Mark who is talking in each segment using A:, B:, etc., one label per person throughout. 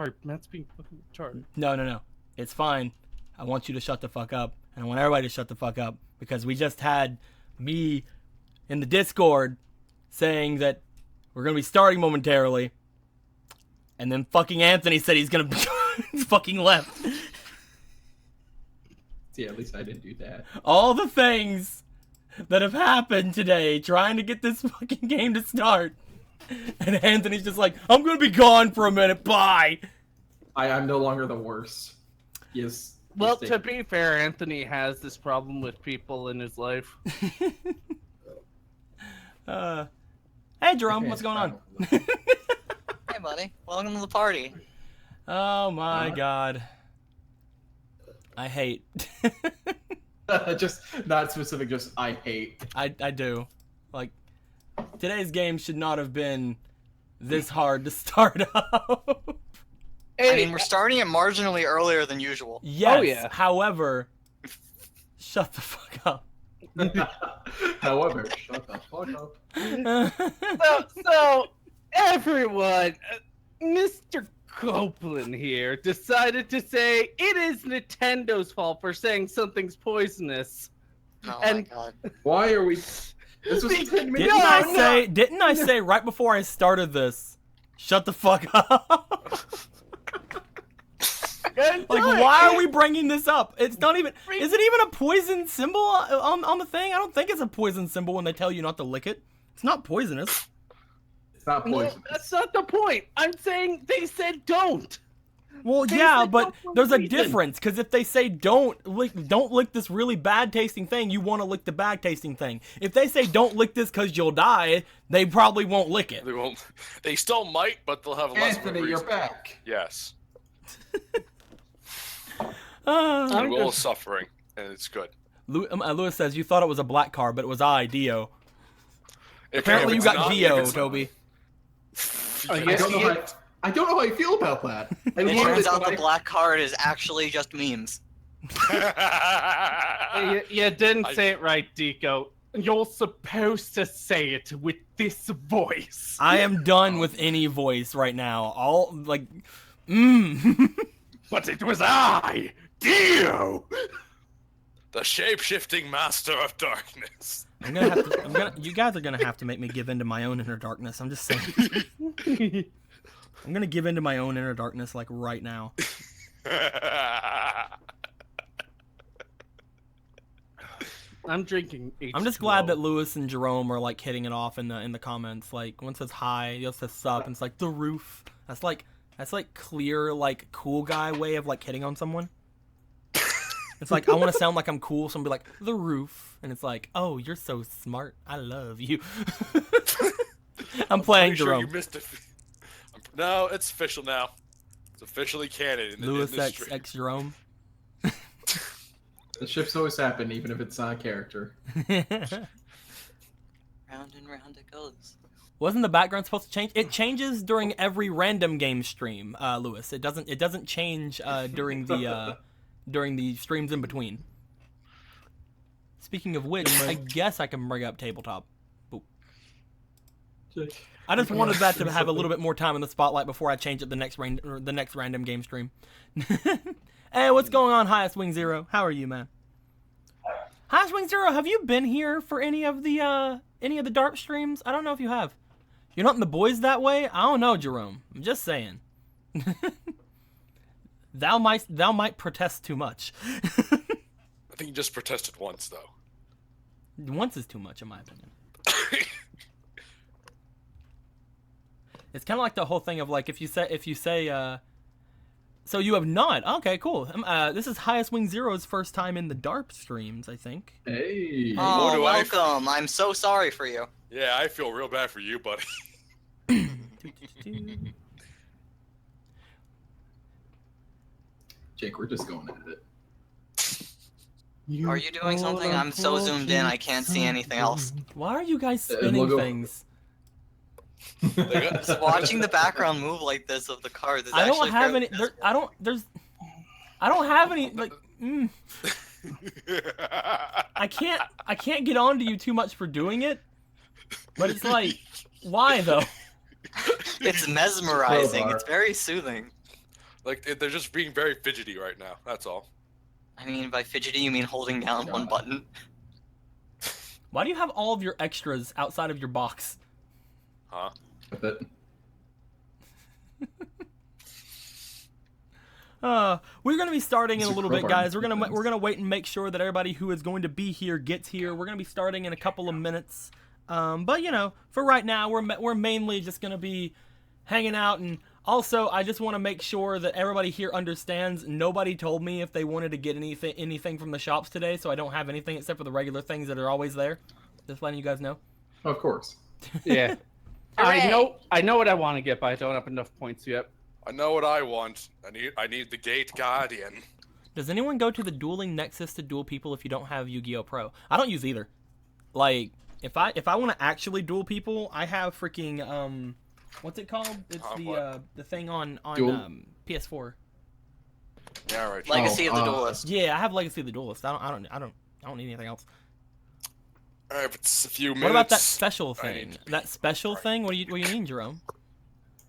A: Sorry, Matt's being fucking retarded.
B: No. It's fine. I want you to shut the fuck up. And I want everybody to shut the fuck up. Because we just had me in the Discord saying that we're going to be starting momentarily. And then fucking Anthony said he's going to be fucking left.
C: See, at least I didn't do that.
B: All the things that have happened today trying to get this fucking game to start. And Anthony's just like, I'm going to be gone for a minute. Bye.
C: I'm no longer the worst. Yes.
A: Well, to be fair, Anthony has this problem with people in his life.
B: Hey, Jerome, what's going on?
D: Hey, buddy. Welcome to the party.
B: Oh my god. I hate.
C: Just not specific, just I hate.
B: I do. Like, today's game should not have been this hard to start up.
D: I mean, we're starting it marginally earlier than usual.
B: Yes,
A: Oh, yeah.
B: However, shut the fuck up.
C: However, shut the fuck up.
A: So everyone, Mr. Copeland here decided to say it is Nintendo's fault for saying something's poisonous.
D: Oh
A: And-
D: my god.
C: Why are we... This was 10 minutes.
B: Didn't I say right before I started this, shut the fuck up? Like, why are we bringing this up? It's not even. Is it even a poison symbol on the thing? I don't think it's a poison symbol when they tell you not to lick it. It's not poisonous.
C: It's not
A: No,
C: poison.
A: that's not the point. I'm saying they said don't.
B: Well,
A: They
B: yeah,
A: said
B: but
A: don't for a
B: there's a
A: reason.
B: difference. Because if they say don't lick this really bad tasting thing, you want to lick the bad tasting thing. If they say don't lick this because you'll die, they probably won't lick it.
E: They won't. They still might, but they'll have less of a
C: Anthony, you're
E: reason.
C: back.
E: Yes.
A: I'm
E: We're all
A: just-
E: suffering, and it's good.
B: Lewis says you thought it was a black card, but it was I, Dio. Apparently you
E: it's
B: got
E: not,
B: Dio,
E: it's not.
B: Toby.
A: I
C: I
A: guess
C: don't know
A: you-
C: how I don't know how I feel about that. I
D: It
C: love
D: turns
C: it,
D: out
C: but
D: the black card is actually just memes.
A: You didn't say it right, Deco. You're supposed to say it with this voice.
B: I am done with any voice right now. All like,
A: But it was I, Dio.
E: The shape-shifting master of darkness.
B: You guys are gonna have to make me give in to my own inner darkness. I'm just saying. I'm gonna give in to my own inner darkness like right now.
A: I'm drinking H2O.
B: I'm just glad that Lewis and Jerome are like hitting it off in the comments. Like one says hi, the other says sup, and it's like the roof. That's like clear like cool guy way of like hitting on someone. It's like I want to sound like I'm cool, so I'm be like the roof, and it's like, oh, you're so smart. I love you. I'm playing
E: Pretty sure
B: Jerome.
E: you missed it. No, it's official now. It's officially canon in the
B: Lewis
E: industry.
B: X Jerome.
C: the shifts always happen, even if it's not a character.
D: Round and round it goes.
B: Wasn't the background supposed to change? It changes during every random game stream, Lewis. It doesn't change during the streams in between. Speaking of which, I guess I can bring up Tabletop. Boop. I just wanted that to have a little bit more time in the spotlight before I change it the next random game stream. Hey, what's going on, Highest Wing Zero? How are you, man? Highest Wing Zero, have you been here for any of the DARP streams? I don't know if you have. You're not in the boys that way? I don't know, Jerome. I'm just saying. Thou might protest too much.
E: I think you just protested once, though.
B: Once is too much, in my opinion. It's kind of like the whole thing of like if you say so you have not. Okay, cool. This is Highest Wing Zero's first time in the DARP streams, I think.
C: Hey.
D: Oh,
E: do I-
D: welcome. I'm so sorry for you.
E: Yeah, I feel real bad for you, buddy.
C: Jake, we're just going at it.
D: Are you doing something? I'm so zoomed in, I can't see anything else.
B: Why are you guys spinning
C: logo.
B: things?
D: Just watching the background move like this of the card is
B: I don't
D: actually
B: have
D: fairly
B: any. I don't have any like. I can't get on to you too much for doing it. But it's like, why though?
D: It's mesmerizing.
C: Crowbar.
D: It's very soothing.
E: Like they're just being very fidgety right now. That's all.
D: I mean, by fidgety, you mean holding down one button.
B: Why do you have all of your extras outside of your box?
E: Huh?
C: With it.
B: We're gonna be starting in a
C: It's a
B: little bit,
C: crowbar.
B: guys. We're gonna wait and make sure that everybody who is going to be here gets here. We're gonna be starting in a couple of minutes. But you know, for right now, we're mainly just gonna be hanging out. And also, I just want to make sure that everybody here understands. Nobody told me if they wanted to get anything from the shops today, so I don't have anything except for the regular things that are always there. Just letting you guys know.
C: Of course.
A: Yeah. I know what I want to get, but I don't have enough points yet.
E: I know what I want. I need the Gate Guardian.
B: Does anyone go to the Dueling Nexus to duel people if you don't have Yu-Gi-Oh! Pro? I don't use either. Like, if I want to actually duel people, I have freaking what's it called? It's the thing on PS4.
E: Yeah, right.
D: Legacy of the Duelist.
B: Yeah, I have Legacy of the Duelist. I don't need anything else.
E: All right, it's a few minutes.
B: What about that special
E: I
B: thing?
E: need-
B: That special thing? What do you mean, Jerome?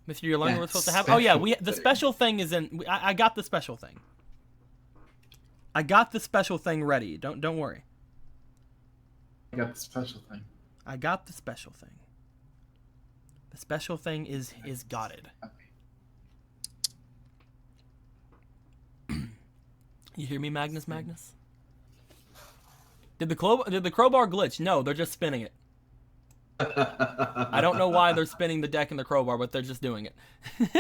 B: Mr. Your learner
C: That
B: was supposed to have. Oh yeah, the
C: special
B: special thing is in. I got the special thing. I got the special thing ready. Don't worry.
C: I got the special thing.
B: I got the special thing. The special thing is gotted. You hear me, Magnus? Magnus? Did the crowbar glitch? No, they're just spinning it. I don't know why they're spinning the deck and the crowbar, but they're just doing it.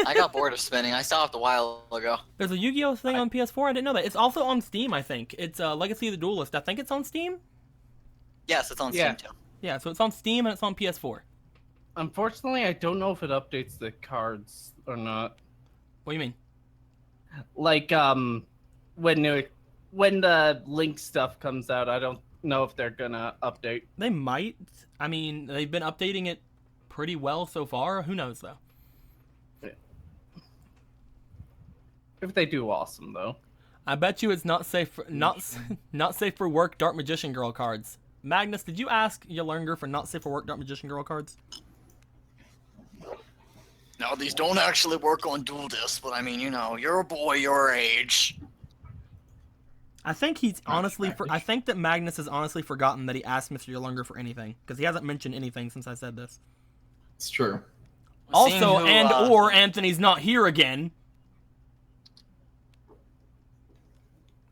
D: I got bored of spinning. I stopped a while ago.
B: There's a Yu-Gi-Oh thing on PS4. I didn't know that. It's also on Steam, I think. It's Legacy of the Duelist. I think it's on Steam.
D: Yes, it's on
A: Yeah.
D: Steam too.
B: Yeah, so it's on Steam and it's on PS4.
A: Unfortunately, I don't know if it updates the cards or not.
B: What do you mean?
A: Like, when the Link stuff comes out, I don't know if they're gonna update.
B: They might. I mean, they've been updating it pretty well so far. Who knows though?
A: If they do, awesome though.
B: I bet you it's not safe for, not safe for work Dark Magician Girl cards. Magnus, did you ask Yolurnger for not safe for work Dark Magician Girl cards?
D: No, these don't actually work on dual discs, but I mean, you know, you're a boy your age.
B: I think he's honestly I think that Magnus has honestly forgotten that he asked Mr. Yolurnger for anything because he hasn't mentioned anything since I said this.
C: It's true.
B: Also,
D: Seeing who,
B: or Anthony's not here again.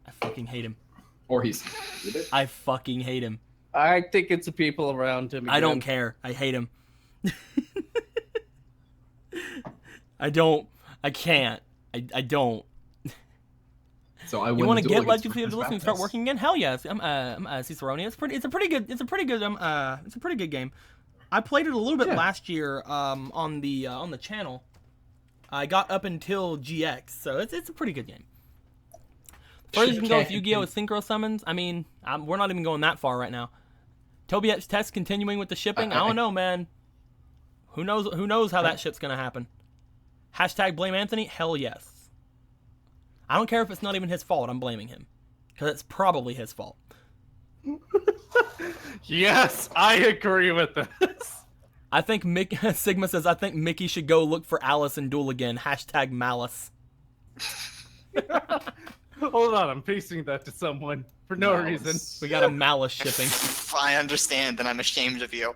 B: I fucking hate him.
C: Or he's.
B: I fucking hate him.
A: I think it's the people around him.
B: I don't
A: again.
B: care. I hate him. I don't. I can't. I don't.
C: So I
B: You want to get
C: like
B: Legacy of the Duelist and start working again? Hell yes. I'm Cicerone. It's a pretty good game. I played it a little bit last year on the channel. I got up until GX, so it's a pretty good game. Further you can go with Yu-Gi-Oh! With Synchro Summons. I mean, we're not even going that far right now. Toby test continuing with the shipping. I don't know, man. Who knows how that shit's gonna happen? Hashtag blame Anthony. Hell yes. I don't care if it's not even his fault. I'm blaming him because it's probably his fault.
A: Yes, I agree with this.
B: I think Sigma says I think Mickey should go look for Alice and duel again. Hashtag malice.
A: Hold on, I'm pasting that to someone for no reason.
B: We got a malice shipping.
D: I understand, and I'm ashamed of you.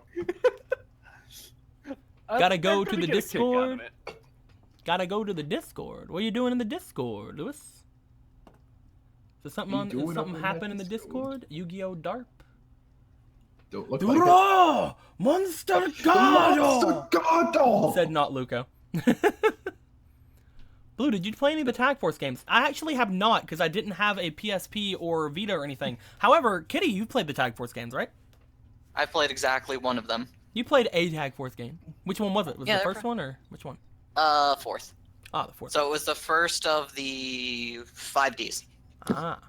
B: Gotta go
A: I'm
B: to
A: gonna
B: the
A: get a kick out of
B: Discord.
A: it.
B: Gotta go to the Discord. What are you doing in the Discord, Lewis? Does something happen in the Discord? Yu-Gi-Oh! DARP?
C: Don't look like
B: Draw! Monster God!
C: God!
B: Said not Luco. Blue, did you play any of the Tag Force games? I actually have not, because I didn't have a PSP or Vita or anything. However, Kitty, you played the Tag Force games, right?
D: I played exactly one of them.
B: You played a Tag Force game. Which one was it? Was it
D: Yeah,
B: the
D: they're
B: first one, or which one?
D: Fourth.
B: Ah, the fourth.
D: So it was the first of the 5Ds.
B: Ah.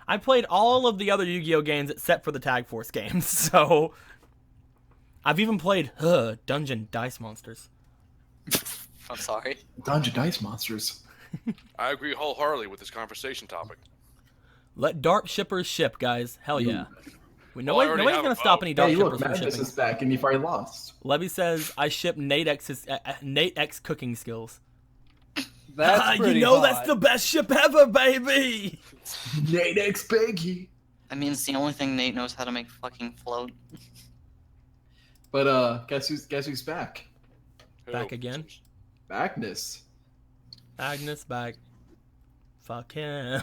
B: I played all of the other Yu-Gi-Oh! Games except for the Tag Force games, so... I've even played, Dungeon Dice Monsters.
D: I'm sorry.
C: Dungeon Dice Monsters.
E: I agree wholeheartedly with this conversation topic.
B: Let DARP shippers ship, guys. Hell yeah.
E: Well, I already
B: Nobody's
E: have
B: gonna
E: a
B: stop
E: vote.
B: any
C: Hey,
B: DARP
C: look,
B: shippers from
C: Madness
B: shipping.
C: is back, and you've already lost.
B: Levy says, I ship Nate X's cooking skills.
A: That's pretty
B: you know
A: hot.
B: that's the best ship ever, baby.
C: Nate X Baggy.
D: I mean, it's the only thing Nate knows how to make fucking float.
C: But guess who's back?
B: Back again?
C: Magnus.
B: Agnes back. Fuck him.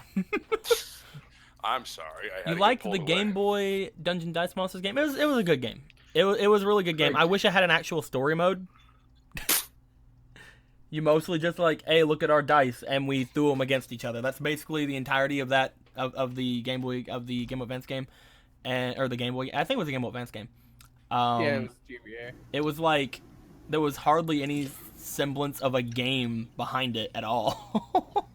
E: I'm sorry. I had
B: You
E: to
B: liked
E: get
B: the
E: pulled
B: Game
E: away.
B: Boy Dungeon Dice Monsters game? It was a good game. It was a really good game. I wish I had an actual story mode. You mostly just like, hey, look at our dice, and we threw them against each other. That's basically the entirety of that of the Game Boy Advance game, or the Game Boy. I think it was the Game Boy Advance game.
A: Yeah, it was GBA.
B: It was like there was hardly any semblance of a game behind it at all.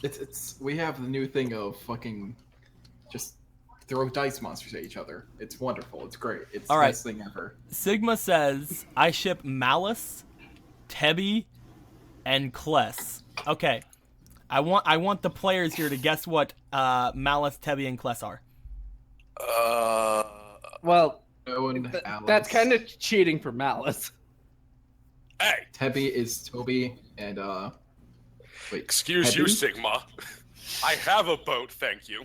C: It's we have the new thing of fucking just throw dice monsters at each other. It's wonderful. It's great. It's
B: All
C: the
B: right.
C: best thing ever.
B: Sigma says I ship Malice, Tebby, and Kless. Okay, I want the players here to guess what Malice, Tebby, and Kless are.
A: Well,
C: Owen,
A: that's kind of cheating for Malice.
E: Hey,
C: Tebby is Toby and wait.
E: excuse you,
C: Tebby?
E: Sigma. I have a boat, thank you.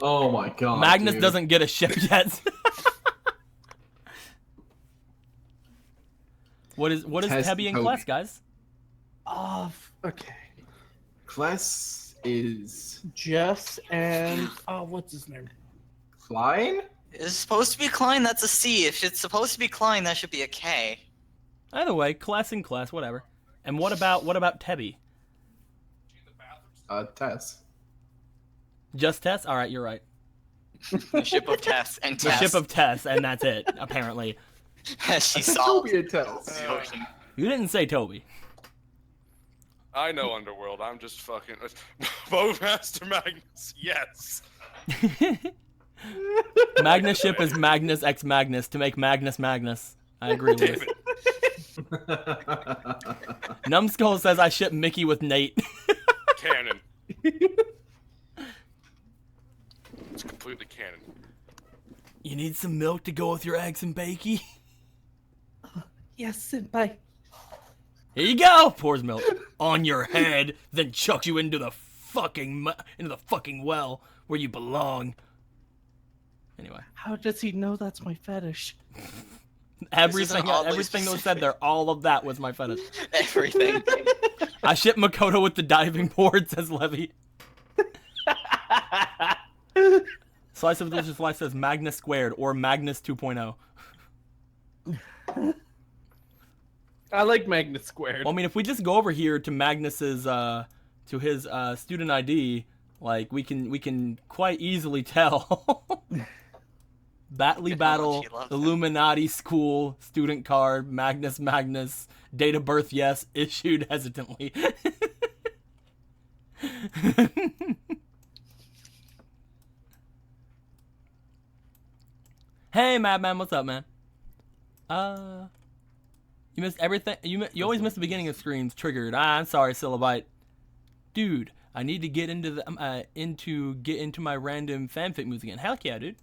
C: Oh my god.
B: Magnus
C: dude.
B: doesn't get a ship yet. What is
C: Test
B: Tebby and
C: Toby.
B: Kless, guys?
A: Oh, okay.
C: Kless is
A: Jess and what's his name?
C: Klein?
D: It's supposed to be Klein, that's a C. If it's supposed to be Klein, that should be a K.
B: Either way, Kless and Kless, whatever. And what about Tebby?
C: Tess.
B: Just Tess? All right, you're right.
D: The ship of Tess and
B: The
D: Tess.
B: ship of Tess, and that's it. Apparently,
D: As she solved
C: Toby and Tess.
D: the ocean.
B: you didn't say Toby.
E: I know Underworld. I'm just fucking Bowmaster Magnus. Yes.
B: Magnus ship is Magnus x Magnus to make Magnus Magnus. I agree with
E: Damn
B: this.
E: it.
B: Numbskull says I ship Mickey with Nate.
E: Canon. It's completely canon.
B: You need some milk to go with your eggs and bakey?
A: Yes, senpai.
B: Here you go. Pours milk on your head, then chucks you into the fucking well where you belong. Anyway,
A: How does he know that's my fetish?
B: everything
D: oddly
B: that was said
D: specific.
B: there, all of that was my fetish.
D: Everything.
B: I ship Makoto with the diving board, says Levy. Slice of Delicious Life says Magnus Squared or Magnus 2.0.
A: I like Magnus Squared.
B: Well, I mean, if we just go over here to Magnus's, to his student ID, like we can quite easily tell. Batley Battle,
D: she loves it.
B: Illuminati School, student card, Magnus, date of birth, yes, issued hesitantly. Hey, Madman, what's up, man? You missed everything. You always miss the beginning of screens. Triggered. I'm sorry, Syllabite. Dude, I need to get into the into my random fanfic moves again. Heck yeah, dude.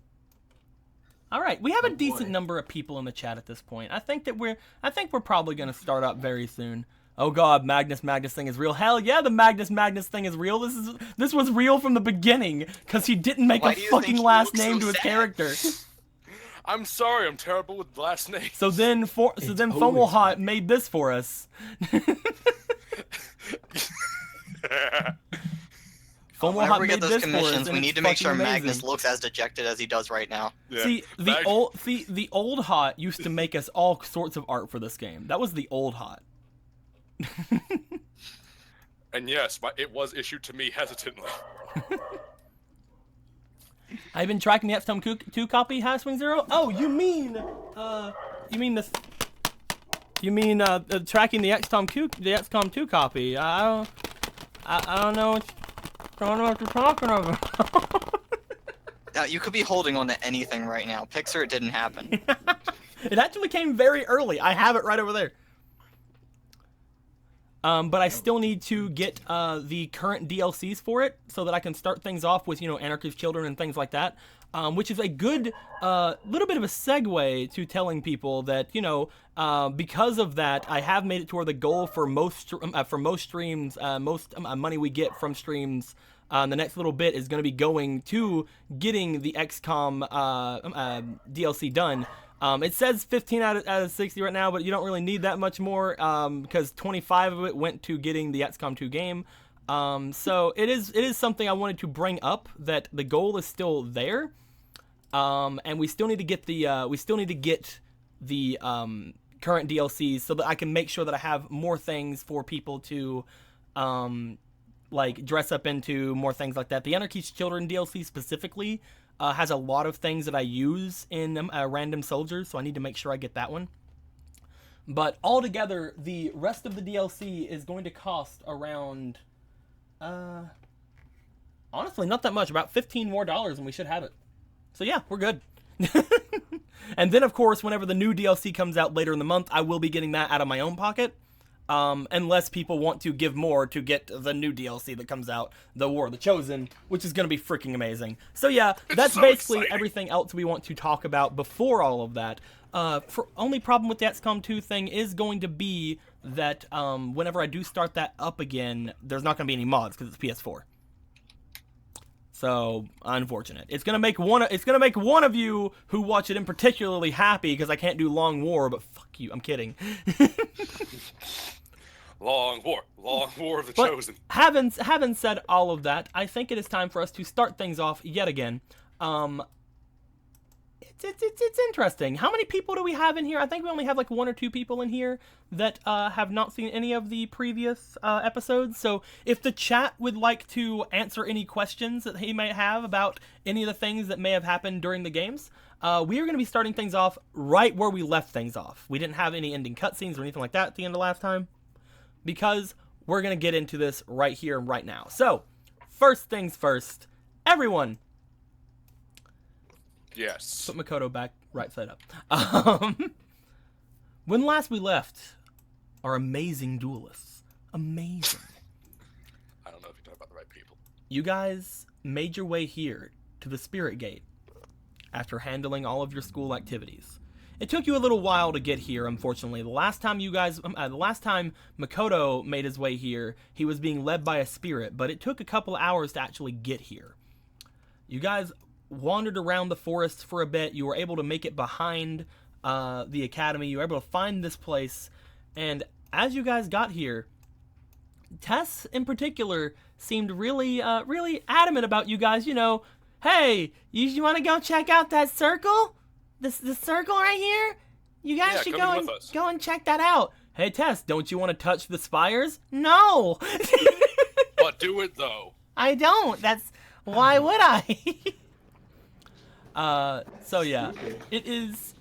B: All right, we have a decent number of people in the chat at this point. I think we're probably gonna start up very soon. Oh God, Magnus thing is real. Hell yeah, the Magnus thing is real. This was real from the beginning because he didn't make
D: Why
B: a
D: do you
B: fucking
D: think he
B: last
D: looks
B: name
D: so
B: to his
D: sad?
B: character.
E: I'm sorry. I'm terrible with last names.
B: So then Fomelhot made this for us.
D: Whenever we get those
B: for us,
D: commissions,
B: and
D: we
B: it's
D: need to make sure
B: fucking amazing.
D: Magnus looks as dejected as he does right now.
E: Yeah.
B: See,
E: Mag-
B: the old Hot used to make us all sorts of art for this game. That was the old Hot.
E: And yes, it was issued to me hesitantly.
B: I've been tracking the XCOM 2 copy, Halfwing Zero. Oh, you mean tracking the XCOM 2 copy? I don't know what you're talking about.
D: Now, you could be holding on to anything right now. Pixar, it didn't happen.
B: It actually came very early. I have it right over there. But I still need to get the current DLCs for it so that I can start things off with, Anarchy's Children and things like that. Which is a good little bit of a segue to telling people that, because of that, I have made it to where the goal for most streams, most money we get from streams, the next little bit is going to be going to getting the XCOM DLC done. It says 15 out of 60 right now, but you don't really need that much more because 25 of it went to getting the XCOM 2 game. So it is something I wanted to bring up, that the goal is still there, and we still need to get the current DLCs so that I can make sure that I have more things for people to like dress up into, more things like that. The Anarchy's Children DLC specifically has a lot of things that I use in Random Soldiers, so I need to make sure I get that one. But altogether, the rest of the DLC is going to cost around, honestly, not that much, about $15 more, and we should have it. So yeah, we're good. And then, of course, whenever the new DLC comes out later in the month, I will be getting that out of my own pocket. Unless people want to give more to get the new DLC that comes out, The War of the Chosen, which is going to be freaking amazing. So yeah, that's so basically exciting. Everything else we want to talk about before all of that. Only problem with the XCOM 2 thing is going to be that whenever I do start that up again, there's not going to be any mods because it's PS4. So unfortunate. It's gonna make one of you who watch it in particularly happy because I can't do Long War, but fuck you, I'm kidding.
E: Long War of the Chosen.
B: Having said all of that, I think it is time for us to start things off yet again. It's interesting. How many people do we have in here? I think we only have like 1 or 2 people in here that have not seen any of the previous episodes. So if the chat would like to answer any questions that he may have about any of the things that may have happened during the games, we are going to be starting things off right where we left things off. We didn't have any ending cutscenes or anything like that at the end of last time, because we're going to get into this right here and right now. So, first things first, everyone.
E: Yes.
B: Put Makoto back right side up. When last we left our amazing duelists, amazing.
E: I don't know if you're talking about the right people.
B: You guys made your way here to the Spirit Gate after handling all of your school activities. It took you a little while to get here, unfortunately. The last time Makoto made his way here, he was being led by a spirit, but it took a couple hours to actually get here. You guys wandered around the forest for a bit. You were able to make it behind the academy. You were able to find this place, and as you guys got here, Tess in particular seemed really adamant about you guys. Hey, you want to go check out that circle? The circle right here? You guys should go and check that out. Hey Tess, don't you want to touch the spires? No.
E: But do it though.
B: I don't. Why would I? So yeah, it is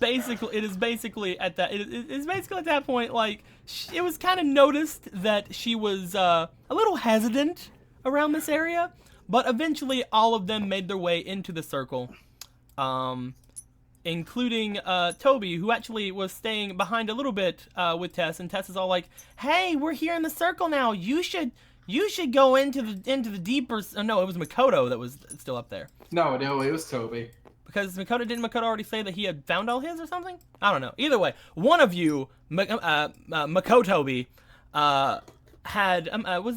B: basically at that point, like, it was kind of noticed that she was a little hesitant around this area, but eventually all of them made their way into the circle, including Toby, who actually was staying behind a little bit with Tess, and Tess is all like, "Hey, we're here in the circle now. You should go into the deeper." Oh, no, it was Makoto that was still up there.
C: No, it was Toby.
B: Because didn't Makoto already say that he had found all his or something? I don't know. Either way, one of you, Makotobi, was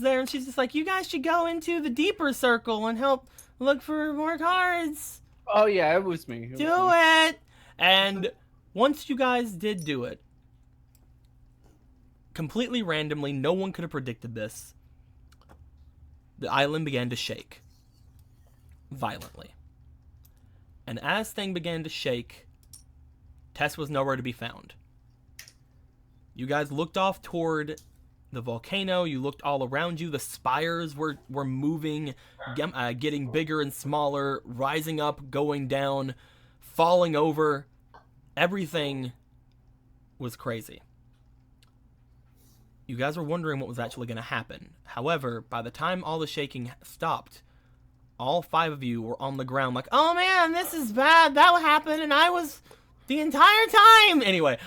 B: there, and she's just like, "You guys should go into the deeper circle and help look for more cards."
A: Oh yeah, it was me.
B: Do it! And once you guys did do it, completely randomly, no one could have predicted this, the island began to shake. Violently. And as things began to shake, Tess was nowhere to be found. You guys looked off toward the volcano. You looked all around you. The spires were moving, getting bigger and smaller, rising up, going down, falling over. Everything was crazy. You guys were wondering what was actually going to happen. However, by the time all the shaking stopped, all 5 of you were on the ground like, "Oh man, this is bad. That happened, and I was the entire time." Anyway,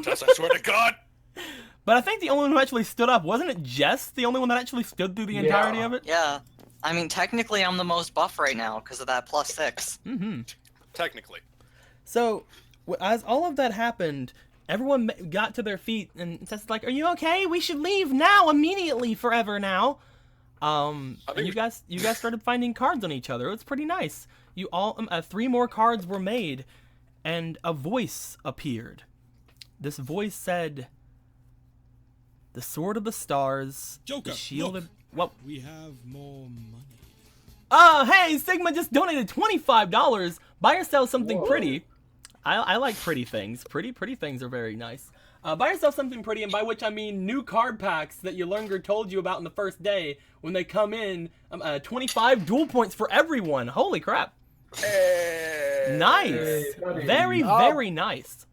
E: Tess, I swear to God.
B: But I think the only one who actually stood up, wasn't it Jess, the only one that actually stood through the entirety of it?
D: Yeah. I mean, technically, I'm the most buff right now because of that +6.
B: Mm-hmm.
E: Technically.
B: So, as all of that happened, everyone got to their feet, and Tess is like, "Are you okay? We should leave now, immediately, forever now." And you guys started finding cards on each other. It was pretty nice. You all 3 more cards were made, and a voice appeared. This voice said, "The sword of the stars,
F: Joker,
B: the shield
F: look.
B: of what?"
F: We have more money.
B: Oh, hey, Sigma just donated $25. Buy yourself something pretty. I like pretty things. Pretty things are very nice. Buy yourself something pretty, and by which I mean new card packs that your Lunger told you about in the first day. When they come in, 25 duel points for everyone. Holy crap. Nice. Very nice.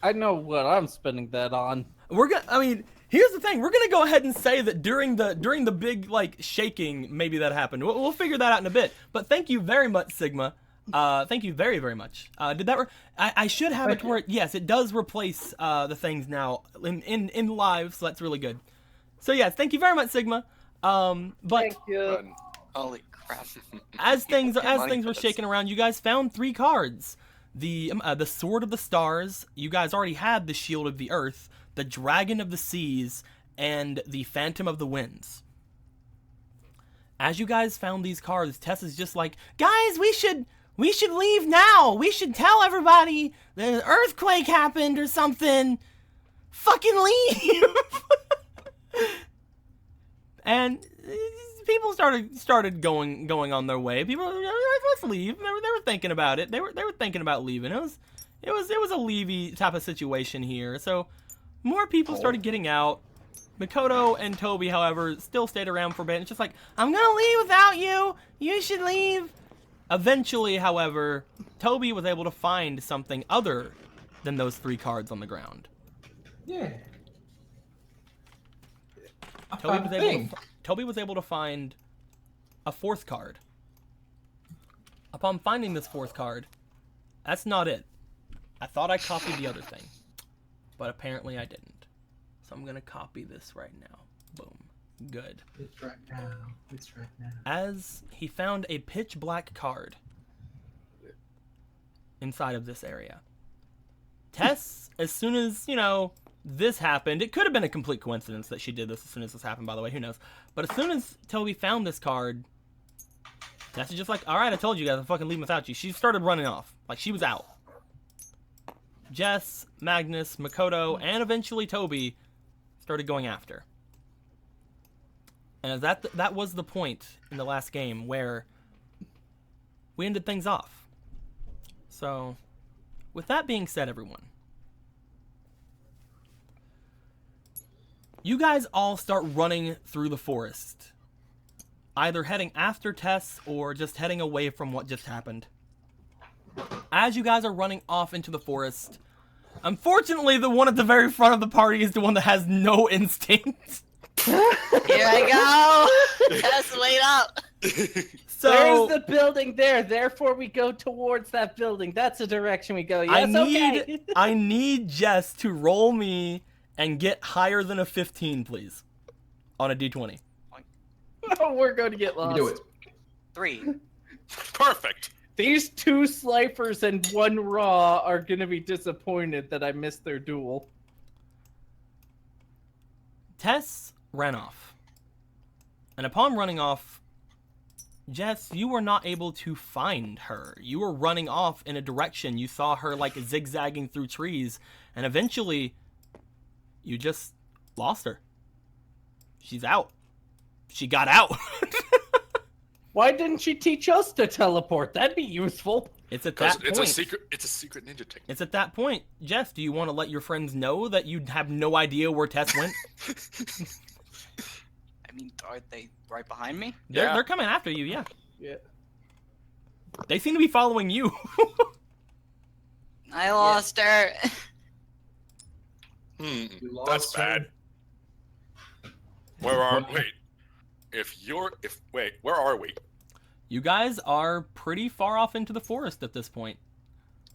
A: I know what I'm spending that on.
B: Here's the thing. We're gonna go ahead and say that during the big like shaking, maybe that happened. We'll figure that out in a bit. But thank you very much, Sigma. Thank you very much. Did that? I should have it to where yes, it does replace the things now in live, so that's really good. So yes, thank you very much, Sigma. But
A: Thank you.
D: Holy crap.
B: as things were shaking around, you guys found 3 cards. The sword of the stars. You guys already had the shield of the earth, the dragon of the seas, and the phantom of the winds. As you guys found these cards, Tess is just like, guys, we should leave now. We should tell everybody that an earthquake happened or something. Fucking leave. And people started going on their way. People, let's leave. They were thinking about it. They were thinking about leaving. It was a leavey type of situation here. So more people started getting out. Makoto and Toby, however, still stayed around for a bit. It's just like, I'm gonna leave without you. You should leave. Eventually, however, Toby was able to find something other than those 3 cards on the ground.
C: Yeah.
B: Toby was able to find a 4th card. Upon finding this 4th card, that's not it. I thought I copied the other thing, but apparently I didn't. So I'm gonna copy this right now. Boom. Good.
C: It's right now. It's right now.
B: As he found a pitch black card inside of this area. Tess, as soon as, this happened, it could have been a complete coincidence that she did this as soon as this happened, by the way, who knows. But as soon as Toby found this card, Tess is just like, alright, I told you guys, I'm fucking leaving without you. She started running off. Like, she was out. Jess, Magnus, Makoto, and eventually Toby started going after. And that was the point in the last game where we ended things off. So, with that being said, everyone, you guys all start running through the forest, either heading after Tess or just heading away from what just happened. As you guys are running off into the forest, unfortunately, the one at the very front of the party is the one that has no instinct.
D: Here I go! Tess, wait up!
B: So
A: there's the building there. Therefore, we go towards that building. That's the direction we go. Yes, okay.
B: I need Jess to roll me and get higher than a 15, please, on a d20.
A: Oh, we're going to get lost.
C: You do it.
D: 3.
E: Perfect.
A: These 2 Slipers and 1 Raw are going to be disappointed that I missed their duel.
B: Tess ran off. And upon running off, Jess, you were not able to find her. You were running off in a direction. You saw her like zigzagging through trees, and eventually you just lost her. She's out. She got out.
A: Why didn't she teach us to teleport? That'd be useful.
B: It's at that point.
E: It's a secret ninja technique.
B: It's at that point. Jess, do you want to let your friends know that you have no idea where Tess went?
D: I mean, are they right behind me?
B: They're coming after you, yeah.
A: Yeah.
B: They seem to be following you.
D: I lost her.
E: That's bad. Where are where are we?
B: You guys are pretty far off into the forest at this point.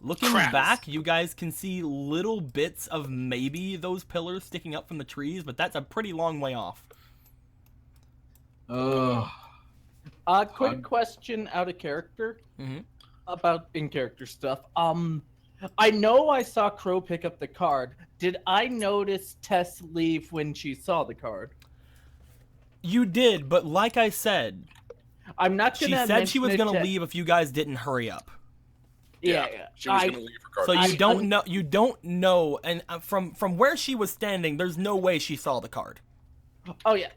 B: Looking
E: Crap.
B: back, you guys can see little bits of maybe those pillars sticking up from the trees, but that's a pretty long way off.
A: Quick question out of character
B: Mhm.
A: about in-character stuff. I know I saw Crow pick up the card. Did I notice Tess leave when she saw the card?
B: You did, but like I said,
A: I'm not
B: she
A: gonna.
B: said she was
A: mention
B: going
A: it
B: to leave if you guys didn't hurry up.
A: Yeah.
E: She was gonna leave her card.
B: So you
A: I-
B: don't
A: I'm-
B: know. You don't know, and from where she was standing, there's no way she saw the card.
A: Oh yeah.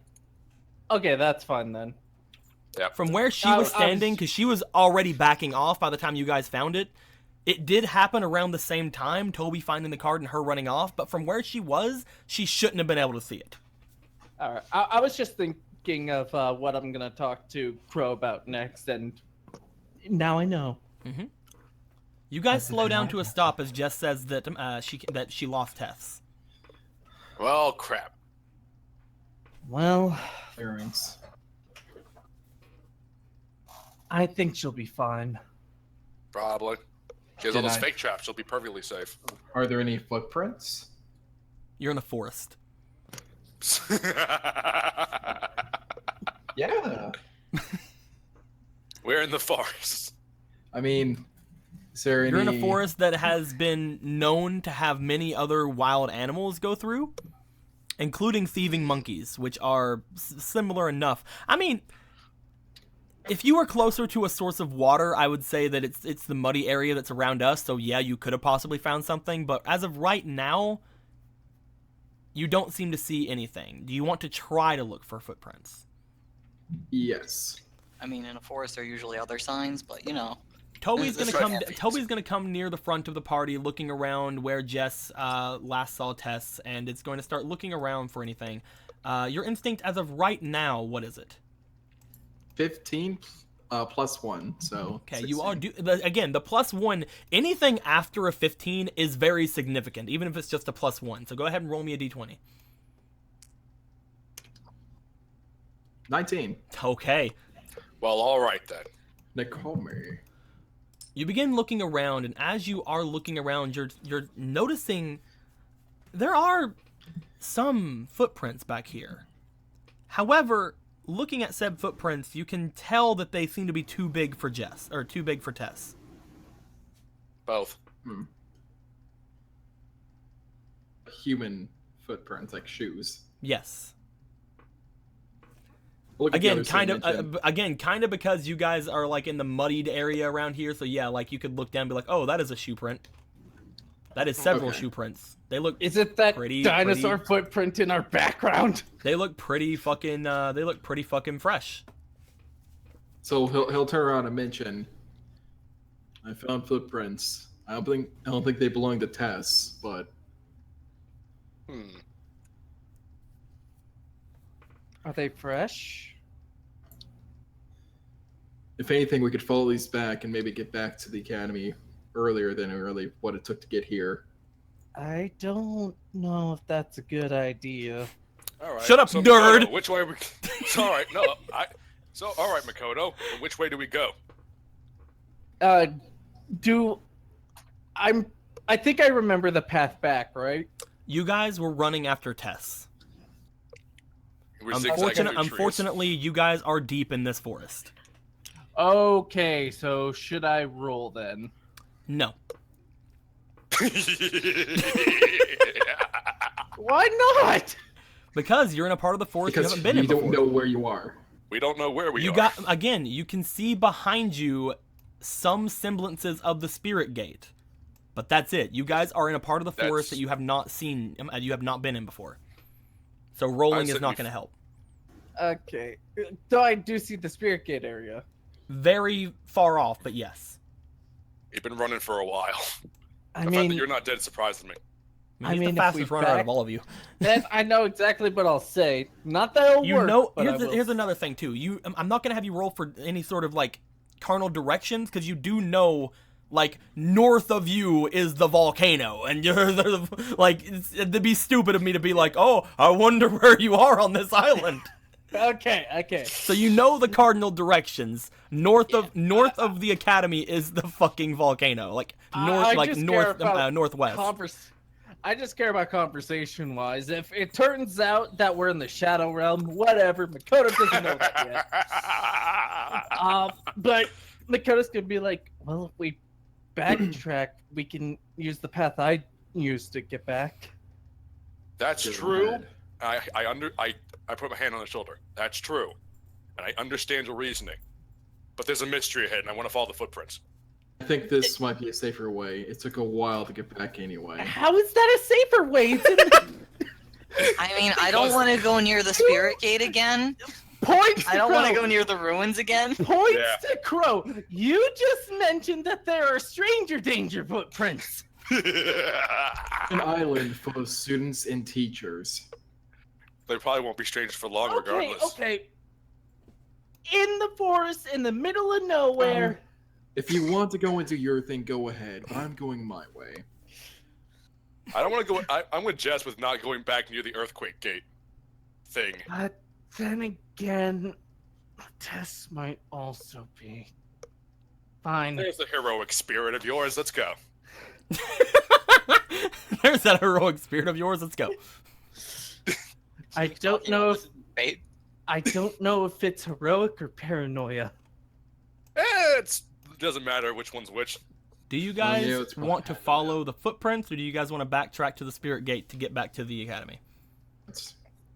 A: Okay, that's fine then.
E: Yep.
B: From where she
A: I-
B: was
A: I
B: standing,
A: was-
B: because she was already backing off by the time you guys found it. It did happen around the same time, Toby finding the card and her running off. But from where she was, she shouldn't have been able to see it.
A: All right. I was just thinking of what I'm gonna talk to Crow about next, and now I know.
B: You guys slow down to a stop as Jess says that she lost Tess.
E: Well, crap.
A: Well,
C: Clearance.
A: I think she'll be fine.
E: Probably. She has all
C: Did
E: those
C: I-
E: fake traps. She'll be perfectly safe.
C: Are there any footprints?
B: You're in the forest.
C: Yeah.
E: We're in the forest.
C: I mean, is there any...
B: You're in a forest that has been known to have many other wild animals go through, including thieving monkeys, which are similar enough. I mean, if you were closer to a source of water, I would say that it's the muddy area that's around us, so yeah, you could have possibly found something, but as of right now, you don't seem to see anything. Do you want to try to look for footprints?
C: Yes.
D: I mean, in a forest, there are usually other signs, but you know.
B: Toby's
D: This
B: gonna
D: is
B: come.
D: right.
B: Toby's gonna come near the front of the party, looking around where Jess last saw Tess, and it's going to start looking around for anything. Your instinct, as of right now, what is it?
C: 15 plus 1, so...
B: Okay,
C: 16.
B: you all do. Again, the +1. Anything after a 15 is very significant, even if it's just a +1. So go ahead and roll me a d20.
C: 19.
B: Okay.
E: Well, all right then.
C: Nakomi.
B: You begin looking around, and as you are looking around, you're noticing there are some footprints back here. However, looking at said footprints, you can tell that they seem to be too big for Jess, or too big for Tess.
E: Both.
C: Human footprints, like shoes.
B: Yes.
C: Look at the
B: Again,
C: other
B: kind of because you guys are like in the muddied area around here, so yeah, like you could look down and be like, oh, that is a shoe print. That is several
C: Okay.
B: shoe prints. They look
A: Is it that
B: Pretty-
A: dinosaur
B: pretty-
A: footprint in our background?
B: they look pretty fucking fresh.
C: So he'll turn around and mention, I found footprints. I don't think they belong to Tess, but
A: Are they fresh?
C: if anything, we could follow these back and maybe get back to the academy earlier than really what it took to get here.
A: I don't know if that's a good idea.
E: All right.
B: Shut up,
E: so,
B: nerd!
E: Makoto, which way we? It's all right. No, So all right, Makoto. Which way do we go?
A: I think I remember the path back, right?
B: You guys were running after Tess.
E: We're zigzagging through trees.
B: Unfortunately, you guys are deep in this forest.
A: Okay, so should I roll then?
B: No.
A: Why not?
B: Because you're in a part of the forest you
C: Because
B: haven't been
C: you
B: in
C: don't
B: before.
C: know where you are.
E: We don't know where we
B: You
E: are.
B: again, you can see behind you some semblances of the spirit gate. But that's it. You guys are in a part of the forest that you have not seen, you have not been in before. So rolling is
E: said
B: not
E: we-
B: going to help.
A: Okay. Though I do see the spirit gate area.
B: Very far off, but yes.
E: You've been running for a while.
A: I
E: The fact that
A: mean,
E: you're not dead surprises me.
B: I mean, he's
A: mean,
B: the
A: if
B: fastest
A: we
B: runner out
A: back-
B: of all of you.
A: that I know exactly what I'll say. Not that it'll
B: You
A: work.
B: know,
A: but I will.
B: here's another thing too. I'm not gonna have you roll for any sort of like carnal directions because you do know, like north of you is the volcano, and you're like it'd be stupid of me to be like, oh, I wonder where you are on this island.
A: Okay.
B: So you know the cardinal directions. North of the academy is the fucking volcano. Like northwest.
A: I just care about conversation-wise. If it turns out that we're in the Shadow Realm, whatever. Makoto doesn't know that yet. But Makoto's gonna be like, well, if we backtrack, we can use the path I used to get back.
E: That's
C: Go
E: true.
C: ahead.
E: I put my hand on his shoulder. That's true, and I understand your reasoning. But there's a mystery ahead, and I want to follow the footprints.
C: I think this might be a safer way. It took a while to get back anyway.
A: How is that a safer way? It's in the
D: I mean, I don't want to go near the spirit gate again.
A: points.
D: I don't want to go near the ruins again.
A: Points
E: Yeah.
A: to Crow. You just mentioned that there are stranger danger footprints.
C: An island full of students and teachers.
E: They probably won't be strangers for long, regardless.
A: Okay. In the forest, in the middle of nowhere.
C: If you want to go into your thing, go ahead. But I'm going my way.
E: I don't want to go. I'm with Jess with not going back near the earthquake gate thing.
A: But then again, Tess might also be. Fine.
E: There's the heroic spirit of yours. Let's go.
B: There's that heroic spirit of yours. Let's go.
A: I don't know if
D: Babe.
A: I don't know if it's heroic or paranoia.
E: It doesn't matter which one's which.
B: Do you guys
C: yeah, it's
B: want to follow the footprints, or do you guys want to backtrack to the spirit gate to get back to the academy?
C: It's-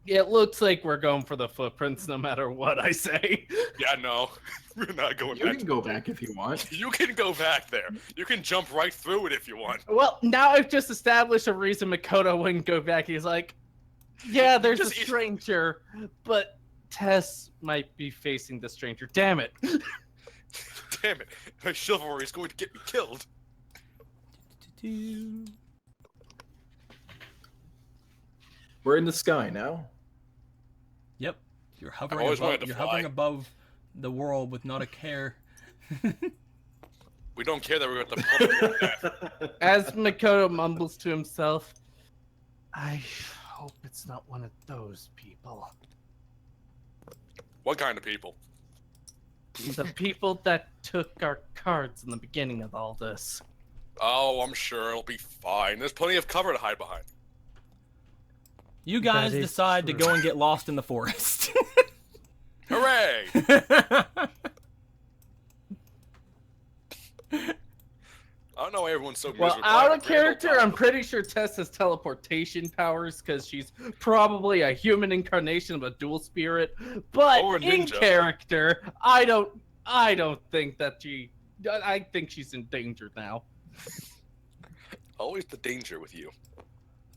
A: It looks like we're going for the footprints no matter what I say.
E: Yeah, no, we're not going
C: You
E: back.
C: can go back if you want.
E: You can go back there. You can jump right through it if you want.
A: Well, now I've just established a reason Makoto wouldn't go back. He's like, yeah, there's a
E: Just-
A: stranger, but Tess might be facing the stranger. Damn it.
E: Damn it, my chivalry is going to get me killed.
C: We're in the sky now.
B: Yep, you're hovering
E: always
B: above.
E: wanted to
B: You're
E: fly.
B: hovering above the world with not a care.
E: We don't care that we're at the
A: As Makoto mumbles to himself, I hope it's not one of those people.
E: What kind of people?
A: The people that took our cards in the beginning of all this.
E: Oh, I'm sure it'll be fine. There's plenty of cover to hide behind.
B: You guys
A: That is
B: decide to
A: true.
B: go and get lost in the forest.
E: Hooray! I don't know why everyone's so
A: Well,
E: miserable.
A: out of character, I'm pretty sure Tess has teleportation powers because she's probably a human incarnation of a dual spirit. But
E: Or a
A: in
E: ninja.
A: character, I don't think that she. I think she's in danger now.
E: Always the danger with you.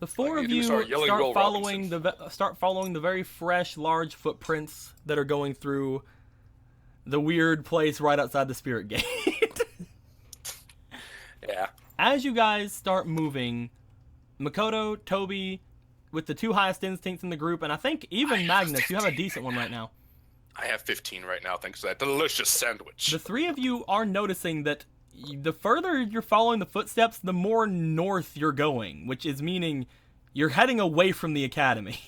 B: The four
E: Like,
B: of
E: you
B: you
E: do start yelling,
B: start
E: "Will
B: following start following the very fresh, large footprints that are going through the weird place right outside the spirit gate.
E: Yeah.
B: As you guys start moving, Makoto, Toby, with the two highest instincts in the group, and I think even Magnus, you have a decent one right now.
E: I have 15 right now thanks to that delicious sandwich.
B: The three of you are noticing that the further you're following the footsteps, the more north you're going, which is meaning you're heading away from the academy.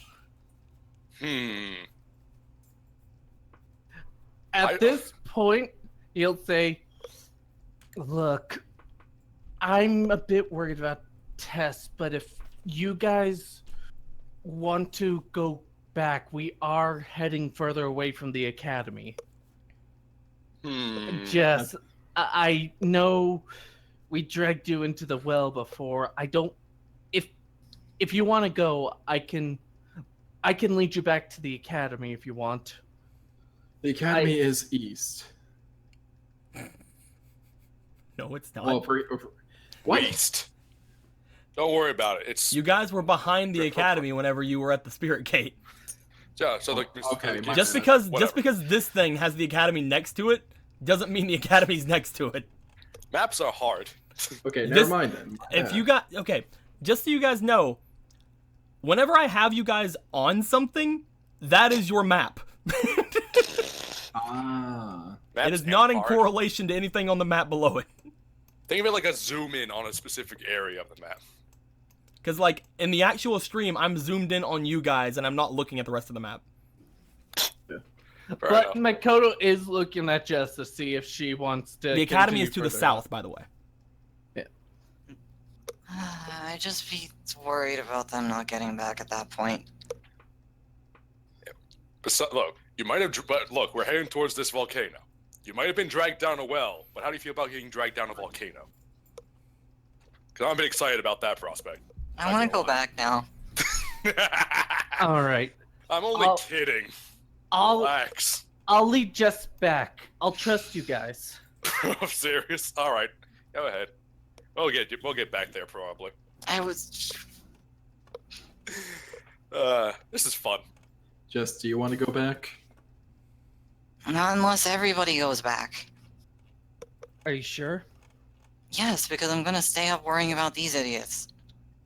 A: At this point, he'll say, "Look, I'm a bit worried about Tess, but if you guys want to go back, we are heading further away from the academy." Jess, I know we dragged you into the well before. I don't. If you want to go, I can lead you back to the academy if you want.
C: The academy is east.
B: No, it's not.
C: Well, what?
E: Waste. Don't worry about it. It's
B: You guys were behind the academy whenever you were at the spirit gate.
E: yeah. So like,
C: Okay, my
B: Just
C: bad.
B: because
E: Whatever.
B: this thing has the academy next to it doesn't mean the academy's next to it.
E: Maps are hard.
C: Okay,
B: This-
C: never mind then.
B: If
C: Yeah.
B: you got okay, just so you guys know, whenever I have you guys on something, that is your map.
C: Ah.
B: It
E: Maps
B: is not in
E: hard.
B: correlation to anything on the map below it.
E: Think of it like a zoom in on a specific area of the map.
B: Because, like, in the actual stream, I'm zoomed in on you guys, and I'm not looking at the rest of the map.
A: But Makoto is looking at Jess to see if she wants to.
B: The academy is to
A: continue
B: the
A: further.
B: south, by the way.
D: I just be worried about them not getting back at that point.
E: Look, you might have, but look, we're heading towards this volcano. You might have been dragged down a well, but how do you feel about getting dragged down a volcano? Because I'm a bit excited about that prospect.
D: I want to go back now.
A: All right.
E: I'm only kidding. Relax.
A: I'll lead Jess back. I'll trust you guys.
E: I'm serious. All right, go ahead. We'll get back there probably.
D: I was.
E: This is fun.
C: Jess, do you want to go back?
D: Not unless everybody goes back.
A: Are you sure?
D: Yes, because I'm gonna stay up worrying about these idiots.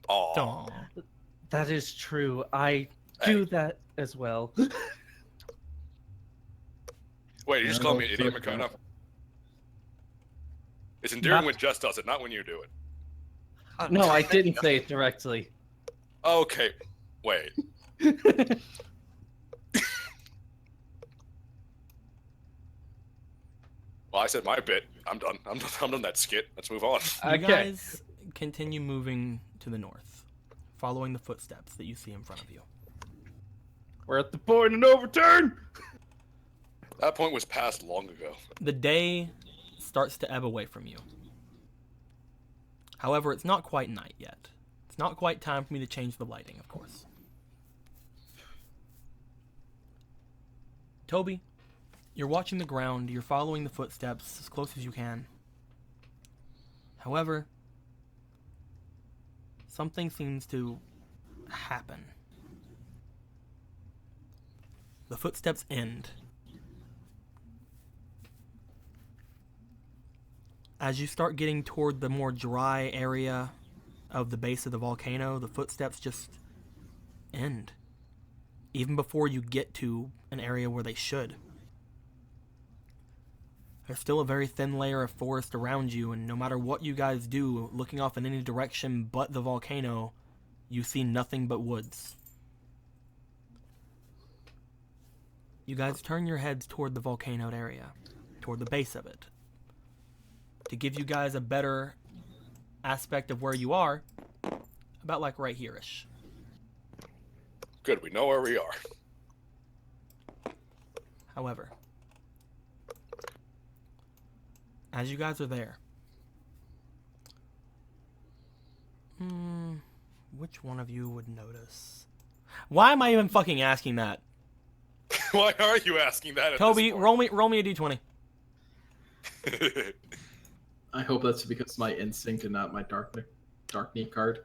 E: Aw.
B: Aw.
A: That is true. I do that as well.
E: Wait, you just called me an idiot, Makoto? It's endearing when Jess does it, not when you do it.
D: Oh,
A: No, I didn't say it directly.
E: Okay, wait. Well, I said my bit. I'm done. I'm done that skit. Let's move on.
B: You
A: Okay.
B: guys continue moving to the north, following the footsteps that you see in front of you.
A: We're at the point of no return.
E: That point was passed long ago.
B: The day starts to ebb away from you. However, it's not quite night yet. It's not quite time for me to change the lighting, of course. Toby, you're watching the ground, you're following the footsteps as close as you can. However, something seems to happen. The footsteps end. As you start getting toward the more dry area of the base of the volcano, the footsteps just end. Even before you get to an area where they should. There's still a very thin layer of forest around you, and no matter what you guys do, looking off in any direction but the volcano, you see nothing but woods. You guys turn your heads toward the volcanoed area, toward the base of it. To give you guys a better aspect of where you are, about like right here-ish.
E: Good, we know where we are.
B: However, as you guys are there, which one of you would notice? Why am I even fucking asking that?
E: Why are you asking that? At
B: Toby,
E: this
B: roll me a d20.
E: point?
C: I hope that's because of my instinct and not my dark knee card.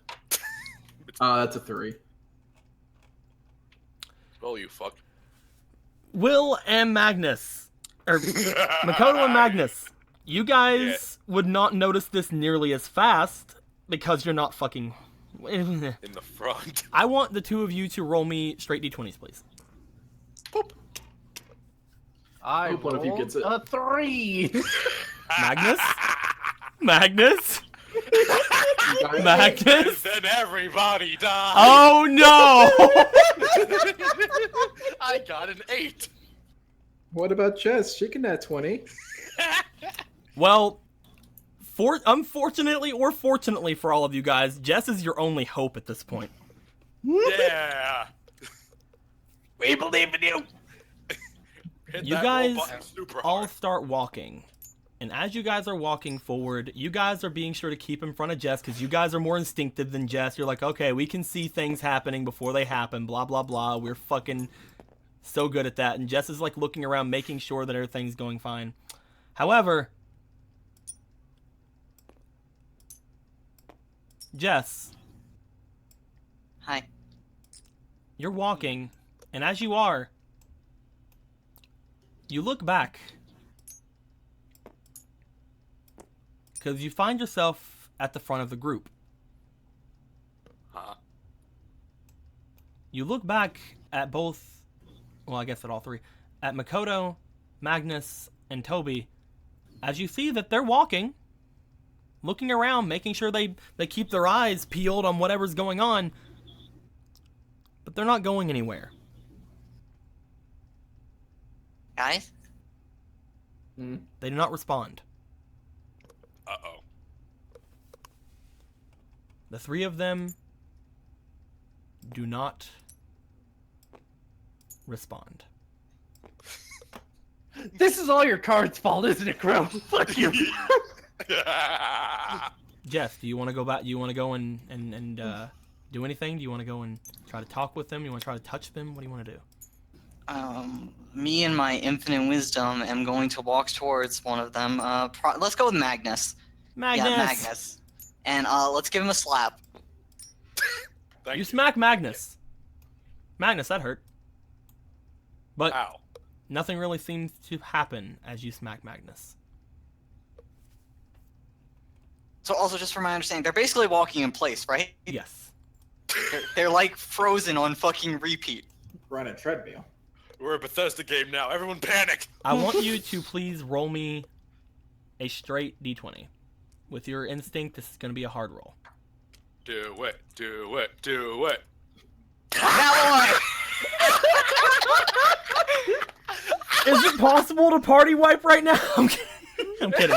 C: That's a 3.
E: Well, you fuck.
B: Will and Magnus, or Makoto and Magnus, you guys would not notice this nearly as fast because you're not fucking.
E: In the front.
B: I want the two of you to roll me straight d20s, please.
E: Boop.
A: I
C: Hope one of you gets it.
A: a 3.
B: Magnus? Magnus?
C: guys-
B: Magnus?
E: Then everybody died.
B: Oh no!
E: I got an 8.
C: What about Jess? She can add 20.
B: Well, unfortunately or fortunately for all of you guys, Jess is your only hope at this point.
E: Yeah.
A: We believe in you.
E: Hit
B: You
E: that
B: guys
E: roll button super
B: all
E: hard.
B: start walking. And as you guys are walking forward, you guys are being sure to keep in front of Jess because you guys are more instinctive than Jess. You're like, okay, we can see things happening before they happen, blah, blah, blah. We're fucking so good at that. And Jess is like looking around, making sure that everything's going fine. However, Jess,
D: Hi.
B: you're walking, and as you are, you look back. Because you find yourself at the front of the group.
E: Huh?
B: You look back at both, well, I guess at all three, at Makoto, Magnus, and Toby, as you see that they're walking, looking around, making sure they keep their eyes peeled on whatever's going on, but they're not going anywhere.
D: Guys?
B: They do not respond.
E: Uh-oh.
B: The three of them do not respond.
A: This is all your cards' fault, isn't it, Crow? Fuck you.
B: Jess, do you want to go back? Do you want to go and do anything? Do you want to go and try to talk with them? You want to try to touch them? What do you want to do?
D: Me and my infinite wisdom am going to walk towards one of them. Let's go with Magnus.
B: Magnus!
D: Yeah, Magnus. And let's give him a slap.
E: Thank
B: You
E: you.
B: smack Magnus. Magnus, that hurt. But
E: Ow.
B: nothing really seems to happen as you smack Magnus.
D: So also, just from my understanding, they're basically walking in place, right?
B: Yes.
D: They're like frozen on fucking repeat.
C: We're on a treadmill.
E: We're a Bethesda game now. Everyone panic.
B: I want you to please roll me a straight d20. With your instinct, this is going to be a hard roll.
E: Do it. Do it. Do it.
D: That
B: Is it possible to party wipe right now? I'm kidding. I'm kidding.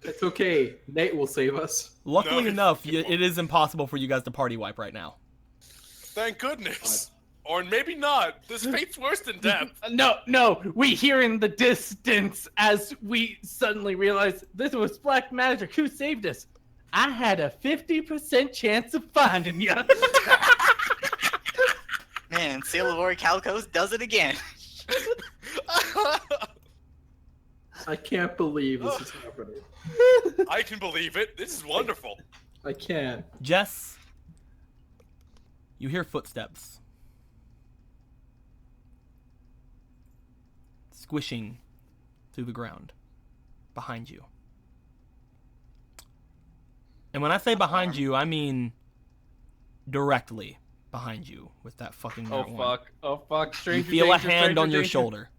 C: It's okay. Nate will save us.
B: Luckily
E: No.
B: enough, it is impossible for you guys to party wipe right now.
E: Thank goodness. Or maybe not. This fate's worse than death.
A: No, we hear in the distance as we suddenly realize this was black magic. Who saved us? I had a 50% chance of finding you.
D: Man, Sailor Calicos does it again.
C: I can't believe this is happening.
E: I can believe it. This is wonderful.
C: I can't.
B: Jess, you hear footsteps. Squishing through the ground behind you. And when I say behind you, I mean directly behind you with that fucking
A: Oh
B: marijuana.
A: fuck! Oh fuck!
B: You
A: Stranger
B: feel
A: danger,
B: a hand
A: stranger
B: on your
A: danger.
B: shoulder.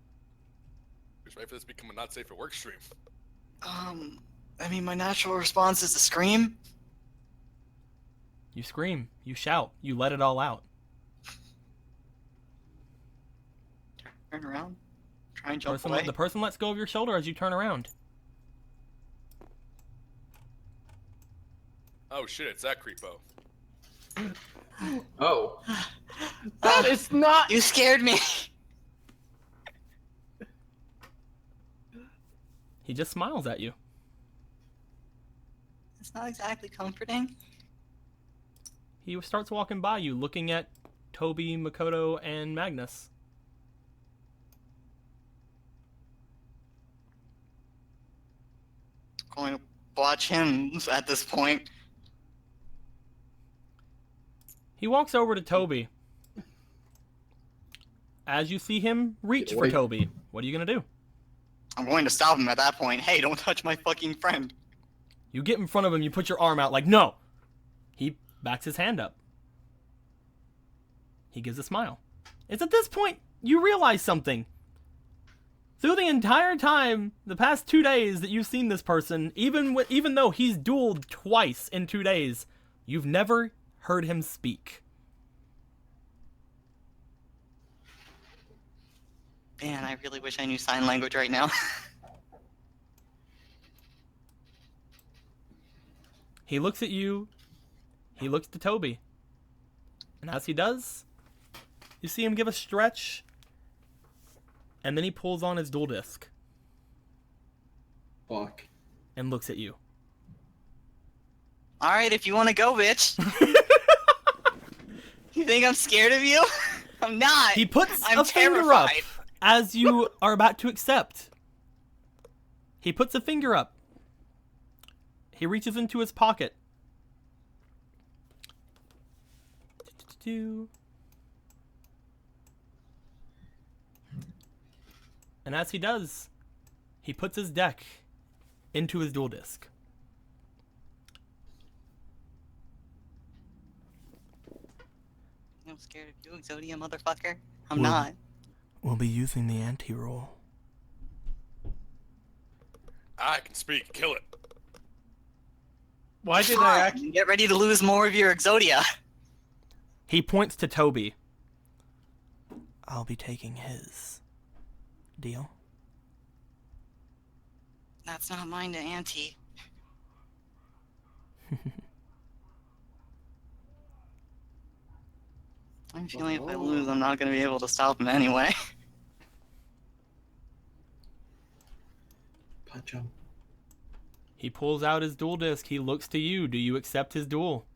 E: Just wait for this to become a not safe for work stream.
D: I mean, my natural response is to scream.
B: You scream, you shout, you let it all out.
D: Turn around. Try and jump
B: The
D: away.
B: person lets go of your shoulder as you turn around.
E: Oh shit, it's that creepo.
C: Oh.
A: That is not.
D: You scared me.
B: He just smiles at you.
D: It's not exactly comforting.
B: He starts walking by you, looking at Toby, Makoto, and Magnus.
D: Going to watch him at this point.
B: He walks over to Toby. As you see him reach for
C: Wait.
B: Toby, what are you gonna do?
D: I'm going to stop him at that point. Hey, don't touch my fucking friend.
B: You get in front of him, you put your arm out like, no! He backs his hand up. He gives a smile. It's at this point you realize something. Through the entire time, the past 2 days that you've seen this person, even though he's dueled twice in 2 days, you've never heard him speak.
D: Man, I really wish I knew sign language right now.
B: He looks at you. He looks to Toby. And as he does, you see him give a stretch. And then he pulls on his dual disc
C: Fuck.
B: and looks at you.
D: Alright, if you want to go, bitch. You think I'm scared of you? I'm not.
B: He puts
D: I'm
B: a finger up
D: terrified.
B: as you are about to accept. He puts a finger up. He reaches into his pocket. And as he does, he puts his deck into his dual disc.
D: I'm scared of you, Exodia, motherfucker. I'm
B: Well-
D: not.
B: We'll be using the Ante roll.
E: I can speak. Kill it.
A: Why did I actually?
D: Get ready to lose more of your Exodia.
B: He points to Toby. I'll be taking his. Deal.
D: That's not mine to Ante. I'm feeling if I lose, I'm not gonna be able to stop him anyway.
C: Punch him.
B: He pulls out his duel disc. He looks to you. Do you accept his duel?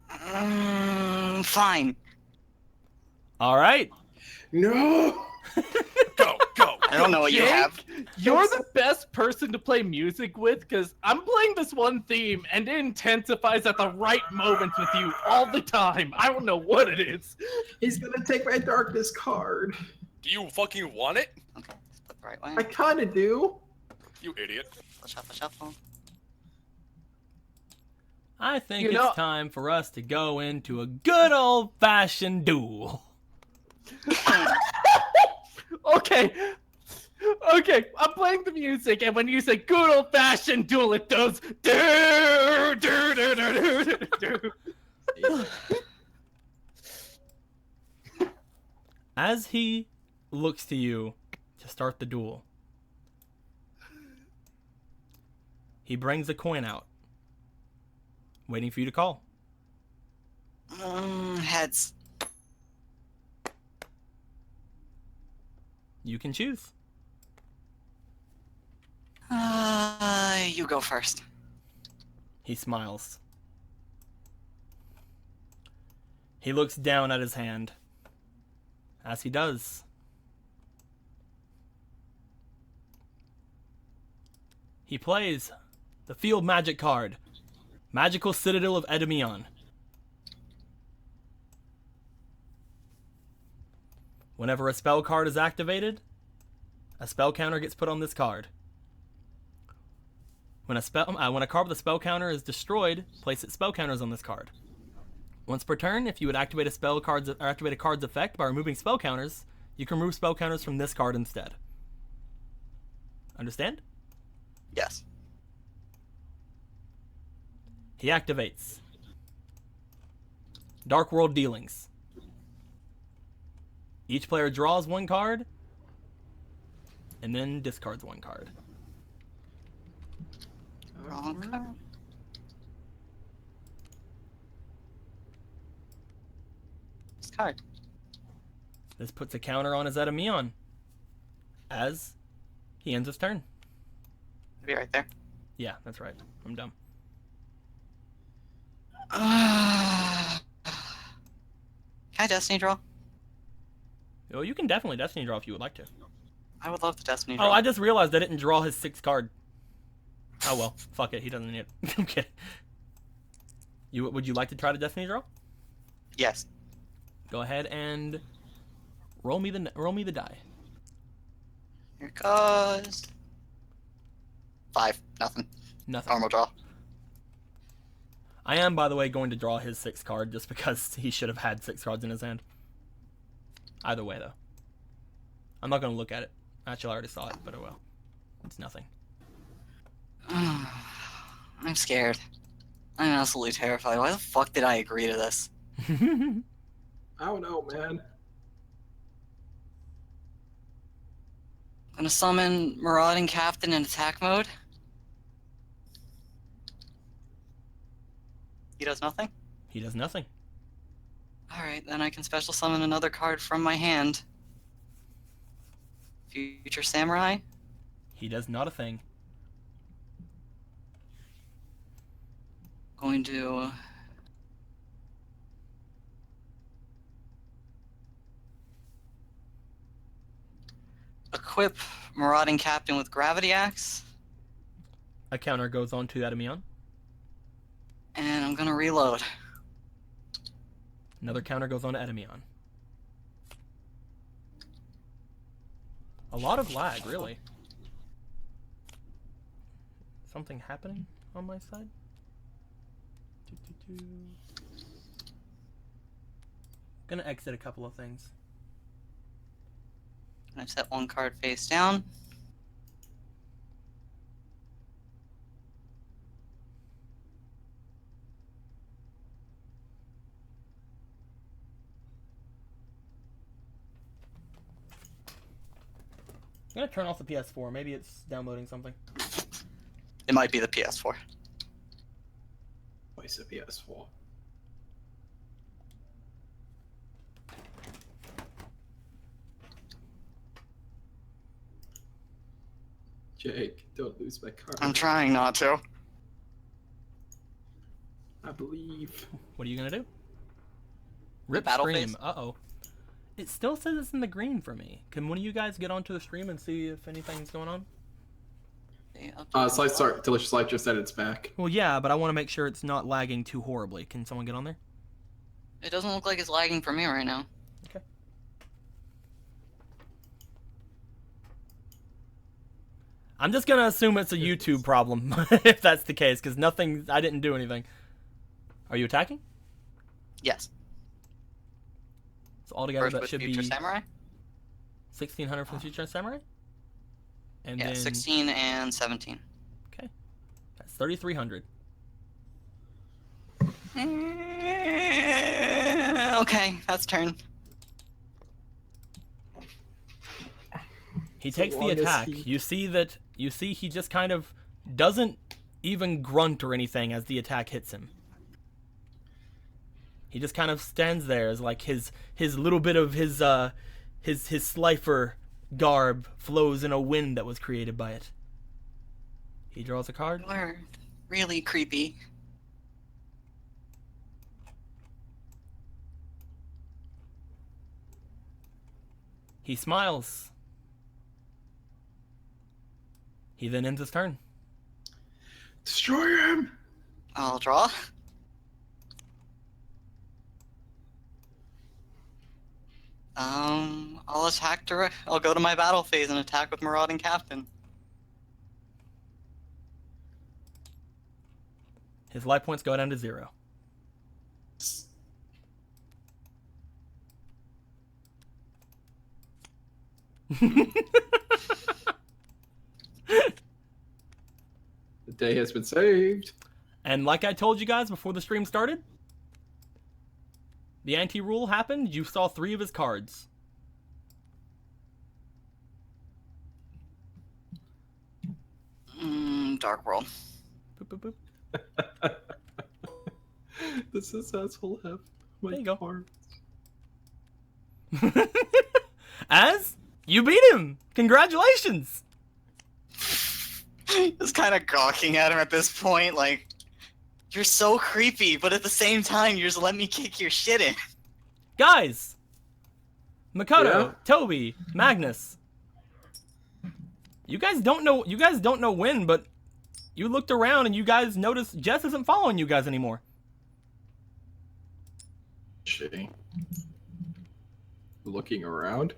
D: Fine.
B: All right.
C: No!
E: Go, go.
D: I don't know what you
A: Jake,
D: have.
A: You're the best person to play music with because I'm playing this one theme and it intensifies at the right moments with you all the time. I don't know what it is.
C: He's gonna take my darkness card.
E: Do you fucking want it?
D: Okay, split the right way.
C: I kinda do.
E: You idiot.
D: Shuffle, shuffle.
B: I think
A: You
B: it's
A: know-
B: time for us to go into a good old-fashioned duel.
A: Okay. Okay, I'm playing the music, and when you say good old fashioned duel, it does. Do, do, do, do, do, do.
B: As he looks to you to start the duel, he brings a coin out, waiting for you to call.
D: Heads.
B: You can choose.
D: You go first.
B: He smiles. He looks down at his hand. As he does, he plays the Field Magic card, Magical Citadel of Edemion. Whenever a spell card is activated, a spell counter gets put on this card. When a card with a spell counter is destroyed, place its spell counters on this card. Once per turn, if you would activate a card's effect by removing spell counters, you can remove spell counters from this card instead. Understand?
D: Yes.
B: He activates Dark World Dealings. Each player draws one card and then discards one card.
D: Wrong card. This card.
B: This puts a counter on his Edemion as he ends his turn.
D: Be right there.
B: Yeah, that's right. I'm dumb.
D: Can I Destiny draw?
B: Oh, you can definitely Destiny draw if you would like to.
D: I would love to Destiny draw.
B: Oh, I just realized I didn't draw his 6th card. Oh well, fuck it. He doesn't need it. I'm kidding. Would you like to try to Destiny draw?
D: Yes.
B: Go ahead and roll me the die.
D: Here it goes. 5. Nothing.
B: Nothing.
D: Normal draw.
B: I am, by the way, going to draw his 6th card just because he should have had 6 cards in his hand. Either way, though. I'm not going to look at it. Actually, I already saw it, but oh well. It's nothing.
D: I'm scared. I'm absolutely terrified. Why the fuck did I agree to this?
C: I don't know, man.
D: I'm gonna summon Marauding Captain in attack mode. He does nothing?
B: He does nothing.
D: Alright, then I can special summon another card from my hand. Future Samurai?
B: He does not a thing.
D: Going to... equip Marauding Captain with Gravity Axe.
B: A counter goes on to Edemion.
D: And I'm gonna reload.
B: Another counter goes on to Edemion. A lot of lag, really. Something happening on my side? Gonna exit a couple of things.
D: And I've set one card face down.
B: I'm gonna turn off the PS4. Maybe it's downloading something.
D: It might be the PS4.
C: Twice a PS4. Jake, don't lose my card.
D: I'm trying not to.
C: I believe.
B: What are you gonna do? Rip
D: battle
B: stream.
D: phase?
B: Uh-oh. It still says it's in the green for me. Can one of you guys get onto the stream and see if anything's going on?
C: Delicious Light just said it's back.
B: Well, yeah, but I want to make sure it's not lagging too horribly. Can someone get on there?
D: It doesn't look like it's lagging for me right now.
B: Okay. I'm just gonna assume it's a YouTube problem, if that's the case, because I didn't do anything. Are you attacking?
D: Yes.
B: So altogether
D: First
B: that
D: with
B: should
D: Future
B: be
D: Samurai?
B: 1,600 from Future Samurai? And
D: Yeah,
B: then,
D: 16 and 17.
B: Okay. That's 3,300.
D: Okay, that's turn.
B: He takes the attack. You see he just kind of doesn't even grunt or anything as the attack hits him. He just kind of stands there as like his little bit of his slifer garb flows in a wind that was created by it. He draws a card.
D: We're really creepy.
B: He smiles. He then ends his turn.
C: Destroy him!
D: I'll draw. I'll attack direct. I'll go to my battle phase and attack with Marauding Captain.
B: His life points go down to 0.
C: The day has been saved.
B: And like I told you guys before the stream started, the Ante rule happened. You saw 3 of his cards.
D: Dark World.
B: Boop, boop,
C: This asshole have my
B: There you go.
C: cards.
B: boop. Az, you beat him. Congratulations.
D: Just kind of gawking at him at this point, like, you're so creepy, but at the same time, you're just letting me kick your shit in.
B: Guys, Makoto,
C: Yeah?
B: Toby, Magnus. You guys don't know when, but you looked around and you guys noticed Jess isn't following you guys anymore.
C: She. Looking around.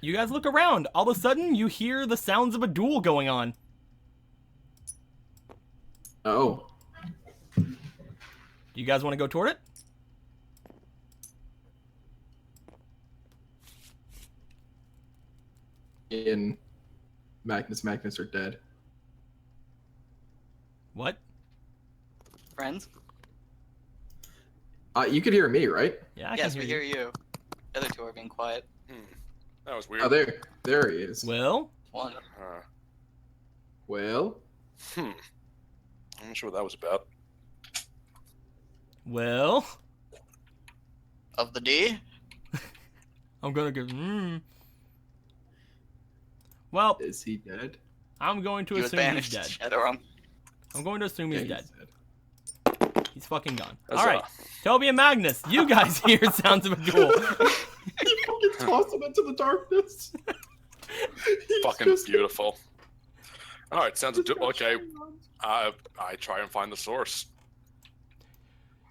B: You guys look around. All of a sudden, you hear the sounds of a duel going on.
C: Oh.
B: Do you guys want to go toward it?
C: In Magnus are dead.
B: What?
D: Friends?
C: You could hear me, right?
B: Yeah, I
D: Yes,
B: can
D: we
B: hear
D: hear you. The other two are being quiet.
E: That was weird.
C: Oh, there he is.
B: Well,
D: One.
C: Well,
E: I'm not sure what that was about.
B: well,
D: Of the D?
B: I'm gonna go. Well,
C: is he dead?
B: I'm going to
D: He was
B: assume he's
D: banished.
B: dead.
D: Shadowrun.
B: I'm going to assume he's
C: Yeah,
B: dead.
C: dead.
B: He's fucking gone.
E: That's
B: All right, Toby and Magnus, you guys hear sounds of a duel.
C: You fucking toss him into the darkness. He's
E: Fucking
C: just-
E: beautiful. All right, sounds okay. I try and find the source.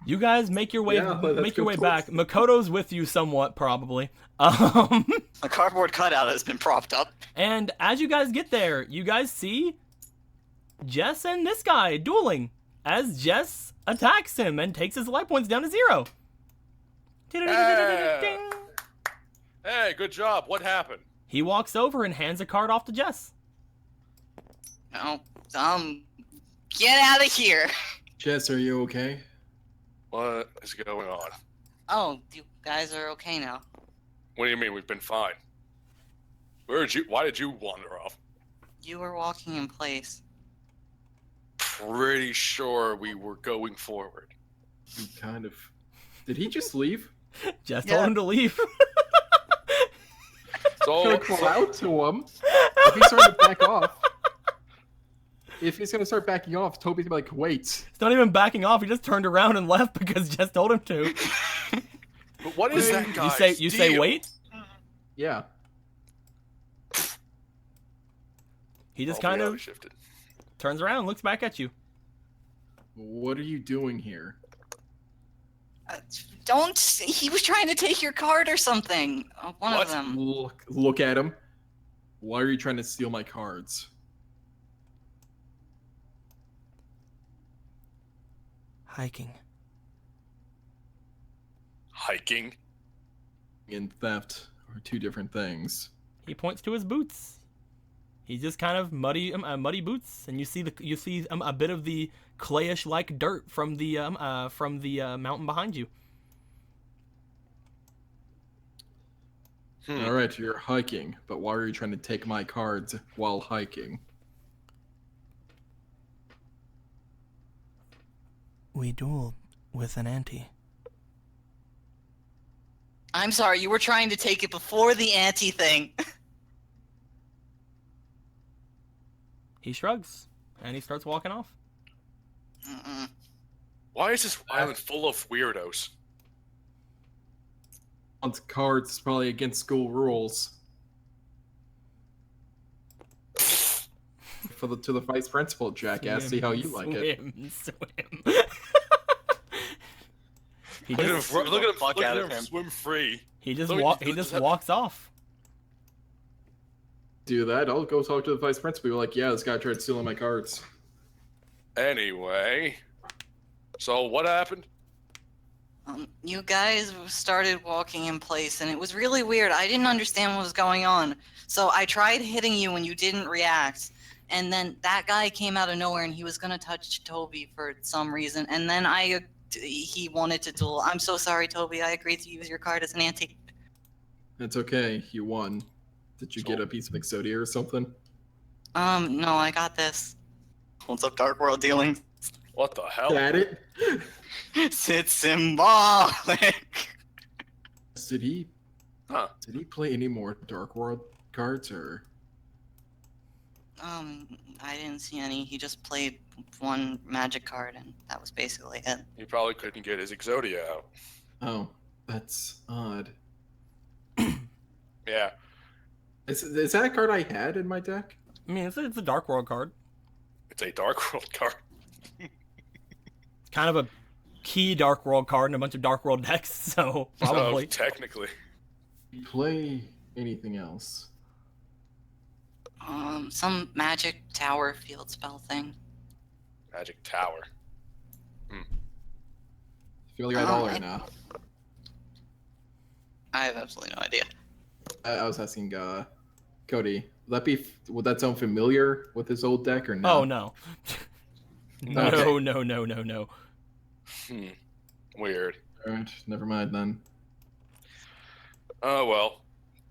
B: You guys make your way,
C: Yeah, let's
B: make your
C: go
B: way back. Makoto's with you somewhat, probably.
D: The cardboard cutout has been propped up.
B: And as you guys get there, you guys see Jess and this guy dueling as Jess attacks him and takes his life points down to 0.
E: Hey, good job. What happened?
B: He walks over and hands a card off to Jess.
D: No. Get out of here.
C: Jess, are you okay?
E: What is going on?
D: Oh, you guys are okay now.
E: What do you mean? We've been fine. Why did you wander off?
D: You were walking in place.
E: Pretty sure we were going forward.
C: He kind of. Did he just leave?
B: Just
D: Yeah.
B: told him to leave.
E: So,
C: Gonna call out to him. If he's starting to back off. If he's gonna start backing off, Toby's gonna be like, wait.
B: He's not even backing off. He just turned around and left because Jess told him to.
E: but what is that guy's
B: You say
E: deal?
B: wait.
C: Yeah.
B: He just
E: Oh,
B: kind
E: we
B: of
E: shifted.
B: turns around and looks back at you.
C: What are you doing here?
D: Don't. He was trying to take your card or something. One
E: What?
D: of them.
C: Look at him. Why are you trying to steal my cards?
B: Hiking.
E: Hiking.
C: And theft are two different things.
B: He points to his boots. He's just kind of muddy boots, and you see a bit of the clayish like dirt from the mountain behind you.
C: All right, you're hiking, but why are you trying to take my cards while hiking?
B: We dueled with an Ante.
D: I'm sorry. You were trying to take it before the Ante thing.
B: He shrugs, and he starts walking off.
D: Mm-mm.
E: Why is this island full of weirdos?
C: On cards is probably against school rules. To the vice principal, jackass. See how you like it.
B: Swim. He
E: Look at
B: just
E: him, look at him,
D: Fuck
E: look
D: out
E: at
D: of
E: him
D: him.
E: swim free.
B: he just
E: Let me-
B: walks off.
C: Do that. I'll go talk to the vice principal. You're like, yeah, this guy tried stealing my cards.
E: Anyway, so what happened?
D: You guys started walking in place, and it was really weird. I didn't understand what was going on. So I tried hitting you, and you didn't react. And then that guy came out of nowhere, and he was gonna touch Toby for some reason. And then he wanted to duel. I'm so sorry, Toby. I agreed to use your card as an Ante.
C: It's okay. You won. Did you get a piece of Exodia or something?
D: No, I got this. What's up, Dark World Dealing?
E: What the hell?
C: Got it?
D: It's symbolic.
C: Did he?
E: Huh.
C: Did he play any more Dark World cards or?
D: I didn't see any. He just played one magic card, and that was basically it.
E: He probably couldn't get his Exodia out.
C: Oh, that's odd.
E: Yeah.
C: Is that a card I had in my deck?
B: I mean, it's a Dark World card.
E: It's a Dark World card.
B: It's kind of a key Dark World card in a bunch of Dark World decks, so probably.
E: So, technically.
C: Play anything else?
D: Some magic tower field spell thing.
E: Magic Tower.
C: Feel like all or
D: I-
C: no?
D: I have absolutely no idea.
C: I was asking Cody. Would that sound familiar with his old deck or no?
B: Oh no. No,
C: Okay.
B: no.
E: Weird.
C: Alright, never mind then.
E: Oh well.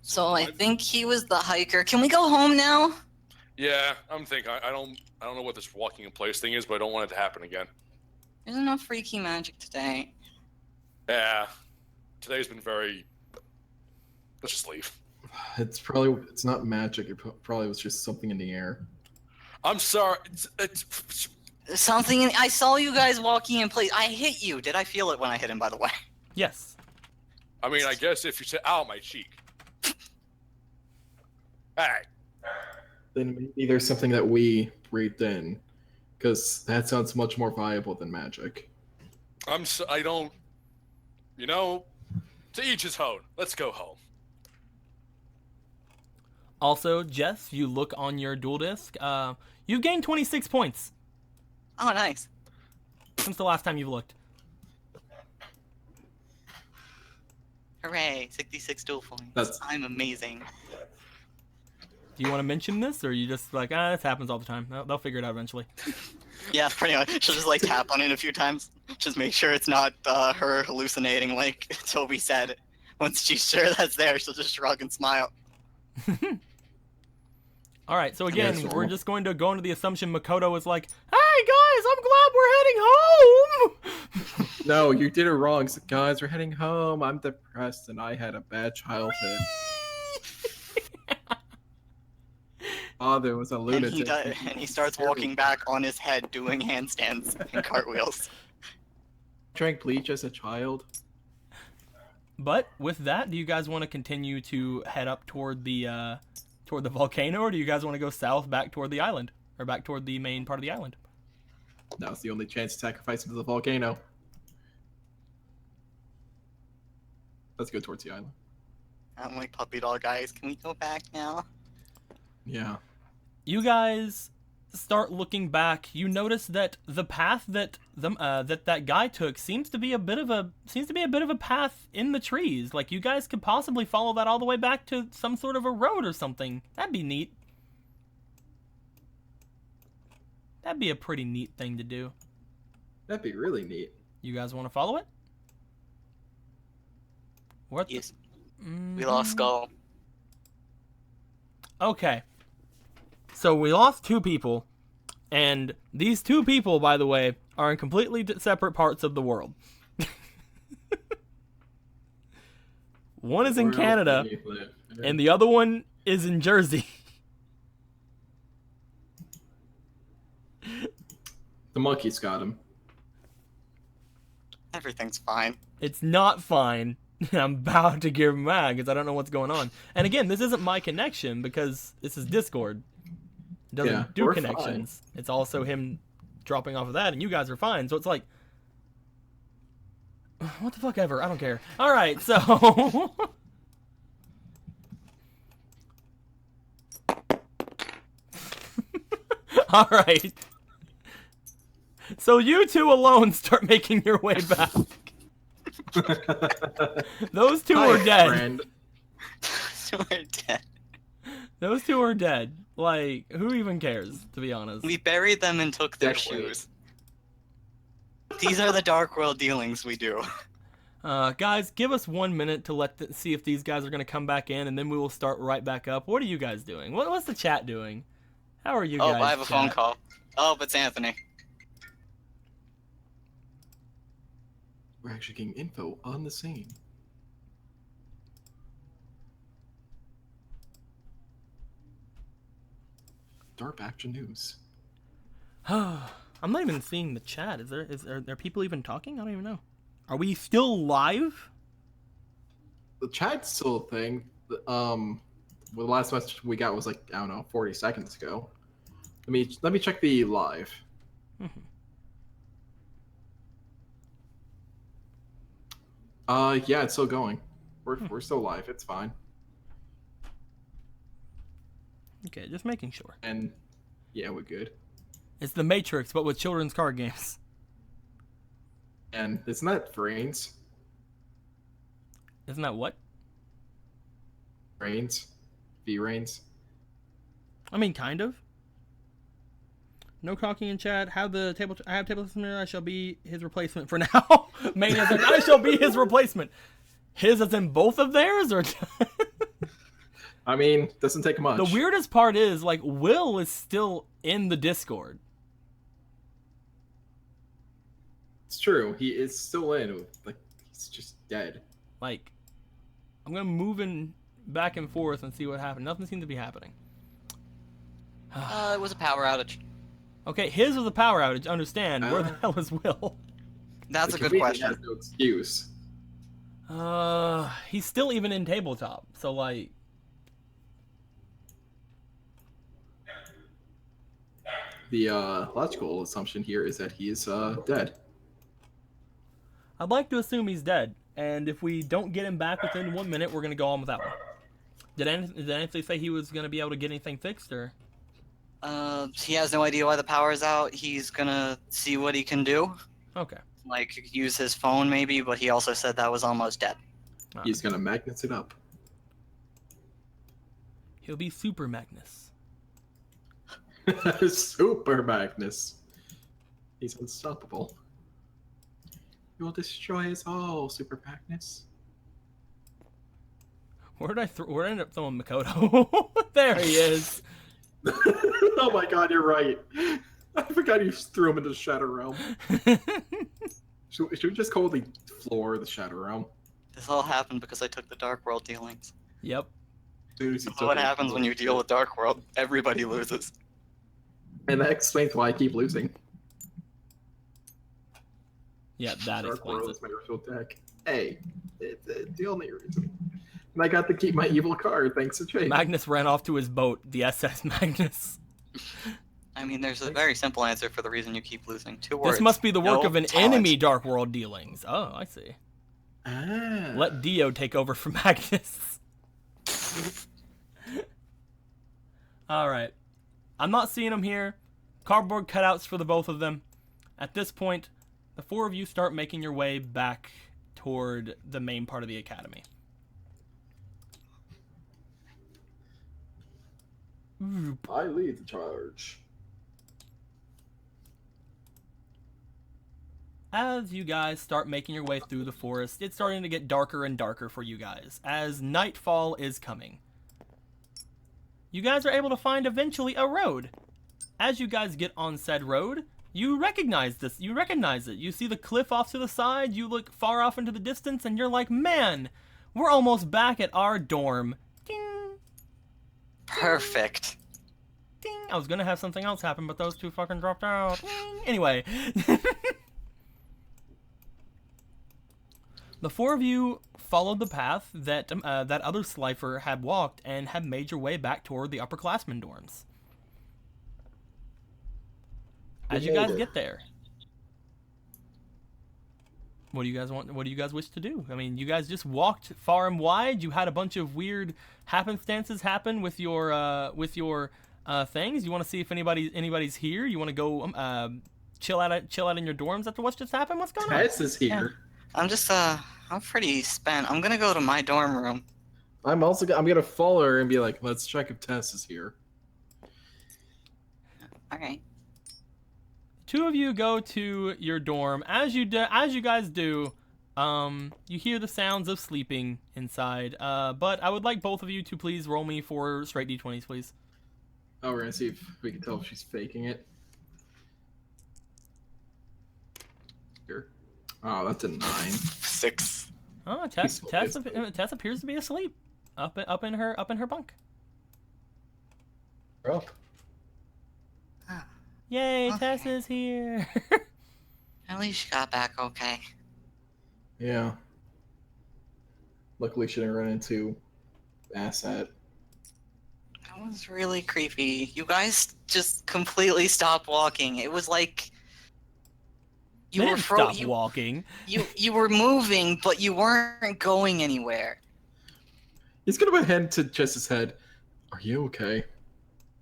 D: So I think he was the hiker. Can we go home now?
E: Yeah, I'm thinking. I don't know what this walking in place thing is, but I don't want it to happen again.
D: There's enough freaky magic today.
E: Yeah. Today's been very. Let's just leave.
C: It's not magic. It probably was just something in the air.
E: I'm sorry. It's
D: Something. I saw you guys walking in place. I hit you. Did I feel it when I hit him? By the way.
B: Yes.
E: I mean, I guess if you say, "Ow, my cheek." Hey.
C: Then maybe there's something that we breathed in, because that sounds much more viable than magic.
E: I don't. You know, to each his own. Let's go home.
B: Also, Jess, you look on your duel disc. You've gained 26 points
D: Oh, nice.
B: since the last time you've looked.
D: Hooray! 66 duel points.
C: That's-
D: I'm amazing.
B: Do you want to mention this, or are you just like, this happens all the time? They'll figure it out eventually.
D: Yeah, pretty much. She'll just like tap on it a few times. Just make sure it's not her hallucinating, like Toby said. Once she's sure that's there, she'll just shrug and smile.
B: All right, so again,
C: that's
B: we're
C: normal.
B: just going to go into the assumption Makoto is like, "Hey guys, I'm glad we're heading home."
C: No, you did it wrong. So, guys, we're heading home. I'm depressed and I had a bad childhood. Father was a
G: And
C: lunatic.
G: he starts walking back on his head, doing handstands and cartwheels.
C: Drank bleach as a child.
B: But with that, do you guys want to continue to head up toward the volcano, or do you guys want to go south back toward the island, or back toward the main part of the island?
C: Now's the only chance to sacrifice him to the volcano. Let's go towards the island.
G: I'm like, puppy dog guys, can we go back now?
C: Yeah.
B: You guys start looking back. You notice that the path that that guy took seems to be a bit of a path in the trees. Like you guys could possibly follow that all the way back to some sort of a road or something. That'd be neat. That'd be a pretty neat thing to do.
C: That'd be really neat.
B: You guys want to follow it? What?
G: Yes.
B: Mm-hmm.
G: We lost Skull.
B: Okay. So we lost 2 people, and these 2 people, by the way, are in completely separate parts of the world. One is in
C: Where else
B: Canada,
C: do you live?
B: and the other one is in Jersey.
C: The monkeys got him.
G: Everything's fine.
B: It's not fine. I'm about to get mad because I don't know what's going on. And again, this isn't my connection because this is Discord. It doesn't
C: Yeah,
B: do
C: we're
B: connections. It's also him dropping off of that, and you guys are fine. So it's like, what the fuck ever. I don't care. All right, so all right. So you 2 alone start making your way back. Those 2 are dead.
C: Friend.
G: So we're dead.
B: Those 2 are dead. Like, who even cares, to be honest?
G: We buried them and took their
C: Dead weight.
G: shoes. These are the Dark World dealings we do.
B: Guys, give us 1 minute to see if these guys are going to come back in, and then we will start right back up. What are you guys doing? What's the chat doing? How are you
G: Oh,
B: guys?
G: I have a phone
B: chat?
G: call. Oh, it's Anthony.
C: We're actually getting info on the scene. Dark Action News.
B: I'm not even seeing the chat. Are there people even talking? I don't even know. Are we still live?
C: The chat's still a thing. Well, the last message we got was like, I don't know, 40 seconds ago. Let me check the live. Yeah, it's still going. We're still live. It's fine.
B: Okay, just making sure.
C: And yeah, we're good.
B: It's the Matrix, but with children's card games.
C: And isn't that Brains?
B: Isn't that what?
C: Brains? V-Rains?
B: I mean, kind of. No talking in chat. I have Tabletop Simulator. I shall be his replacement for now. Mania's like, I shall be his replacement. His as in both of theirs, or
C: I mean, doesn't take much.
B: the weirdest part is like Will is still in the Discord.
C: It's true. He is still in. Like, he's just dead.
B: Like, I'm gonna move in back and forth and see what happens. Nothing seems to be happening.
G: It was a power outage.
B: Okay, his was a power outage. Understand? Where the
C: Uh.
B: hell is Will?
G: That's
C: The
G: a good
C: comedian
G: question.
C: has no excuse.
B: He's still even in tabletop. So like,
C: The logical assumption here is that he is dead.
B: I'd like to assume he's dead. And if we don't get him back within 1 minute, we're gonna go on with that one. Did Anthony say he was gonna be able to get anything fixed, or?
G: He has no idea why the power's out. He's gonna see what he can do.
B: Okay.
G: Like, use his phone maybe, but he also said that was almost dead.
C: He's gonna magnets it up.
B: He'll be Super Magnus.
C: Super Magnus. He's unstoppable. He will destroy us all, Super Magnus.
B: Where did I end up throwing Makoto? There he is.
C: Oh my god, you're right. I forgot you threw him into the Shadow Realm. Should we just call the floor the Shadow Realm?
G: This all happened because I took the Dark World dealings.
B: Yep.
C: Seriously,
G: This is what happens when you deal with Dark World. Everybody loses.
C: And that explains why I keep losing.
B: Yeah, that
C: Dark
B: explains
C: World
B: it.
C: is my original deck. Hey, the only reason. And I got to keep my evil card thanks to Chase.
B: Magnus ran off to his boat, the SS Magnus.
G: I mean, there's a very simple answer for the reason you keep losing. 2 words.
B: This must be the work
G: No
B: of an
G: talent.
B: enemy Dark World dealings. Oh, I see.
C: Ah.
B: Let Dio take over for Magnus. Alright. I'm not seeing them here. Cardboard cutouts for the both of them. At this point, the 4 of you start making your way back toward the main part of the academy.
C: I lead the charge.
B: As you guys start making your way through the forest, it's starting to get darker and darker for you guys, as nightfall is coming. You guys are able to find eventually a road. As you guys get on said road, you recognize this. You recognize it. You see the cliff off to the side, you look far off into the distance, and you're like, man, we're almost back at our dorm. Ding,
G: Perfect.
B: ding. I was gonna have something else happen, but those two fucking dropped out. Ding. Anyway. The 4 of you followed the path that that other Slifer had walked and have made your way back toward the upperclassmen dorms. As you guys get there, what do you guys want? What do you guys wish to do? I mean, you guys just walked far and wide. You had a bunch of weird happenstances happen with your things. You want to see if anybody's here? You want to go chill out in your dorms after what's just happened? What's going on?
C: Tess is here.
G: I'm just, I'm pretty spent. I'm gonna go to my dorm room.
C: I'm gonna follow her and be like, let's check if Tess is here.
G: Alright.
B: 2 of you go to your dorm. As you guys do, you hear the sounds of sleeping inside. But I would like both of you to please roll me for straight d20s, please.
C: Oh, we're gonna see if we can tell if she's faking it. Here. Oh, that's a 9.
G: 6.
B: Oh, Tess appears to be asleep, up in her bunk.
C: Oh.
B: Yay,
G: Okay.
B: Tess is here.
G: At least you got back okay.
C: Yeah. Luckily, she didn't run into Assat.
G: That was really creepy. You guys just completely stopped walking. It was like you
B: They
G: were
B: didn't stop walking.
G: you were moving, but you weren't going anywhere.
C: He's gonna put a hand to Jess's head. Are you okay?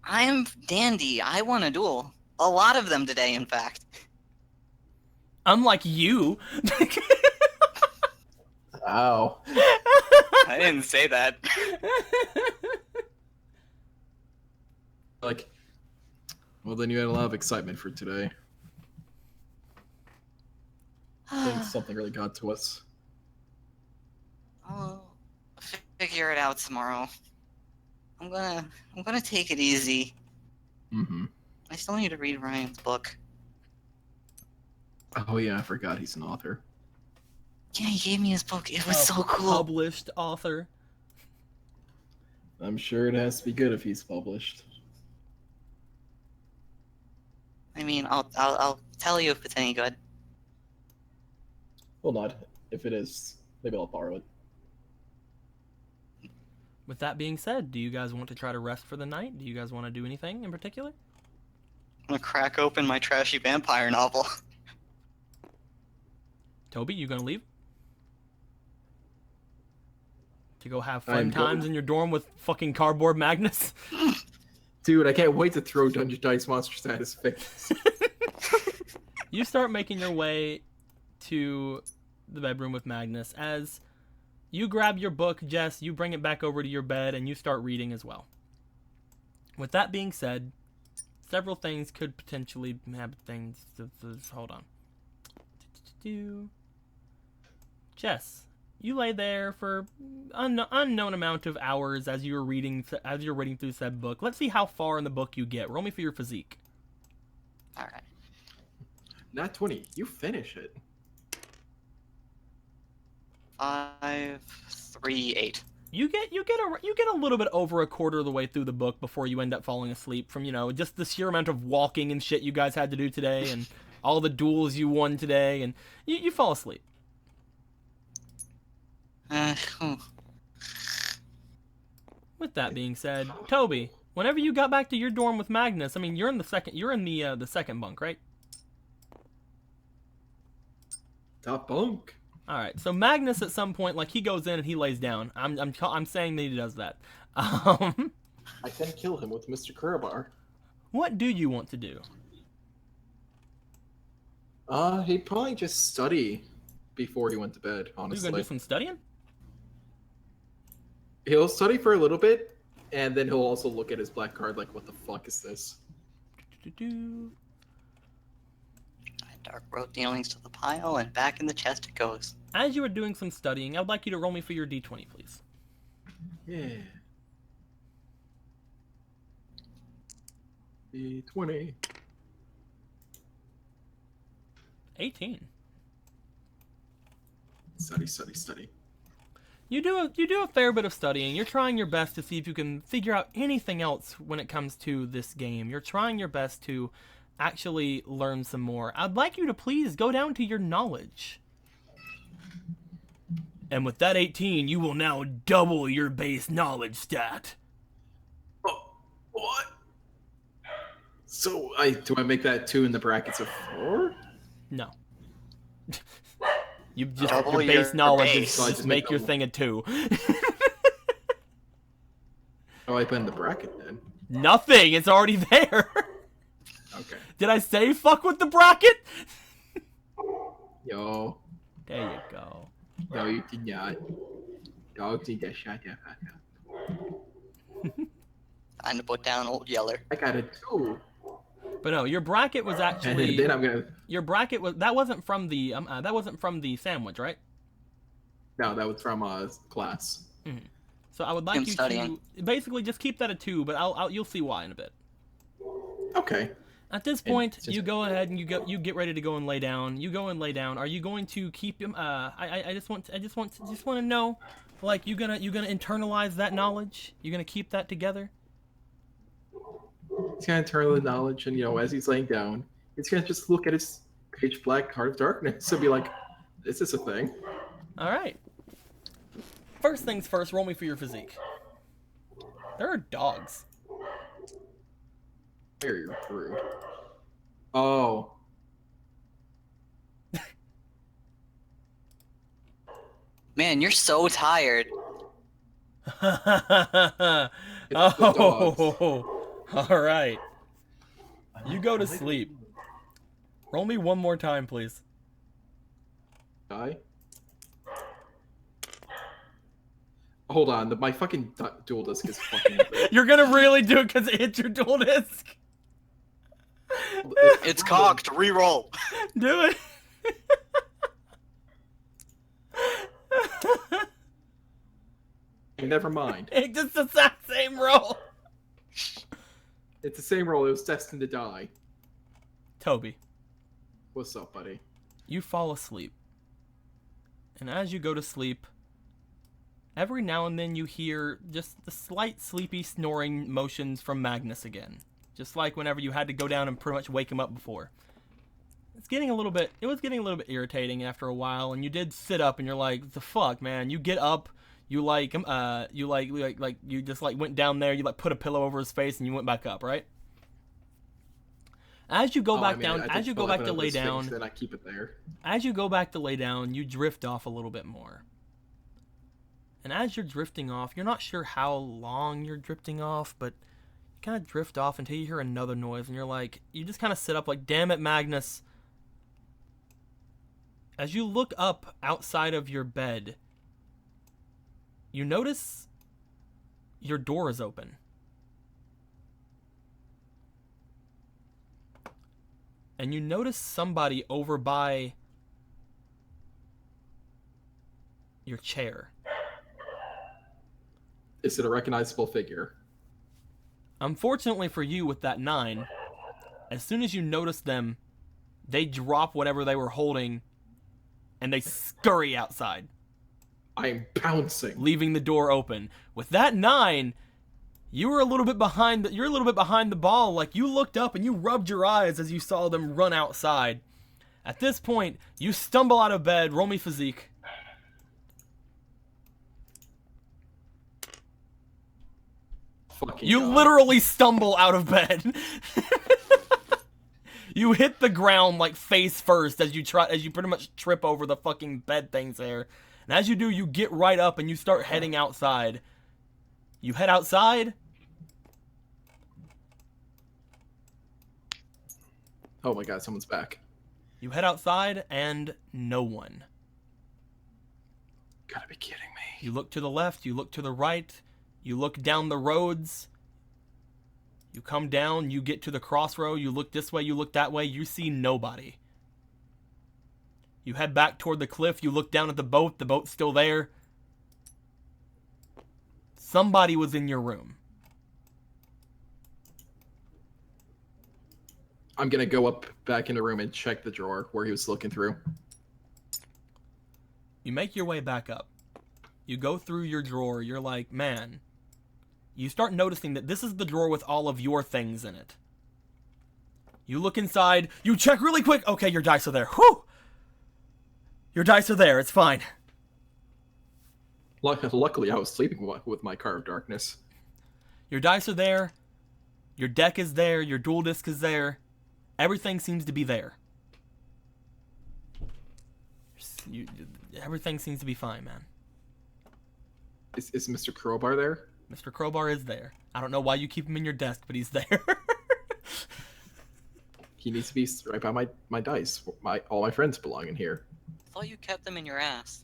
G: I'm dandy. I won a duel. A lot of them today, in fact.
B: Unlike you.
C: Ow.
G: I didn't say that.
C: Like, well, then you had a lot of excitement for today. I think something really got to us.
G: I'll figure it out tomorrow. I'm gonna take it easy.
C: Mm-hmm.
G: I still need to read Ryan's book.
C: Oh yeah, I forgot he's an author.
G: Yeah, he gave me his book. It was
B: A
G: so cool.
B: Published author.
C: I'm sure it has to be good if he's published.
G: I mean, I'll tell you if it's any good.
C: Well, not. If it is, maybe I'll borrow it.
B: With that being said, do you guys want to try to rest for the night? Do you guys want to do anything in particular?
G: I'm gonna crack open my trashy vampire novel.
B: Toby, you gonna leave? To go have
C: I'm
B: fun times in your dorm with fucking Cardboard Magnus?
C: Dude, I can't wait to throw Dungeon Dice Monsters at his face.
B: You start making your way to the bedroom with Magnus. As you grab your book, Jess, you bring it back over to your bed and you start reading as well. With that being said, several things could potentially have hold on. Jess, you lay there for unknown amount of hours as you're reading through said book. Let's see how far in the book you get. Roll me for your physique.
D: All right.
C: Not 20. You finish it.
D: 5, 3, 8.
B: You get a little bit over a quarter of the way through the book before you end up falling asleep from, just the sheer amount of walking and shit you guys had to do today and all the duels you won today, and you fall asleep.
D: Hmm.
B: With that being said, Toby, whenever you got back to your dorm with Magnus, I mean, you're in the second bunk, right?
C: Top bunk.
B: All right. So Magnus at some point, like, he goes in and he lays down. I'm saying that he does that.
C: I can kill him with Mr. Kurabar.
B: What do you want to do?
C: He'd probably just study before he went to bed,
B: You
C: honestly.
B: gonna do some studying?
C: He'll study for a little bit, and then he'll also look at his black card like, what the fuck is this?
D: I dark wrote dealings to the pile, and back in the chest it goes.
B: As you are doing some studying, I would like you to roll me for your d20, please.
C: Yeah. D20.
B: 18.
C: Study.
B: You do a fair bit of studying. You're trying your best to see if you can figure out anything else when it comes to this game. You're trying your best to actually learn some more. I'd like you to please go down to your knowledge. And with that 18, you will now double your base knowledge stat.
C: Oh, what? So, do I make that 2 in the brackets of 4?
B: No. You just
D: Double
B: your base
D: your
B: knowledge
D: base.
B: is
C: So I
B: just
C: just
B: make
C: make
B: your
C: double.
B: thing a 2.
C: Oh, I put in the bracket then.
B: Nothing. It's already there.
C: Okay.
B: Did I say fuck with the bracket?
C: Yo.
B: There you go.
C: No, you did not. Dogs need that shot that fuck up.
D: Time to put down old Yeller.
C: I got a 2.
B: But no, your bracket was
C: And
B: actually
C: then I'm gonna...
B: your bracket was that wasn't from the sandwich, right?
C: No, that was from class.
B: So I would like
D: Him
B: you
D: studying.
B: to basically just keep that at 2, but you'll see why in a bit.
C: Okay.
B: At this
C: And
B: point,
C: since-
B: you go ahead and you get ready to go and lay down. You go and lay down. Are you going to keep him? I just want to know, like, you gonna internalize that knowledge? You gonna keep that together?
C: He's gonna turn the knowledge, and as he's laying down, he's gonna just look at his pitch black Heart of Darkness and be like, "This is a thing."
B: All right. First things first. Roll me for your physique. There are dogs.
C: Very rude. Oh.
D: Man, you're so tired.
B: Oh, all right. You go to sleep. Roll me one more time, please.
C: Die. Hold on, my fucking dual disc is fucking.
B: You're gonna really do it because it hit your dual disc?
D: It's cocked. Reroll.
B: Do it.
C: Never mind.
B: It's just the exact same roll.
C: It's the same roll. It was destined to die.
B: Toby,
C: What's up, buddy?
B: you fall asleep. And as you go to sleep, every now and then you hear just the slight sleepy snoring motions from Magnus again. Just like whenever you had to go down and pretty much wake him up before. It was getting a little bit irritating after a while, and you did sit up and you're like, the fuck, man. You get up, you just went down there, you put a pillow over his face and you went back up, right? As you go back down, as you go back to lay down,
C: then I keep it there.
B: as you go back to lay down, you drift off a little bit more. And as you're drifting off, you're not sure how long you're drifting off, but you kind of drift off until you hear another noise, and you just kind of sit up like, damn it, Magnus. As you look up outside of your bed, you notice your door is open. And you notice somebody over by your chair.
C: Is it a recognizable figure?
B: Unfortunately for you with that 9, as soon as you notice them, they drop whatever they were holding and they scurry outside,
C: I'm bouncing.
B: leaving the door open. With that 9, you were a little bit behind you're a little bit behind the ball. Like, you looked up and you rubbed your eyes as you saw them run outside. At this point, you stumble out of bed. Roll me physique.
C: Fucking
B: You
C: God.
B: literally stumble out of bed. You hit the ground like face first as you pretty much trip over the fucking bed things there. And as you do, you get right up and you start heading outside. You head outside.
C: Oh my God, someone's back.
B: You head outside and no one.
C: Gotta be kidding me.
B: You look to the left, you look to the right, you look down the roads. You come down, you get to the crossroad, you look this way, you look that way, you see nobody. You head back toward the cliff, you look down at the boat's still there. Somebody was in your room.
C: I'm gonna go up back in the room and check the drawer where he was looking through.
B: You make your way back up. You go through your drawer, you're like, man. You start noticing that this is the drawer with all of your things in it. You look inside, you check really quick. Okay, your dice are there. Whew! Your dice are there, it's fine.
C: Luckily, I was sleeping with my Card of Darkness.
B: Your dice are there. Your deck is there. Your dual disc is there. Everything seems to be there. Everything seems to be fine, man.
C: Is Mr. Crowbar there?
B: Mr. Crowbar is there. I don't know why you keep him in your desk, but he's there.
C: He needs to be right by my dice. All my friends belong in here.
D: I thought you kept them in your ass.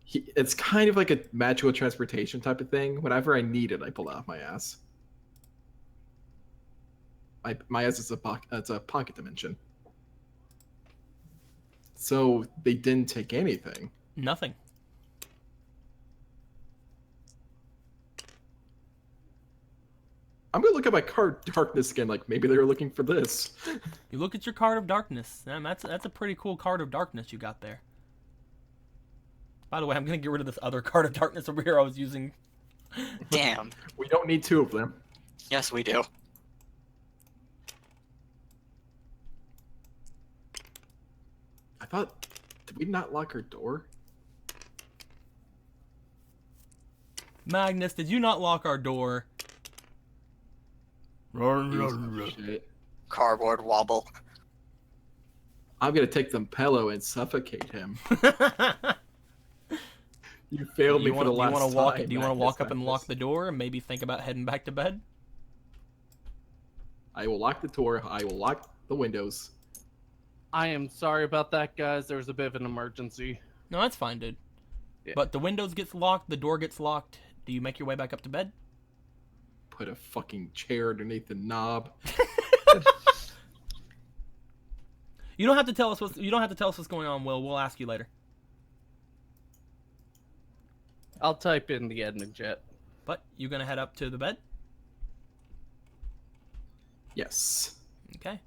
C: It's kind of like a magical transportation type of thing. Whenever I need it, I pull it out my ass. My ass is it's a pocket dimension. So they didn't take anything.
B: Nothing.
C: I'm gonna look at my Card of Darkness again. Like, maybe they were looking for this.
B: You look at your Card of Darkness. Man, that's a pretty cool Card of Darkness you got there. By the way, I'm gonna get rid of this other Card of Darkness over here I was using.
D: Damn.
C: We don't need 2 of them.
D: Yes, we do.
C: I thought, did we not lock our door?
B: Magnus, did you not lock our door?
C: Shit.
D: Cardboard wobble.
C: I'm gonna take the pillow and suffocate him. You failed me for the last time.
B: Do you want to walk up and lock the door and maybe think about heading back to bed?
C: I will lock the door. I will lock the windows.
A: I am sorry about that, guys. There was a bit of an emergency.
B: No, that's fine, dude.
A: Yeah.
B: But the windows gets locked, the door gets locked. Do you make your way back up to bed?
C: Put a fucking chair underneath the knob.
B: You don't have to tell us what's going on, Will. We'll ask you later.
A: I'll type in the admin chat.
B: But you gonna head up to the bed?
C: Yes.
B: Okay.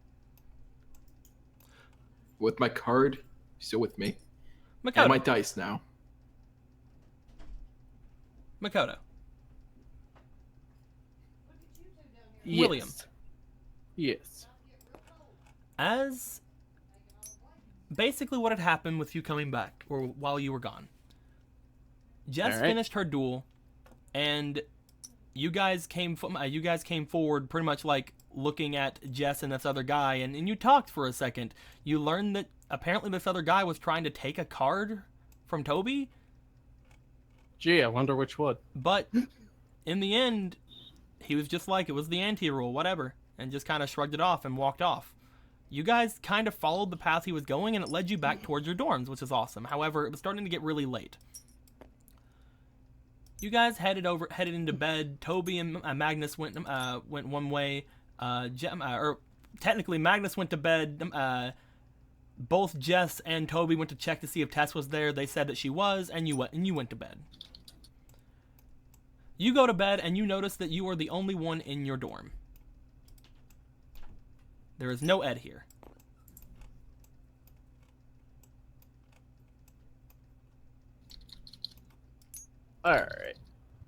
C: With my card still with me.
B: Makoto.
C: And my dice now.
B: Makoto.
A: Yes.
B: William.
A: Yes.
B: As basically what had happened with you coming back, or while you were gone. Jess
A: All right.
B: finished her duel, and you guys came forward pretty much like looking at Jess and this other guy, and you talked for a second. You learned that apparently this other guy was trying to take a card from Toby,
A: Gee, I wonder which one.
B: but in the end, he was just like, it was the Ante rule, whatever, and just kind of shrugged it off and walked off. You guys kind of followed the path he was going, and it led you back towards your dorms, which is awesome. However, it was starting to get really late. You guys headed into bed. Toby and Magnus went one way. Technically, Magnus went to bed. Both Jess and Toby went to check to see if Tess was there. They said that she was, and you went to bed. You go to bed, and you notice that you are the only one in your dorm. There is no Ed here.
A: All right.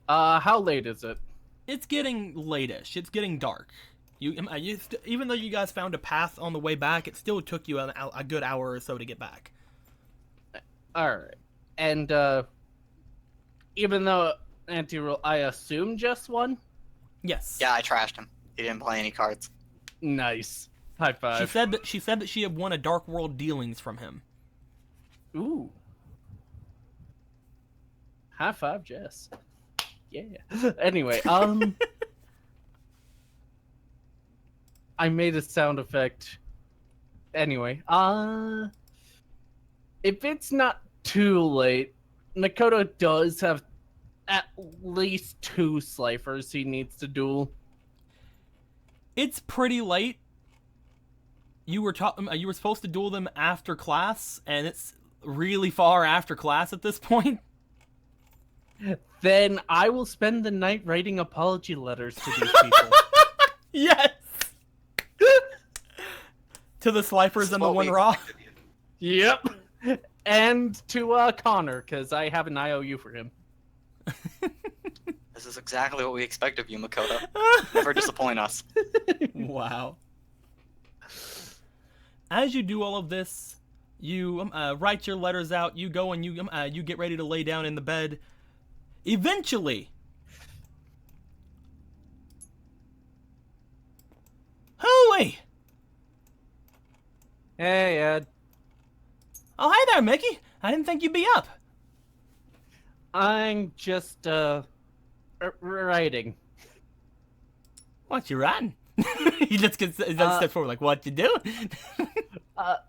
A: How late is it?
B: It's getting late-ish. It's getting dark. Even though you guys found a path on the way back, it still took you a good hour or so to get back.
A: All right. And even though Ante roll, I assume just one.
B: Yes.
G: Yeah, I trashed him. He didn't play any cards.
A: Nice. High five.
B: She said that she had won a Dark World dealings from him.
A: Ooh. High five, Jess. Yeah. Anyway, I made a sound effect. Anyway, if it's not too late, Makoto does have at least 2 Sliffers he needs to duel.
B: It's pretty late. You were supposed to duel them after class, and it's really far after class at this point.
A: Then I will spend the night writing apology letters to these people.
B: Yes. To the Sliffers and the One Raw.
A: Yep. And to Connor, because I have an IOU for him.
G: This is exactly what we expect of you, Makoto. Never disappoint us.
B: Wow. As you do all of this, you write your letters out. You go and you get ready to lay down in the bed. Eventually, hooey!
A: Hey, Ed.
B: Oh, hey there, Mickey. I didn't think you'd be up.
A: I'm just writing.
B: What you writing? He just steps forward like, what you doing?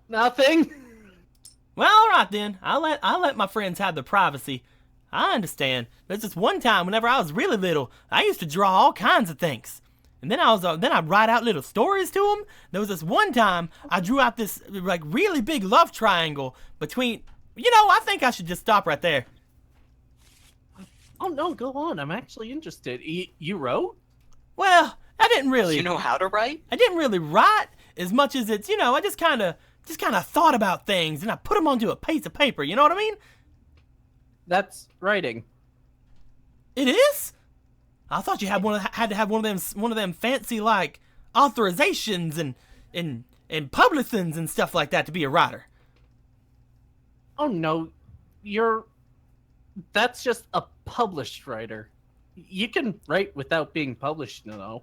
A: Nothing.
B: Well, all right then. I'll let my friends have the privacy. I understand. There's this one time whenever I was really little, I used to draw all kinds of things. And then I'd write out little stories to them. There was this one time I drew out this like really big love triangle between, I think I should just stop right there.
A: Oh no, go on. I'm actually interested. You wrote?
B: Well, I didn't really.
G: You know how to write?
B: I didn't really write as much as it's, I just kind of thought about things and I put them onto a piece of paper. You know what I mean?
A: That's writing.
B: It is? I thought you had to have one of them fancy like authorizations and publishings and stuff like that to be a writer.
A: Oh no, that's just a published writer. You can write without being published,
G: And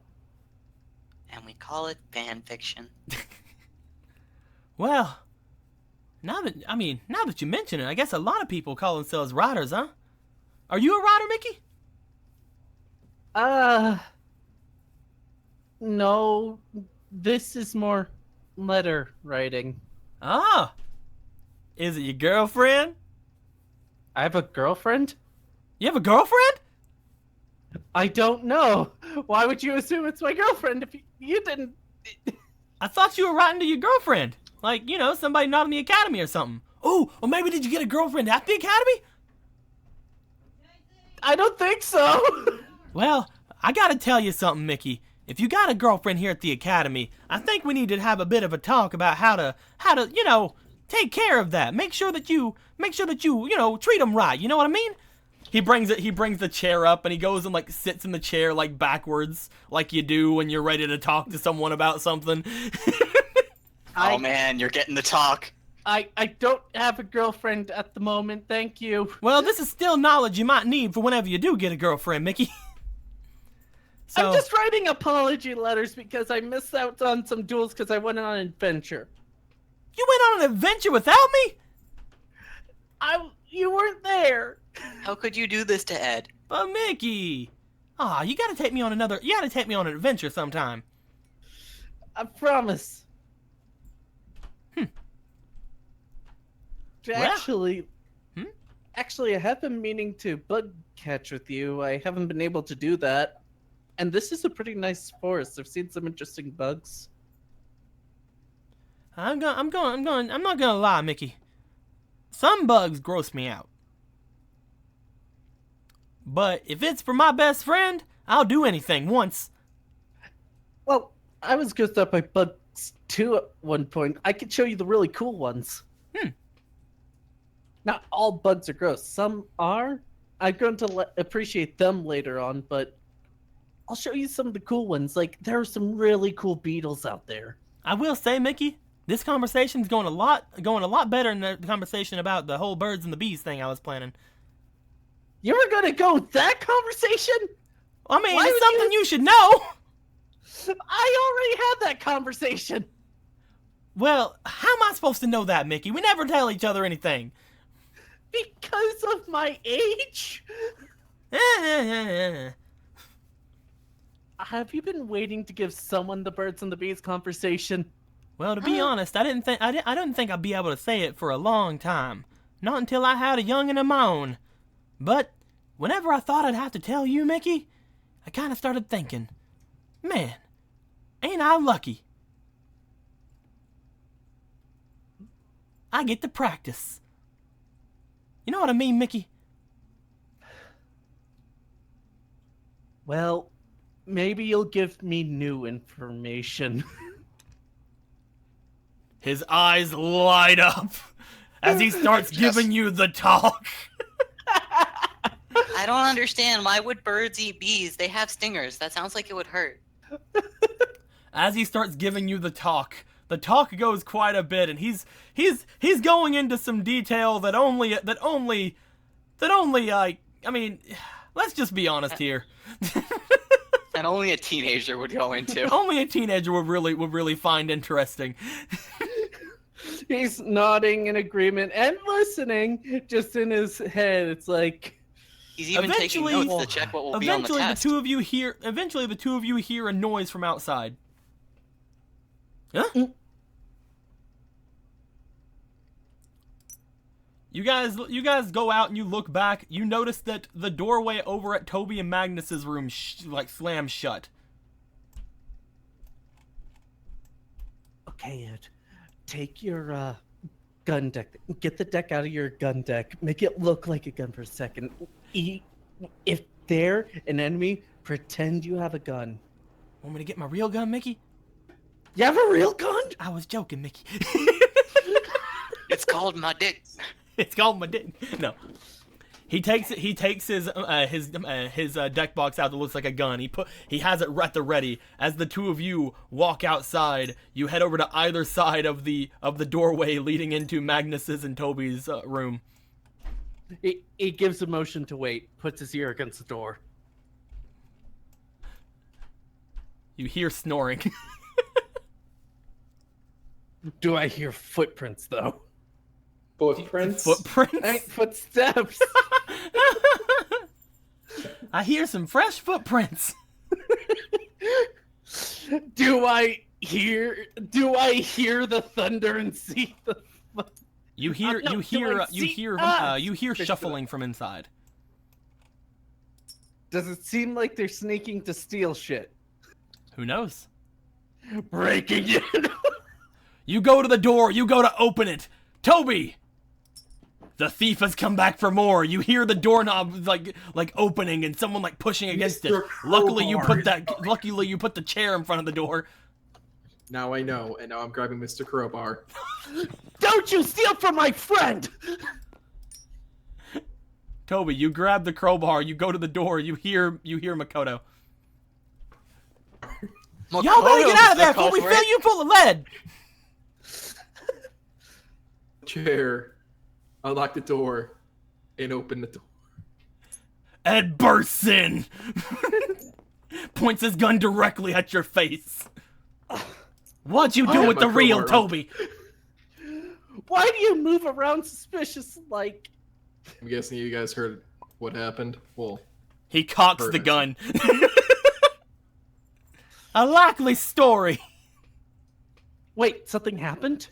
G: we call it fan fiction.
B: Well, now that you mention it, I guess a lot of people call themselves writers, huh? Are you a writer, Mickey?
A: No. This is more letter writing.
B: Ah. Is it your girlfriend?
A: I have a girlfriend?
B: You have a girlfriend?
A: I don't know. Why would you assume it's my girlfriend if you didn't?
B: I thought you were writing to your girlfriend. Like, somebody not in the academy or something. Oh, or maybe did you get a girlfriend at the academy?
A: I don't think so.
B: Well, I gotta tell you something, Mickey. If you got a girlfriend here at the academy, I think we need to have a bit of a talk about how to, take care of that. Make sure that you, treat them right. You know what I mean? He brings the chair up and he goes and like sits in the chair like backwards, like you do when you're ready to talk to someone about something.
G: Oh man, you're getting the talk.
A: I don't have a girlfriend at the moment, thank you.
B: Well, this is still knowledge you might need for whenever you do get a girlfriend, Mickey. So,
A: I'm just writing apology letters because I missed out on some duels because I went on an adventure.
B: You went on an adventure without me?
A: You weren't there.
G: How could you do this to Ed?
B: But Mickey, you gotta take me on an adventure sometime.
A: I promise. Actually, I have been meaning to bug catch with you. I haven't been able to do that. And this is a pretty nice forest. I've seen some interesting bugs.
B: I'm not gonna lie, Mickey. Some bugs gross me out. But if it's for my best friend, I'll do anything once.
A: Well, I was grossed out by bugs too at one point. I could show you the really cool ones. Not all bugs are gross. Some are. I'm going to appreciate them later on, but I'll show you some of the cool ones. Like, there are some really cool beetles out there.
B: I will say, Mickey, this conversation's going a lot better than the conversation about the whole birds and the bees thing I was planning.
A: You were gonna go with that conversation?
B: I mean,
A: Why
B: it's
A: would
B: something
A: you-
B: you should know.
A: I already had that conversation.
B: Well, how am I supposed to know that, Mickey? We never tell each other anything.
A: Because of my age? Have you been waiting to give someone the birds and the bees conversation?
B: Well, to be honest, I didn't think I'd be able to say it for a long time. Not until I had a young'un of my own. But whenever I thought I'd have to tell you, Mickey, I kind of started thinking, man, ain't I lucky? I get to practice. You know what I mean, Mickey?
A: Well, maybe you'll give me new information.
B: His eyes light up as he starts giving you the talk.
D: I don't understand. Why would birds eat bees? They have stingers. That sounds like it would hurt.
B: As he starts giving you the talk goes quite a bit, and he's going into some detail that only I mean, let's just be honest here.
G: And only a teenager would go into.
B: Only a teenager would really find interesting.
A: He's nodding in agreement and listening, just in his head. It's like,
D: He's even taking
B: Eventually-
D: notes to check what will be on the
B: Eventually,
D: test.
B: the two of you hear a noise from outside. Huh? You guys go out and you look back. You notice that the doorway over at Toby and Magnus's room slams shut.
A: okay, Ed, take your gun deck. Get the deck out of your gun deck. Make it look like a gun for a second. If they're an enemy, pretend you have a gun.
B: Want me to get my real gun, Mickey?
A: You have a real gun?
B: I was joking, Mickey.
G: It's called my dick.
B: It's called my dick. No. He takes his deck box out that looks like a gun. He has it at the ready. As the two of you walk outside, you head over to either side of the doorway leading into Magnus's and Toby's room.
A: He gives a motion to wait, puts his ear against the door.
B: You hear snoring.
A: Do I hear footprints, though?
C: Footprints?
B: Footprints?
A: Ain't footsteps.
B: I hear some fresh footprints.
A: Do I hear the thunder and see the?
B: You hear
A: No, do I
B: you hear
A: Fix it
B: shuffling from inside.
A: Does it seem like they're sneaking to steal shit?
B: Who knows?
A: Breaking in.
B: You go to the door, you go to open it. Toby! The thief has come back for more. You hear the doorknob like opening and someone like pushing against it.
C: Mr.
B: Luckily you put
C: Crowbar.
B: the chair in front of the door.
C: Now I know, and now I'm grabbing Mr. Crowbar.
A: Don't you steal from my friend!
B: Toby, you grab the crowbar, you go to the door, you hear Makoto. Y'all better get out of there before we fill you full of lead!
C: Chair. Unlock the door. And open the door.
B: Ed bursts in! Points his gun directly at your face. What'd you do
C: have
B: with
C: my
B: the real
C: crowbar.
B: Toby?
A: Why do you move around suspicious like?
C: I'm guessing you guys heard what happened. Well,
B: He cocks
C: Heard
B: the
C: it.
B: gun. A likely story.
A: Wait, something happened?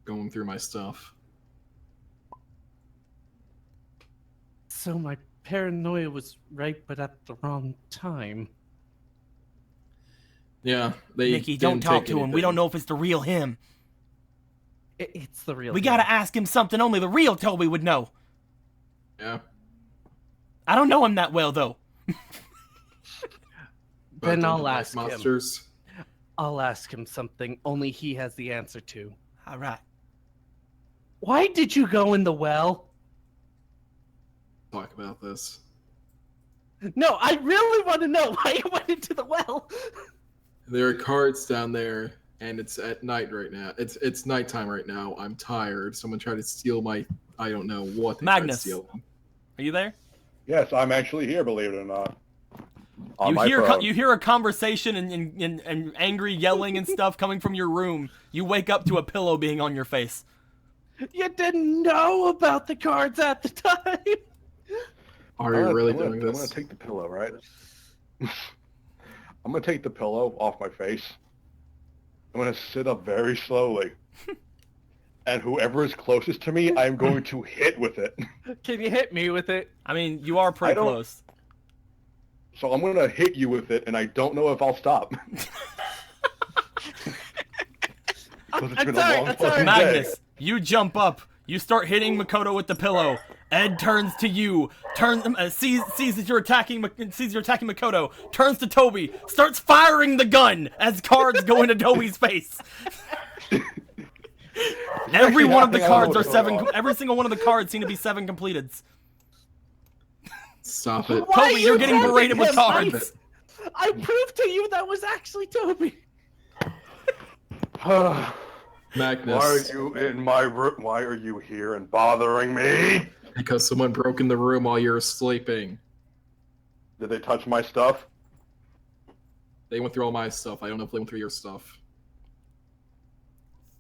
C: going through my stuff.
A: So my paranoia was right, but at the wrong time.
C: Yeah, they
B: Nikki, don't
C: didn't
B: talk
C: take
B: to him. We don't
C: anything.
B: know if it's the real him.
A: It's the real.
B: We
A: deal.
B: gotta ask him something only the real Toby would know.
C: Yeah.
B: I don't know him that well, though.
A: Then
C: But
A: I'll
C: the black
A: ask him.
C: monsters.
A: I'll ask him something only he has the answer to.
B: All right.
A: Why did you go in the well?
C: Talk about this.
A: No, I really want to know why you went into the well.
C: There are cards down there, and it's at night right now. It's nighttime right now. I'm tired. Someone tried to steal my. I don't know what they tried to
B: Magnus.
C: steal.
B: Are you there?
H: Yes, I'm actually here, believe it or not. On
B: You
H: my
B: hear
H: phone.
B: you hear a conversation and angry yelling and stuff coming from your room. You wake up to a pillow being on your face.
A: You didn't know about the cards at the time.
C: Are you really doing
H: I'm gonna
C: this?
H: take the pillow, right? I'm gonna take the pillow off my face. I'm gonna sit up very slowly. And whoever is closest to me, I'm going to hit with it.
A: Can you hit me with it?
B: I mean, you are pretty
H: I don't-
B: close.
H: So I'm gonna hit you with it, and I don't know if I'll stop. 'Cause it's
A: I'm
H: been
A: sorry,
H: a long
A: I'm sorry.
H: fucking day.
B: Magnus, you jump up. You start hitting Makoto with the pillow. Ed turns to you, sees that you're attacking Makoto, turns to Toby, starts firing the gun as cards go into Toby's face. Every one of the
H: nothing I
B: cards
H: know
B: are
H: what's
B: seven.
H: going on.
B: Every single one of the cards seem to be 7 completeds.
C: Stop it.
A: Why
B: Toby,
A: are
B: you're
A: you
B: getting
A: helping
B: berated with
A: him?
B: cards.
A: I proved to you that was actually Toby.
C: Magnus.
H: Why are you in my room? Why are you here and bothering me?
C: Because someone broke in the room while you were sleeping.
H: Did they touch my stuff?
C: They went through all my stuff. I don't know if they went through your stuff.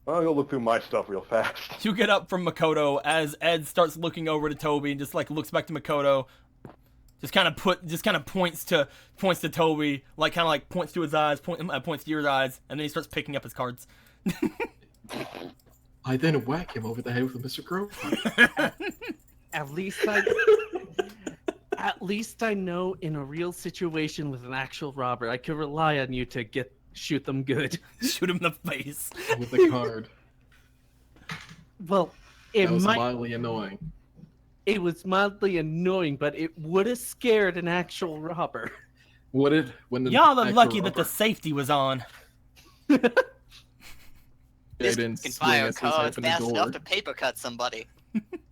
H: Well, you'll look through my stuff real fast.
B: You get up from Makoto as Ed starts looking over to Toby and just like looks back to Makoto. Just kind of points to Toby, like kind of like points to his eyes, points to your eyes, and then he starts picking up his cards.
C: I then whack him over the head with a Mr. Grove.
A: At least I know in a real situation with an actual robber, I could rely on you to shoot them good.
B: Shoot him in the face.
C: with the card.
A: Well, it
C: That was
A: might.
C: mildly annoying.
A: It was mildly annoying, but it would have scared an actual robber.
C: Would it? When the
B: Y'all are
C: actual
B: lucky that the
C: robber-
B: safety was on.
C: I
D: This
C: didn't
D: fucking
C: swing
D: fire
C: as he
D: cards
C: opened the
D: fast
C: door.
D: enough to paper cut somebody.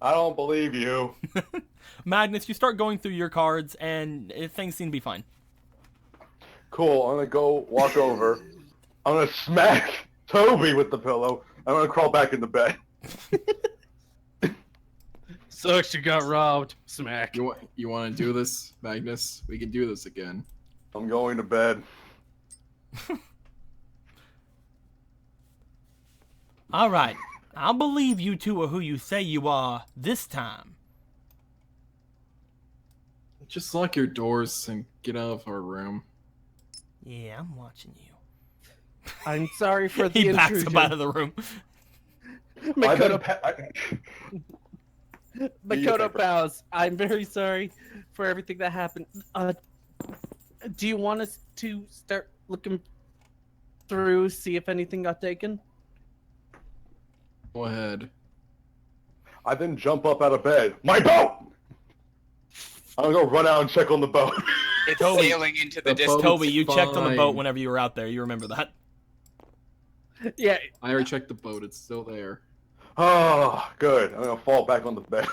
H: I don't believe you.
B: Magnus, you start going through your cards, and things seem to be fine.
H: Cool, I'm gonna go walk over. I'm gonna smack Toby with the pillow. I'm gonna crawl back into bed.
A: Sucks you got robbed. Smack.
C: You want to do this, Magnus? We can do this again.
H: I'm going to bed.
B: All right, I'll believe you two are who you say you are this time.
C: Just lock your doors and get out of our room.
B: Yeah, I'm watching you.
A: I'm sorry for the
B: He backs
A: intrusion.
B: up out of the room.
A: Makoto bows. I'm very sorry for everything that happened. Do you want us to start looking through, see if anything got taken?
C: Go ahead.
H: I then jump up out of bed. My boat! I'm gonna go run out and check on the boat.
G: It's
B: Toby.
G: sailing into the
C: The
G: distance.
C: boat-
B: Toby, you checked on the boat
C: fine.
B: whenever you were out there. You remember that.
A: Yeah.
C: I already checked the boat. It's still there.
H: Oh, good. I'm gonna fall back on the bed.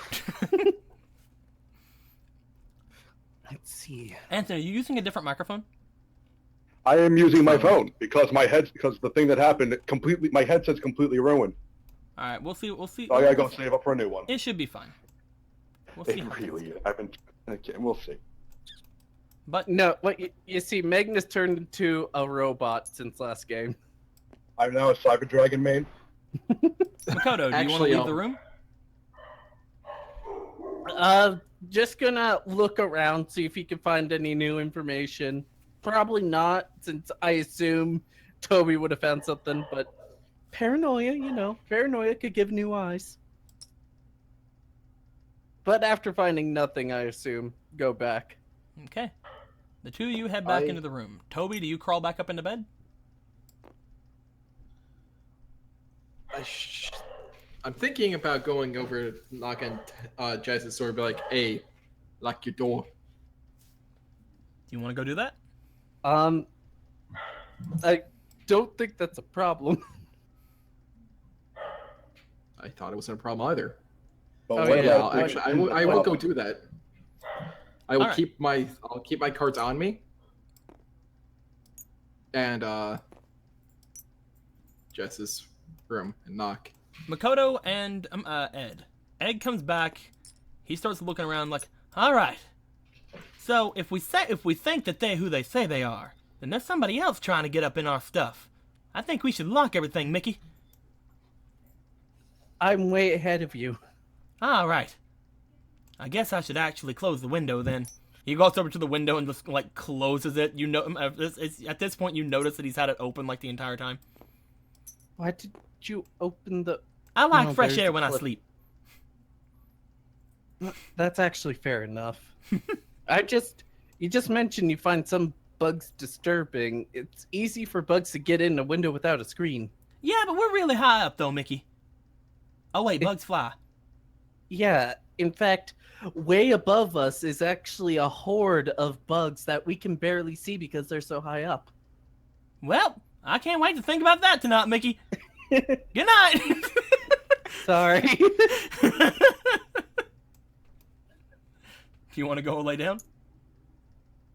A: Let's see.
B: Anthony, are you using a different microphone?
H: I am using my phone because the thing that happened completely, my headset's completely ruined.
B: All right, we'll see. We'll see.
H: So I gotta go save up for a new one.
B: It should be fine. We'll see.
H: It
B: how things
H: really
B: go.
H: is. I've been, okay, we'll see.
B: But
A: No, what you see, Magnus turned into a robot since last game.
H: I'm now a Cyber Dragon main.
B: Makoto, do you want to
C: Actually,
B: leave
C: I'll-
B: the room?
A: Just gonna look around, see if he can find any new information. Probably not, since I assume Toby would have found something, but paranoia, paranoia could give new eyes. But after finding nothing, I assume, go back.
B: Okay. The two of you head back
C: I-
B: into the room. Toby, do you crawl back up into bed?
C: I'm thinking about going over, knocking Jazz's door, and be like, "Hey, lock your door."
B: Do you want to go do that?
A: I don't think that's a problem.
C: I thought it wasn't a problem either.
H: But
A: Oh,
H: what
A: yeah,
H: about
C: Actually, I will go
H: problem?
C: do that. I will
B: Alright.
C: keep my cards on me. And Jess's room and knock.
B: Makoto and Ed. Ed comes back. He starts looking around like, all right. So if we think that they're who they say they are, then there's somebody else trying to get up in our stuff. I think we should lock everything, Mickey.
A: I'm way ahead of you.
B: All right. I guess I should actually close the window then. He goes over to the window and just like closes it. You know, at this point you notice that he's had it open like the entire time.
A: Why did you open the...
B: I like
A: No,
B: fresh
A: there's
B: air
A: the
B: when I
A: clip.
B: sleep.
A: That's actually fair enough. You just mentioned you find some bugs disturbing. It's easy for bugs to get in a window without a screen.
B: Yeah, but we're really high up though, Mickey. Oh wait, bugs fly.
A: Yeah, in fact, way above us is actually a horde of bugs that we can barely see because they're so high up.
B: Well, I can't wait to think about that tonight, Mickey. Good night.
A: Sorry.
B: Do you want to go lay down?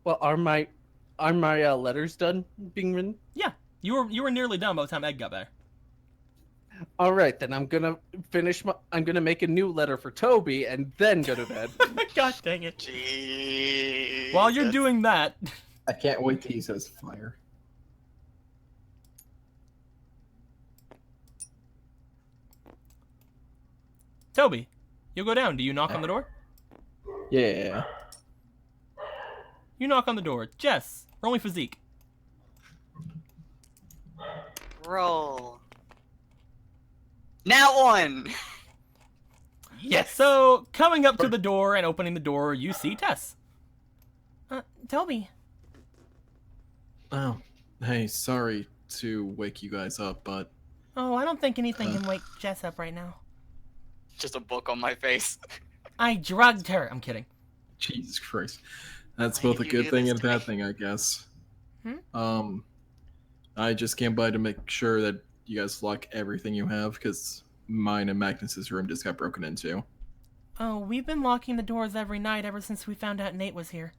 A: Well, are my letters done being written?
B: Yeah, you were nearly done by the time Ed got there.
A: All right, then I'm gonna make a new letter for Toby and then go to bed.
B: God dang it!
G: Jeez.
B: While you're doing that,
C: I can't wait till he says fire.
B: Toby, you go down. Do you knock on the door?
C: Yeah.
B: You knock on the door. Jess, roll me physique.
G: Roll. Now one.
A: Yes.
B: So, coming up to the door and opening the door, you see Tess. Toby.
C: Oh, hey, sorry to wake you guys up, but
B: Oh, I don't think anything can wake Jess up right now.
G: Just a book on my face.
B: I drugged her. I'm kidding.
C: Jesus Christ, that's
G: Why
C: both a
G: did you
C: good
G: do
C: thing
G: this
C: and a
G: to me?
C: bad thing, I guess.
B: Hmm?
C: I just came by to make sure that you guys lock everything you have, because mine and Magnus's room just got broken into.
B: Oh, we've been locking the doors every night ever since we found out Nate was here.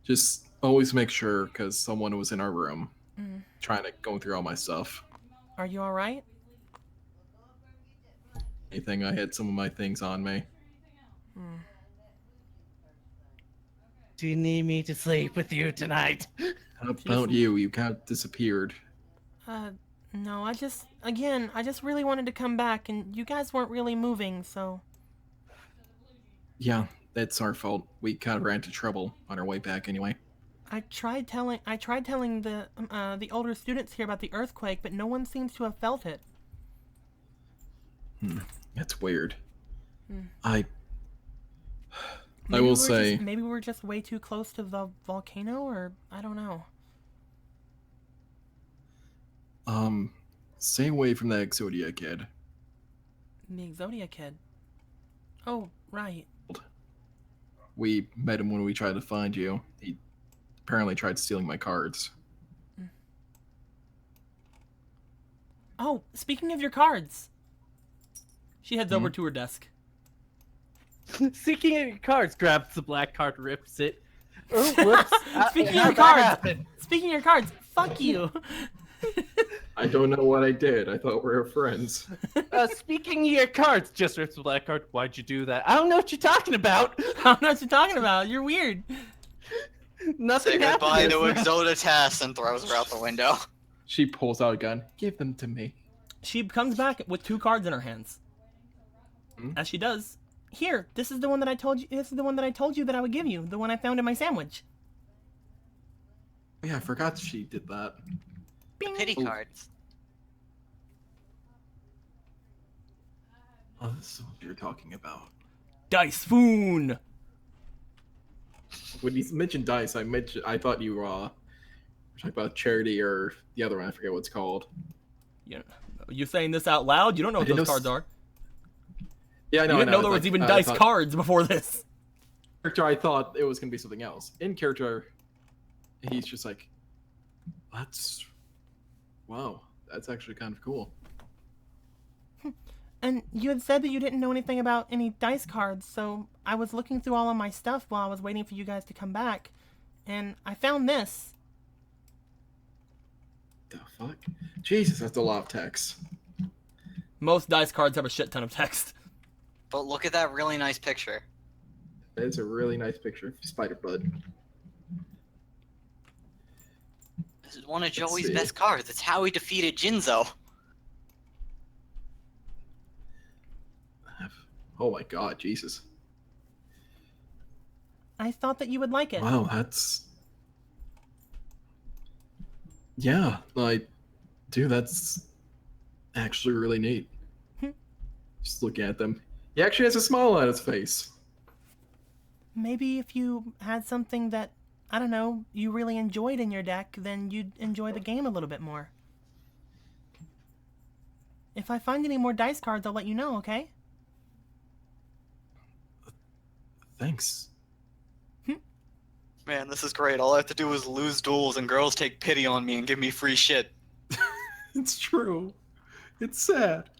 C: Just always make sure, because someone was in our room
B: Mm.
C: trying to go through all my stuff.
B: Are you alright?
C: Anything, I had some of my things on me.
B: Hmm.
A: Do you need me to sleep with you tonight?
C: How about you? You kind of disappeared.
B: No, I just really wanted to come back, and you guys weren't really moving, so...
C: Yeah, that's our fault. We kind of ran into trouble on our way back anyway.
B: I tried telling the older students here about the earthquake, but no one seems to have felt it.
C: That's weird.
B: Hmm.
C: I
B: Maybe
C: will
B: we're
C: say...
B: maybe we're just way too close to the volcano, or I don't know.
C: Stay away from that Exodia kid.
B: The Exodia kid. Oh, right.
C: We met him when we tried to find you. He apparently tried stealing my cards.
B: Oh, speaking of your cards. She heads over to her desk.
A: Seeking your cards, grabs the black card, rips it. Oh, whoops.
B: Speaking
A: How'd
B: of
A: that
B: cards,
A: happen?
B: speaking of your cards, fuck you.
C: I don't know what I did. I thought we were friends.
A: Speaking of your cards, just rips the black card. Why'd you do that? I don't know what you're talking about.
B: I don't know what you're talking about. You're weird.
A: Nothing
G: Say goodbye
A: happened.
G: to Exodia and throws her out the window.
C: She pulls out a gun. Give them to me.
B: She comes back with 2 cards in her hands. As she does, here, this is the one that I told you. This is the one that I told you that I would give you. The one I found in my sandwich.
C: Yeah, I forgot she did that.
B: Bing.
G: Pity
C: Ooh.
G: cards.
C: Oh, this is what you're talking about.
B: Dice Foon.
C: When you mentioned dice, I thought you were talking about charity or the other one. I forget what it's called.
B: You saying this out loud? You don't know what those cards are.
C: Yeah, I know.
B: You didn't know there
C: It's
B: was even dice cards before this.
C: Character, I thought it was gonna be something else. In character, he's just like, wow, that's actually kind of cool.
B: And you had said that you didn't know anything about any dice cards, so I was looking through all of my stuff while I was waiting for you guys to come back, and I found this.
C: The fuck? Jesus, that's a lot of text.
B: Most dice cards have a shit ton of text.
G: But look at that really nice picture.
C: It's a really nice picture of Spider Bud.
G: This is one of Joey's
C: see.
G: best cards. It's how he defeated Jinzo.
C: Oh my god, Jesus.
B: I thought that you would like it.
C: Wow, that's... Yeah, dude, that's actually really neat. Just looking at them. He actually has a smile on his face.
B: Maybe if you had something that, I don't know, you really enjoyed in your deck, then you'd enjoy the game a little bit more. If I find any more dice cards, I'll let you know, okay?
C: Thanks.
G: Man, this is great. All I have to do is lose duels and girls take pity on me and give me free shit.
C: It's true. It's sad.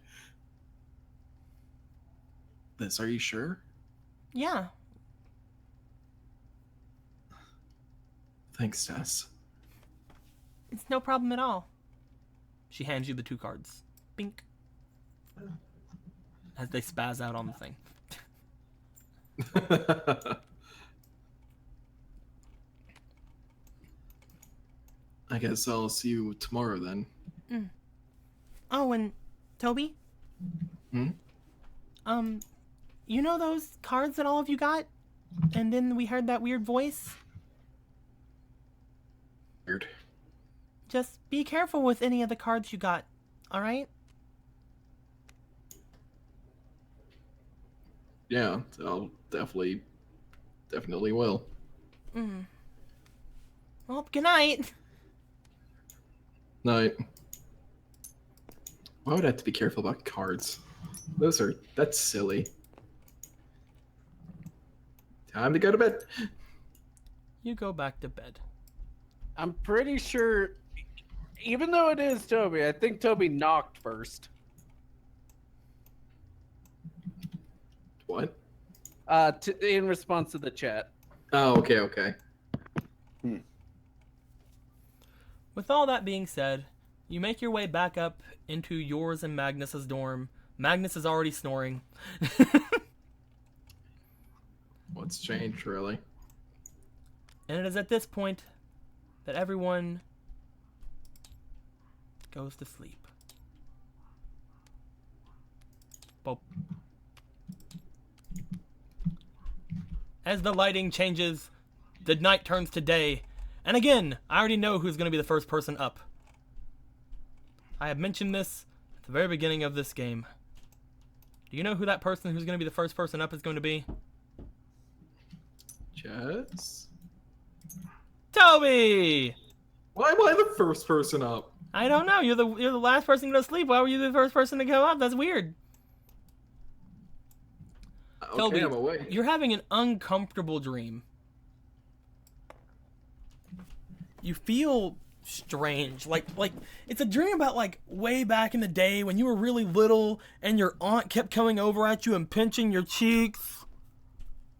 C: Are you sure?
B: Yeah.
C: Thanks, Tess.
B: It's no problem at all. She hands you the 2 cards. Bink. As they spaz out on the thing.
C: I guess I'll see you tomorrow then.
B: Oh, and Toby? You know those cards that all of you got? And then we heard that weird voice?
C: Weird.
B: Just be careful with any of the cards you got, alright?
C: Yeah, I'll definitely will.
B: Well, good night.
C: Night. Why would I have to be careful about cards? That's silly. Time to go to bed.
B: You go back to bed.
A: I'm pretty sure, even though it is Toby, I think Toby knocked first.
C: What?
A: In response to the chat.
C: Oh, okay.
B: With all that being said, you make your way back up into yours and Magnus's dorm. Magnus is already snoring.
C: What's changed, really?
B: And it is at this point that everyone goes to sleep. Boop. As the lighting changes, the night turns to day. And again, I already know who's going to be the first person up. I have mentioned this at the very beginning of this game. Do you know who that person who's going to be the first person up is going to be?
C: Jess?
B: Toby!
C: Why am I the first person up?
B: I don't know. You're the last person to go to sleep. Why were you the first person to go up? That's weird.
C: Okay,
B: Toby,
C: I'm awake.
B: you're having an uncomfortable dream. You feel strange. Like it's a dream about like way back in the day when you were really little and your aunt kept coming over at you and pinching your cheeks.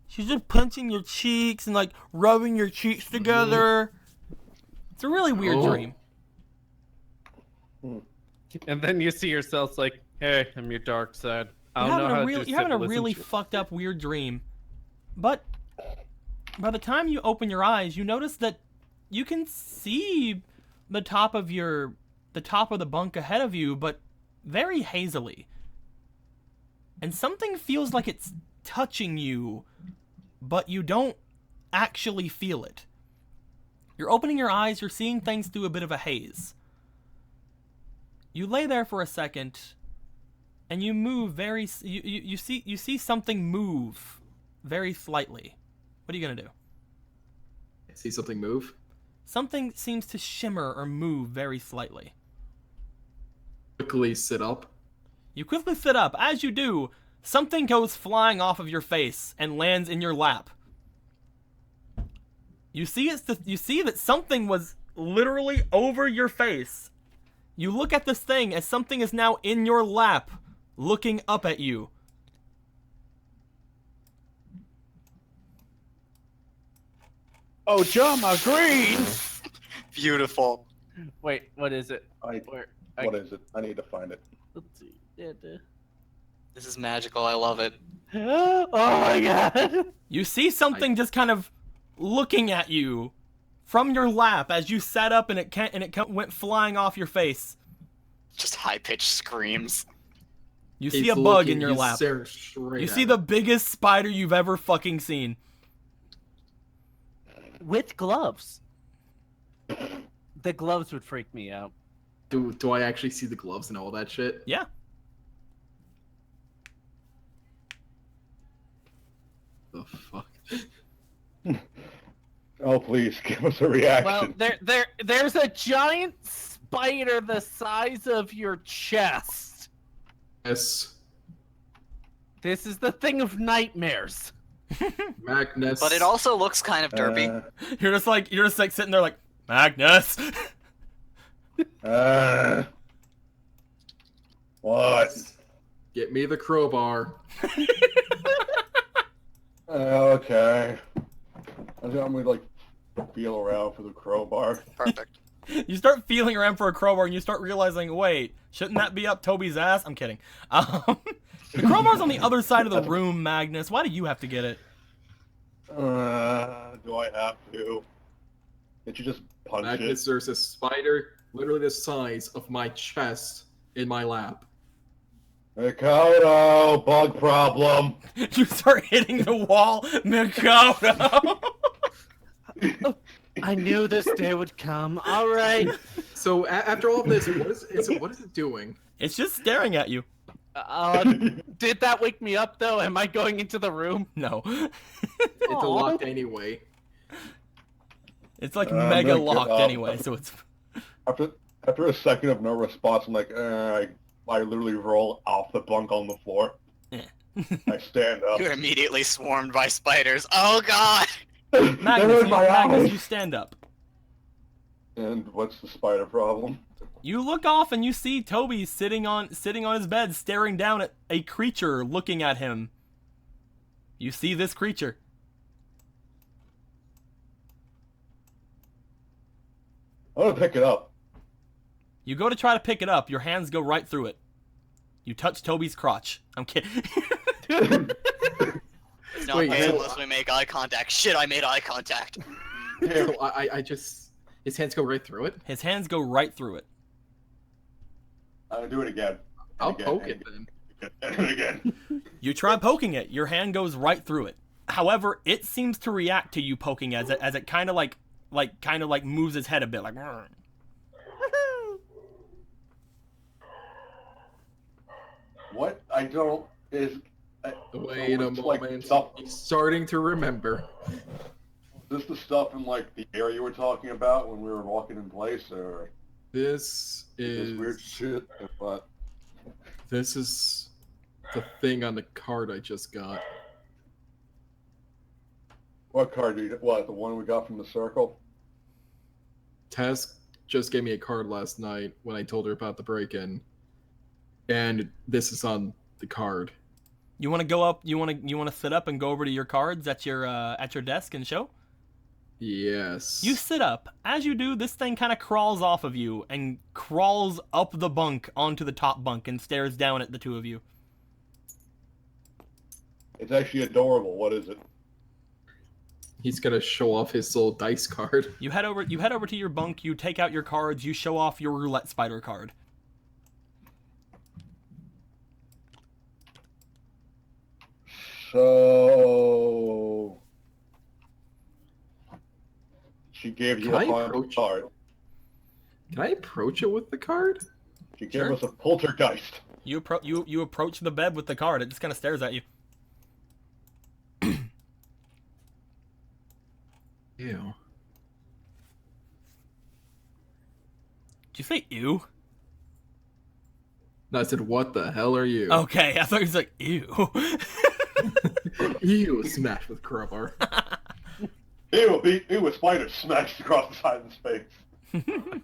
B: She's just pinching your cheeks and like rubbing your cheeks together. It's a really weird dream.
A: And then you see yourself like, hey, I'm your dark side. I don't know how to do
B: You're having a
A: symbolism
B: really
A: shit.
B: fucked up weird dream. But by the time you open your eyes, you notice that you can see the top of the bunk ahead of you, but very hazily. And something feels like it's touching you, but you don't actually feel it. You're opening your eyes, you're seeing things through a bit of a haze. You lay there for a second, and you move you see something move very slightly. What are you gonna do?
C: See something move?
B: Something seems to shimmer or move very slightly.
C: quickly sit up.
B: You quickly sit up. As you do, something goes flying off of your face and lands in your lap. You see that something was literally over your face. You look at this thing as something is now in your lap, looking up at you.
A: Oh, drama green.
G: Beautiful.
A: Wait, what is it? Where?
H: What is it? I need to find it.
A: Let's see. Yeah,
G: This is magical. I love it.
A: oh my god.
B: You see something just kind of looking at you from your lap as you sat up and it went flying off your face.
G: Just high-pitched screams.
B: You see a bug in your lap.
C: You
B: You see the biggest spider you've ever fucking seen.
A: With gloves. The gloves would freak me out.
C: Do I actually see the gloves and all that shit?
B: Yeah.
C: The fuck?
H: Oh, please, give us a reaction.
A: Well, there's a giant spider the size of your chest.
C: Yes.
A: This is the thing of nightmares.
C: Magnus.
G: But it also looks kind of derpy.
B: You're just like sitting there like, Magnus.
H: What?
C: Get me the crowbar.
H: Okay. I'm gonna like feel around for the crowbar.
G: Perfect.
B: You start feeling around for a crowbar and you start realizing, wait, shouldn't that be up Toby's ass? I'm kidding. The crowbar's on the other side of the room, Magnus. Why do you have to get it?
H: Do I have to? Can't you just punch
C: Magnus,
H: it?
C: there's a spider literally the size of my chest in my lap.
H: Mikoto, bug problem.
B: You start hitting the wall, Mikoto.
A: I knew this day would come. All right.
C: So after all of this, what is it doing?
B: It's just staring at you.
A: Did that wake me up though? Am I going into the room?
B: No.
C: It's locked anyway.
B: It's like
H: I'm
B: mega
H: gonna give
B: locked
H: up.
B: anyway, so it's...
H: After a second of no response, I'm like, I literally roll off the bunk on the floor.
B: Yeah.
H: I stand up.
G: You're immediately swarmed by spiders. Oh god!
B: Magnus, you stand up.
H: And what's the spider problem?
B: You look off and you see Toby sitting on his bed, staring down at a creature looking at him. You see this creature.
H: I'm gonna pick it up.
B: You go to try to pick it up, your hands go right through it. You touch Toby's crotch. I'm kidding.
G: It's not
C: Wait,
G: bad
C: so-
G: unless we make eye contact. Shit, I made eye contact.
C: So I just his hands go right through it.
B: His hands go right through it.
H: I'm gonna do it again.
C: I'll
H: Again,
C: poke
H: and
C: it then.
H: And again.
B: You try poking it, your hand goes right through it. However, it seems to react to you poking as it kind of like moves its head a bit like. "Rrr."
H: What I don't is.
C: Wait a
H: it's like
C: moment.
H: stuff-
C: He's starting to remember.
H: This the stuff in like the area you were talking about when we were walking in place, or
C: This
H: this
C: is
H: weird shit? But
C: this is the thing on the card I just got.
H: what card do you? What, the one we got from the circle?
C: Tess just gave me a card last night when I told her about the break-in, and this is on the card.
B: You want to go up? You want to sit up and go over to your cards at your desk and show?
C: Yes.
B: You sit up. As you do, this thing kind of crawls off of you and crawls up the bunk onto the top bunk and stares down at the two of you.
H: It's actually adorable. What is it?
C: He's gonna show off his little dice card.
B: You head over to your bunk, you take out your cards, you show off your roulette spider card.
H: So she gave you
C: Can I
H: a haunted
C: approach-
H: card.
C: Can I approach it with the card?
H: She gave
B: Sure.
H: us a poltergeist.
B: You approach the bed with the card. It just kind of stares at you.
C: Ew.
B: Did you say ew?
C: No, I said, what the hell are you?
B: Okay, I thought he was like, ew.
C: You smashed with crowbar.
H: Ew, a spider smashed across the side of his face.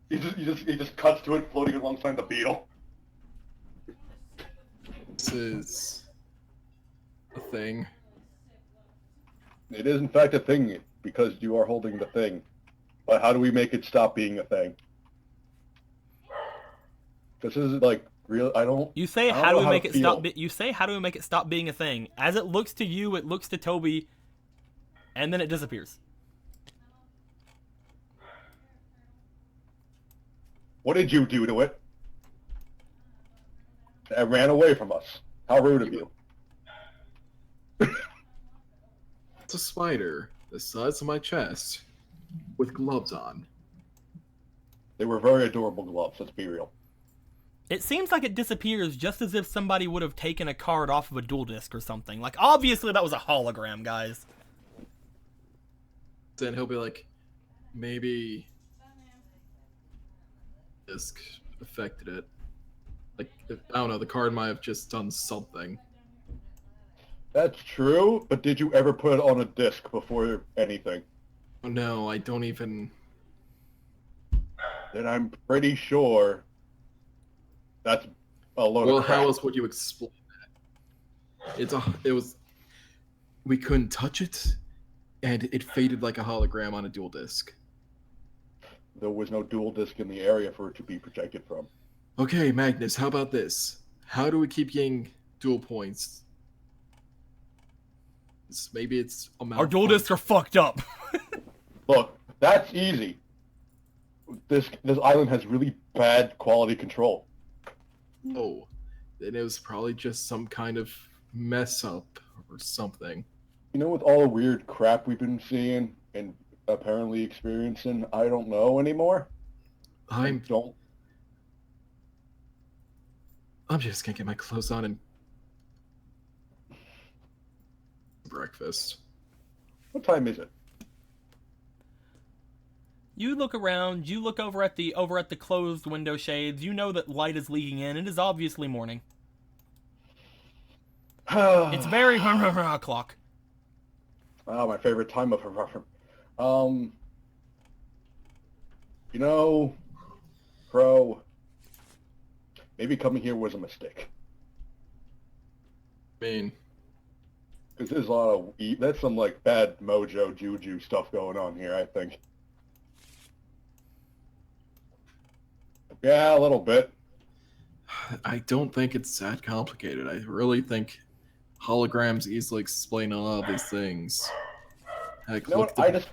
H: He just cuts to it floating alongside the beetle.
C: This is a thing.
H: It is in fact a thing because you are holding the thing. But how do we make it stop being a thing? This is like real.
B: You say,
H: I don't
B: how do
H: know
B: we
H: how
B: make
H: to
B: it
H: feel.
B: stop? You say, how do we make it stop being a thing? As it looks to you, it looks to Toby, and then it disappears.
H: What did you do to it? It ran away from us. How rude of you.
C: It's a spider the size of my chest with gloves on.
H: They were very adorable gloves, let's be real.
B: It seems like it disappears just as if somebody would have taken a card off of a duel disc or something. Like, obviously that was a hologram, guys.
C: Then he'll be like, maybe disc affected it. Like, I don't know, the card might have just done something.
H: That's true, but did you ever put it on a disc before anything?
C: Oh, no, I don't even...
H: Then I'm pretty sure that's a load
C: Well,
H: of crap.
C: how else would you explain that? It was... We couldn't touch it, and it faded like a hologram on a dual disc.
H: There was no dual disc in the area for it to be projected from.
C: Okay, Magnus, how about this? How do we keep getting dual points? Maybe it's a
B: Our duel discs are fucked up.
H: Look, that's easy. This island has really bad quality control.
C: Oh, then it was probably just some kind of mess up or something.
H: You know, with all the weird crap we've been seeing and apparently experiencing, I don't know anymore.
C: I'm
H: don't.
C: just gonna get my clothes on and breakfast.
H: What time is it?
B: You look around, you look over at the closed window shades, you know that light is leaking in, it is obviously morning. It's very o'clock.
H: Oh, my favorite time of you know, Crow, maybe coming here was a mistake.
C: I mean,
H: Because there's a lot of that's some like bad mojo juju stuff going on here, I think. Yeah, a little bit.
C: I don't think it's that complicated. I really think holograms easily explain a lot of these things. Heck,
H: You know
C: look
H: what?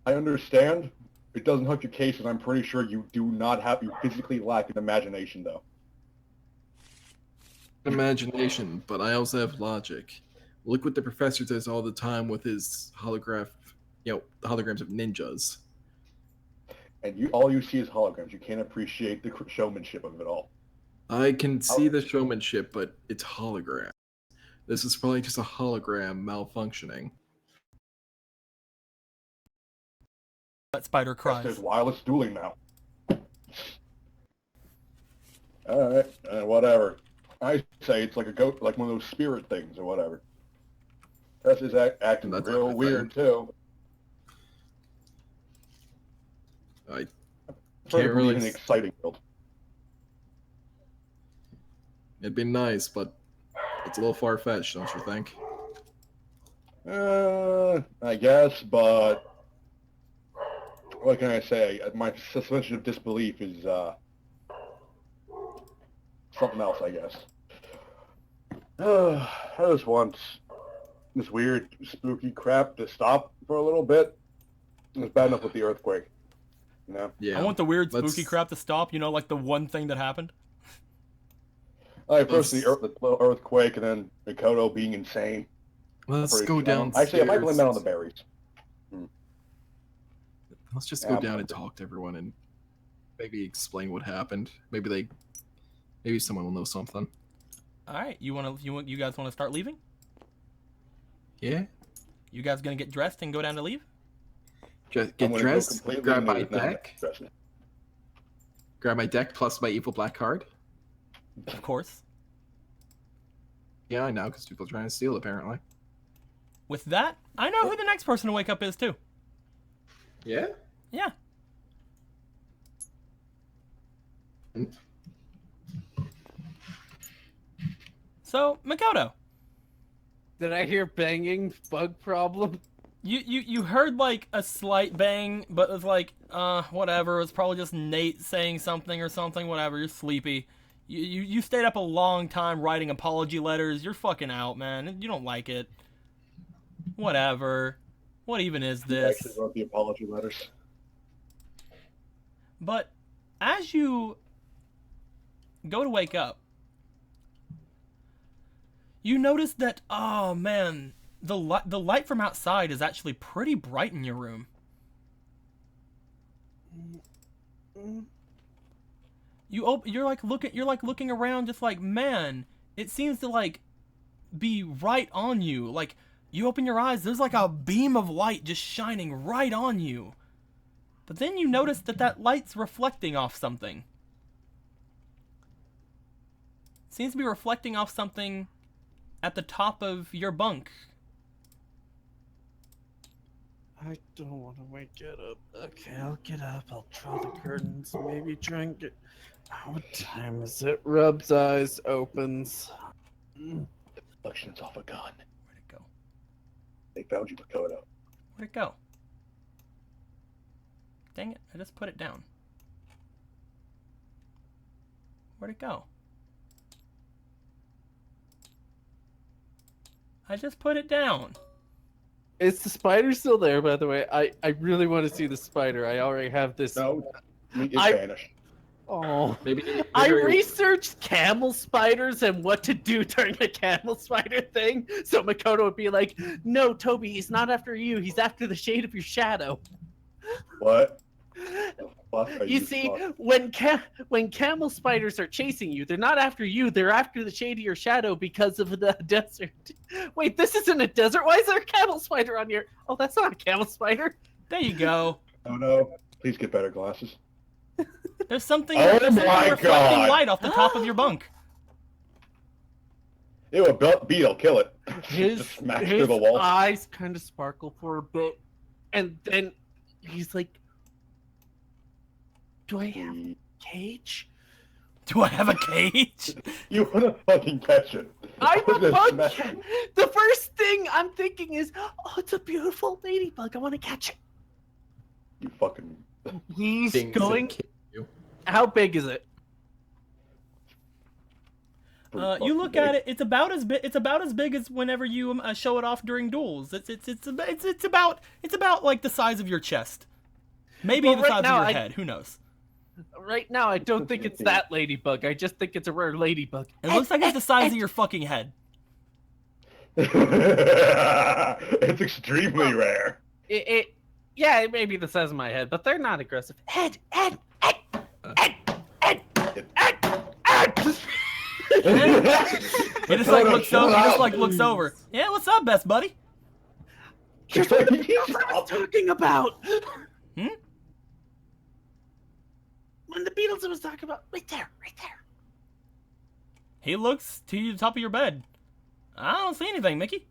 H: I understand. It doesn't help your case, and I'm pretty sure you physically lack an imagination, though.
C: imagination, but I also have logic. Look what the professor does all the time with his holograph, holograms of ninjas.
H: And all you see is holograms. You can't appreciate the showmanship of it all.
C: I can see the showmanship, but it's hologram. This is probably just a hologram malfunctioning.
B: That spider
H: Yes,
B: cries.
H: there's wireless dueling now. All right, whatever. I say it's like a goat, like one of those spirit things or whatever. That's just acting
C: That's
H: real
C: everything.
H: weird too.
C: I
H: Sort
C: can't
H: of
C: really.
H: an exciting build.
C: It'd be nice, but it's a little far fetched, don't you think?
H: I guess, but what can I say? My suspension of disbelief is something else, I guess. I just want this weird, spooky crap to stop for a little bit. It was bad enough with the earthquake. You know?
C: Yeah.
B: I want the weird spooky
C: let's-
B: crap to stop, like the one thing that happened.
H: First the earthquake, and then Mikoto being insane.
C: Let's go down.
H: Actually, I might blame that on the berries.
C: Let's just
H: Yeah,
C: go
H: I'm
C: down and
H: fine.
C: talk to everyone and maybe explain what happened. Maybe someone will know something.
B: All right, you guys want to start leaving?
C: Yeah.
B: You guys gonna get dressed and go down to leave?
C: Get
H: I'm gonna go
C: dressed,
H: completely
C: grab my
H: nude, not
C: deck.
H: dressing.
C: Grab my deck plus my evil black card.
B: Of course.
C: Yeah, I know, because people are trying to steal, apparently.
B: With that, I know who the next person to wake up is, too.
C: Yeah?
B: Yeah. So, Makoto,
A: Did I hear banging? Bug problem?
B: you heard, like, a slight bang, but it was like, whatever. It was probably just Nate saying something or something, whatever. You're sleepy. You stayed up a long time writing apology letters. You're fucking out, man. You don't like it. Whatever. What even is
H: I
B: this?
H: actually wrote the apology letters.
B: But as you go to wake up, you notice that, oh man, the light from outside is actually pretty bright in your room. You're like looking around, just like, man, it seems to like be right on you. Like, you open your eyes, there's like a beam of light just shining right on you. But then you notice that light's reflecting off something. It seems to be reflecting off something at the top of your bunk.
A: I don't want to wake it up. Okay, I'll get up. I'll draw the curtains. Maybe try and get. What time is it? Rubs eyes, opens.
H: Reflections off a gun.
B: Where'd it go?
H: They found you, Makoto.
B: Where'd it go? Dang it, I just put it down. Where'd it go? I just put it down.
A: Is the spider still there, by the way? I really want to see the spider. I already have this.
H: No, it
A: I-
H: vanished.
A: Oh.
C: Maybe
A: I researched camel spiders and what to do during a camel spider thing. So Makoto would be like, no, Toby, he's not after you. He's after the shade of your shadow.
H: What? Fuck are
A: You see,
H: fuck?
A: when camel spiders are chasing you, they're not after you. They're after the shade of your shadow because of the desert. Wait, this isn't a desert. Why is there a camel spider on your... Oh, that's not a camel spider.
B: There you go.
H: Oh no! Please get better glasses.
B: There's something,
H: Oh
B: there's something
H: my
B: reflecting
H: God.
B: light off the top of your bunk.
H: Ew, a beetle, kill it.
A: His,
H: Just smash
A: his
H: through the wall.
A: eyes kind of sparkle for a bit. And then he's like, do I have a cage?
B: Do I have a cage?
H: You wanna fucking catch it.
A: I'm
H: was
A: a
H: gonna
A: bug
H: smash
A: cat.
H: it.
A: The first thing I'm thinking is, oh, it's a beautiful ladybug. I want to catch it.
H: You fucking...
A: He's
C: things
A: going.
C: that kill you.
A: How big is it?
B: You look at it. It's about as big. It's about as big as whenever you show it off during duels. It's about like the size of your chest. Maybe
A: Well,
B: the
A: right
B: size
A: now,
B: of your head. Who knows?
A: Right now, I don't think it's that ladybug. I just think it's a rare ladybug.
B: It looks like it's the size of your fucking head.
H: It's extremely rare.
A: Yeah, it may be the size of my head, but they're not aggressive. Ed.
B: He just like looks over. He just like looks over. Yeah, what's up, best buddy?
A: Here's what the Beatles I was talking about.
B: Hmm?
A: When the Beatles I was talking about, right there.
B: He looks to the top of your bed. I don't see anything, Mickey.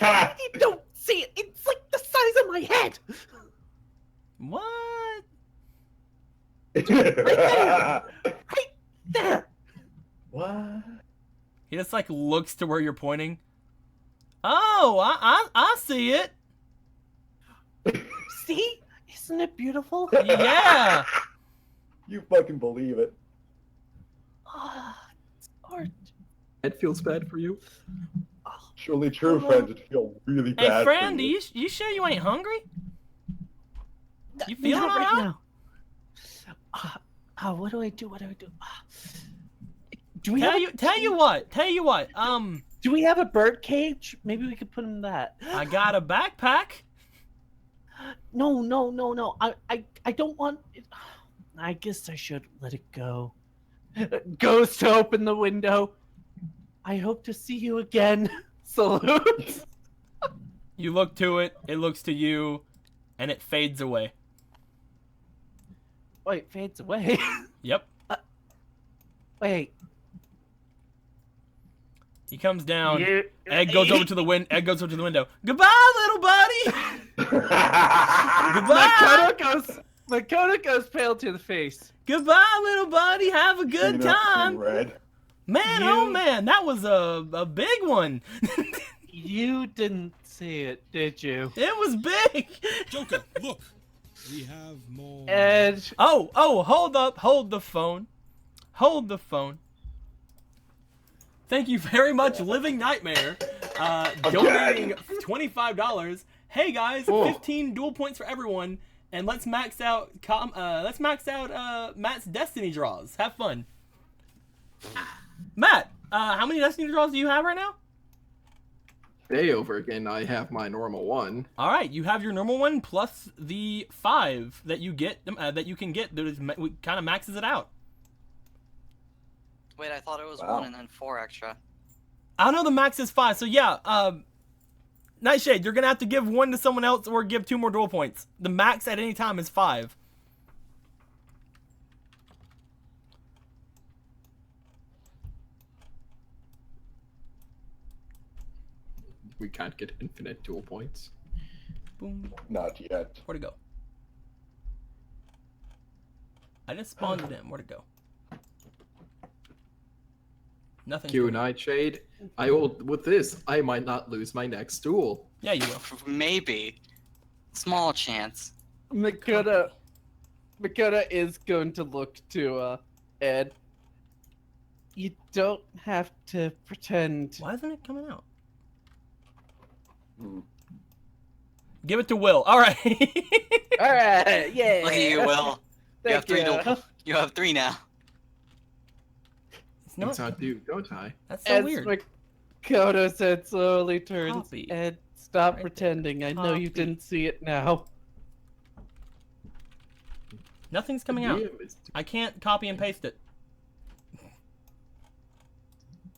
A: You don't see it. It's like the size of my head.
B: What?
A: Right there.
H: What?
B: He just like looks to where you're pointing. Oh, I see it.
A: See? Isn't it beautiful?
B: Yeah.
H: You fucking believe it.
A: Ah, it's art.
C: It feels bad for you.
H: Surely true, friends. It feel really
B: Hey,
H: bad
B: friend,
H: for
B: you sure you ain't hungry? You feeling
A: Not right
B: alright?
A: now. What do I do? Do we have
B: Tell you what.
A: Do we have a bird cage? Maybe we could put him in that.
B: I got a backpack.
A: No. I don't want it. I guess I should let it go. Goes to open the window. I hope to see you again. Salute.
B: You look to it. It looks to you, and it fades away.
A: Wait, fades away.
B: Yep.
A: Wait.
B: He comes down.
A: You...
B: Egg goes over to the window. Goodbye, little buddy. Goodbye.
A: Makoto goes pale to the face.
B: Goodbye, little buddy. Have a good time.
H: Red.
B: Man, oh man, that was a big one.
A: You didn't see it, did you?
B: It was big.
F: Joker, look. We have more.
A: And
B: Oh, hold up. Hold the phone. Hold the phone. Thank you very much, Living Nightmare. Donating $25. Hey guys, 15 duel points for everyone, and let's max out Matt's Destiny draws. Have fun. Matt, how many Destiny draws do you have right now?
C: Day over again, I have my normal one.
B: All right, you have your normal one plus the 5 that you get that you can get. That kind of maxes it out.
D: Wait, I thought it was
H: Wow.
D: 1 and then 4 extra.
B: I know the max is 5, so yeah. Nightshade, you're gonna have to give 1 to someone else or give 2 more duel points. The max at any time is 5.
C: We can't get infinite duel points.
B: Boom.
H: Not yet.
B: Where'd it go? I just spawned it in. Where'd it go? Nothing.
C: Q Nightshade. I will. With this, I might not lose my next duel.
B: Yeah, you will.
D: Maybe. Small chance.
A: Makoto is going to look to Ed. You don't have to pretend.
B: Why isn't it coming out?
H: Hmm.
B: Give it to Will. All right.
A: All right, yeah.
D: Look at you, Will. You have
A: Thank
D: 3
A: you.
D: duel. You have 3 now.
B: It's not.
C: That's how I do, don't I?
B: That's so
A: As
B: weird.
A: Makoto's head slowly turns.
B: Copy.
A: Ed, stop
B: Right
A: pretending. I know you
B: Copy.
A: didn't see it now.
B: Nothing's coming out.
C: DM is-
B: I can't copy and paste it.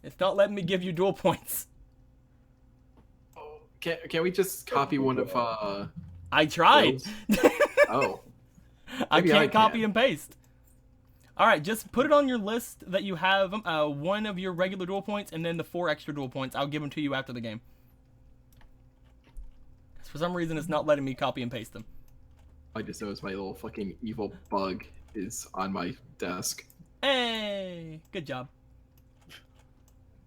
B: It's not letting me give you duel points.
C: Can we just copy one of
B: I tried.
C: Will's? Oh.
B: I
C: Maybe I
B: can't copy
C: can.
B: and paste. All right, just put it on your list that you have 1 of your regular duel points and then the 4 extra duel points. I'll give them to you after the game. For some reason, it's not letting me copy and paste them.
C: I just noticed my little fucking evil bug is on my desk.
B: Hey, good job.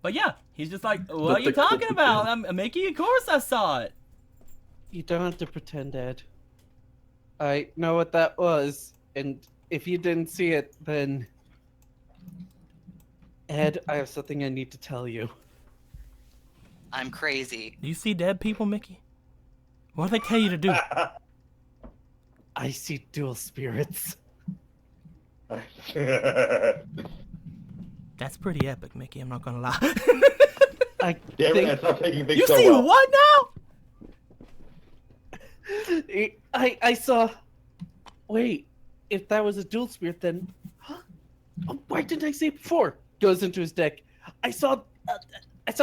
B: But yeah, he's just like, what are you
C: the cool
B: talking about?
C: thing-
B: I'm Mickey, of course I saw it.
A: You don't have to pretend, Ed. I know what that was, and if you didn't see it, then... Ed, I have something I need to tell you.
D: I'm crazy.
B: Do you see dead people, Mickey? What do they tell you to do?
A: I see dual spirits.
B: That's pretty epic, Mickey, I'm not gonna lie.
A: I
H: Damn
A: think
H: it, it's not taking things
B: You
H: so
B: see
H: well.
B: what now?
A: I saw. Wait, if that was a dual spirit, then oh, why didn't I see it before? Goes into his deck. I saw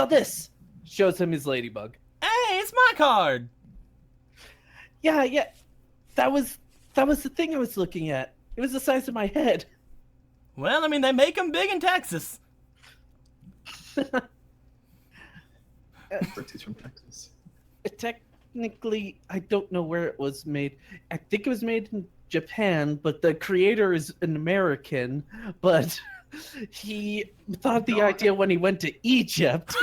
A: this. Shows him his ladybug.
B: Hey, it's my card.
A: Yeah. That was the thing I was looking at. It was the size of my head.
B: Well, I mean, they make them big in Texas.
C: British from Texas.
A: Technically, I don't know where it was made. I think it was made in Japan, but the creator is an American. But he thought the idea when he went to Egypt.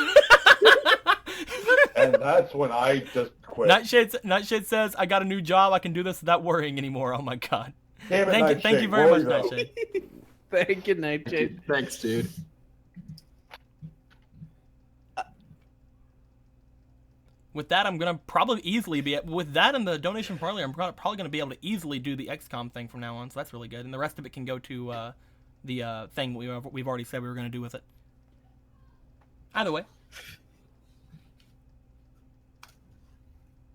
H: And that's when I just quit.
B: Nightshade says, I got a new job. I can do this without worrying anymore. Oh my god.
H: Damn it,
B: Thank you
H: Nightshade,
B: very much,
H: where you go?
B: Nightshade.
A: Thank you, Nightshade.
C: Thanks, dude.
B: With that, I'm gonna probably easily be with that and the donation parlor. I'm probably gonna be able to easily do the XCOM thing from now on. So that's really good, and the rest of it can go to the thing we've already said we were gonna do with it. Either way,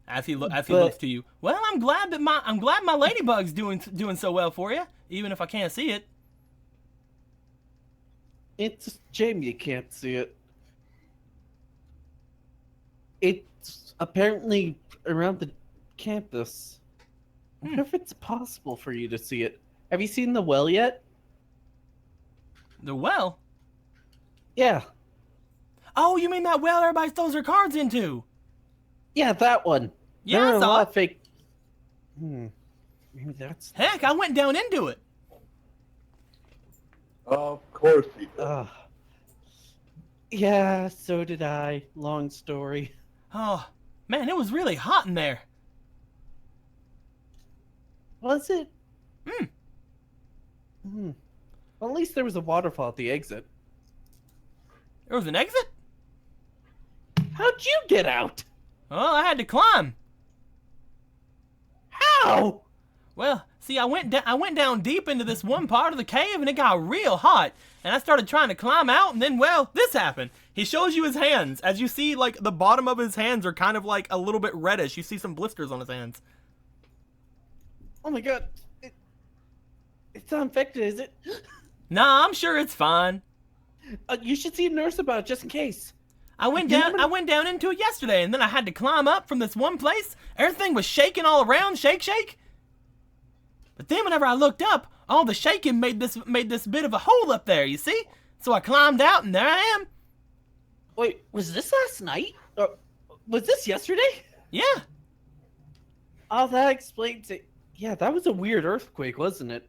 B: as he looks to you. Well, I'm glad my ladybug's doing so well for you, even if I can't see it.
A: It's a shame you can't see it. It's apparently around the campus. I wonder if it's possible for you to see it. Have you seen the well yet?
B: The well?
A: Yeah.
B: Oh, you mean that well everybody throws their cards into?
A: Yeah, that one.
B: Yeah,
A: There
B: I
A: are a
B: saw
A: lot
B: it.
A: of fake. Maybe that's.
B: Heck, I went down into it.
H: Of course he did.
A: Yeah, so did I. Long story.
B: Oh, man, it was really hot in there.
A: Was it?
B: Hmm.
A: Well, at least there was a waterfall at the exit.
B: There was an exit?
A: How'd you get out?
B: Well, I had to climb.
A: How?
B: Well, see, I went down deep into this one part of the cave, and it got real hot. And I started trying to climb out, and then, well, this happened. He shows you his hands. As you see, like, the bottom of his hands are kind of, like, a little bit reddish. You see some blisters on his hands.
A: Oh my god. It's not infected, is it?
B: Nah, I'm sure it's fine.
A: You should see a nurse about it, just in case.
B: I went down into it yesterday, and then I had to climb up from this one place. Everything was shaking all around, shake, shake. But then whenever I looked up, all the shaking made this bit of a hole up there, you see? So I climbed out, and there I am.
A: Wait, was this last night? Or was this yesterday?
B: Yeah.
A: Oh, that explains it. Yeah, that was a weird earthquake, wasn't it?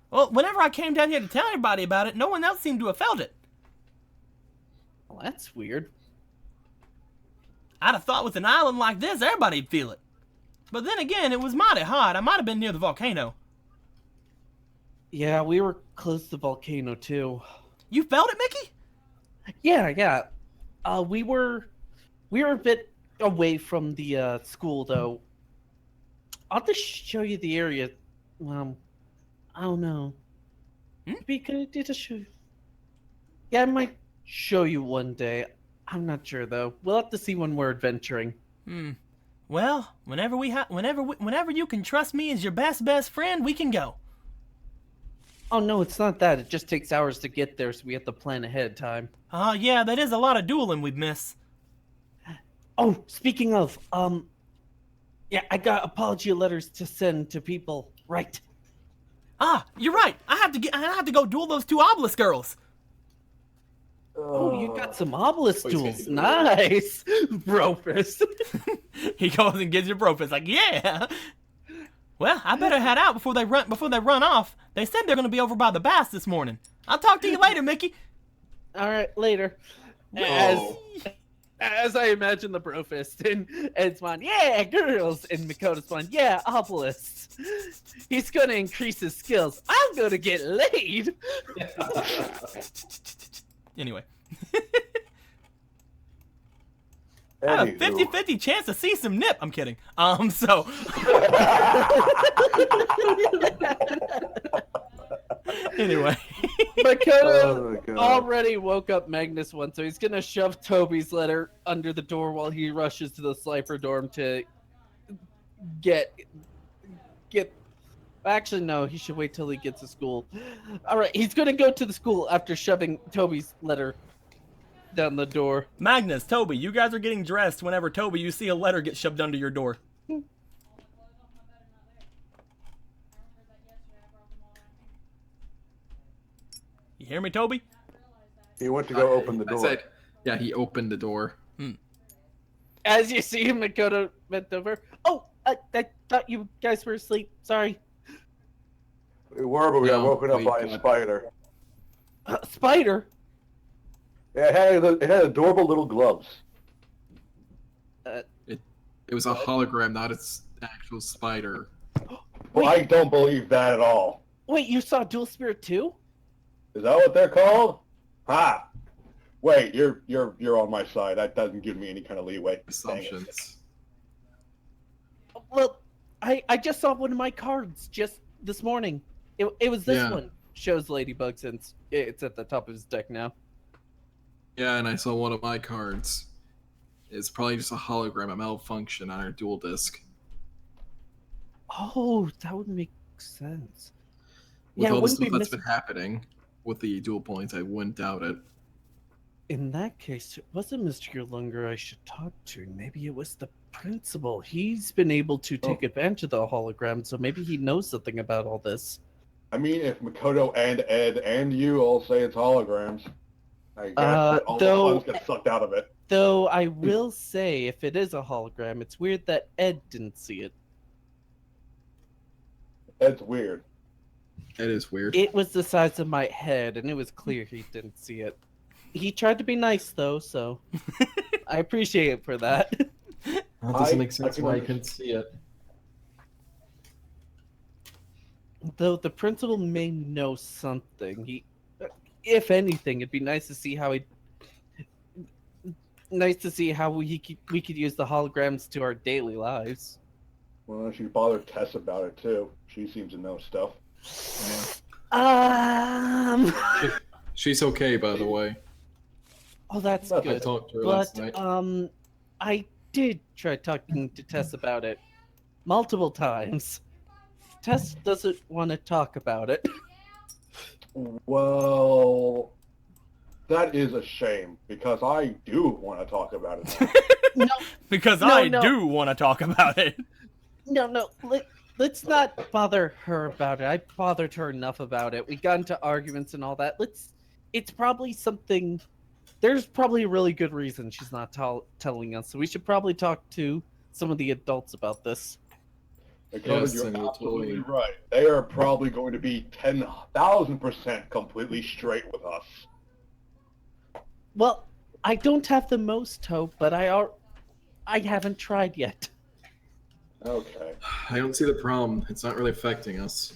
B: Well, whenever I came down here to tell everybody about it, no one else seemed to have felt it.
A: Well, that's weird.
B: I'd have thought with an island like this, everybody'd feel it. But then again, it was mighty hot. I might have been near the volcano.
A: Yeah, we were close to the volcano, too.
B: You felt it, Mickey?
A: Yeah. We were a bit away from the school, though. I'll just show you the area. I don't know. It'd be good to show you. Yeah, I might show you one day. I'm not sure though. We'll have to see when we're adventuring.
B: Well, whenever you can trust me as your best friend, we can go.
A: Oh no, it's not that. It just takes hours to get there, so we have to plan ahead of time.
B: Yeah, that is a lot of dueling we'd miss.
A: Oh, speaking of, yeah, I got apology letters to send to people. Right.
B: You're right. I have to go duel those two obelisk girls.
A: Oh, you got some obelisk
C: Oh, he's
A: duels.
C: gonna
A: Nice, Brofist.
B: He goes and gives you brofist like, yeah. Well, I better head out before they run off. They said they're gonna be over by the baths this morning. I'll talk to you later, Mickey.
A: All right, later.
C: Oh.
A: As I imagine the Brofist and Ed's mind, yeah, girls, and Makoto's mind, yeah, obelisks. He's gonna increase his skills. I'm gonna get laid.
B: Anyway. I have a
H: Anywho.
B: 50-50 chance to see some nip. I'm kidding. So. Anyway.
A: Makoto
H: Oh my God.
A: already woke up Magnus once, so he's gonna shove Toby's letter under the door while he rushes to the Slifer dorm to get. Actually, no, he should wait till he gets to school. All right, he's gonna go to the school after shoving Toby's letter down the door.
B: Magnus, Toby, you guys are getting dressed whenever Toby, you see a letter get shoved under your door. You hear me, Toby?
H: He went to go open the
C: I
H: door.
C: said, yeah, he opened the door.
A: As you see him, Makoto bent over. Oh, I thought you guys were asleep. Sorry.
H: We were, but we got
C: No,
H: woken up
C: we
H: by a
C: got-
H: spider.
A: Spider?
H: Yeah, it had adorable little gloves.
C: It was a hologram, not its actual spider.
H: Well, I don't believe that at all.
A: Wait, you saw Dual Spirit too?
H: Is that what they're called? Ha! Wait, you're on my side. That doesn't give me any kind of leeway. Dang it.
C: Assumptions.
A: Well, I just saw one of my cards just this morning. It was this
C: Yeah.
A: one. Shows Ladybug since it's at the top of his deck now.
C: Yeah, and I saw one of my cards. It's probably just a hologram, a malfunction on our dual disc.
A: Oh, that would make sense.
C: With
A: Yeah, it
C: all the
A: wouldn't
C: stuff
A: be
C: that's been happening with the dual points, I wouldn't doubt it.
A: In that case, it wasn't Mr. Lunger I should talk to. Maybe it was the principal. He's been able to take advantage of the hologram, so maybe he knows something about all this.
H: I mean, if Makoto and Ed and you all say it's holograms, I guess that all the funds get sucked out of it.
A: Though I will say, if it is a hologram, it's weird that Ed didn't see it.
H: Ed's weird.
C: It is weird.
A: It was the size of my head, and it was clear he didn't see it. He tried to be nice, though, so I appreciate it for that.
I: That doesn't make sense why I couldn't see it.
A: Though the principal may know something. If anything, it'd be nice to see how we could use the holograms to our daily lives.
H: Well, she bothered Tess about it too. She seems to know stuff.
C: She's okay, by the way.
A: Oh, that's
H: I
A: good.
C: I talked to her last night.
A: I did try talking to Tess about it multiple times. Tess doesn't want to talk about it.
H: Well, that is a shame because I do want to talk about it.
A: No,
B: Because
A: No,
B: I
A: no.
B: do want to talk about it.
A: no. Let's not bother her about it. I bothered her enough about it. We got into arguments and all that. It's probably something. There's probably a really good reason she's not telling us. So we should probably talk to some of the adults about this.
H: Because
C: Yes,
H: you're
C: and
H: absolutely
C: totally-
H: right. They are probably going to be 10,000% completely straight with us.
A: Well, I don't have the most hope, but I haven't tried yet.
H: Okay.
C: I don't see the problem. It's not really affecting us.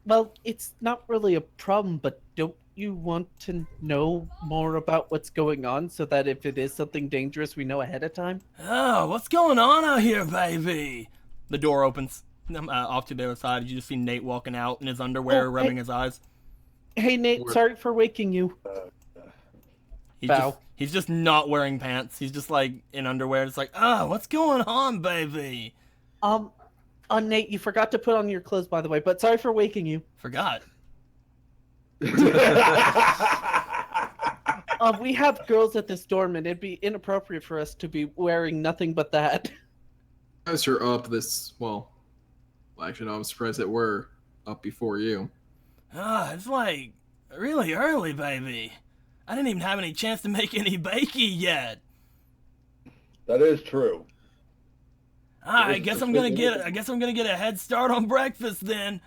A: Well, it's not really a problem, but don't you want to know more about what's going on so that if it is something dangerous, we know ahead of time?
B: Oh, what's going on out here, baby? The door opens. Off to the other side, you just see Nate walking out in his underwear,
A: Oh,
B: rubbing
A: hey.
B: his eyes.
A: Hey, Nate,
C: Or-
A: sorry for waking you. Bow.
B: He's just not wearing pants. He's just like in underwear. It's like, what's going on, baby?
A: Nate, you forgot to put on your clothes, by the way, but sorry for waking you.
B: Forgot.
A: We have girls at this dorm, and it'd be inappropriate for us to be wearing nothing but that.
C: As you're up well, actually, no, I'm surprised that we're up before you.
B: It's like really early, baby. I didn't even have any chance to make any bakey yet.
H: That is true.
B: I guess I'm gonna get a head start on breakfast then.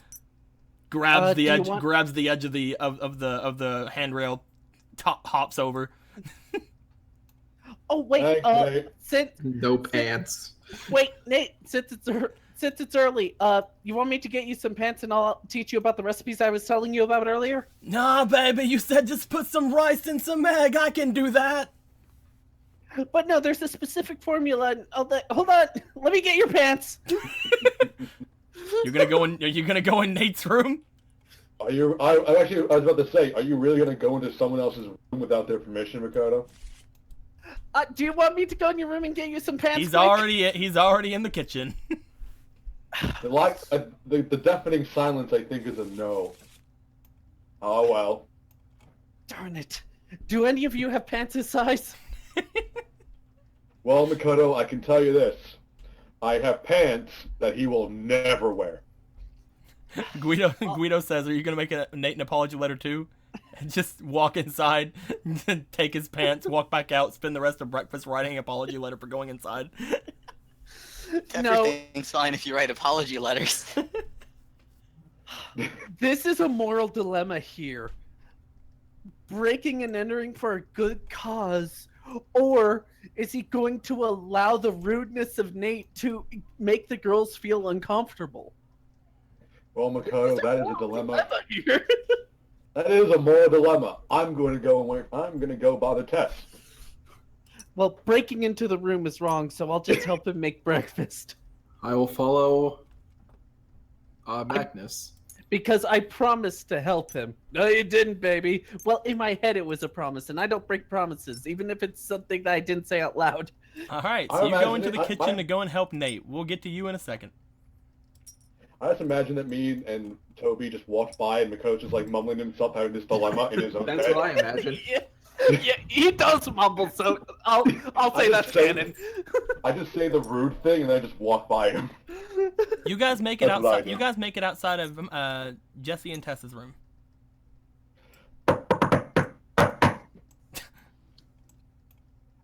B: Grabs the
A: do you
B: edge,
A: want-
B: grabs the edge of the handrail, hops over.
A: Oh wait,
H: Hey,
C: No pants.
A: Nate, since it's early, you want me to get you some pants and I'll teach you about the recipes I was telling you about earlier?
B: Nah, baby, you said just put some rice and some egg. I can do that.
A: But no, there's a specific formula. And hold on, let me get your pants.
B: Are you gonna go in Nate's room?
H: I was about to say, are you really going to go into someone else's room without their permission, Ricardo?
A: Do you want me to go in your room and get you some pants?
B: He's
A: quick?
B: already in the kitchen.
H: The deafening silence, I think, is a no. Oh, well.
A: Darn it. Do any of you have pants his size?
H: Well, Makoto, I can tell you this. I have pants that he will never wear.
B: Guido says, "Are you gonna make Nate an apology letter too?" And just walk inside, take his pants, walk back out, spend the rest of breakfast writing an apology letter for going inside.
A: No.
G: Everything's fine if you write apology letters.
A: This is a moral dilemma here. Breaking and entering for a good cause, or is he going to allow the rudeness of Nate to make the girls feel uncomfortable?
H: Well, Makoto, that is a dilemma.
A: Here.
H: That is a moral dilemma. I'm going to go bother Tess.
A: Well, breaking into the room is wrong, so I'll just help him make breakfast.
C: I will follow Magnus.
A: Because I promised to help him. No, you didn't, baby. Well, in my head, it was a promise, and I don't break promises, even if it's something that I didn't say out loud.
B: All right,
H: I
B: so you go
H: imagine
B: into
H: it-
B: the
H: I-
B: kitchen
H: I-
B: to go and help Nate. We'll get to you in a second.
H: I just imagine that me and Toby just walked by and Makoto's just like mumbling to himself having this dilemma in his own
C: That's
H: head.
C: what I imagine.
A: Yeah. Yeah, he does mumble, so I'll say that's canon.
H: I just say the rude thing and then I just walk by him.
B: You guys make it
H: That's what I
B: outside.
H: do.
B: You guys make it outside of Jesse and Tessa's room.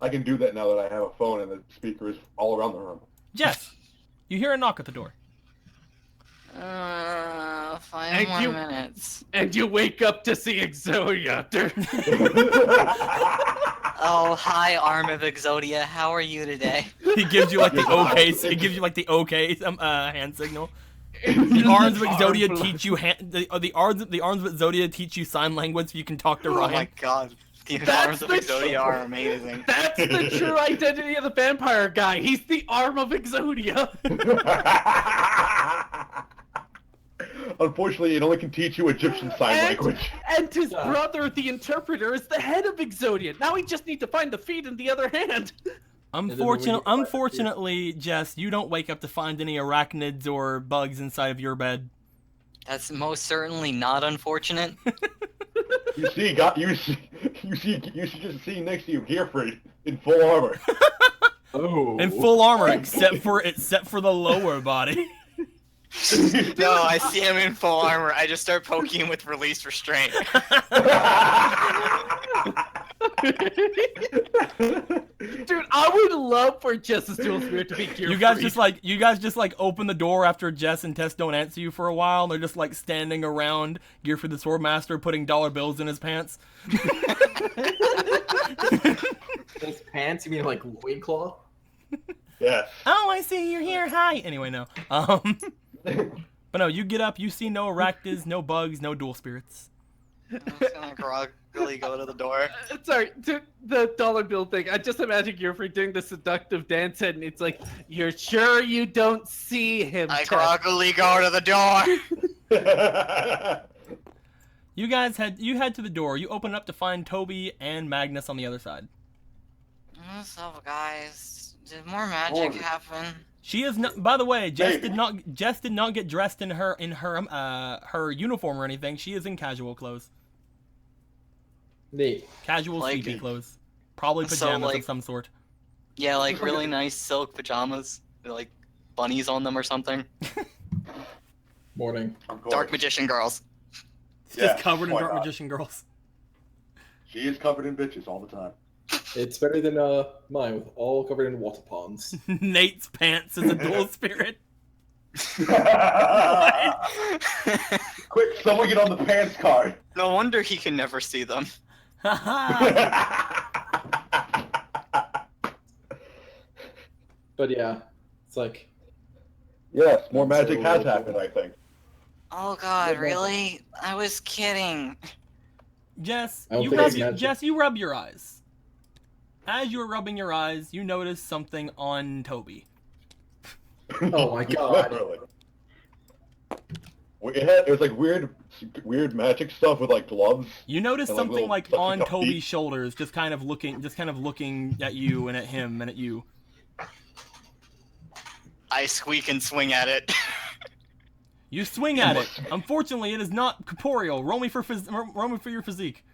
H: I can do that now that I have a phone and the speaker is all around the room.
B: Jess, you hear a knock at the door.
D: 5 more minutes.
A: And you wake up to see Exodia.
D: Oh, hi, Arm of Exodia. How are you today?
B: He gives you like the okay. He gives you like the okay hand signal. The arms of Exodia teach you the arms of Exodia teach you sign language so you can talk to
D: Oh
B: Ryan.
D: my god. The
A: That's
D: arms of
A: the
D: Exodia are amazing.
A: That's the true identity of the vampire guy. He's the arm of Exodia.
H: Unfortunately, it only can teach you Egyptian sign language.
A: And his brother, the interpreter, is the head of Exodia. Now we just need to find the feet in the other hand.
B: Unfortunately, Jess, you don't wake up to find any arachnids or bugs inside of your bed.
D: That's most certainly not unfortunate.
H: You should just see next to you, Gearfried, in full armor.
C: Oh.
B: In full armor, except for the lower body.
D: No, I see him in full armor. I just start poking him with release restraint.
A: Dude, I would love for Jess's dual spirit to be gear
B: You guys just like open the door after Jess and Tess don't answer you for a while. And they're just like standing around Gearfried the Swordmaster, putting dollar bills in his pants.
C: His pants? You mean like loincloth?
H: Yes.
B: Oh, I see you're here. Hi. Anyway, no. But no, you get up. You see no arachnids, no bugs, no dual spirits.
D: I'm just gonna groggily go to the door.
A: Sorry, to the dollar bill thing. I just imagine Gearfried doing the seductive dance and it's like, you're sure you don't see him,
D: I
A: Tess?"
D: groggily go to the door.
B: You guys head to the door. You open it up to find Toby and Magnus on the other side.
D: What's up, guys? Did more magic happen?
B: She is not. By the way, Jess did not get dressed in her uniform or anything. She is in casual clothes.
C: Neat.
B: Casual
D: Like-
B: sleeping clothes. Probably
D: So,
B: pajamas
D: like-
B: of some sort.
D: Yeah, like really nice silk pajamas. With, like bunnies on them or something.
C: Morning.
H: Of course.
D: Dark magician girls.
B: It's
H: Yeah,
B: just covered in
H: why
B: dark
H: not?
B: magician girls.
H: She is covered in bitches all the time.
C: It's better than mine, with all covered in water ponds.
B: Nate's pants is a dual spirit.
H: Quick, someone get on the pants card.
D: No wonder he can never see them.
C: But yeah, it's like
H: Yes, more magic has happened, I think.
D: Oh god, really? I was kidding.
B: Jess,
C: I don't
B: you
C: think
B: rub
C: it's magic.
B: Jess, you rub your eyes. As you're rubbing your eyes, you notice something on Toby.
C: oh my god.
H: Literally. It was like weird magic stuff with like gloves.
B: You notice
H: And, like,
B: something
H: little
B: like
H: fluffy
B: on
H: cup
B: Toby's
H: feet.
B: shoulders, just kind of looking at you and at him and at you.
D: I squeak and swing at it.
B: You swing at it. Unfortunately, it is not corporeal. Roll me for your physique.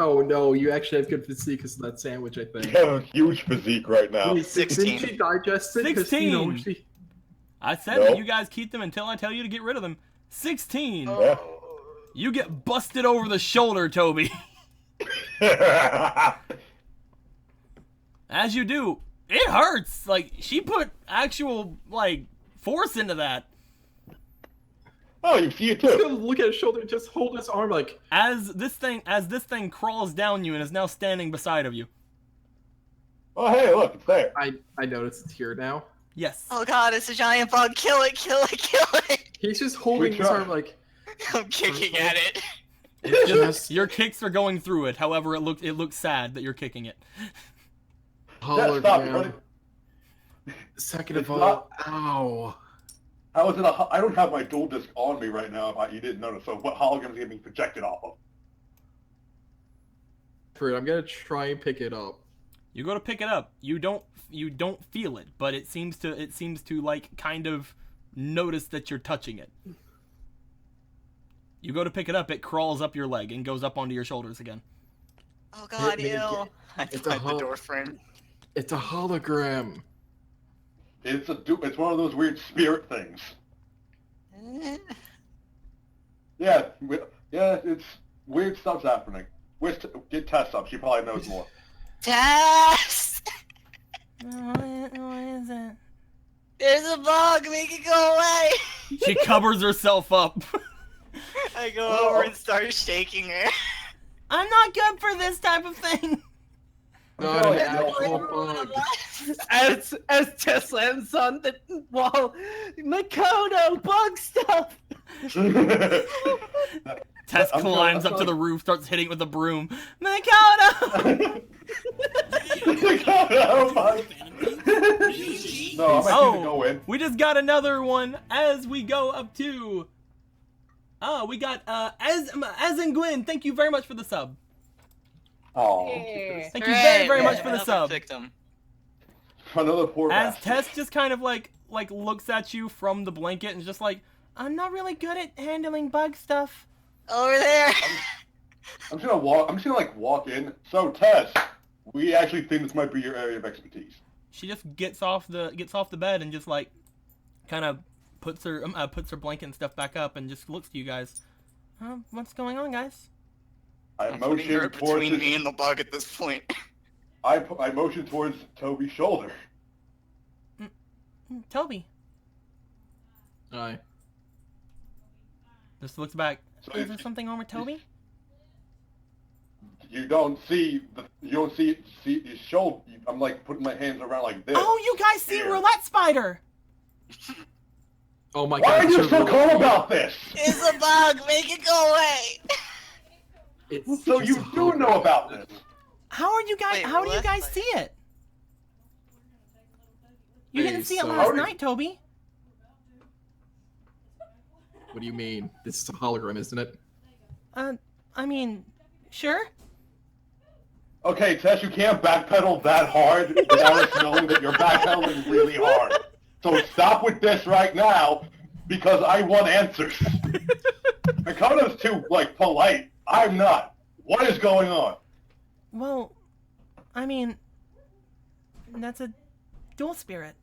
C: Oh no, you actually have good physique because of that sandwich, I think.
H: You have a huge physique right now.
C: Wait,
D: 16.
C: Didn't she digest it? 'Cause, you know,
B: 16.
C: she-
B: I said
H: No.
B: that you guys keep them until I tell you to get rid of them. 16.
H: Yeah.
B: You get busted over the shoulder, Toby. As you do, it hurts. Like, she put actual, like, force into that.
H: Oh, you see it
C: Just
H: too.
C: gonna look at his shoulder and just hold his arm like,
B: As this thing crawls down you and is now standing beside of you.
H: Oh, hey, look, it's there.
C: I noticed it's here now.
B: Yes.
D: Oh god, it's a giant bug. Kill it, kill it, kill it.
C: He's just holding
H: Good
C: his
H: try.
C: arm like,
D: I'm kicking at it.
B: It's just, your kicks are going through it. However, it looks sad that you're kicking it.
C: holler
H: stop,
C: down.
H: brother.
C: Second
H: It's
C: of all,
H: not-
C: ow.
H: I don't have my dual disc on me right now. If you didn't notice, so what hologram is getting projected off of?
C: Fruit, I'm gonna try and pick it up.
B: You go to pick it up. You don't feel it, but it seems to like kind of notice that you're touching it. You go to pick it up, it crawls up your leg and goes up onto your shoulders again.
D: Oh god,
C: Hit me
D: ew.
C: again.
D: I
C: It's a
D: tried the
C: hol-
D: door frame.
C: It's a hologram.
H: It's one of those weird spirit things. Yeah, it's weird stuff's happening. Get Tess up. She probably knows more.
D: Tess!
B: What is it?
D: There's a bug! Make it go away!
B: She covers herself up.
D: I go over and start shaking her.
B: I'm not good for this type of thing.
C: Not an actual bug.
A: As Tess lands on the wall, Makoto, bug stuff.
B: Tess
H: I'm
B: climbs
H: sorry.
B: up to the roof, starts hitting it with a broom. Makoto!
H: Oh my! No, I'm actually gonna go in.
B: We just got another one as we go up to. Oh, we got as and Gwen. Thank you very much for the sub.
H: Oh,
B: Thank you very, very much for the
D: Another
B: sub.
D: Victim.
H: another poor
B: As
H: bastard.
B: Tess just kind of like looks at you from the blanket and is just like, I'm not really good at handling bug stuff.
D: Over there!
H: I'm just gonna walk in. So Tess, we actually think this might be your area of expertise.
B: She just gets off the bed and just like kind of puts her blanket and stuff back up and just looks to you guys. What's going on, guys?
H: I
D: I'm putting her
H: motion towards
D: between me and the bug at this point.
H: I motion towards Toby's shoulder.
B: Toby
C: Aye.
B: just looks back.
H: So
B: Is there something wrong with Toby?
H: You don't see his shoulder. I'm like putting my hands around like this.
B: Oh, you guys see
H: Here.
B: Roulette Spider!
C: Oh my
H: Why
C: god.
H: are you
C: it's
H: so
C: a
H: calm
C: real-
H: about this?
D: It's a bug! Make it go away!
C: It's
H: So
C: just
H: you
C: a
H: do know
C: hologram.
H: about this?
B: How are you guys?
D: Wait,
B: how do you
D: Roulette
B: guys
D: Spider.
B: see it? You
C: Wait,
B: didn't see it
C: so-
B: last night, Toby.
C: What do you mean? This is a hologram, isn't it?
B: I mean, sure.
H: Okay, Tess, you can't backpedal that hard without us knowing that you're backpedaling really hard. So stop with this right now, because I want answers. Makoto's too, polite. I'm not. What is going on?
B: Well, I mean, that's a dual spirit.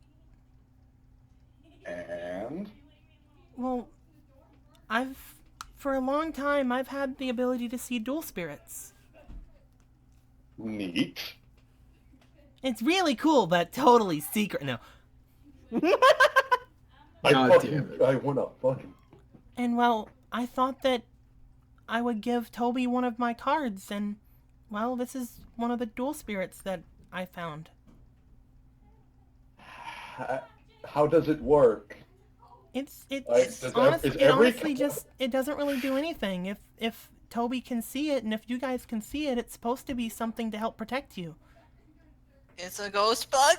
H: And?
B: Well, for a long time, I've had the ability to see dual spirits.
H: Neat.
B: It's really cool, but totally secret. No.
C: God damn it.
H: I wanna fucking...
B: And well, I thought that I would give Toby one of my cards, and well, this is one of the dual spirits that I found.
H: How does it work?
B: It's
H: does
B: honest,
H: is
B: it
H: every
B: honestly just it doesn't really do anything. If Toby can see it and if you guys can see it, it's supposed to be something to help protect you.
D: It's a ghost bug?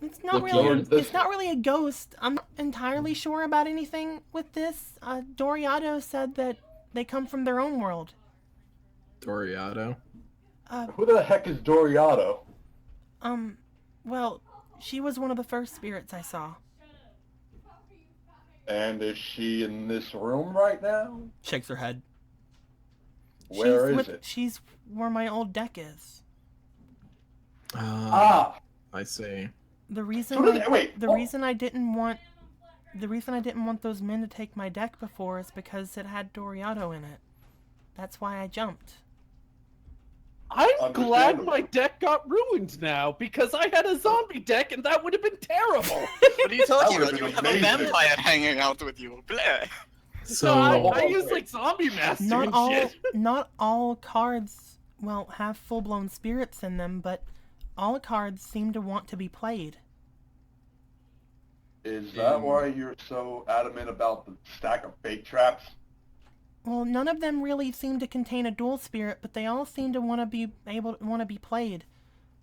B: It's not
C: Look,
B: really
C: Lord, this-
B: it's not really a ghost. I'm not entirely sure about anything with this. Doriato said that they come from their own world.
C: Doriato.
H: Who the heck is Doriato?
B: Well, she was one of the first spirits I saw.
H: And is she in this room right now?
B: Shakes her head.
H: Where is it?
B: She's where my old deck is.
C: I see.
B: The reason
H: So does- wait,
B: the
H: oh.
B: reason I didn't want those men to take my deck before is because it had Doriato in it. That's why I jumped.
A: I'm glad
H: Understandable.
A: my deck got ruined now because I had a zombie deck and that would have been terrible.
D: What are you talking
H: That
D: about?
H: would've
D: You
H: been
D: have a
H: amazing.
D: vampire hanging out with you. Bleh.
C: So,
A: I use like zombie master
B: Not
A: and
B: all
A: shit.
B: not all cards have full-blown spirits in them, but all cards seem to want to be played.
H: Is that why you're so adamant about the stack of fake traps?
B: Well, none of them really seem to contain a dual spirit, but they all seem to want to be played.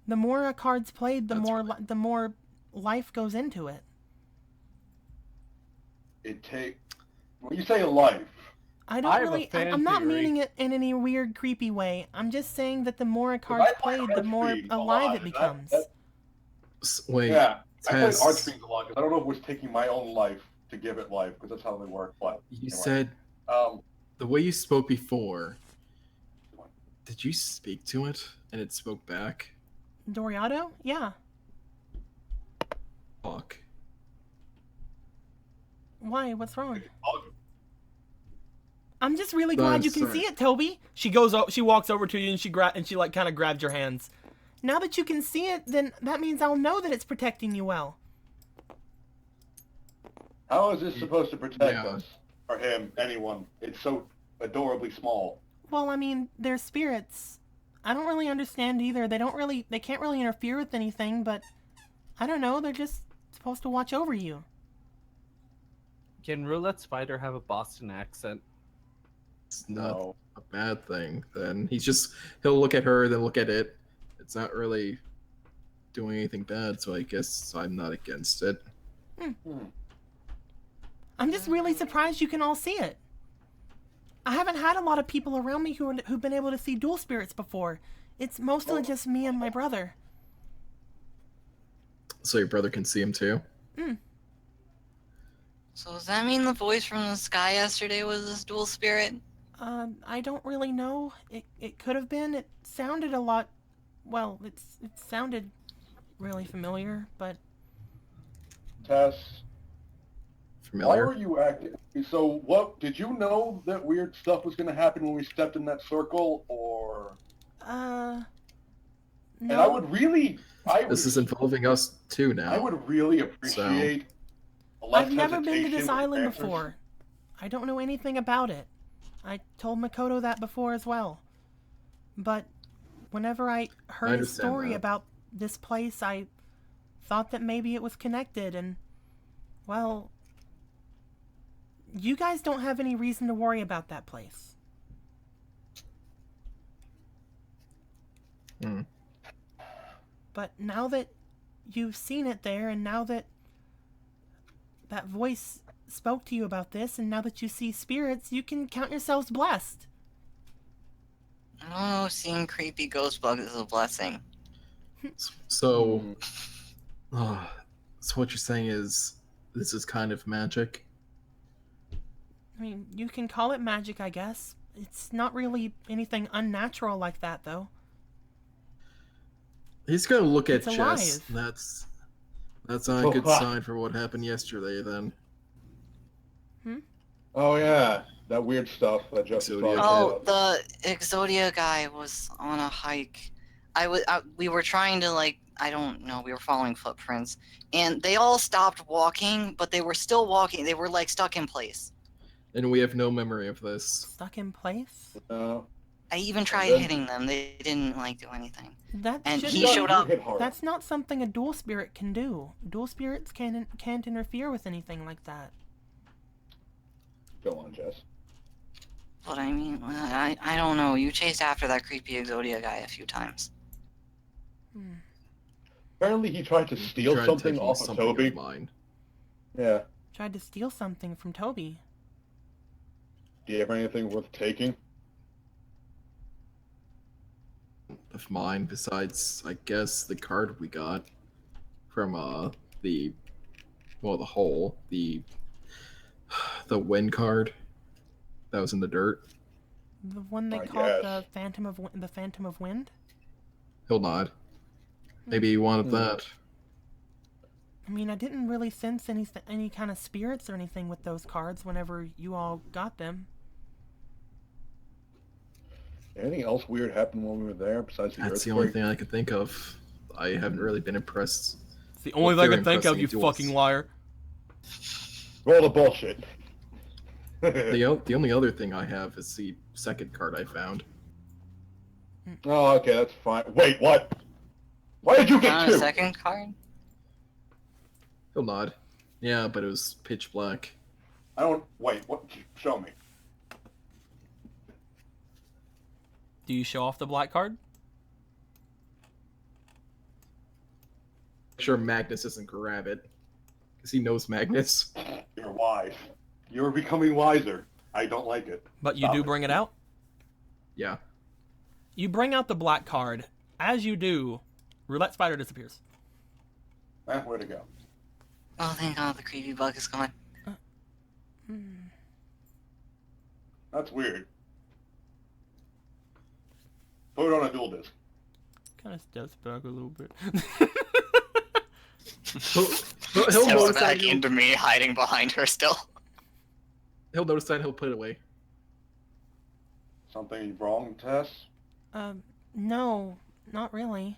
B: The more a card's played, the
C: That's
B: the more life goes into it.
H: When you say life,
B: I
A: I
B: don't
A: have a
B: really.
A: fan
B: I'm not
A: theory.
B: meaning it in any weird, creepy way. I'm just saying that the more a
H: I
B: card's
H: play
B: played, the more
H: Archfiend a
B: alive
H: lot,
B: it
H: and
B: becomes.
C: wait.
H: yeah, I played
C: Tess,
H: Archfiend a lot because I don't know if it was taking my own life to give it life because that's how they work. But
C: you
H: anyway.
C: said
H: um,
C: the way you spoke before. Did you speak to it and it spoke back?
B: Doriato? Yeah.
C: Fuck.
B: Why? What's wrong?
H: Oh,
B: I'm just really glad you can
C: sorry.
B: see it, Toby. She walks over to you and she like kind of grabs your hands. Now that you can see it, then that means I'll know that it's protecting you well.
H: how is this supposed to protect
C: Yeah.
H: us? Or him, anyone? It's so adorably small.
B: Well, I mean, they're spirits. I don't really understand either. They can't really interfere with anything, but I don't know, they're just supposed to watch over you.
A: Can Roulette Spider have a Boston accent?
C: It's not
H: No.
C: a bad thing. Then he'll look at her, then look at it. It's not really doing anything bad, so I guess I'm not against it.
B: I'm just really surprised you can all see it. I haven't had a lot of people around me who've been able to see dual spirits before. It's mostly just me and my brother.
C: So your brother can see him too?
D: So does that mean the voice from the sky yesterday was this dual spirit?
B: I don't really know. It could have been. It sounded a lot. Well, it sounded really familiar, but
H: Tess, why
C: Familiar?
H: were you acting? So, what did you know that weird stuff was going to happen when we stepped in that circle, or?
B: no.
H: And I would really,
C: This is involving us too now.
H: I would really appreciate. less
B: I've never been to
H: hesitation
B: this
H: with
B: island
H: answers.
B: before. I don't know anything about it. I told Makoto that before as well. But whenever I heard his
C: understand
B: story
C: that.
B: about this place, I thought that maybe it was connected, and, well, you guys don't have any reason to worry about that place.
C: Hmm.
B: But now that you've seen it there, and now that that voice spoke to you about this, and now that you see spirits, you can count yourselves blessed.
D: I don't know, seeing creepy ghost bugs is a blessing.
C: So, so what you're saying is this is kind of magic?
B: I mean, you can call it magic, I guess. It's not really anything unnatural like that, though.
C: He's gonna look at
B: It's
C: Jess.
B: alive.
C: That's not a good sign for what happened yesterday. Then
H: Oh yeah, that weird stuff that Jeff was
C: Exodia.
H: talking
D: Oh,
H: about.
D: the Exodia guy was on a hike. We were trying to, like, I don't know, we were following footprints, and they all stopped walking, but they were still walking. They were, like, stuck in place.
C: and we have no memory of this.
B: Stuck in place?
D: I even tried
H: then-
D: hitting them. They didn't, like, do anything.
B: That
D: And
B: should
D: he
B: not-
D: showed up.
H: Hit hard.
B: That's not something a dual spirit can do. Dual spirits can't interfere with anything like that.
H: Go on, Jess.
D: But I mean, I don't know. You chased after that creepy Exodia guy a few times.
H: Apparently, he tried to steal
C: Tried
H: something
C: taking
H: off of
C: something
H: Toby.
C: mine.
H: Yeah.
B: Tried to steal something from Toby.
H: Do you have anything worth taking?
C: Of mine, besides I guess the card we got from the hole, the wind card that was in the dirt.
B: The one they
H: I
B: called
H: guess.
B: the Phantom of Wind.
C: He'll nod. Maybe he wanted that.
B: I mean, I didn't really sense any kind of spirits or anything with those cards whenever you all got them.
H: Anything else weird happened when we were there besides the
C: That's the
H: earthquake?
C: only thing I could think of. I haven't really been impressed.
B: It's the only thing I
C: very
B: can think of,
C: impressing
B: you
C: duels.
B: fucking liar.
H: Roll the bullshit.
C: The only other thing I have is the second card I found.
H: Oh, okay, that's fine. Wait, what? Why did you get
D: Found a
H: two?
D: second card?
C: He'll nod. Yeah, but it was pitch black.
H: I don't. Wait, what? Show me.
B: Do you show off the black card?
C: Sure, Magnus doesn't grab it because he knows Magnus.
H: You're wise. You're becoming wiser. I don't like it.
B: But you
H: Stop
B: do
H: it.
B: bring it out?
C: Yeah.
B: You bring out the black card. As you do, Roulette Spider disappears.
H: Where'd it go?
D: Oh, thank God the creepy bug is gone.
H: That's weird. Put it on a dual disc.
B: Kind of steps back a little bit.
C: He'll
G: Steps
C: notice that.
G: back into me, hiding behind her still.
C: He'll notice that. He'll put it away.
H: Something wrong, Tess?
B: No, not really.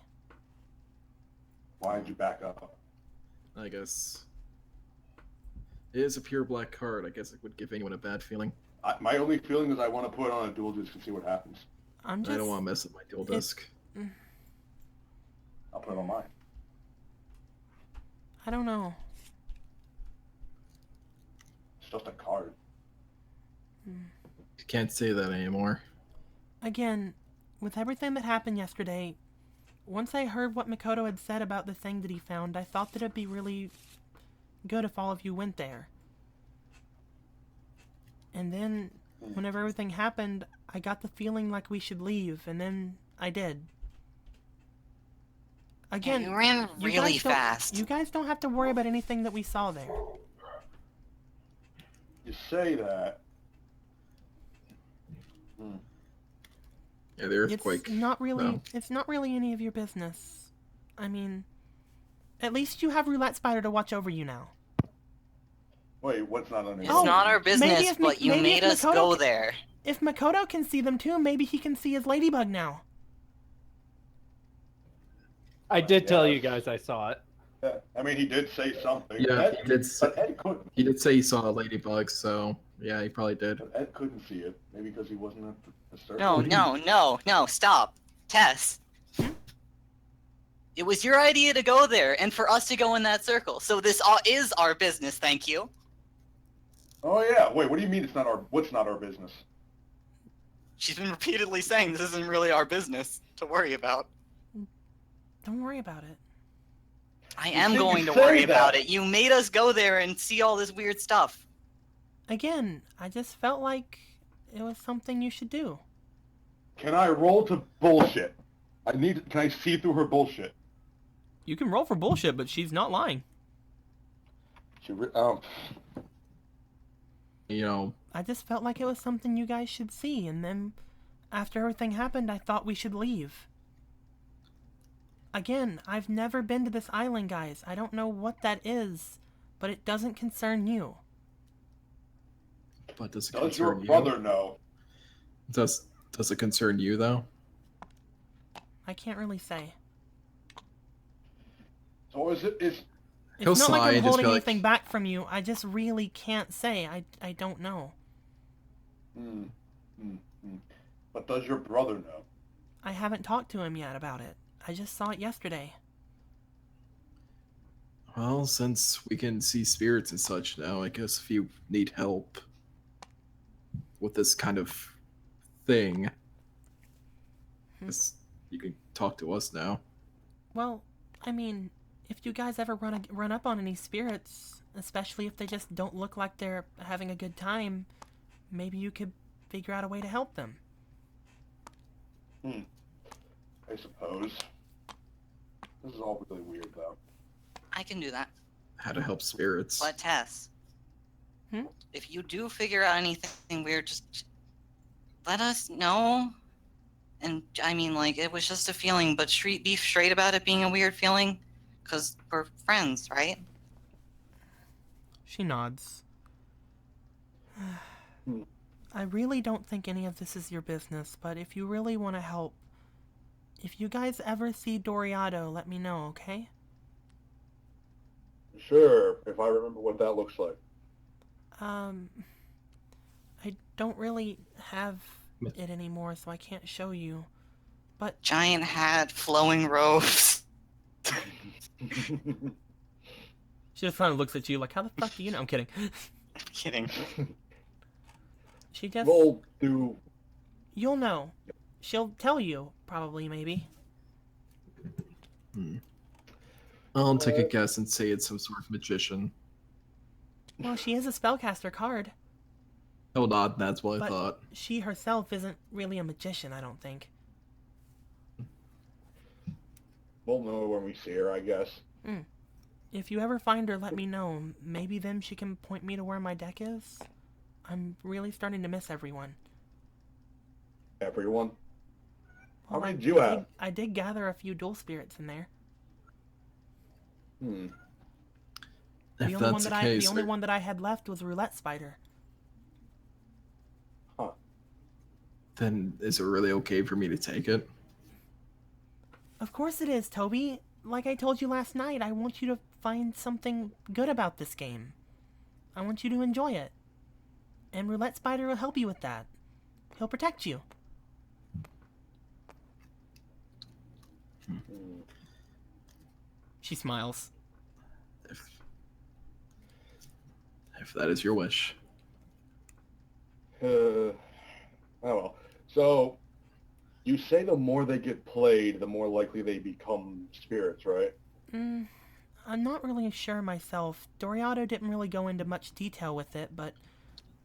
H: Why'd you back up?
C: I guess. It is a pure black card. I guess it would give anyone a bad feeling.
H: My only feeling is I want to put it on a dual disc and see what happens.
C: I don't want to mess with my dual disc.
H: I'll put it on mine.
B: I don't know.
H: It's just a card.
C: You can't say that anymore.
B: Again, with everything that happened yesterday, once I heard what Makoto had said about the thing that he found, I thought that it'd be really good if all of you went there. And then, whenever everything happened, I got the feeling like we should leave, and then I did. Again,
G: You ran really fast.
B: You guys don't have to worry about anything that we saw there.
H: You say that.
C: Yeah, the earthquake.
B: It's not really.
C: No.
B: It's not really any of your business. I mean, at least you have Roulette Spider to watch over you now.
H: Wait, what's not on
G: It's
B: Oh,
G: not our
B: maybe
G: business,
B: if
G: but you
B: maybe if
G: made us
B: Makoto
G: go
B: ca-
G: there.
B: If Makoto can see them too, maybe he can see his ladybug now.
A: I did tell
H: Yeah.
A: you guys I saw it.
H: Yeah, I mean, he did say something.
C: Yeah,
H: Ed,
C: he did.
H: but Ed couldn't.
C: He did say he saw a ladybug, so yeah, he probably did.
H: But Ed couldn't see it. Maybe because he wasn't at the circle.
G: No, stop. Tess. It was your idea to go there, and for us to go in that circle. So this is our business, thank you.
H: Oh yeah. Wait, what do you mean it's not our? What's not our business?
G: She's been repeatedly saying this isn't really our business to worry about.
B: Don't worry about it.
G: I
H: You
G: am
H: said
G: going
H: you
G: to
H: say
G: worry
H: that.
G: about it. You made us go there and see all this weird stuff.
B: Again, I just felt like it was something you should do.
H: Can I roll to bullshit? Can I see through her bullshit?
B: You can roll for bullshit, but she's not lying.
C: You know,
B: I just felt like it was something you guys should see, and then after everything happened, I thought we should leave. Again, I've never been to this island, guys. I don't know what that is, but it doesn't concern you.
C: but does it
H: Does your
C: concern you?
H: brother know?
C: Does it concern you though?
B: I can't really say.
H: So is it?
C: He'll
B: It's not like
C: sigh
B: I'm
C: and just
B: holding
C: be like-
B: anything back from you. I just really can't say. I don't know.
H: But does your brother know?
B: I haven't talked to him yet about it. I just saw it yesterday.
C: Well, since we can see spirits and such now, I guess if you need help with this kind of thing, I guess you can talk to us now.
B: Well, I mean, if you guys ever run up on any spirits, especially if they just don't look like they're having a good time, maybe you could figure out a way to help them.
H: I suppose. This is all really weird, though.
G: I can do that.
C: How to help spirits.
G: But Tess,
B: Hmm?
G: if you do figure out anything weird, just let us know. And I mean, like, it was just a feeling, but be straight about it being a weird feeling, because we're friends, right?
B: She nods. I really don't think any of this is your business, but if you really want to help, if you guys ever see Doriado, let me know, okay?
H: Sure, if I remember what that looks like.
B: I don't really have it anymore, so I can't show you. But
G: Giant hat, flowing robes.
B: she just kind of looks at you like, how the fuck do you know? I'm kidding.
G: I'm kidding.
B: She just...
H: Roll do.
B: You'll know. She'll tell you, probably, maybe.
C: I'll take a guess and say it's some sort of magician.
B: Well, she is a spellcaster card,
C: Oh, not. That's what I
B: but
C: thought.
B: she herself isn't really a magician, I don't think.
H: We'll know when we see her, I guess.
B: If you ever find her, let me know. Maybe then she can point me to where my deck is. I'm really starting to miss everyone.
H: Everyone. How many did you have?
B: I did gather a few dual spirits in there.
C: If
B: The
C: that's the case,
B: only one that I had left was Roulette Spider.
H: Huh.
C: then is it really okay for me to take it?
B: Of course it is, Toby. Like I told you last night, I want you to find something good about this game. I want you to enjoy it. And Roulette Spider will help you with that. He'll protect you. She smiles.
C: If that is your wish.
H: Oh well. So, you say the more they get played, the more likely they become spirits, right?
B: I'm not really sure myself. Doriato didn't really go into much detail with it, but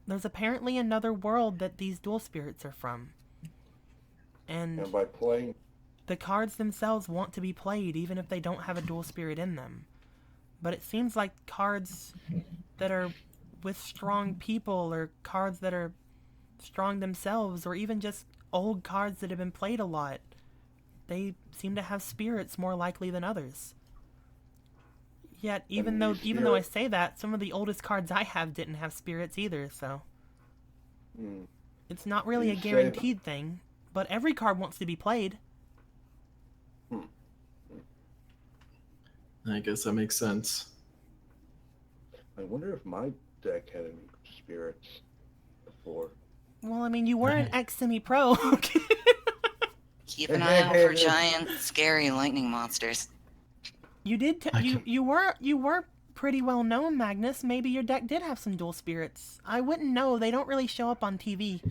B: there's apparently another world that these dual spirits are from.
H: And by playing...
B: The cards themselves want to be played even if they don't have a dual spirit in them. But it seems like cards that are with strong people, or cards that are strong themselves, or even just old cards that have been played a lot, they seem to have spirits more likely than others. Yet, even though I say that, some of the oldest cards I have didn't have spirits either, so... It's not really a guaranteed thing, but every card wants to be played.
C: I guess that makes sense.
H: I wonder if my deck had any spirits before.
B: Well, I mean, you were an ex-semi-pro.
D: Keep an eye out for giant, scary lightning monsters.
B: You did. You were pretty well known, Magnus. Maybe your deck did have some dual spirits. I wouldn't know. They don't really show up on TV.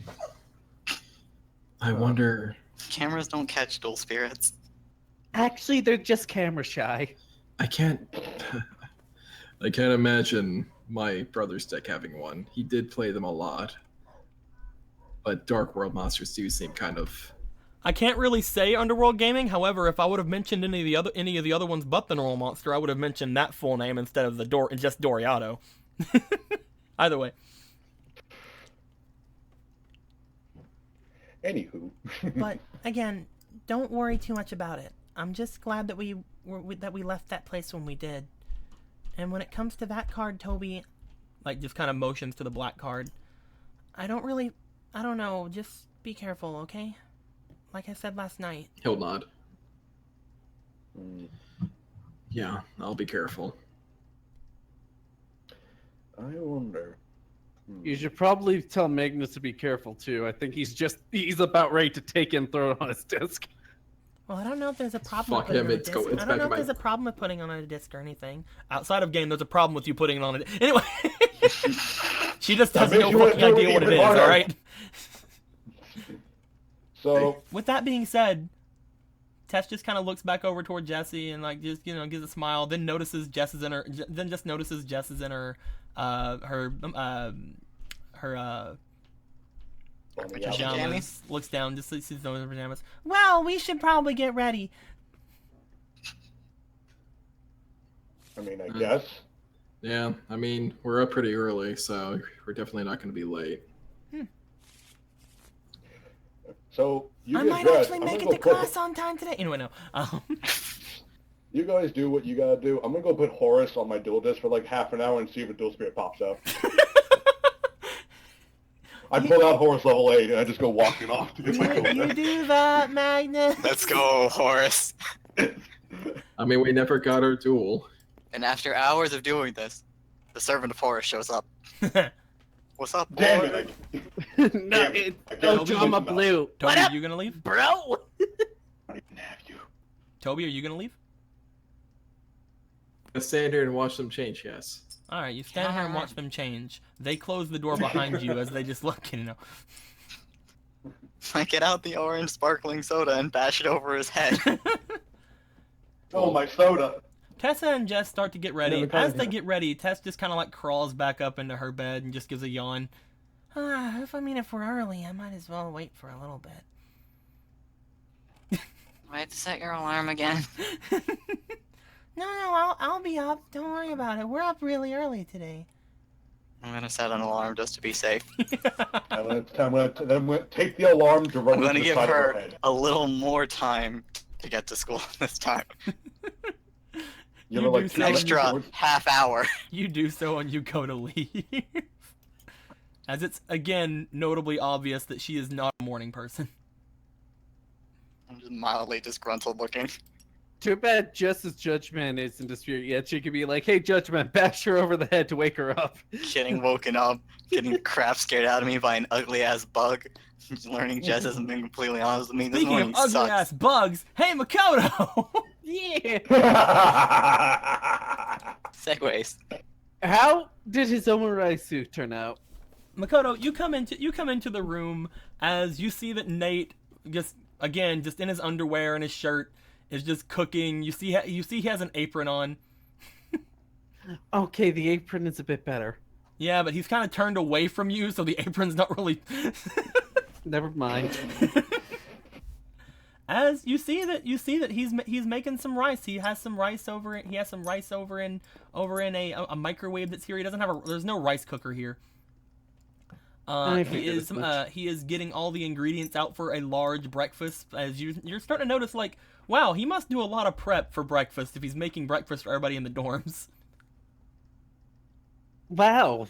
C: I wonder.
D: Cameras don't catch dual spirits.
A: Actually, they're just camera shy.
C: I can't imagine my brother's deck having one. He did play them a lot, but Dark World monsters do seem kind of.
B: I can't really say Underworld Gaming. However, if I would have mentioned any of the other ones but the normal monster, I would have mentioned that full name instead of just Doriato. Either way.
H: Anywho.
B: But again, don't worry too much about it. I'm just glad that we left that place when we did. And when it comes to that card, Toby, like, just kind of motions to the black card. I don't know. Just be careful, okay? Like I said last night.
C: He'll nod. Yeah, I'll be careful.
H: I wonder.
A: You should probably tell Magnus to be careful too. I think he's about ready to take and throw it on his disc.
B: Well, I don't know if there's a problem with putting on a disc. I don't know if there's a problem with putting on a disc or anything. Outside of game, there's a problem with you putting it on a disc. Anyway, she just has no fucking idea what it is, alright?
H: So,
B: with that being said, Tess just kind of looks back over toward Jessie and, like, just, gives a smile, then notices Jess is in her pajamas, looks down, just sees those in pajamas. Well, we should probably get ready.
H: I mean, I guess.
C: Yeah, I mean, we're up pretty early, so we're definitely not going to be late.
H: So,
B: I might actually make it to class on time today. Anyway, no.
H: You guys do what you gotta do. I'm gonna go put Horus on my dual disc for like half an hour and see if a dual spirit pops up. I pull out Horus level 8 and I just go walking off to get my dual
B: You
H: disc.
B: do that, Magnus.
D: Let's go, Horace.
C: I mean, we never got our duel.
D: And after hours of doing this, the servant of Horus shows up. What's up, boy?
H: Damn it!
A: No, it's drama blue.
B: Toby,
A: What
B: are
A: up,
B: you gonna leave?
A: bro?
H: I don't even have you.
B: Toby, are you gonna leave?
C: I stand here and watch them change, yes.
B: Alright, you stand here and watch them change. They close the door behind you as they just look,
D: I get out the orange sparkling soda and bash it over his head.
H: Oh, my soda.
B: Tessa and Jess start to get ready. As they get ready, Tess just kind of like crawls back up into her bed and just gives a yawn. If we're early, I might as well wait for a little bit.
D: I have to set your alarm again.
B: No, I'll be up. Don't worry about it. We're up really early today.
G: I'm gonna set an alarm just to be safe.
H: I'm gonna take the alarm to run
G: I'm
H: to
G: gonna
H: the
G: give
H: side of her
G: her
H: head.
G: a little more time to get to school this time.
B: You
H: ever,
B: do
H: like,
B: so
G: An
B: when you
G: extra half hour.
B: You do so and you go to leave. As it's, again, notably obvious that she is not a morning person.
G: I'm just mildly disgruntled looking.
A: Too bad Jess's judgment isn't disputed yet. She could be like, "Hey, judgment, bash her over the head to wake her up."
G: Getting woken up, getting the crap scared out of me by an ugly ass bug. Learning Jess hasn't been completely honest with me this
B: Speaking of
G: morning.
B: ugly
G: Sucks.
B: ass bugs, hey Makoto!
A: Yeah.
G: Segways.
A: How did his Omurai suit turn out?
B: Makoto, you come into the room as you see that Nate just in his underwear and his shirt is just cooking. You see he has an apron on.
A: Okay, the apron is a bit better.
B: Yeah, but he's kind of turned away from you, so the apron's not really.
A: Never mind.
B: As you see that he's making some rice. He has some rice over in a microwave that's here. He doesn't have there's no rice cooker here. He is getting all the ingredients out for a large breakfast. As you're starting to notice, like, wow, he must do a lot of prep for breakfast if he's making breakfast for everybody in the dorms.
A: Wow.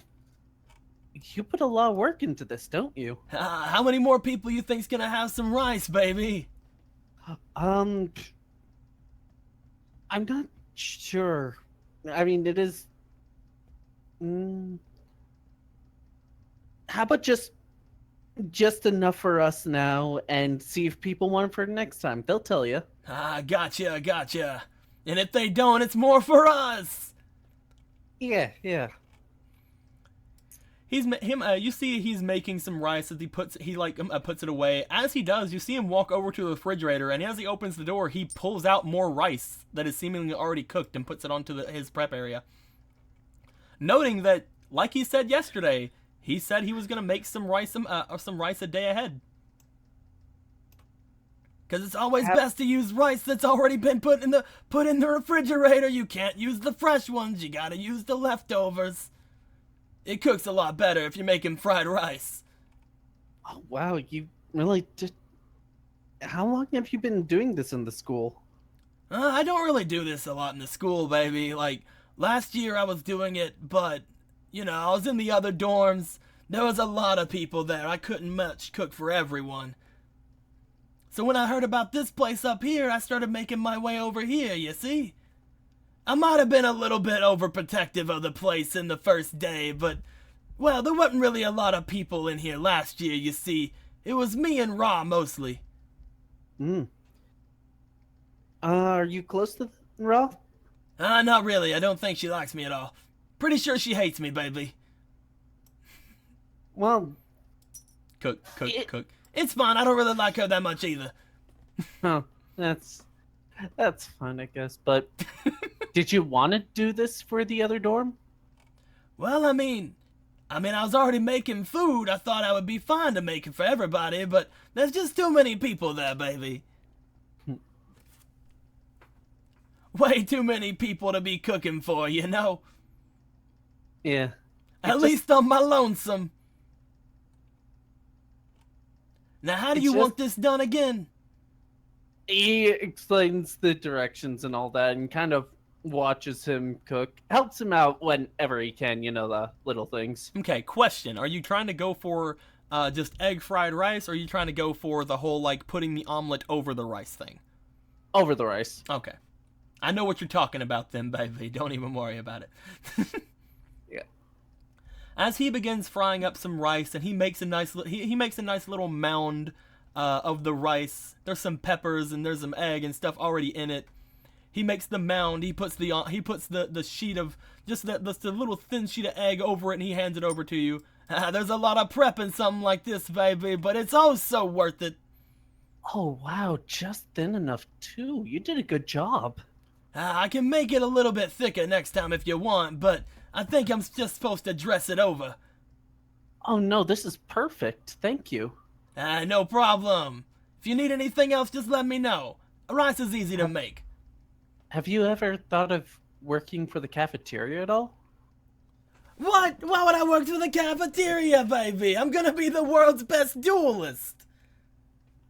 A: You put a lot of work into this, don't you?
B: How many more people you think's gonna have some rice, baby?
A: I'm not sure. I mean, it is. How about just enough for us now, and see if people want it for next time. They'll tell you.
B: Gotcha. And if they don't, it's more for us.
A: Yeah.
B: You see he's making some rice as he puts it away. As he does, you see him walk over to the refrigerator, and as he opens the door, he pulls out more rice that is seemingly already cooked and puts it onto his prep area. Noting that, like he said yesterday, he said he was gonna make some rice a day ahead. Because it's always best to use rice that's already been put in the refrigerator. You can't use the fresh ones. You gotta use the leftovers. It cooks a lot better if you're making fried rice.
A: Oh wow, you really did. How long have you been doing this in the school?
B: I don't really do this a lot in the school, baby. Like, last year I was doing it, but, I was in the other dorms. There was a lot of people there. I couldn't much cook for everyone. So when I heard about this place up here, I started making my way over here, you see? I might have been a little bit overprotective of the place in the first day, but, well, there wasn't really a lot of people in here last year, you see. It was me and Ra, mostly.
A: Are you close to Ra?
B: Not really. I don't think she likes me at all. Pretty sure she hates me, baby.
A: Well...
B: Cook. It's fine. I don't really like her that much either.
A: Oh, that's fine, I guess. But did you want to do this for the other dorm?
B: Well, I mean, I was already making food. I thought I would be fine to make it for everybody, but there's just too many people there, baby. Way too many people to be cooking for,
A: Yeah.
B: At least on my lonesome. Now, how do you want this done again?
A: He explains the directions and all that and kind of watches him cook. Helps him out whenever he can, the little things.
B: Okay, question. Are you trying to go for just egg fried rice, or are you trying to go for the whole, putting the omelet over the rice thing?
A: Over the rice.
B: Okay. I know what you're talking about then, baby. Don't even worry about it.
A: Yeah.
B: As he begins frying up some rice, and he makes a nice little mound of the rice. There's some peppers and there's some egg and stuff already in it. He makes the mound. He puts the sheet of just the little thin sheet of egg over it, and he hands it over to you. There's a lot of prep in something like this, baby, but it's oh so worth it.
A: Oh wow, just thin enough too. You did a good job.
B: I can make it a little bit thicker next time if you want, but I think I'm just supposed to dress it over.
A: Oh no, this is perfect. Thank you.
B: No problem. If you need anything else, just let me know. Rice is easy to make.
A: Have you ever thought of working for the cafeteria at all?
B: What? Why would I work for the cafeteria, baby? I'm gonna be the world's best duelist.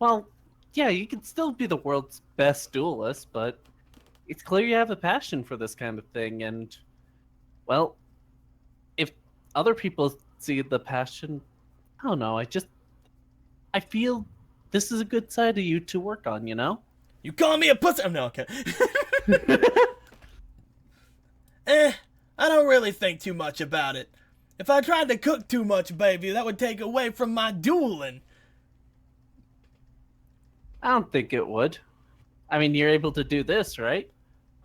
A: Well, yeah, you can still be the world's best duelist, but it's clear you have a passion for this kind of thing, and, well, if other people see the passion, I don't know, I feel this is a good side of you to work on, you know?
B: You call me a pussy? Oh, no, okay. I don't really think too much about it. If I tried to cook too much, baby, that would take away from my dueling.
A: I don't think it would. I mean, you're able to do this, right?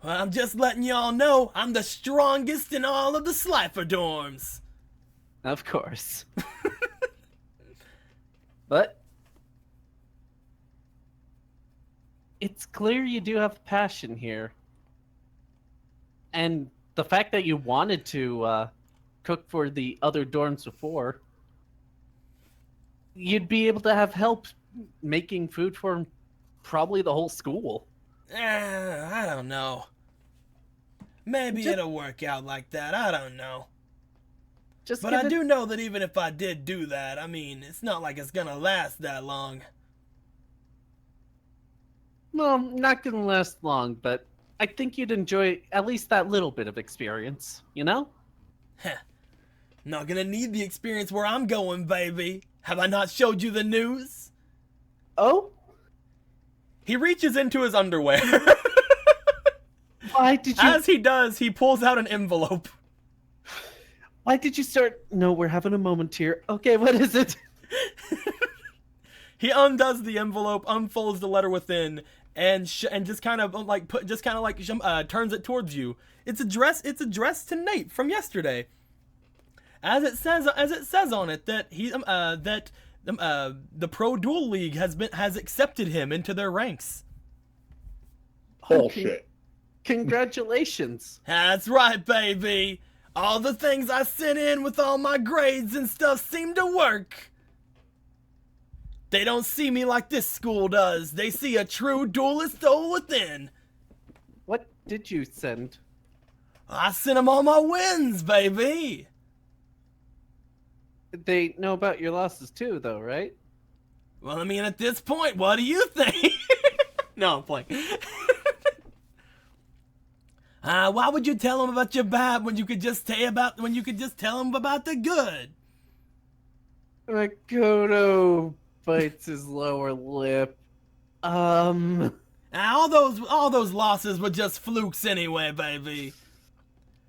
B: Well, I'm just letting y'all know I'm the strongest in all of the Slifer dorms.
A: Of course. But it's clear you do have passion here. And the fact that you wanted to cook for the other dorms before, you'd be able to have help making food for probably the whole school.
B: I don't know. Maybe it'll work out like that. I don't know. But I do know that even if I did do that, I mean, it's not like it's gonna last that long.
A: Well, not gonna last long, but I think you'd enjoy at least that little bit of experience, you know?
B: Heh. Not gonna need the experience where I'm going, baby. Have I not showed you the news?
A: Oh?
B: He reaches into his underwear.
A: Why did you...
B: As he does, he pulls out an envelope.
A: Why did you start... No, we're having a moment here. Okay, what is it?
B: He undoes the envelope, unfolds the letter within, and just kind of like turns it towards you. It's addressed to Nate from yesterday. As it says on it that the Pro Duel League has accepted him into their ranks.
H: Bullshit.
A: Congratulations.
B: That's right, baby. All the things I sent in with all my grades and stuff seem to work. They don't see me like this school does. They see a true duelist soul within.
A: What did you send?
B: I sent them all my wins, baby.
A: They know about your losses too, though, right?
B: Well, I mean, at this point, what do you think? No, I'm playing. Why would you tell them about your bad when you could just tell them about the good?
A: Makoto bites his lower lip.
B: All those losses were just flukes anyway, baby.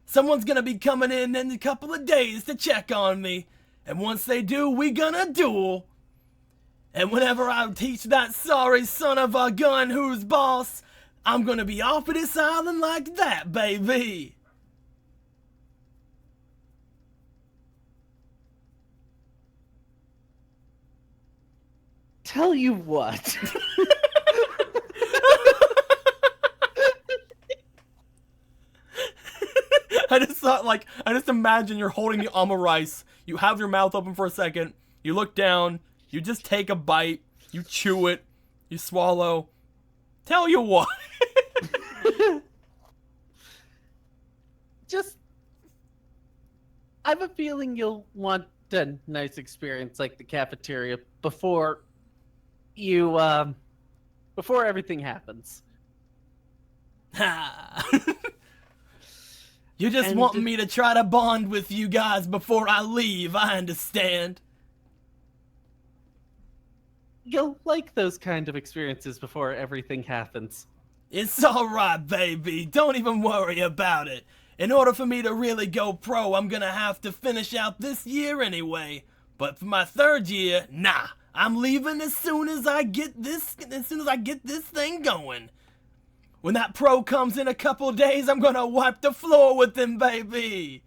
B: Someone's gonna be coming in a couple of days to check on me. And once they do, we gonna duel. And whenever I teach that sorry son of a gun who's boss, I'm gonna be off of this island like that, baby.
A: Tell you what.
B: I just imagine you're holding the omurice. You have your mouth open for a second. You look down. You just take a bite. You chew it. You swallow. Tell you what.
A: I have a feeling you'll want a nice experience like the cafeteria before everything happens.
B: You just want me to try to bond with you guys before I leave, I understand.
A: You'll like those kind of experiences before everything happens.
B: It's alright, baby. Don't even worry about it. In order for me to really go pro, I'm gonna have to finish out this year anyway. But for my third year, nah. I'm leaving as soon as I get this thing going. When that pro comes in a couple days, I'm gonna wipe the floor with him, baby.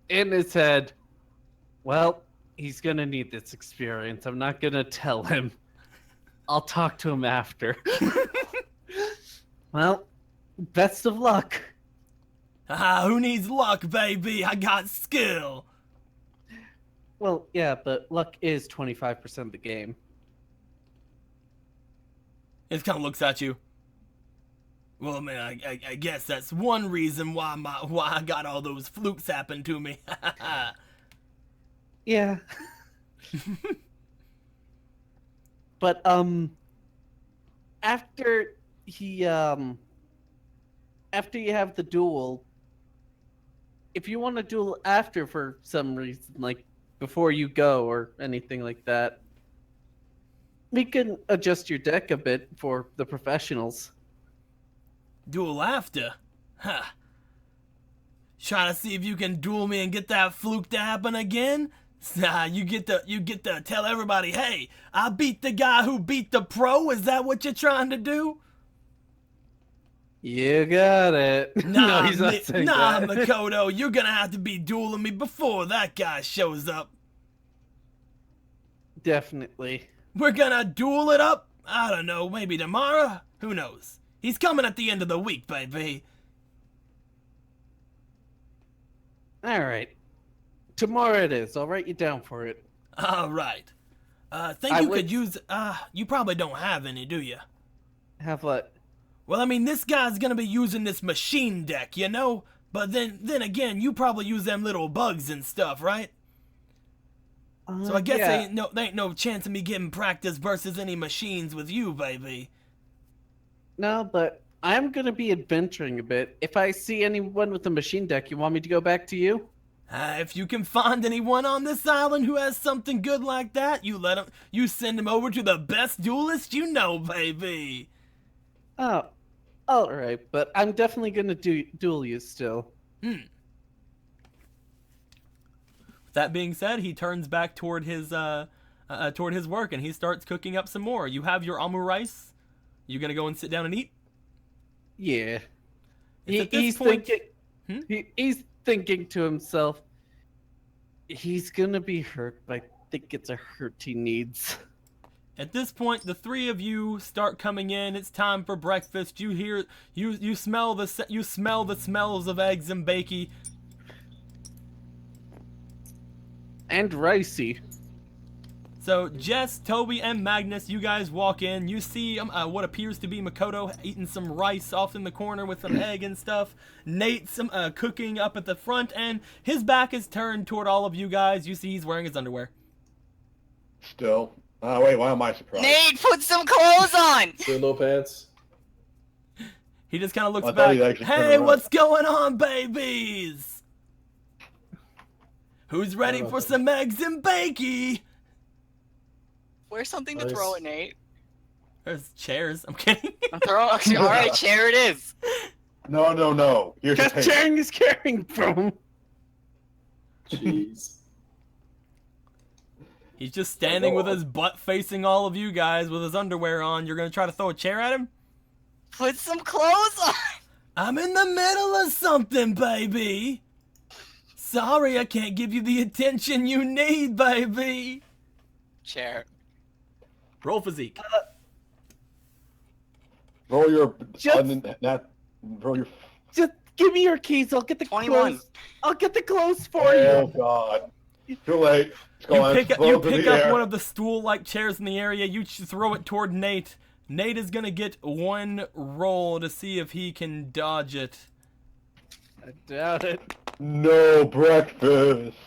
A: In his head, well, he's gonna need this experience. I'm not gonna tell him. I'll talk to him after. Well, best of luck.
B: Who needs luck, baby? I got skill.
A: Well, yeah, but luck is 25% of the game.
B: He just kind of looks at you. Well, man, I guess that's one reason why I got all those flukes happen to me.
A: Yeah. But after he after you have the duel, if you want to duel after for some reason, like before you go or anything like that, we can adjust your deck a bit for the professionals.
B: Duel after? Huh. Try to see if you can duel me and get that fluke to happen again? Nah, you get to tell everybody, hey, I beat the guy who beat the pro. Is that what you're trying to do?
A: You got it.
B: Nah,
A: no, he's not saying that.
B: Makoto, you're gonna have to be dueling me before that guy shows up.
A: Definitely.
B: We're gonna duel it up? I don't know, maybe tomorrow? Who knows? He's coming at the end of the week, baby.
A: All right. Tomorrow it is. I'll write you down for it.
B: All right. Think you could use, you probably don't have any, do you?
A: Have what?
B: Well, I mean, this guy's gonna be using this machine deck, you know? But then again, you probably use them little bugs and stuff, right? So I guess
A: yeah.
B: there ain't no chance of me getting practice versus any machines with you, baby.
A: No, but I'm going to be adventuring a bit. If I see anyone with a machine deck, you want me to go back to you?
B: If you can find anyone on this island who has something good like that, you send him over to the best duelist you know, baby.
A: Oh, all right. But I'm definitely going to duel you still.
B: That being said, he turns back toward his work and he starts cooking up some more. You have your amu rice. You gonna go and sit down and eat?
A: Yeah.
B: He's
A: thinking to himself, he's gonna be hurt, but I think it's a hurt he needs.
B: At this point, the three of you start coming in. It's time for breakfast. You smell the smells of eggs and bacon.
A: And ricey.
B: So Jess, Toby, and Magnus, you guys walk in. You see what appears to be Makoto eating some rice off in the corner with some egg and stuff. Nate cooking up at the front, and his back is turned toward all of you guys. You see he's wearing his underwear.
H: Still. Oh, wait, why am I surprised?
D: Nate, put some clothes on!
I: Still no pants.
B: He just kind of looks
H: I thought
B: back.
H: he'd actually turn
B: Hey,
H: around.
B: what's going on, babies? Who's ready for some eggs and bacon?
G: Where's something to
I: Nice.
G: throw at Nate?
B: There's chairs. I'm kidding.
G: I'm throwing. All right, chair it is.
H: No. Here's the
A: Just
H: tape.
A: sharing is caring from.
I: Jeez.
B: He's just standing with his butt facing all of you guys with his underwear on. You're gonna try to throw a chair at him?
G: Put some clothes on.
B: I'm in the middle of something, baby. Sorry, I can't give you the attention you need, baby.
G: Chair.
B: Roll physique.
H: Roll your...
A: Just-
H: roll your...
A: Just give me your keys. I'll get the
G: 21.
A: clothes. I'll get the clothes for
H: Oh,
A: you.
H: God. Too late. It's
B: You
H: going
B: pick up
H: explode in the
B: one
H: air.
B: of the stool-like chairs in the area. You throw it toward Nate. Nate is gonna get one roll to see if he can dodge it.
A: I doubt it.
H: No breakfast.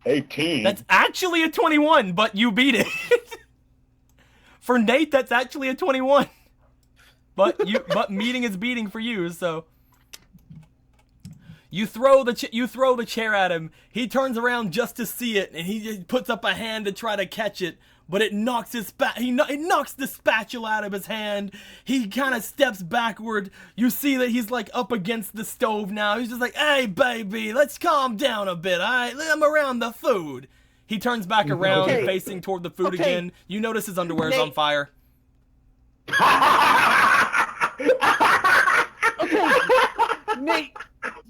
H: 18.
B: That's actually a 21, but you beat it. For Nate, that's actually a 21. But meeting is beating for you, so you throw the chair at him. He turns around just to see it, and he just puts up a hand to try to catch it, but it knocks it knocks the spatula out of his hand. He kind of steps backward. You see that he's like up against the stove now. He's just like, "Hey, baby, let's calm down a bit. All right, I'm around the food." He turns back around,
A: Okay.
B: facing toward the food
A: Okay.
B: again. You notice his underwear is on
A: Nate.
B: fire.
A: Okay. Nate,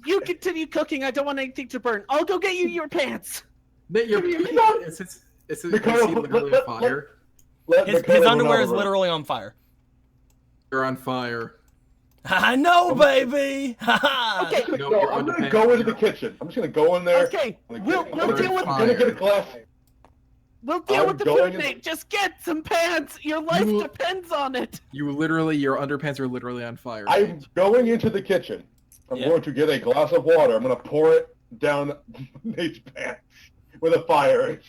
A: you continue cooking. I don't want anything to burn. I'll go get you your pants.
C: Nate, you're is it literally on fire?
B: His underwear is literally on fire.
C: You're on fire.
B: I know, baby.
A: Okay.
C: No,
H: No,
C: you're
H: I'm gonna
C: underpants.
H: go into the kitchen. I'm just gonna go in there.
A: Okay.
H: I'm
A: We'll
H: gonna
A: deal with.
H: I'm gonna get a glass.
A: We'll deal
H: I'm
A: with the
H: going
A: food,
H: in-
A: Nate. Just get some pants. Your life
C: You-
A: depends on it.
C: Your underpants are literally on fire.
H: I'm going into the kitchen. I'm
B: Yeah.
H: going to get a glass of water. I'm going to pour it down Nate's pants where the fire is.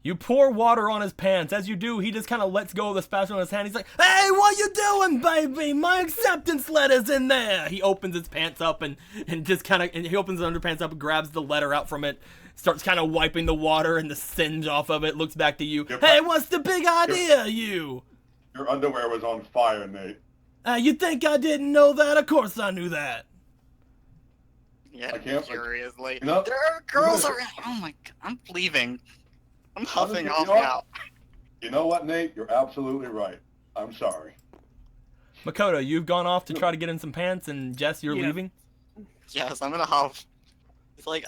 B: You pour water on his pants. As you do, he just kind of lets go of the spatula in his hand. He's like, "Hey, what you doing, baby? My acceptance letter's in there." He opens his pants up and just kind of, he opens his underpants up and grabs the letter out from it. Starts kind of wiping the water and the singe off of it. Looks back to you.
H: Yep.
B: "Hey, what's the big idea, you?
H: Your underwear was on fire, Nate.
B: You think I didn't know that? Of course I knew that."
D: Yeah,
H: I can't-
D: curiously.
H: You know-
D: There are girls around. Oh my god, I'm leaving. I'm huffing
H: You
D: off
H: know what?
D: now.
H: You know what, Nate? You're absolutely right. I'm sorry.
B: Makoto, you've gone off to try to get in some pants, and Jess, you're
A: Yeah.
B: leaving?
D: Yes, I'm gonna huff. It's like,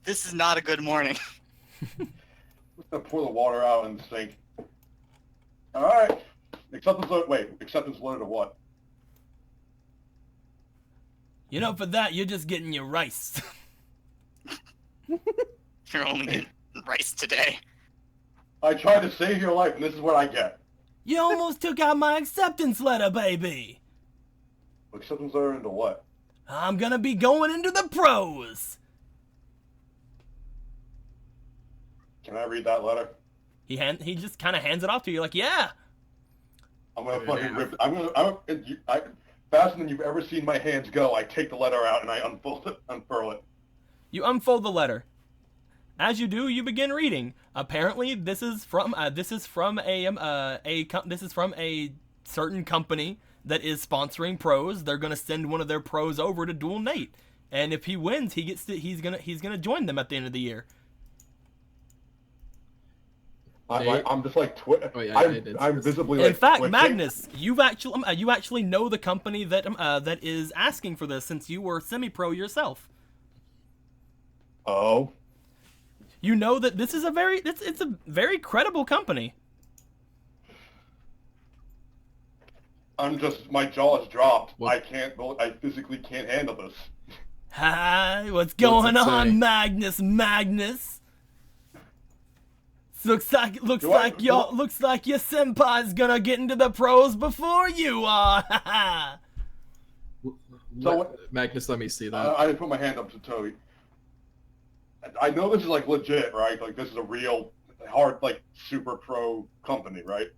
D: this is not a good morning.
H: I'm just going to pour the water out in the sink. Alright. Acceptance letter to what?
B: You know, for that, you're just getting your rice.
D: You're only getting rice today.
H: I tried to save your life, and this is what I get.
B: You almost took out my acceptance letter, baby.
H: Acceptance letter into what?
B: I'm gonna be going into the pros.
H: Can I read that letter?
B: He just kind of hands it off to you, like, yeah.
H: I'm gonna fucking rip it. Faster than you've ever seen my hands go, I take the letter out and I unfurl it.
B: You unfold the letter. As you do, you begin reading. Apparently, this is from a certain company that is sponsoring pros. They're gonna send one of their pros over to duel Nate, and if he wins, he's gonna join them at the end of the year.
H: I'm just like
C: Oh, yeah,
H: I'm visibly like.
B: In fact,
H: twitching.
B: Magnus, you actually know the company that is asking for this, since you were semi-pro yourself.
H: Oh.
B: You know that this is it's a very credible company.
H: My jaw is dropped.
C: What?
H: I physically can't handle this.
B: Hi, what's going
C: it say?
B: on, Magnus? Looks like your senpai's gonna get into the pros before you are.
C: Magnus, let me see that.
H: I put my hand up to Toby. I know this is like legit, right? Like this is a real hard, like super pro company, right?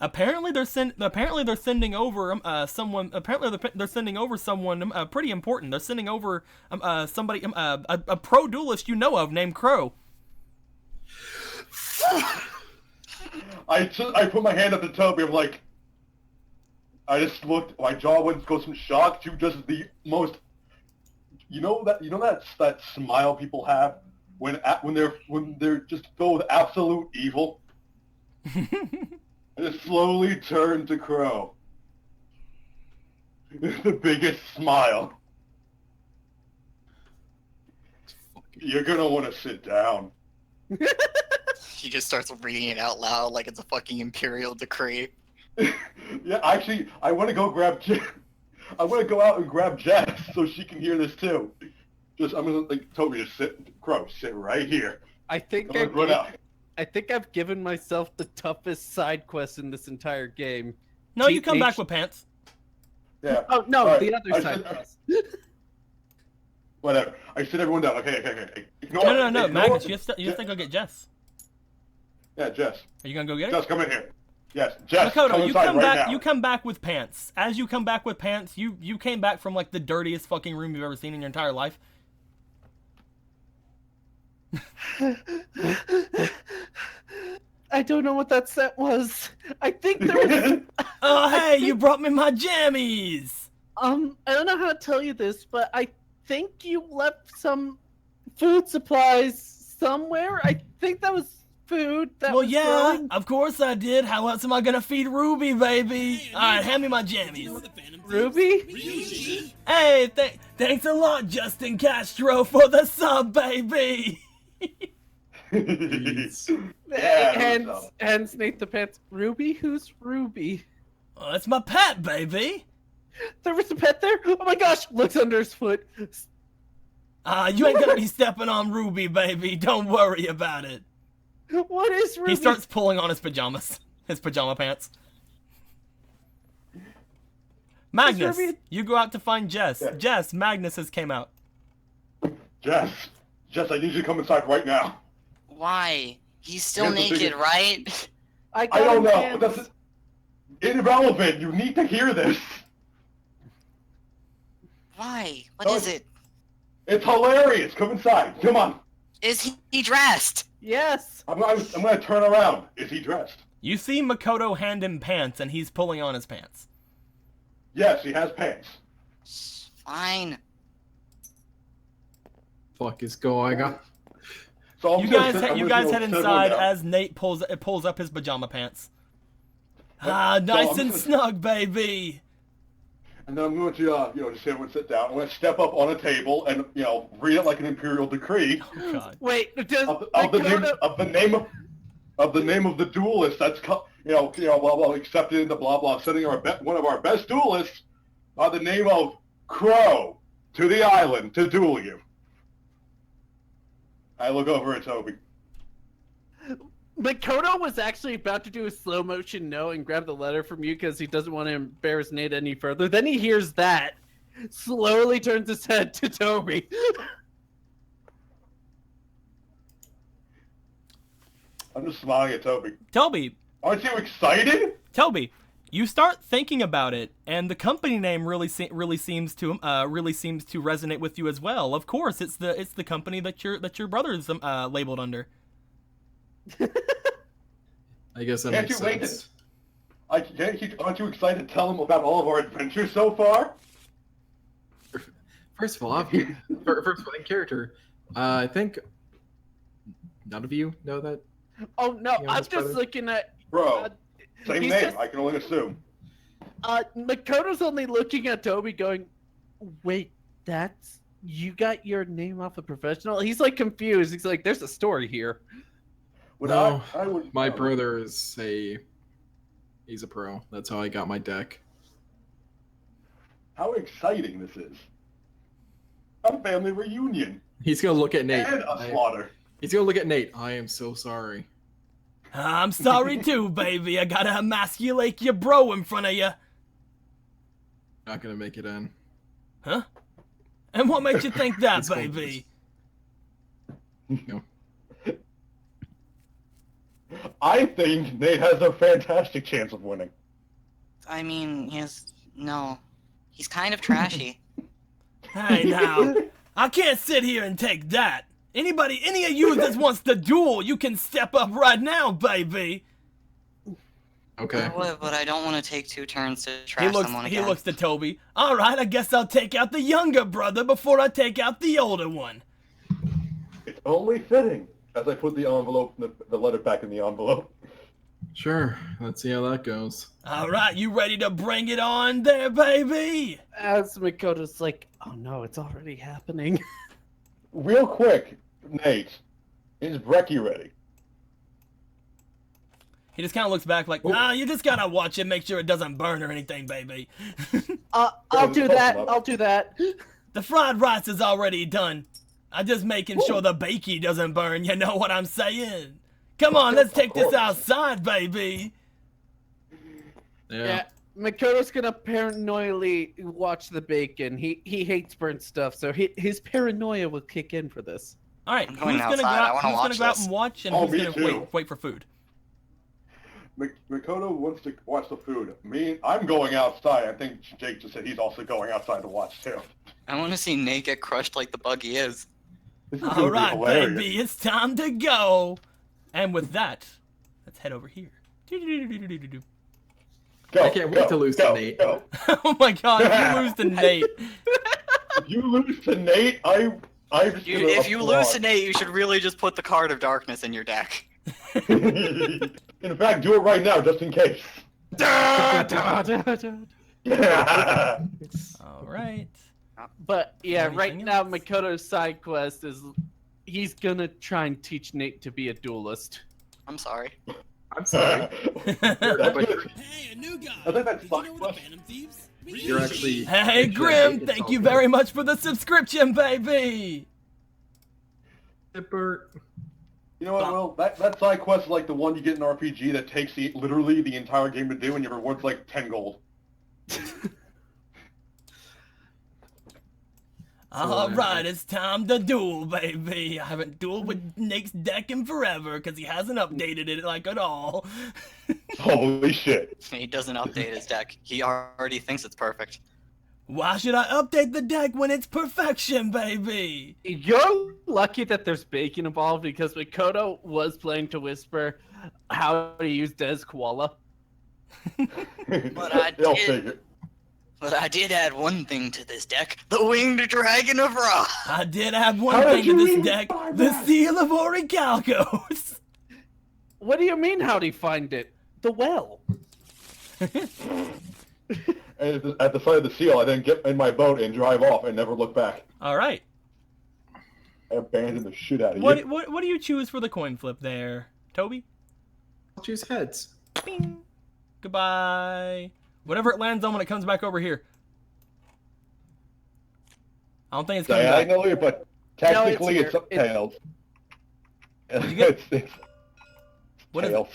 B: Apparently they're sending over someone. Apparently they're sending over someone pretty important. They're sending over somebody a pro duelist you know of named Crow.
H: I put my hand up to Toby. I'm like, I just looked. My jaw went goes from shock to just the most. You know that smile people have when they're just filled with absolute evil. I just slowly turned to Crow. The biggest smile. You're gonna want to sit down.
D: He just starts reading it out loud like it's a fucking imperial decree.
H: Yeah, actually, I want to go grab I want to go out and grab Jess so she can hear this too. I'm gonna Toby, just sit right here.
A: I think
H: I'm gonna run out.
A: I've given myself the toughest side quest in this entire game.
B: No, you come back with pants.
H: Yeah.
A: Oh no,
H: All
A: the
H: right,
A: other side quest.
H: Whatever. I sit everyone down. Okay.
B: No, Magnus, you have to go get Jess.
H: Yeah, Jess.
B: Are you gonna go get her?
H: Jess, come in here. Yes, Jess,
B: Makoto,
H: come
B: you
H: inside
B: come
H: right
B: back.
H: now.
B: You come back with pants. As you come back with pants, you came back from like the dirtiest fucking room you've ever seen in your entire life.
A: I don't know what that set was. I think there was.
B: Oh, hey, you brought me my jammies.
A: I don't know how to tell you this, but I think you left some food supplies somewhere. I think that was food that
B: Well,
A: was
B: yeah,
A: growing.
B: of course I did. How else am I gonna feed Ruby, baby? All right, hand me my jammies.
A: Ruby?
B: Hey, thanks a lot, Justin Castro, for the sub, baby.
A: Hands Nate the pants. Ruby? Who's Ruby?
B: Oh, that's my pet, baby.
A: There was a pet there? Oh my gosh! Looks under his foot.
B: You ain't gonna be stepping on Ruby, baby. Don't worry about it.
A: What is Ruby?
B: He starts pulling on his pajamas. His pajama pants. Magnus,
A: Ruby-
B: you go out to find Jess.
H: Yeah.
B: Jess, Magnus has came out.
H: Jess, I need you to come inside right now.
D: Why? He's still
H: Here's the
D: naked,
H: thing.
D: right?
H: I don't know. That's irrelevant. You need to hear this.
D: Why? What is it?
H: It's hilarious. Come inside. Come on.
D: Is he dressed?
A: Yes.
H: I'm gonna turn around. Is he dressed?
B: You see Makoto hand him pants, and he's pulling on his pants.
H: Yes, he has pants.
D: Fine.
C: Fuck is going on?
H: So
B: You guys head inside as Nate pulls up his pajama pants. Ah, nice and snug, baby.
H: And then I'm going to, just sit down. I'm going to step up on a table and, read it like an imperial decree
B: Oh, God.
A: Wait, does
H: of the name of the duelist that's, blah blah, accepted into blah blah, sending one of our best duelists by the name of Crow to the island to duel you. I look over at Toby.
A: Makoto was actually about to do a slow motion no and grab the letter from you because he doesn't want to embarrass Nate any further. Then he hears that, slowly turns his head to Toby.
H: I'm just smiling at Toby.
B: Toby,
H: Aren't you excited?
B: you start thinking about it, and the company name really seems to resonate with you as well. Of course, it's the company that your brother's labeled under.
C: I guess that
H: Can't
C: makes
H: you wait?
C: sense.
H: Aren't you excited to tell him about all of our adventures so far?
C: First of all, first of all, in character, I think none of you know that.
A: Oh no,
C: You know
A: I'm
C: his
A: just
C: brother?
A: looking at.
H: Bro, same
A: he's
H: name.
A: just-
H: I can only assume.
A: Makoto's only looking at Toby, going, "Wait, that's you got your name off a professional?" He's like confused. He's like, "There's a story here."
C: No,
H: I would.
C: My brother is he's a pro. That's how I got my deck.
H: How exciting this is! A family reunion
C: He's gonna look at Nate.
H: and a slaughter.
C: He's gonna look at Nate. I am so sorry.
B: I'm sorry too, baby. I gotta emasculate your bro in front of you.
C: Not gonna make it in.
B: Huh? And what makes you think that,
C: It's fine.
B: baby?
C: No.
H: I think Nate has a fantastic chance of winning.
D: I mean, he's kind of trashy.
B: Hey now, I can't sit here and take that. Any of you that wants to duel, you can step up right now, baby.
C: Okay.
D: I would, but I don't want to take 2 turns to trash someone
B: He
D: again.
B: looks to Toby. All right, I guess I'll take out the younger brother before I take out the older one.
H: It's only fitting. As I put the envelope, the letter back in the envelope.
C: Sure. Let's see how that goes.
B: All right, you ready to bring it on there, baby?
A: As Makoto's like, "Oh no, it's already happening."
H: Real quick, Nate, is Brecky ready?
B: He just kind of looks back like, you just gotta watch it, make sure it doesn't burn or anything, baby.
A: I'll do that. I'll do that.
B: The fried rice is already done. I'm just making sure the bakey doesn't burn, you know what I'm saying? Come on, let's take this outside, baby.
A: Yeah, Makoto's gonna paranoidly watch the bacon. He hates burnt stuff, so his paranoia will kick in for this.
B: All right,
D: I'm
B: who's
D: going
B: gonna go
D: outside. I
B: out?
D: wanna
B: Who's gonna
D: watch
B: go out
D: this.
B: and watch, and
H: Oh,
B: who's
H: me
B: gonna
H: too.
B: wait for food?
H: Makoto wants to watch the food. I'm going outside. I think Jake just said he's also going outside to watch too.
D: I want to see Nate get crushed like the bug he is.
H: This is
B: All
H: gonna be
B: right,
H: hilarious.
B: baby, it's time to go. And with that, let's head over here. Do-do-do-do-do-do-do.
H: Go,
C: I can't wait to lose to Nate.
H: Go.
B: Oh my God, if you lose to Nate.
H: If you lose to Nate,
D: If you lose to Nate, you should really just put the Card of Darkness in your deck.
H: In fact, do it right now, just in case.
B: All right.
A: But yeah, right
B: Anything
A: now
B: else?
A: Makoto's side quest is he's gonna try and teach Nate to be a duelist.
D: I'm sorry.
C: I'm sorry.
F: Hey, a new guy.
H: I think that's
F: Did you
H: fuck
F: know we're the
H: quest.
F: Phantom Thieves?
C: You're actually.
B: Hey, Grim, thank you very much for the subscription, baby.
C: Bert.
H: You know what, Will? That side quest is like the one you get in RPG that takes literally the entire game to do, and your reward's like 10 gold.
B: Alright, it's time to duel, baby. I haven't dueled with Nate's deck in forever because he hasn't updated it like at all.
H: Holy shit.
D: He doesn't update his deck. He already thinks it's perfect.
B: Why should I update the deck when it's perfection, baby?
A: You're lucky that there's baking involved because Makoto was playing to whisper how to use Des Koala.
D: But I
H: They'll
D: did.
H: figure.
D: But I did add one thing to this deck: the Winged Dragon of Ra.
B: I did have one
H: How
B: thing
H: did
B: to
H: you
B: this
H: even
B: deck,
H: find
B: the
H: that?
B: Seal of Orichalcos.
A: What do you mean, how'd he find it? The well.
H: And at the sight of the seal, I then get in my boat and drive off and never look back.
B: Alright.
H: I abandoned the shit out of
B: What,
H: you.
B: what do you choose for the coin flip there, Toby?
C: I'll choose heads.
B: Bing. Goodbye. Whatever it lands on when it comes back over here. I don't think it's coming back.
H: Diagonally, but technically
A: here.
H: it's up tails.
B: Did you get-
H: It's
B: What is it?
H: tails.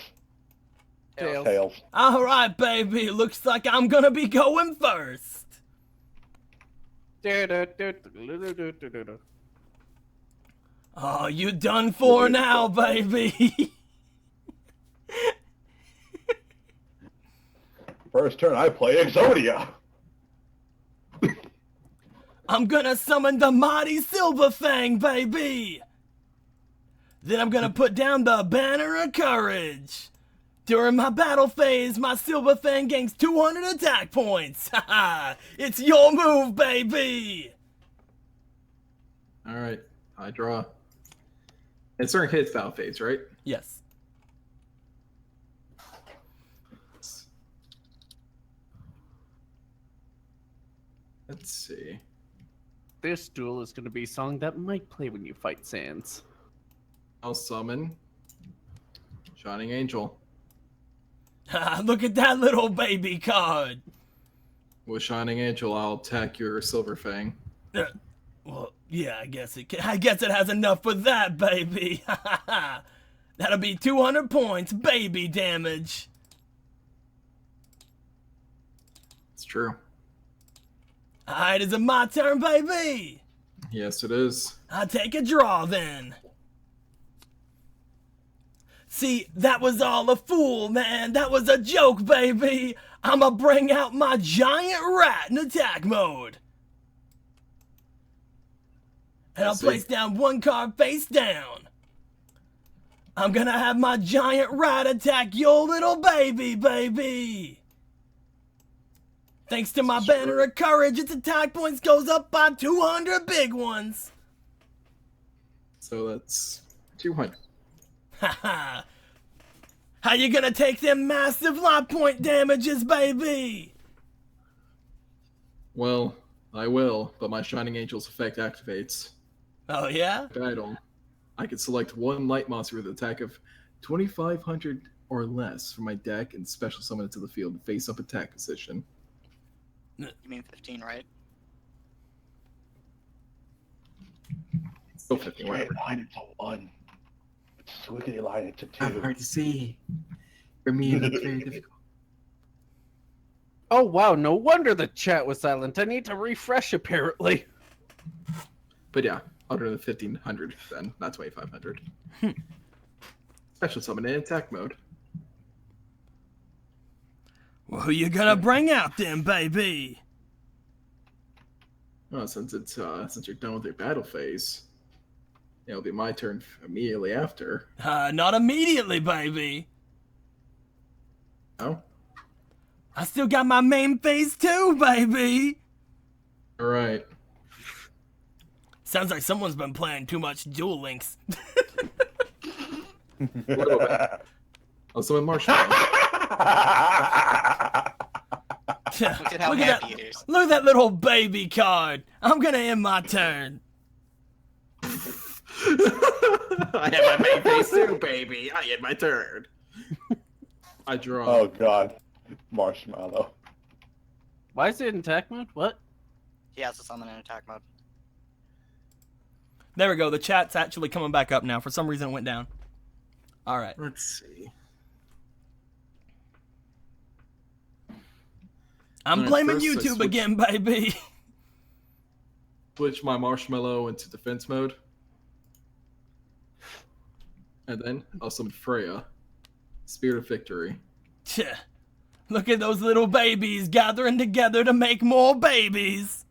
A: Tails.
H: Tails.
B: Alright, baby. Looks like I'm gonna be going first. Oh, you done for now, baby.
H: First turn, I play Exodia.
B: I'm gonna summon the mighty Silverfang, baby. Then I'm gonna put down the Banner of Courage. During my battle phase, my Silverfang gains 200 attack points. Haha, it's your move, baby.
C: Alright, I draw. It's during his battle phase, right?
B: Yes.
C: Let's see.
A: This duel is going to be a song that might play when you fight Sans.
C: I'll summon Shining Angel.
B: Look at that little baby card.
C: With Shining Angel, I'll attack your Silver Fang.
B: Well, yeah, I guess it has enough for that, baby. That'll be 200 points, baby damage.
C: It's true.
B: Alright, is it my turn, baby?
C: Yes, it is.
B: I'll take a draw then. See, that was all a fool, man. That was a joke, baby. I'ma bring out my giant rat in attack mode. And I'll place down one card face down. I'm gonna have my giant rat attack your little baby, baby. Thanks to my Banner of Courage, its attack points goes up by 200 big ones.
C: So that's 200.
B: Haha. How you gonna take them massive lot point damages, baby?
C: Well, I will, but my Shining Angel's effect activates.
B: Oh yeah?
C: Battle. I can select one light monster with an attack of 2,500 or less from my deck and special summon it to the field in face-up attack position.
D: You mean 15, right?
C: Still 50,
H: Straight
C: whatever.
H: line into 1. Squiggly line into 2.
C: I'm hard to see. For me, it's very difficult.
A: Oh wow, no wonder the chat was silent. I need to refresh apparently.
C: But yeah, under the 1,500 then, not 2,500. Special summon in attack mode.
B: Well, who you gonna bring out then, baby?
C: Oh, since you're done with your battle phase, it'll be my turn immediately after.
B: Not immediately, baby.
C: Oh,
B: I still got my main phase too, baby.
C: all right.
B: Sounds like someone's been playing too much Duel Links.
C: I'll summon Marshmallow.
D: Look at how
B: Look
D: happy it is.
B: Look at that little baby card. I'm gonna end my turn.
C: I have my main phase too, baby. I had my turn. I draw.
H: Oh god. Marshmallow.
A: Why is it in attack mode? What?
D: He has to summon in attack mode.
B: There we go. The chat's actually coming back up now. For some reason, it went down. All right.
C: Let's see.
B: I'm
C: Alright,
B: blaming
C: first I
B: YouTube
C: switch-
B: again, baby.
C: Switch my marshmallow into defense mode. And then I'll summon Freya. Spirit of Victory.
B: Tch. Look at those little babies gathering together to make more babies.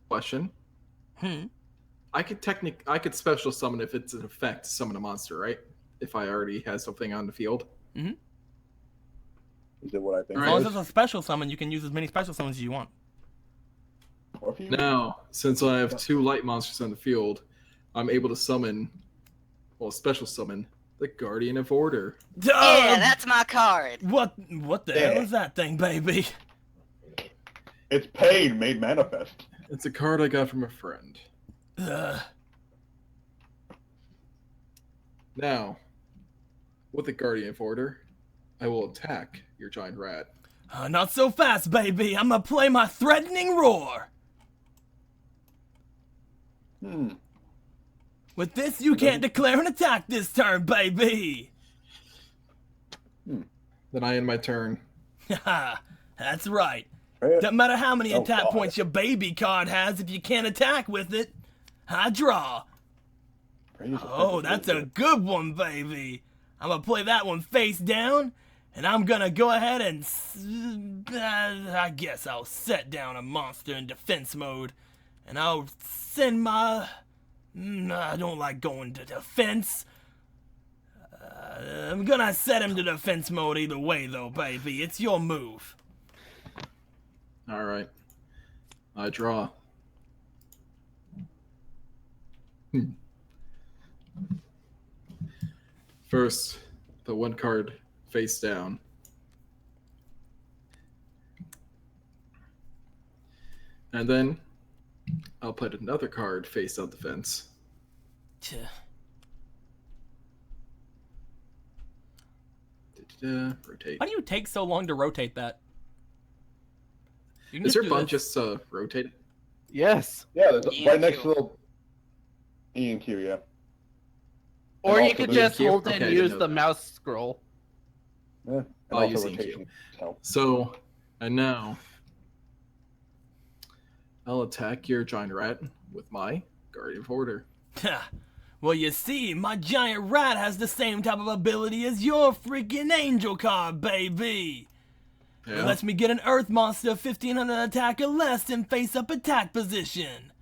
C: Question. I could special summon if it's an effect to summon a monster, right? If I already have something on the field.
H: Is it what I think?
B: As
C: Right.
B: long as it's a special summon, you can use as many special summons as you want.
H: Or if you-
C: Now, since I have 2 light monsters on the field, I'm able to summon, well, special summon the Guardian of Order.
D: Yeah, that's my card.
B: What the hell is that thing, baby?
H: It's pain made manifest.
C: It's a card I got from a friend. Now, with the Guardian of Order, I will attack your giant rat.
B: Not so fast, baby. I'm gonna play my threatening roar. With this, you can't declare an attack this turn, baby.
C: Then I end my turn.
B: Haha, that's right.
H: Freya,
B: Doesn't matter how many
H: Oh,
B: attack
H: God.
B: points your baby card has if you can't attack with it. I draw.
H: Freya's
B: Oh, that's a good one, baby. I'm gonna play that one face down, and I'm gonna go ahead and I guess I'll set down a monster in defense mode, and I'll send my. I don't like going to defense. I'm gonna set him to defense mode either way, though, baby. It's your move.
C: Alright. I draw. First, the 1 card face down. And then I'll put another card face on the fence. Rotate.
B: Why do you take so long to rotate that? You can
C: Is
B: just
C: your
B: do
C: button
B: this.
C: just rotated?
A: Yes.
H: Yeah, there's
D: E
H: right
D: and
H: next to
D: Q.
H: the E and Q, yeah.
A: Or
H: And
A: you
H: also
A: could
H: the
A: just
C: key-
A: hold it
C: okay, I
A: and
C: didn't
A: use
C: know
A: the
C: that.
A: mouse scroll.
H: Yeah. And
C: I'll
H: also
C: use E and Q.
H: rotation. So,
C: So, and now I'll attack your giant rat with my Guardian of Order.
B: Well, you see, my giant rat has the same type of ability as your freaking angel card, baby. It
C: Yeah.
B: lets me get an earth monster 1500 attack or less in face-up attack position.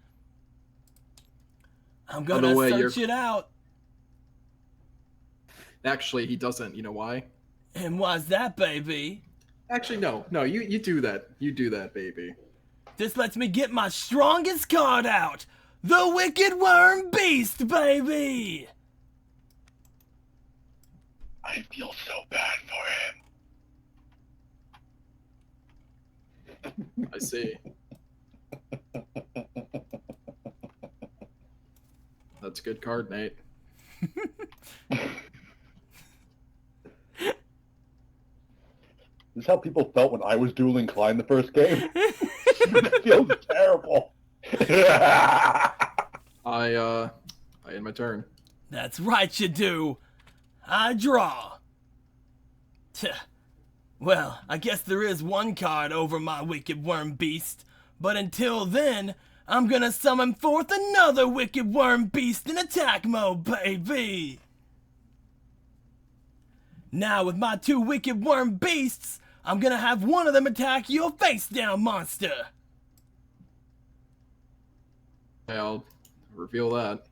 B: I'm
C: By the
B: gonna
C: way,
B: search it out.
C: Actually, he doesn't. You know why?
B: And why's that, baby?
C: Actually, no. No, you do that. You do that, baby.
B: This lets me get my strongest card out. The Wicked Worm Beast, baby!
H: I feel so bad for him.
C: I see. That's a good card, Nate.
H: This is how people felt when I was dueling Klein the first game. It feels terrible.
C: I end my turn.
B: That's right, you do. I draw. Tch. Well, I guess there is one card over my Wicked Worm Beast, but until then, I'm gonna summon forth another Wicked Worm Beast in attack mode, baby! Now, with my 2 Wicked Worm Beasts, I'm gonna have one of them attack your face-down monster!
C: I'll reveal that.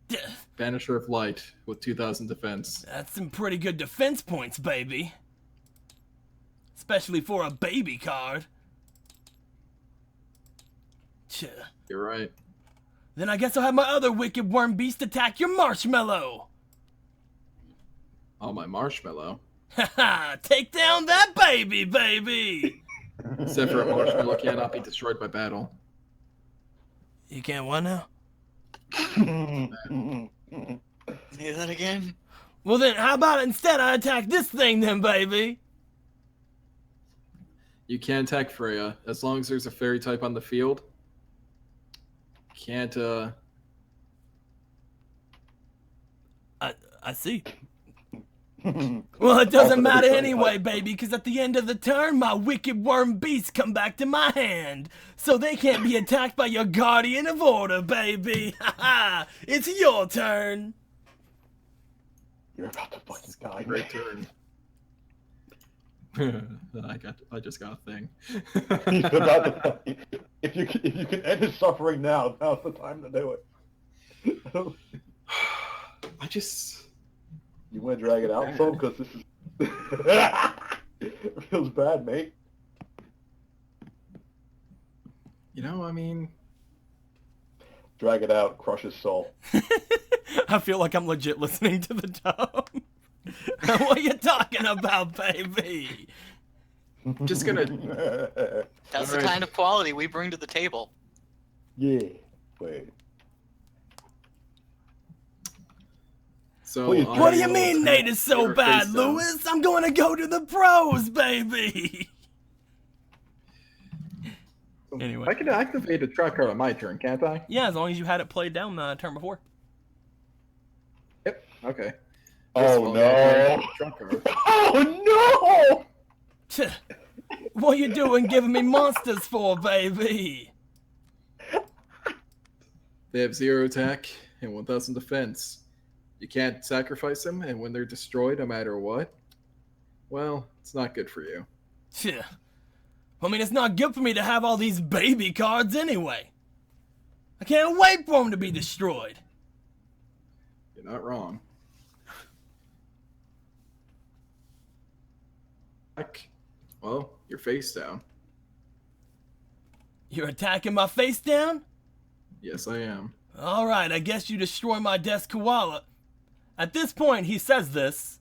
B: Tch.
C: Banisher of Light with 2000 defense.
B: That's some pretty good defense points, baby. Especially for a baby card. Tch.
C: You're right.
B: Then I guess I'll have my other Wicked Worm Beast attack your marshmallow.
C: Oh, my marshmallow.
B: Haha, take down that baby, baby.
C: Except for a marshmallow cannot be destroyed by battle.
B: You can't what now?
D: Say that again.
B: Well then, how about instead I attack this thing then, baby?
C: You can attack Freya as long as there's a fairy type on the field. Can't
B: I see. Well, it doesn't
H: Also,
B: matter
H: every
B: anyway, baby, because at the end of the turn, my wicked worm beasts come back to my hand. So they can't be attacked by your guardian of order, baby. Haha, it's your turn.
H: You're about to fucking die.
C: Great turn. I just got a thing.
H: He's about to die. If you can end his suffering now, now's the time to do it.
C: I just.
H: You want to drag it out, so? Because this is... it feels bad, mate.
C: You know, I mean.
H: Drag it out, crush his soul.
B: I feel like I'm legit listening to the dub. What are you talking about, baby?
C: Just gonna.
D: That's the
C: Alright.
D: kind of quality we bring to the table.
H: Yeah. Wait.
C: So.
H: Please,
B: What do you
C: I will
B: mean
C: attack
B: Nate is so
C: your
B: bad,
C: face down.
B: Lewis? I'm going to go to the pros, baby. Anyway.
I: I can activate a trap card on my turn, can't I?
B: Yeah, as long as you had it played down the turn before.
I: Yep. Okay.
H: Oh, no.
I: Trap card.
H: Oh, no!
B: Tch, what you doing giving me monsters for, baby?
C: They have 0 attack and 1,000 defense. You can't sacrifice them, and when they're destroyed, no matter what, well, it's not good for you.
B: Tch, I mean, it's not good for me to have all these baby cards anyway. I can't wait for them to be destroyed.
C: You're not wrong. Heck, well, you're face down.
B: You're attacking my face down?
C: Yes, I am.
B: Alright, I guess you destroy my desk koala. At this point, he says this.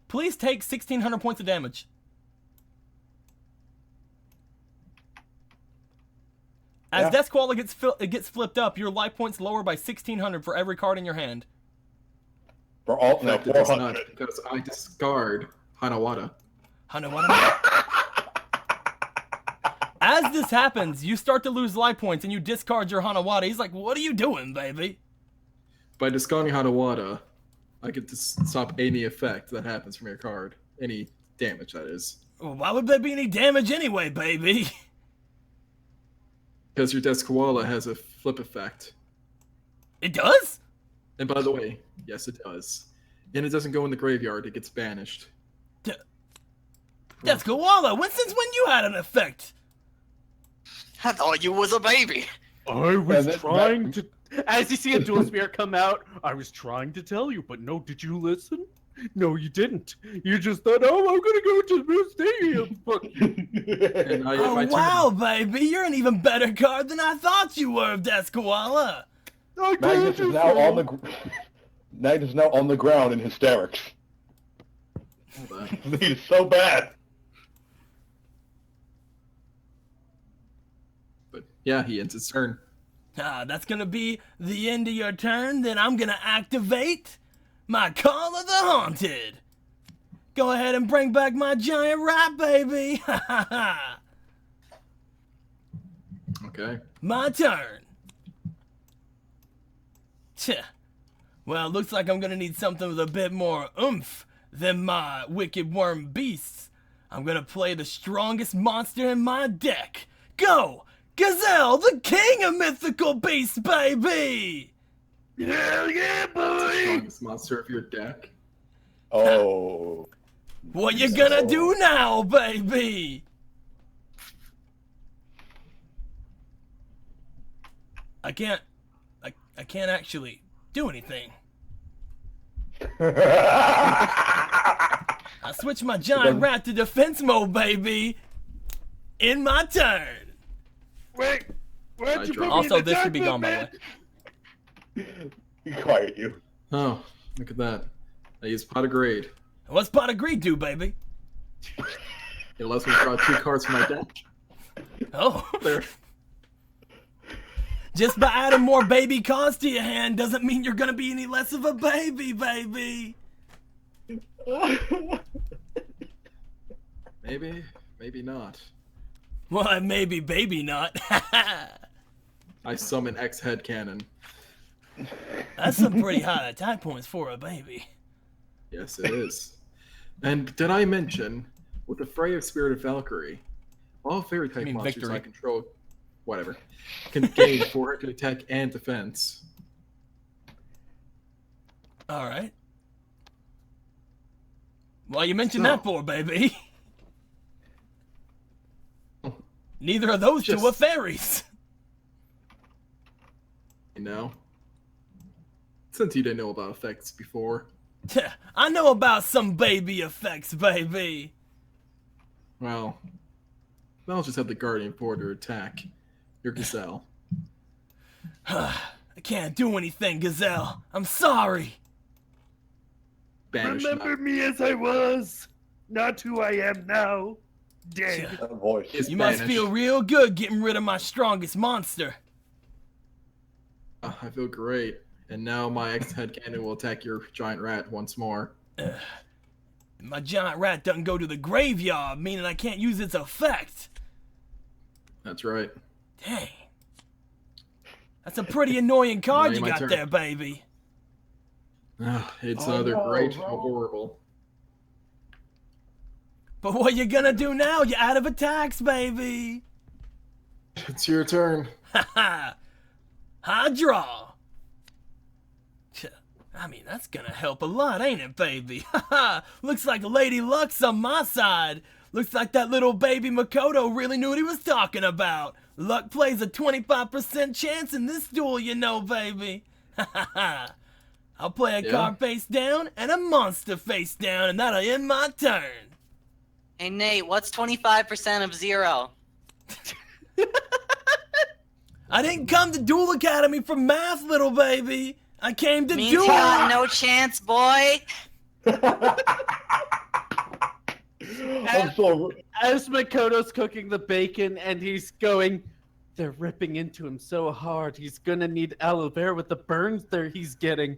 B: Please take 1,600 points of damage. As
H: Yeah.
B: desk koala gets flipped up, your life points lower by 1,600 for every card in your hand.
H: For all,
C: In
H: no,
C: fact, it does not,
H: 400.
C: because I discard Hanawata.
B: As this happens, you start to lose life points and you discard your Hanawata. He's like, what are you doing, baby?
C: By discarding Hanawata, I get to stop any effect that happens from your card. Any damage, that is.
B: Well, why would there be any damage anyway, baby?
C: Because your desk koala has a flip effect.
B: It does?
C: And by the way, yes, it does. And it doesn't go in the graveyard, it gets banished.
B: Desk koala, since when you had an effect?
D: I thought you was a baby.
A: I was
H: that-
A: trying to. As you see a dual spear come out, I was trying to tell you, but no, did you listen? No, you didn't. You just thought, oh, I'm gonna go to the stadium. Fuck you.
C: And I,
B: Oh,
C: my turn-
B: wow, baby. You're an even better card than I thought you were, Desk koala.
A: I told
H: Magnus is
A: you
H: now
A: so.
H: on the Magnus is now on the ground in hysterics.
C: Hold on.
H: He's so bad.
C: But yeah, he ends his turn.
B: That's gonna be the end of your turn. Then I'm gonna activate my Call of the Haunted. Go ahead and bring back my giant rat, baby. Ha ha ha.
C: Okay.
B: My turn. Tch. Well, it looks like I'm gonna need something with a bit more oomph than my wicked worm beasts. I'm gonna play the strongest monster in my deck. Go! Gazelle, the king of mythical beasts, baby!
A: Hell yeah, boy!
C: Strongest monster of your deck.
H: Oh.
B: What you gonna do now, baby? I can't actually do anything. I switch my giant rat to defense mode, baby. In my turn.
A: Wait, where'd you put me
B: Also,
A: in the
B: this should be
A: dark
B: gone, by the
A: way.
H: Be quiet, you.
C: Oh, look at that. I use Pot of Grade.
B: What's Pot of Greed do, baby?
C: It lets me draw 2 cards from my deck.
B: Oh.
C: There.
B: Just by adding more baby cards to your hand doesn't mean you're gonna be any less of a baby, baby.
C: Maybe, maybe not.
B: Well, maybe baby not.
C: I summon X Headcannon.
B: That's some pretty high attack points for a baby.
C: Yes, it is. And did I mention, with the Fray of Spirit of Valkyrie, all fairy type
B: mean
C: monsters
B: victory.
C: I control, whatever, can gain 400 attack and defense.
B: All right. Well, you mentioned that for, baby. Neither of those two are fairies.
C: You know? Since you didn't know about effects before.
B: I know about some baby effects, baby.
C: Well, I'll just have the Guardian Porter attack your Gazelle.
B: I can't do anything, Gazelle. I'm sorry.
C: Banish
F: Remember
C: not-
F: me as I was, not who I am now. Dead.
H: That voice.
C: is
B: You must
C: banished.
B: feel real good getting rid of my strongest monster.
C: I feel great. And now my ex-head cannon will attack your giant rat once more.
B: My giant rat doesn't go to the graveyard, meaning I can't use its effect.
C: That's right.
B: Dang. That's a pretty annoying card
C: Now
B: you
C: my
B: got
C: turn.
B: there, baby.
C: It's
H: Oh,
C: either
H: no,
C: great
H: bro.
C: or horrible.
B: But what you gonna do now? You're out of attacks, baby.
C: It's your turn.
B: Haha. High draw. I mean, that's gonna help a lot, ain't it, baby? Haha. Looks like Lady Luck's on my side. Looks like that little baby Makoto really knew what he was talking about. Luck plays a 25% chance in this duel, you know, baby. Haha. I'll play a
C: Yeah.
B: card face down and a monster face down, and that'll end my turn.
D: Hey Nate, what's 25% of 0?
B: I didn't come to Duel Academy for math, little baby. I came to
D: Means
B: duel.
D: you got no chance, boy.
H: I'm so.
A: As Makoto's cooking the bacon and he's going, they're ripping into him so hard, he's gonna need aloe vera with the burns there he's getting.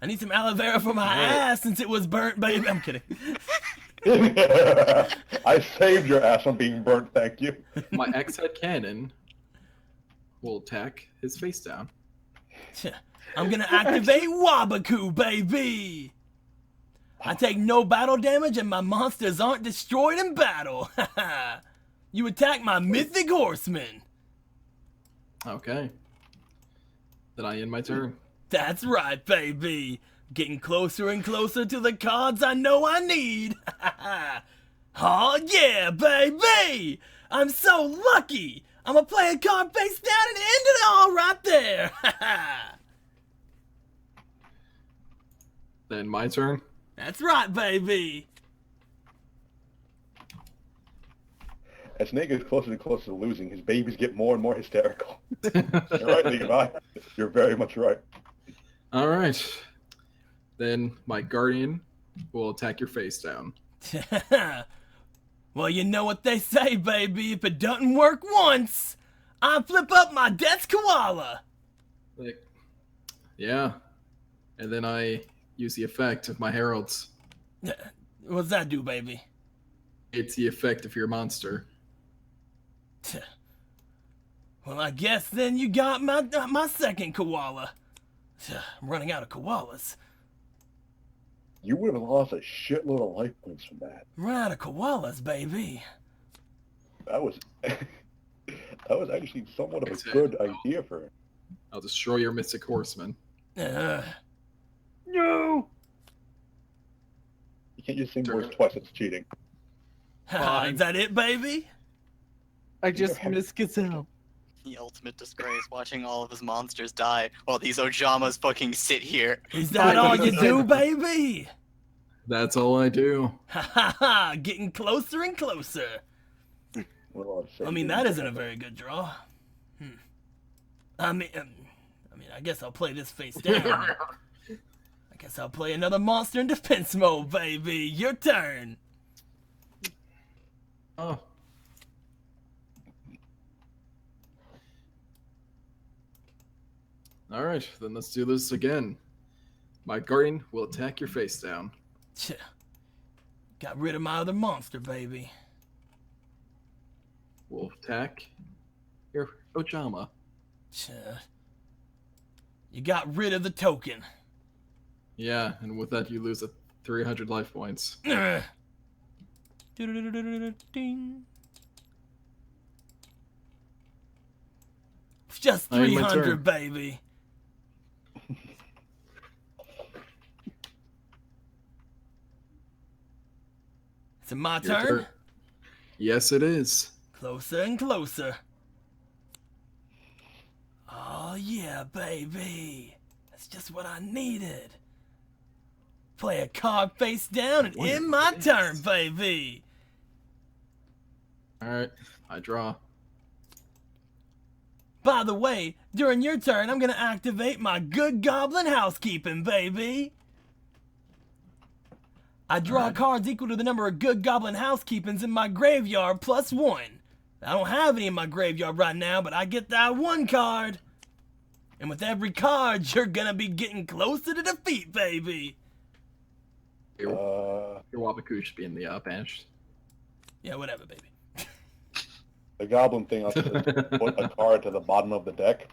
B: I need some aloe vera for my ass since it was burnt, baby. I'm kidding.
H: I saved your ass from being burnt, thank you.
C: My ex-head cannon will attack his face down.
B: I'm gonna activate Wabaku, baby. I take no battle damage and my monsters aren't destroyed in battle. You attack my mythic horseman.
C: Okay. Then I end my turn.
B: That's right, baby. Getting closer and closer to the cards I know I need. Oh yeah, baby! I'm so lucky. I'm gonna play a card face down and end it all right there.
C: Then my turn.
B: That's right, baby.
H: As Nate gets closer and closer to losing, his babies get more and more hysterical. You're right, Levi. You're very much right.
C: All right. Then my guardian will attack your face down.
B: Well, you know what they say, baby. If it doesn't work once, I flip up my death's koala.
C: Like, yeah. And then I use the effect of my heralds.
B: What's that do, baby?
C: It's the effect of your monster.
B: Well, I guess then you got my second koala. I'm running out of koalas.
H: You would have lost a shitload of life points from that.
B: I'm out of koalas, baby.
H: That was actually somewhat of a
C: Exactly.
H: good idea for him.
C: I'll destroy your mystic horseman.
B: Uh,
A: No!
H: You can't just say words twice, it's cheating.
B: is that it, baby?
A: I just miss Gazelle.
G: The ultimate disgrace, watching all of his monsters die while these Ojamas fucking sit here.
B: Is that all you do, baby?
C: That's all I do.
B: Ha ha ha! Getting closer and closer.
H: Well,
B: I mean, that isn't a very good draw. I mean, I guess I'll play this face down. I guess I'll play another monster in defense mode, baby. Your turn.
C: Oh. All right, then let's do this again. My guardian will attack your face down.
B: Got rid of my other monster, baby.
C: Will attack your Ojama.
B: You got rid of the token.
C: Yeah, and with that you lose 300 life points.
B: Ding. It's just
C: I end my
B: 300,
C: turn.
B: baby. Is it my
C: Your
B: turn?
C: Yes, it is.
B: Closer and closer. Oh yeah, baby. That's just what I needed. Play a card face down and
C: What
B: end my
C: is
B: turn,
C: this?
B: baby.
C: Alright, I draw.
B: By the way, during your turn, I'm gonna activate my good goblin housekeeping, baby. I draw
C: Alright.
B: cards equal to the number of good goblin housekeepings in my graveyard plus 1. I don't have any in my graveyard right now, but I get that 1 card. And with every card, you're gonna be getting closer to defeat, baby.
C: Your Wabaku should be in the bench.
B: Yeah, whatever, baby.
H: The goblin thing also says put a card to the bottom of the deck.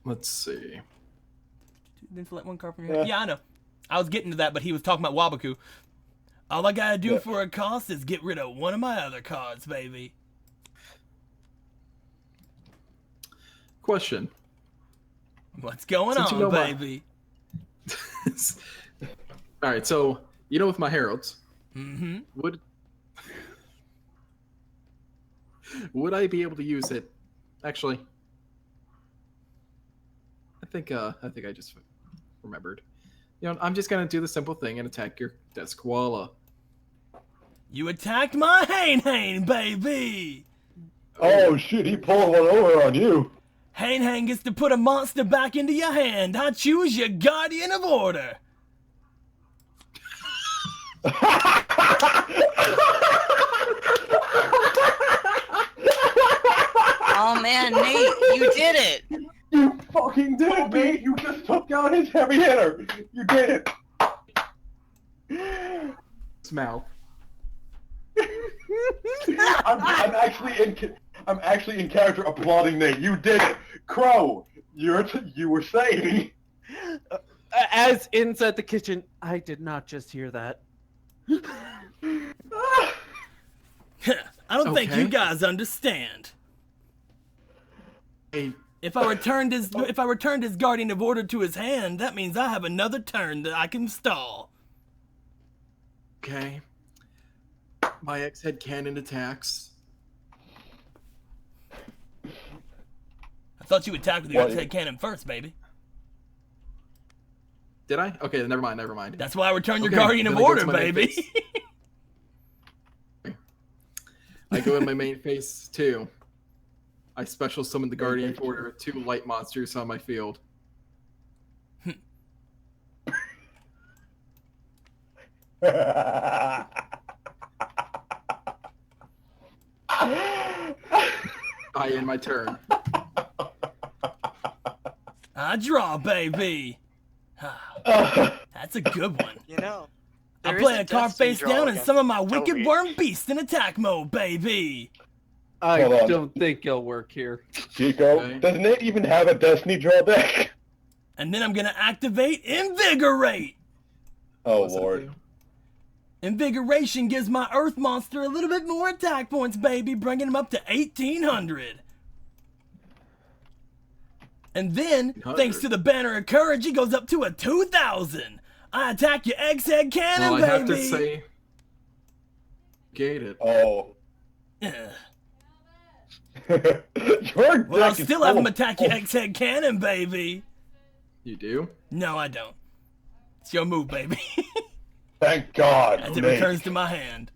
C: Let's see.
B: Then select 1 card from your hand. Yeah, I know. I was getting to that, but he was talking about Wabaku. All I gotta do for a cost is get rid of one of my other cards, baby.
C: Question.
B: What's going
C: Since
B: on,
C: you know my-
B: baby?
C: Alright, so, with my heralds,
B: Mm-hmm.
C: would I be able to use it? Actually, I think I just remembered. I'm just gonna do the simple thing and attack your desk koala.
B: You attacked my Hane, baby!
H: Oh shit, he pulled one over on you.
B: Hane gets to put a monster back into your hand. I choose your Guardian of Order.
D: Oh man, Nate, you did it!
H: You fucking did it, mate! You just took down his heavy hitter! You did it!
C: Mouth.
H: I'm actually in character applauding Nate. You did it! Crow, you were saying...
A: As inside the kitchen, I did not just hear that.
B: I don't think
C: Okay.
B: you guys understand.
C: Hey,
B: If I returned his Guardian of Order to his hand, that means I have another turn that I can stall.
C: okay. My ex-head cannon attacks.
B: I thought you attacked with your
H: What?
B: head cannon first, baby.
C: Did I? Okay, never mind.
B: That's why I returned your
C: Okay,
B: Guardian of
C: then I go
B: Order,
C: to my main
B: baby.
C: phase. I go in my main phase too. I special summon the Guardian of Order with 2 light monsters on my field. I end my turn.
B: I draw, baby. That's a good one.
G: You know,
B: I
G: there is
B: play a card
G: destiny
B: face
G: draw
B: down and
G: against
B: summon my Wicked
G: Toby.
B: Worm Beast in attack mode, baby.
A: I
H: Hold on.
A: don't think it'll work here.
H: Chico,
C: Okay.
H: does Nate even have a Destiny draw deck?
B: And then I'm gonna activate Invigorate.
H: Oh
C: What's that
H: lord.
C: do?
B: Invigoration gives my Earth monster a little bit more attack points, baby, bringing him up to 1,800. And then,
C: 1,800.
B: thanks to the Banner of Courage, he goes up to a 2,000. I attack your egghead cannon,
C: Well, I have
B: baby.
C: to say, gate it.
H: Oh.
B: Ugh.
H: Your
B: Well, I'll
H: deck is
B: still have him
H: full.
B: attack your egghead cannon, baby.
C: You do?
B: No, I don't. It's your move, baby.
H: Thank God.
B: As it
H: Nate.
B: returns to my hand.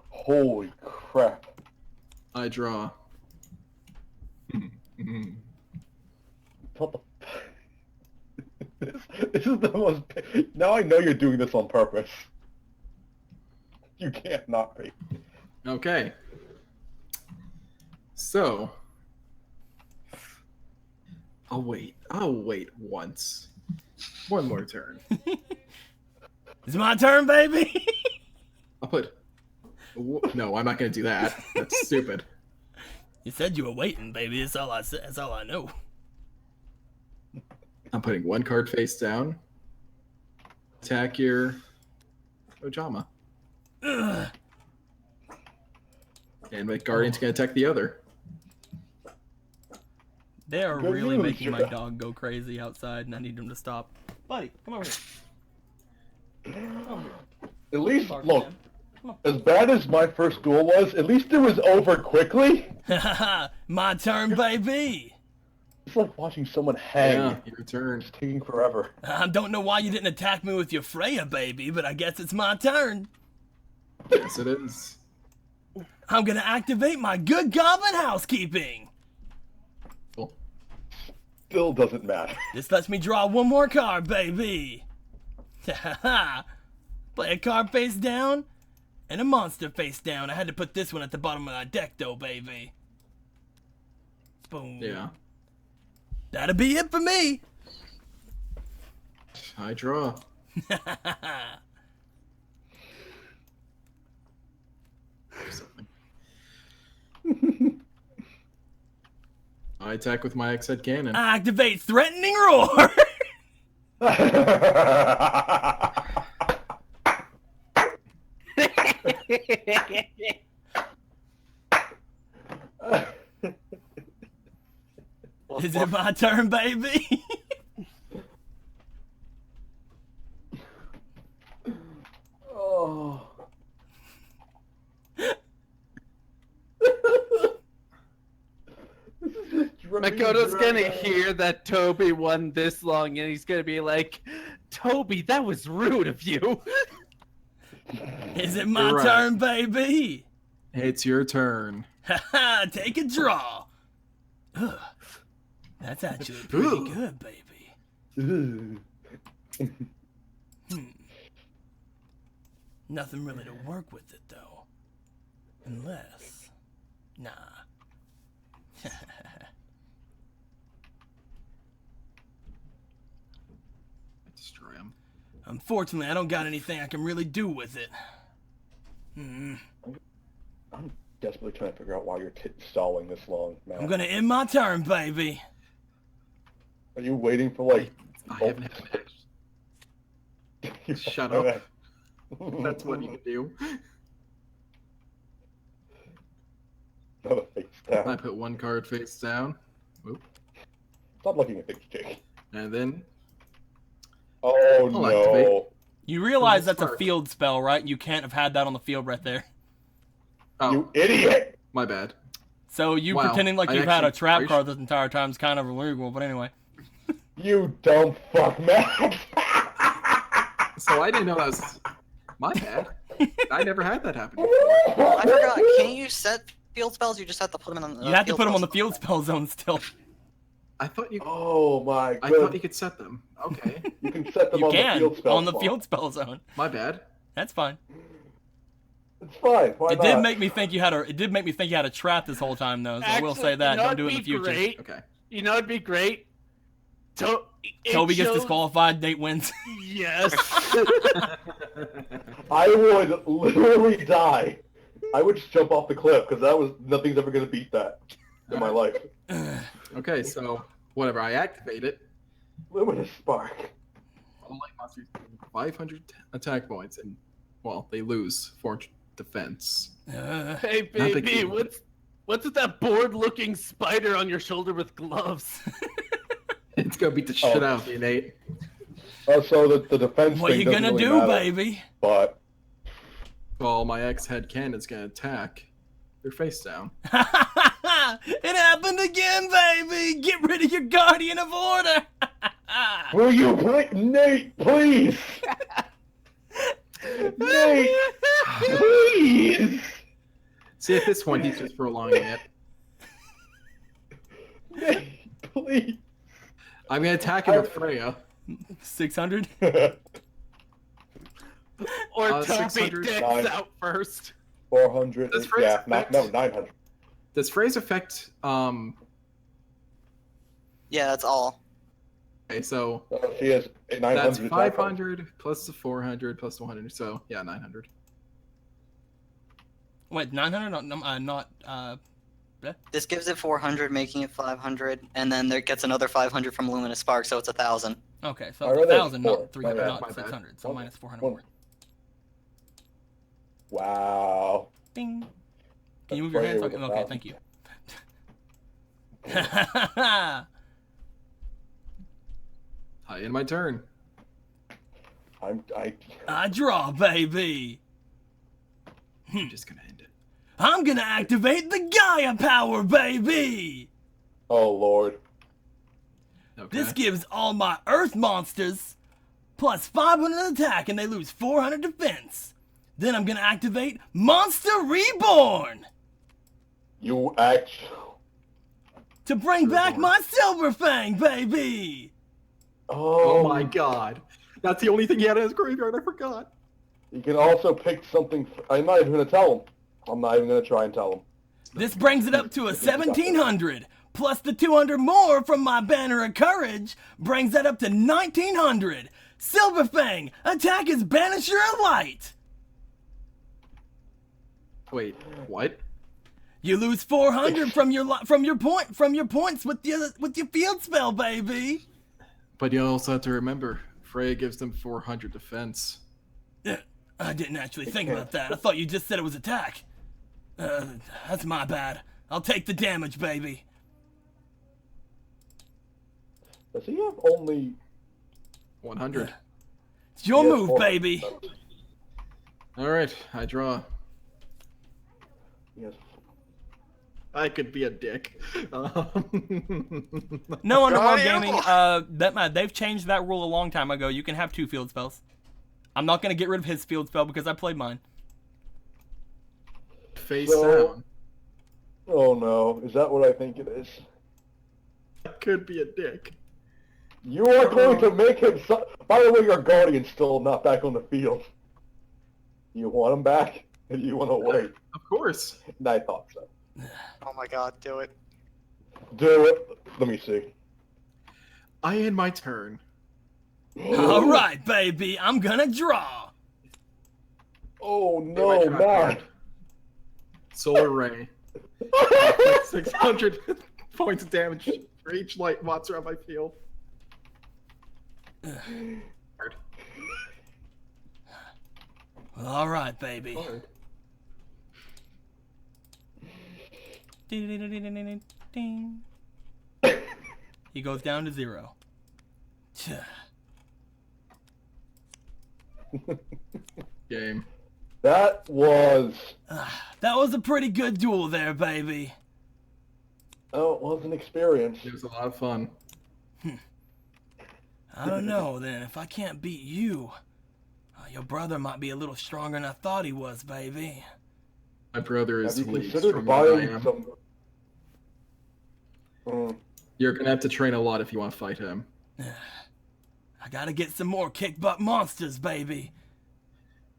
H: Holy crap.
C: I draw.
H: What the this is the most... Now I know you're doing this on purpose. You can't not be.
C: Okay. So, I'll wait once. One more turn.
B: It's my turn, baby.
C: I'll put... No, I'm not going to do that. That's stupid.
B: You said you were waiting, baby. That's all I said. That's all I know.
C: I'm putting one card face down. Attack your Ojama.
B: Ugh.
C: And my Guardian's gonna attack the other.
B: They are
H: Good
B: really
H: news,
B: making my
H: you're-
B: dog go crazy outside, and I need him to stop. Buddy, come over here.
H: At least,
B: Bark,
H: look,
B: man.
H: as bad as my first duel was, at least it was over quickly.
B: My turn, baby.
H: It's like watching someone hang.
C: Yeah, your turn.
H: It's taking forever.
B: I don't know why you didn't attack me with your Freya, baby, but I guess it's my turn.
C: Yes, it is.
B: I'm gonna activate my good goblin housekeeping.
C: Cool.
H: Still doesn't matter.
B: This lets me draw one more card, baby. Play a card face down and a monster face down. I had to put this one at the bottom of my deck, though, baby. Boom.
C: Yeah.
B: That'll be it for me.
C: I draw. Something. I attack with my X-head cannon.
B: Activate threatening roar. Is it my turn, baby?
H: Oh.
A: Makoto's gonna hear that Toby won this long, and he's gonna be like, "Toby, that was rude of you."
B: Is it my
C: You're right.
B: turn, baby?
C: It's your turn.
B: Haha, take a draw. Ugh. That's actually pretty
C: Ooh.
B: good, baby. Nothing really to work with it, though. Unless... Nah.
C: Destroy him.
B: Unfortunately, I don't got anything I can really do with it.
H: I'm desperately trying to figure out why you're stalling this long, man.
B: I'm gonna end my turn, baby.
H: Are you waiting for like?
C: I haven't had an action. Shut up. That's what you can do.
H: Another face down.
C: I put one card face down. Oop.
H: Stop looking at things, Jake.
C: And then
H: Oh
C: I'll
H: no.
C: activate.
B: You realize that's a
C: Spark.
B: field spell, right? You can't have had that on the field right there.
C: Oh,
H: You idiot!
C: my bad.
B: So you
C: Wow,
B: pretending like
C: I
B: you've had a
C: actually-
B: trap
C: are you
B: card this entire time is kind of illegal, but anyway.
H: You dumb fuck, man.
C: So I didn't know that was my bad. I never had that happen before.
D: I forgot. Can't you set field spells? You just have to put them in.
B: You have to put them on the
D: field
B: field spell zone still.
C: I thought you.
H: Oh my
C: I
H: god.
C: thought you could set them. Okay,
H: You can set them
B: You
H: on the
B: can
H: field spell
B: on the
H: spot.
B: field spell zone.
C: my bad.
B: That's fine.
H: It's fine. Why
B: It
H: not?
B: did make me think you had a. It did make me think you had a trap this whole time, though. So I will say that. Don't do it in the future.
A: Great?
C: Okay.
A: You know, it'd be great.
B: Toby gets disqualified. Nate wins.
A: Yes.
H: I would literally die. I would just jump off the cliff because nothing's ever gonna beat that in my life.
C: Okay, so whatever. I activate it.
H: Luminous spark.
C: All light monsters gain 500 attack points, and well, they lose 4 defense.
A: Hey,
C: Not the
A: baby,
C: key.
A: what's with that bored-looking spider on your shoulder with gloves?
C: It's gonna beat the shit out of you, Nate.
H: So the defense
B: What
H: thing
B: you
H: doesn't
B: gonna
H: really
B: do,
H: matter,
B: baby?
H: But
C: Well, my ex-head cannon's gonna attack. They're face down.
B: It happened again, baby. Get rid of your guardian of order.
H: will you please, Nate, please, Nate, please,
C: See, at this point, he's just prolonging it.
H: Nate, please.
C: I'm gonna attack him with Freya.
B: 600.
A: Or Toby
C: 600.
A: dicks
H: Nine.
A: out first.
H: 400.
C: Does Freya's
H: Yeah,
C: effect-
H: no, 900.
C: Does Freya's affect?
D: Yeah, that's all.
C: Okay, so
H: She has 900.
C: that's
H: attack
C: 500 plus the 400 plus the 100. So yeah, 900.
B: Wait, 900? Not
D: This gives it 400, making it 500, and then there gets another 500 from Luminous Spark, so it's 1,000.
B: Okay, so
H: I
B: it's
H: read that
B: 1,000,
H: before.
B: not 300,
C: My
B: not
C: bad.
B: 600. So
H: One-
B: minus 400
H: one-
B: more.
H: Wow.
B: Ding. Can you move
H: That's
B: your hands?
H: right,
B: Okay,
H: with
B: thank you.
H: 1,000.
C: Hi, in my turn.
B: I draw, baby.
C: I'm just gonna end it.
B: I'm gonna activate the Gaia power, baby.
H: Oh Lord.
C: Okay.
B: This gives all my Earth monsters plus 500 attack, and they lose 400 defense. Then I'm gonna activate Monster Reborn
H: You act.
B: to bring back my Silver Fang, baby.
C: Oh my god. That's the only thing he had in his graveyard. I forgot.
H: You can also pick something. I'm not even gonna tell him. I'm not even gonna try and tell him.
B: This brings it up to a 1,700, plus the 200 more from my Banner of Courage brings that up to 1,900. Silver Fang, attack is Banisher of Light.
C: Wait, what?
B: You lose 400 from your points with your field spell, baby.
C: But you also have to remember, Freya gives them 400 defense.
B: I didn't actually think about that. I thought you just said it was attack. That's my bad. I'll take the damage, baby.
H: Does he have only?
C: 100.
B: It's your
H: He has
B: move,
H: 400
B: baby.
H: defense.
C: Alright, I draw.
H: Yes.
C: I could be a dick.
B: No, under World
E: Cardinal!
B: Gaming, they've changed that rule a long time ago. You can have 2 field spells. I'm not gonna get rid of his field spell because I played mine.
C: Face
H: So-
C: down.
H: Oh no. Is that what I think it is?
C: I could be a dick.
H: You are going to make him. By the way, your guardian's still not back on the field. You want him back, or you want to wait?
C: Of course.
H: And I thought so.
J: Oh my god, do it.
H: Do it. Let me see.
C: I end my turn.
B: All right, baby. I'm gonna draw.
H: Oh
C: Pay my
H: no,
C: trap
H: not.
C: card. Solar Ray. 600 points of damage for each light monster on my field.
B: All right, baby.
C: Hard.
B: Ding. He goes down to 0.
C: Game.
H: That was.
B: That was a pretty good duel there, baby.
H: Oh, it was an experience.
C: It was a lot of fun.
B: I don't know, then. If I can't beat you, your brother might be a little stronger than I thought he was, baby.
C: My brother is
H: Have you
C: way
H: considered
C: stronger than I
H: buying
C: am.
H: some?
C: You're gonna have to train a lot if you want to fight him.
B: I gotta get some more kick butt monsters, baby.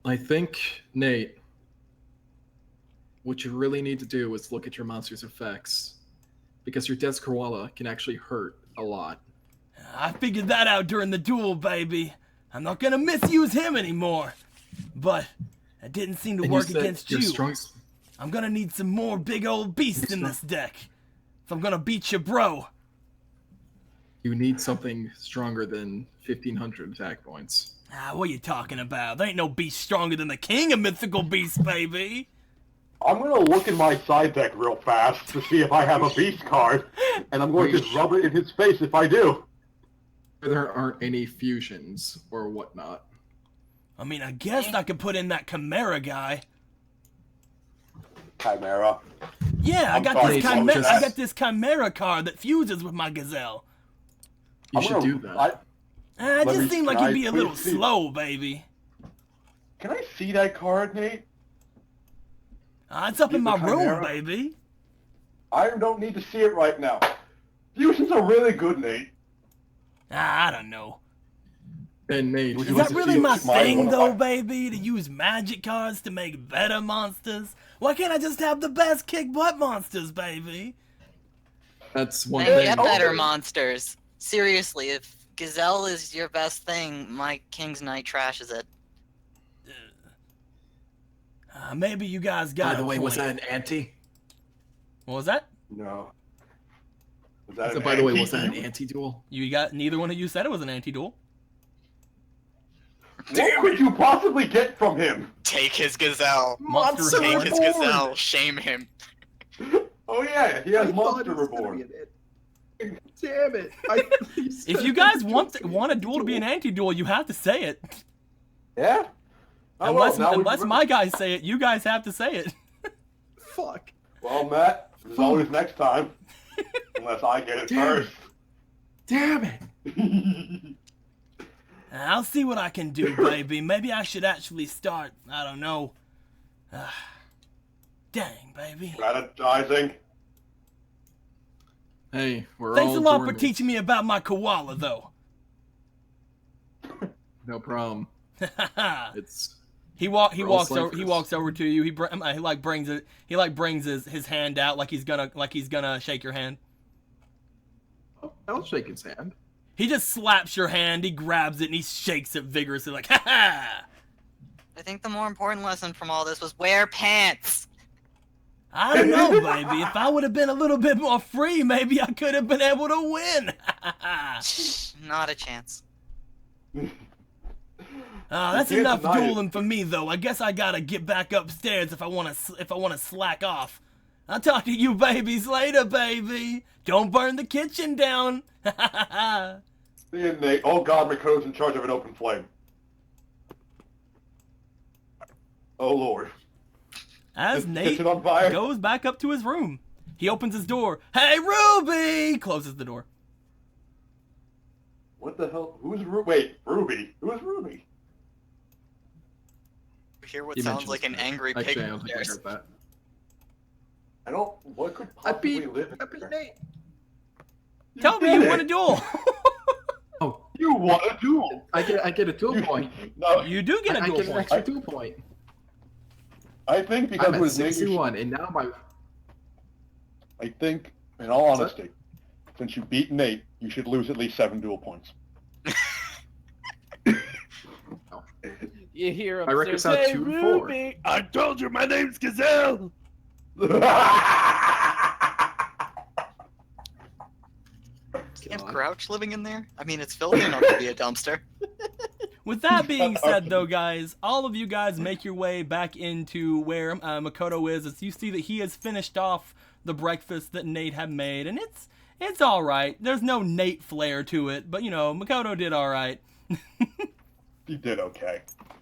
C: I think, Nate, what you really need to do is look at your monster's effects. Because your Death Koala can actually hurt a lot.
B: I figured that out during the duel, baby. I'm not gonna misuse him anymore. But that didn't seem to
C: And
B: work
C: you said
B: against
C: your
B: you.
C: strongest-
B: I'm gonna need some more big old beasts in this deck. If I'm gonna beat you, bro.
C: You need something stronger than 1,500 attack points.
B: What are you talking about? There ain't no beast stronger than the king of mythical beasts, baby.
H: I'm gonna look in my side deck real fast to see if I have a beast card, and I'm going to rub it in his face if I do.
C: There aren't any fusions or whatnot.
B: I mean, I guess I could put in that Chimera guy.
H: Chimera.
B: Yeah,
H: I'm sorry,
C: Tom,
B: I
C: just-
B: got this Chimera card that fuses with my Gazelle.
C: You
H: I'm
C: should
H: gonna-
C: do that.
B: It
H: Let
B: just
H: me-
B: seemed like
H: can
B: you'd
H: I
B: be a little
H: please see-
B: slow, baby.
H: Can I see that card, Nate?
B: It's up in
H: Get
B: my
H: the
B: room,
H: Chimera.
B: baby.
H: I don't need to see it right now. Fusions are really good, Nate.
B: I don't know.
C: And Nate,
H: Is
B: Is
H: want
B: that
H: to
B: really
H: see
B: my
H: what's mine,
B: thing,
H: what
B: though,
H: I-
B: baby? To use magic cards to make better monsters? Why can't I just have the best kick butt monsters, baby?
C: that's one
D: Then
C: thing.
D: get better monsters. Seriously, if Gazelle is your best thing, my King's Knight trashes it.
B: Maybe you guys got
C: By the
B: a
C: way, was
B: point.
C: that an Ante?
B: What was that?
H: No. Was that
C: So,
H: an
C: by the way, was that an
H: anti-duel?
C: anti-duel?
B: You got neither one of you said it was an anti-duel.
H: What could you possibly get from him?
J: Take his gazelle.
B: Monster
J: Take
B: Reborn.
J: his gazelle. Shame him.
H: Oh yeah, he has
C: I thought
H: Monster
C: it was gonna
H: Reborn.
C: be an- Damn it!
B: If you guys want a duel to be an anti-duel, you have to say it.
H: Yeah? Oh, well,
B: Unless
H: now we-
B: unless my guys say it, you guys have to say it.
C: Fuck.
H: Well, Matt, there's always next time. Unless I get it
C: Damn it.
H: first.
C: Damn it!
B: I'll see what I can do, baby. Maybe I should actually start. I don't know. Dang, baby.
H: Strategizing.
C: Hey, we're
B: Thanks
C: all
B: a lot
C: doing
B: for
C: this.
B: teaching me about my koala, though.
C: No problem. It's
B: He
C: We're all
B: walks over
C: ciphers.
B: to you. He brings his hand out like he's gonna shake your hand.
C: I'll shake his hand.
B: He just slaps your hand. He grabs it and he shakes it vigorously like ha ha.
D: I think the more important lesson from all this was wear pants.
B: I don't know, baby. If I would have been a little bit more free, maybe I could have been able to win.
D: Not a chance.
B: That's
H: You can't
B: enough
H: deny it.
B: dueling for me, though. I guess I gotta get back upstairs if I wanna slack off. I'll talk to you babies later, baby. Don't burn the kitchen down.
H: See you, Nate. Oh god, Makoto's in charge of an open flame. Oh lord.
B: As
H: Is the
B: Nate
H: kitchen on fire?
B: goes back up to his room, he opens his door. Hey, Ruby! Closes the door.
H: What the hell? Who's Ruby? Wait, Ruby? Who's Ruby?
J: Hear what
C: He
J: sounds
C: mentions
J: like an
C: that.
J: angry pig.
C: Actually, I don't think I
J: upstairs.
C: heard that.
H: I don't. What could
C: I
H: possibly
C: beat
H: live in
C: Nate.
H: there?
B: Toby,
H: did
B: you
H: it.
B: won a duel.
C: Oh,
H: You won a duel.
C: I get a duel
H: You-
C: point.
H: No,
B: You do get a
C: I
B: duel
C: get an
B: point.
C: extra duel point.
H: I think because
C: I'm
H: it
C: at
H: was Nate.
C: 61, and now my
H: I think, in all honesty, since you beat Nate, you should lose at least 7 duel points.
A: You hear
C: My record's
A: upstairs,
C: out
A: hey,
C: 2-4.
A: Ruby, I told you my name's Gazelle.
J: Do you have Crouch living in there? I mean, it's filthy enough to be a dumpster.
B: With that being said, though, guys, all of you guys make your way back into where Makoto is. As you see that he has finished off the breakfast that Nate had made, and it's all right. There's no Nate flair to it, but you know, Makoto did all right.
H: You did okay.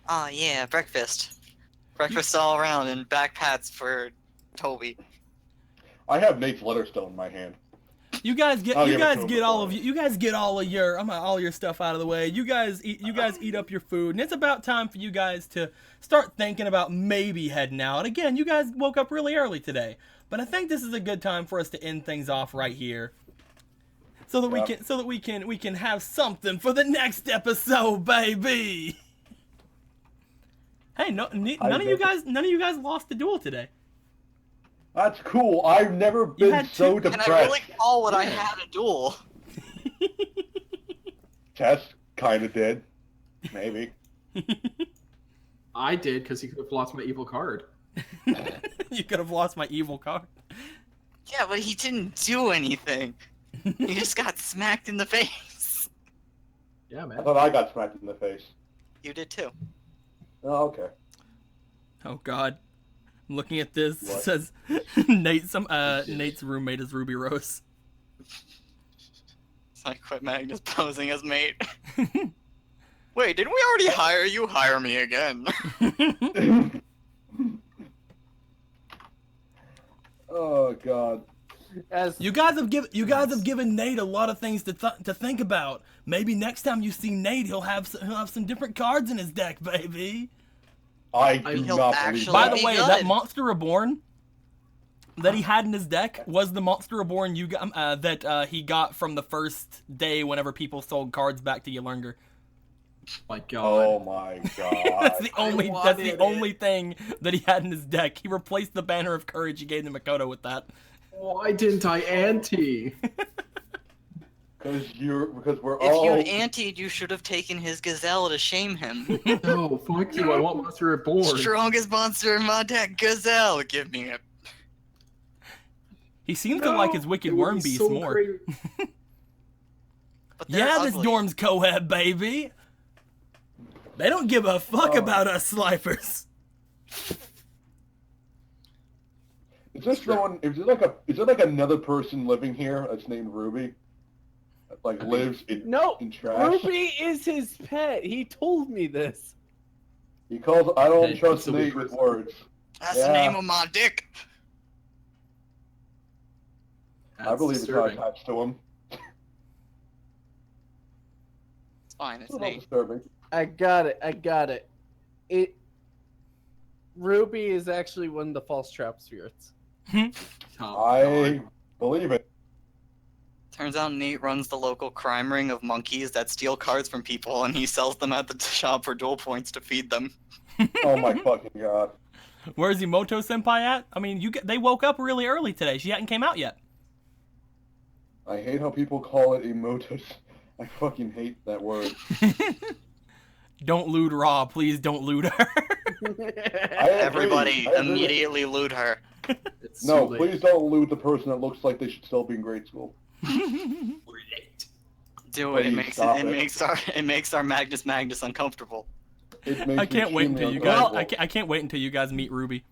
D: Oh yeah, breakfast. Breakfast all around and back pats for Toby.
H: I have Nate's letter still in my hand.
B: You guys get
H: I'll
B: you
H: give it
B: guys
H: to him
B: get all
H: before.
B: of you guys get all of your all your stuff out of the way. You guys eat up your food, and it's about time for you guys to start thinking about maybe heading out. Again, you guys woke up really early today, but I think this is a good time for us to end things off right here. So that we can have something for the next episode, baby. Hey, none of you guys lost the duel today.
H: That's cool. I've never been
B: had
H: so
B: two-
D: Can
H: depressed.
D: I really call what I had a duel?
H: Tess kind of did. Maybe.
C: I did because he could have lost my evil card.
B: You could have lost my evil card.
D: Yeah, but he didn't do anything. He just got smacked in the face.
C: Yeah,
H: I
C: man.
H: thought I got smacked in the face.
D: You did too.
H: Oh, okay.
B: Oh God. I'm looking at this. It
H: What?
B: says Nate's roommate is Ruby Rose.
J: So I quit Magnus posing as mate. Wait, didn't we already hire you? Hire me again.
H: Oh god.
A: As
B: You guys have given Nate a lot of things to think about. Maybe next time you see Nate, he'll have some different cards in his deck, baby.
H: I do
D: He'll
H: not believe
D: actually
B: By
H: that.
B: the
D: be
B: way,
D: good.
B: that Monster Reborn that he had in his deck was the Monster Reborn you got that he got from the first day whenever people sold cards back to Yulurnger.
C: My God.
H: Oh my god.
B: That's the
C: wanted it.
B: only thing that he had in his deck. He replaced the Banner of Courage he gave to Makoto with that.
C: Why didn't I ante?
H: Because we're
D: If
H: all.
D: you anteed, you should have taken his gazelle to shame him.
C: No, fuck you. I want Monster Reborn.
J: Strongest monster in my deck, Gazelle. Give me it.
B: He seems to like his wicked worm beast more.
I: Great.
J: But they're
B: Yeah, this
J: ugly.
B: dorm's co-ed, baby. They don't give a fuck about us slipers.
H: Is this someone? Is there like another person living here that's named Ruby? That, like lives in
A: No,
H: in trash.
A: Ruby is his pet. He told me this.
H: Because I don't
I: Hey,
H: trust
I: so we
H: Nate with
I: trust-
H: words.
J: That's
H: Yeah.
J: the name of my dick.
H: I believe it's not
I: disturbing.
H: attached to him.
J: It's fine. It's
H: It's not
J: Nate.
H: disturbing.
A: I got it. Ruby is actually one of the false trap spirits.
I: Oh,
H: I
I: God.
H: believe it.
J: Turns out Nate runs the local crime ring of monkeys that steal cards from people, and he sells them at the shop for duel points to feed them.
H: Oh my fucking god.
B: Where's Emoto Senpai at? I mean, they woke up really early today. She hadn't came out yet.
H: I hate how people call it emotus. I fucking hate that word.
B: Don't lewd Raw, please don't lewd her.
H: I agree,
J: Everybody
H: I agree.
J: immediately loot her.
I: It's
H: No,
I: too late.
H: please don't loot the person that looks like they should still be in grade school.
I: Late.
J: Do it. It
H: Please
J: makes
H: stop
J: it,
H: it.
J: it makes our Magnus uncomfortable.
H: It makes
B: I
H: me
B: can't wait until
H: extremely
B: you guys.
H: uncomfortable.
B: I can't wait until you guys meet Ruby.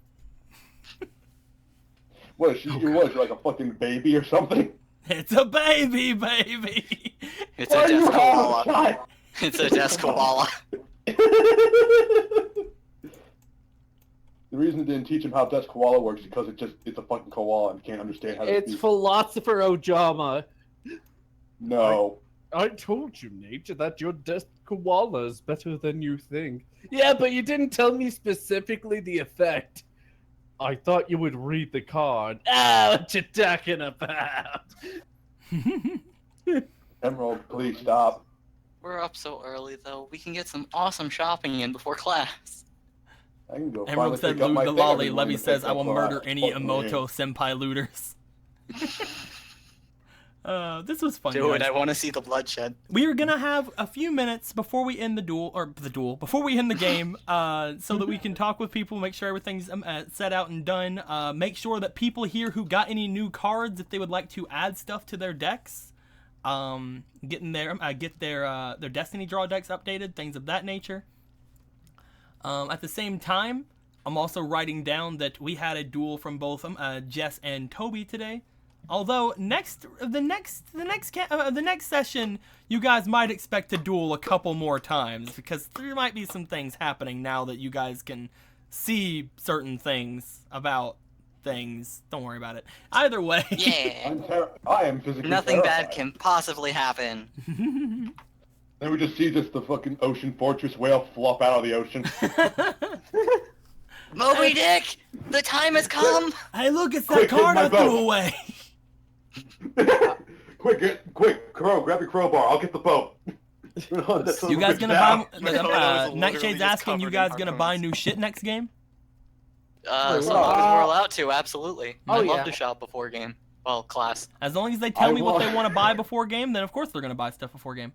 H: What is she? What is she, like a fucking baby or something?
B: It's a baby, baby.
J: It's
H: Why
J: a
H: do you
J: desk
H: have a
J: koala.
H: child?
J: It's a desk koala.
H: The reason it didn't teach him how desk koala works is because it's a fucking koala and can't understand how to
A: It's
H: speak.
A: philosopher Ojama.
H: No.
A: I told you, Nate, that your desk koala is better than you think. Yeah, but you didn't tell me specifically the effect. I thought you would read the card. Ah, what you talking about?
H: Emerald, please stop.
J: We're up so early, though. We can get some awesome shopping in before class.
H: I can go
B: Emerald
H: finally
B: said
H: pick up
B: lewd
H: my
B: the
H: thing
B: lolly.
H: every morning
B: Levy
H: to
B: says
H: pick
B: I
H: up
B: will
H: class.
B: murder any
H: Fuck me.
B: Emoto Senpai looters. This was fun.
J: Do it.
B: guys.
J: I want to see the bloodshed.
B: We are gonna have a few minutes before we end before we end the game, so that we can talk with people, make sure everything's set out and done. Make sure that people here who got any new cards, if they would like to add stuff to their decks, get their Destiny draw decks updated, things of that nature. At the same time, I'm also writing down that we had a duel from both Jess and Toby today. Although the next session, you guys might expect to duel a couple more times because there might be some things happening now that you guys can see certain things about things. Don't worry about it. Either way.
J: Yeah.
H: I am physically
J: Nothing bad
H: terrified.
J: can possibly happen.
H: Then we just see the fucking ocean fortress whale flop out of the ocean.
J: Moby Dick, the time has come.
B: Hey, look, it's that
H: Quick, hit
B: card
H: my
B: I threw
H: boat.
B: away.
H: Quick, Crow, grab your crowbar. I'll get the boat.
B: You guys gonna
J: Photo
B: buy?
J: is literally
B: Nightshade's
J: just
B: asking you
J: covered
B: guys
J: in
B: gonna buy
J: harpoons.
B: new shit next game?
J: So long as we're allowed to, absolutely.
A: Oh,
J: I'd love
A: yeah.
J: to shop before game. Well, class.
B: As long as they tell me what they
H: want-
B: want to buy before game, then of course they're gonna buy stuff before game.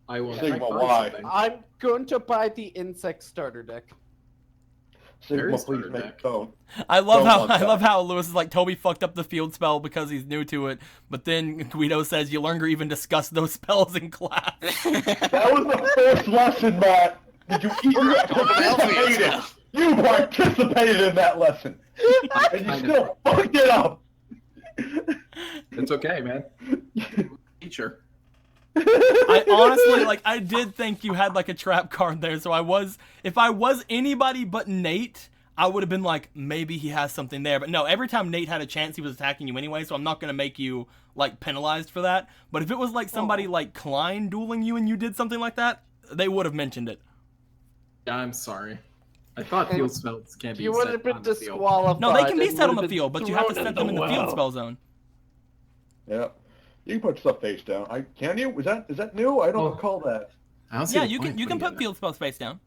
I: I will.
H: Sigma,
I: buy
H: why?
I: something.
A: I'm going to buy the insect starter deck.
H: Sigma,
I: There is
H: please
I: better
H: make
I: deck.
H: don't.
B: I love
H: Don't
B: how
H: want
B: I
H: that.
B: love how Lewis is like Toby fucked up the field spell because he's new to it, but then Guido says you longer even discuss those spells in class.
H: That was the first lesson, Matt. Did you participated? You participated in that lesson, and you still fucked it up.
I: It's okay, man. Teacher.
B: I honestly I did think you had like a trap card there, so if I was anybody but Nate, I would have been like maybe he has something there. But no, every time Nate had a chance, he was attacking you anyway, so I'm not gonna make you like penalized for that. But if it was like somebody like Klein dueling you and you did something like that, they would have mentioned it.
I: Yeah, I'm sorry. I thought field spells can't be
A: You would
I: set
A: have been
I: on the field.
A: disqualified.
B: No, they can be
A: and
B: set on
A: would
B: the
A: have
B: field,
A: been
B: but you have to
A: thrown
B: set them in the
A: well.
B: field spell zone.
H: Yeah, you can put stuff face down. Can you? Is that new? I don't
I: Oh.
H: recall that.
I: I don't see
B: Yeah,
I: the
B: you
I: point
B: can
I: of
B: put
I: putting
B: field spells face down.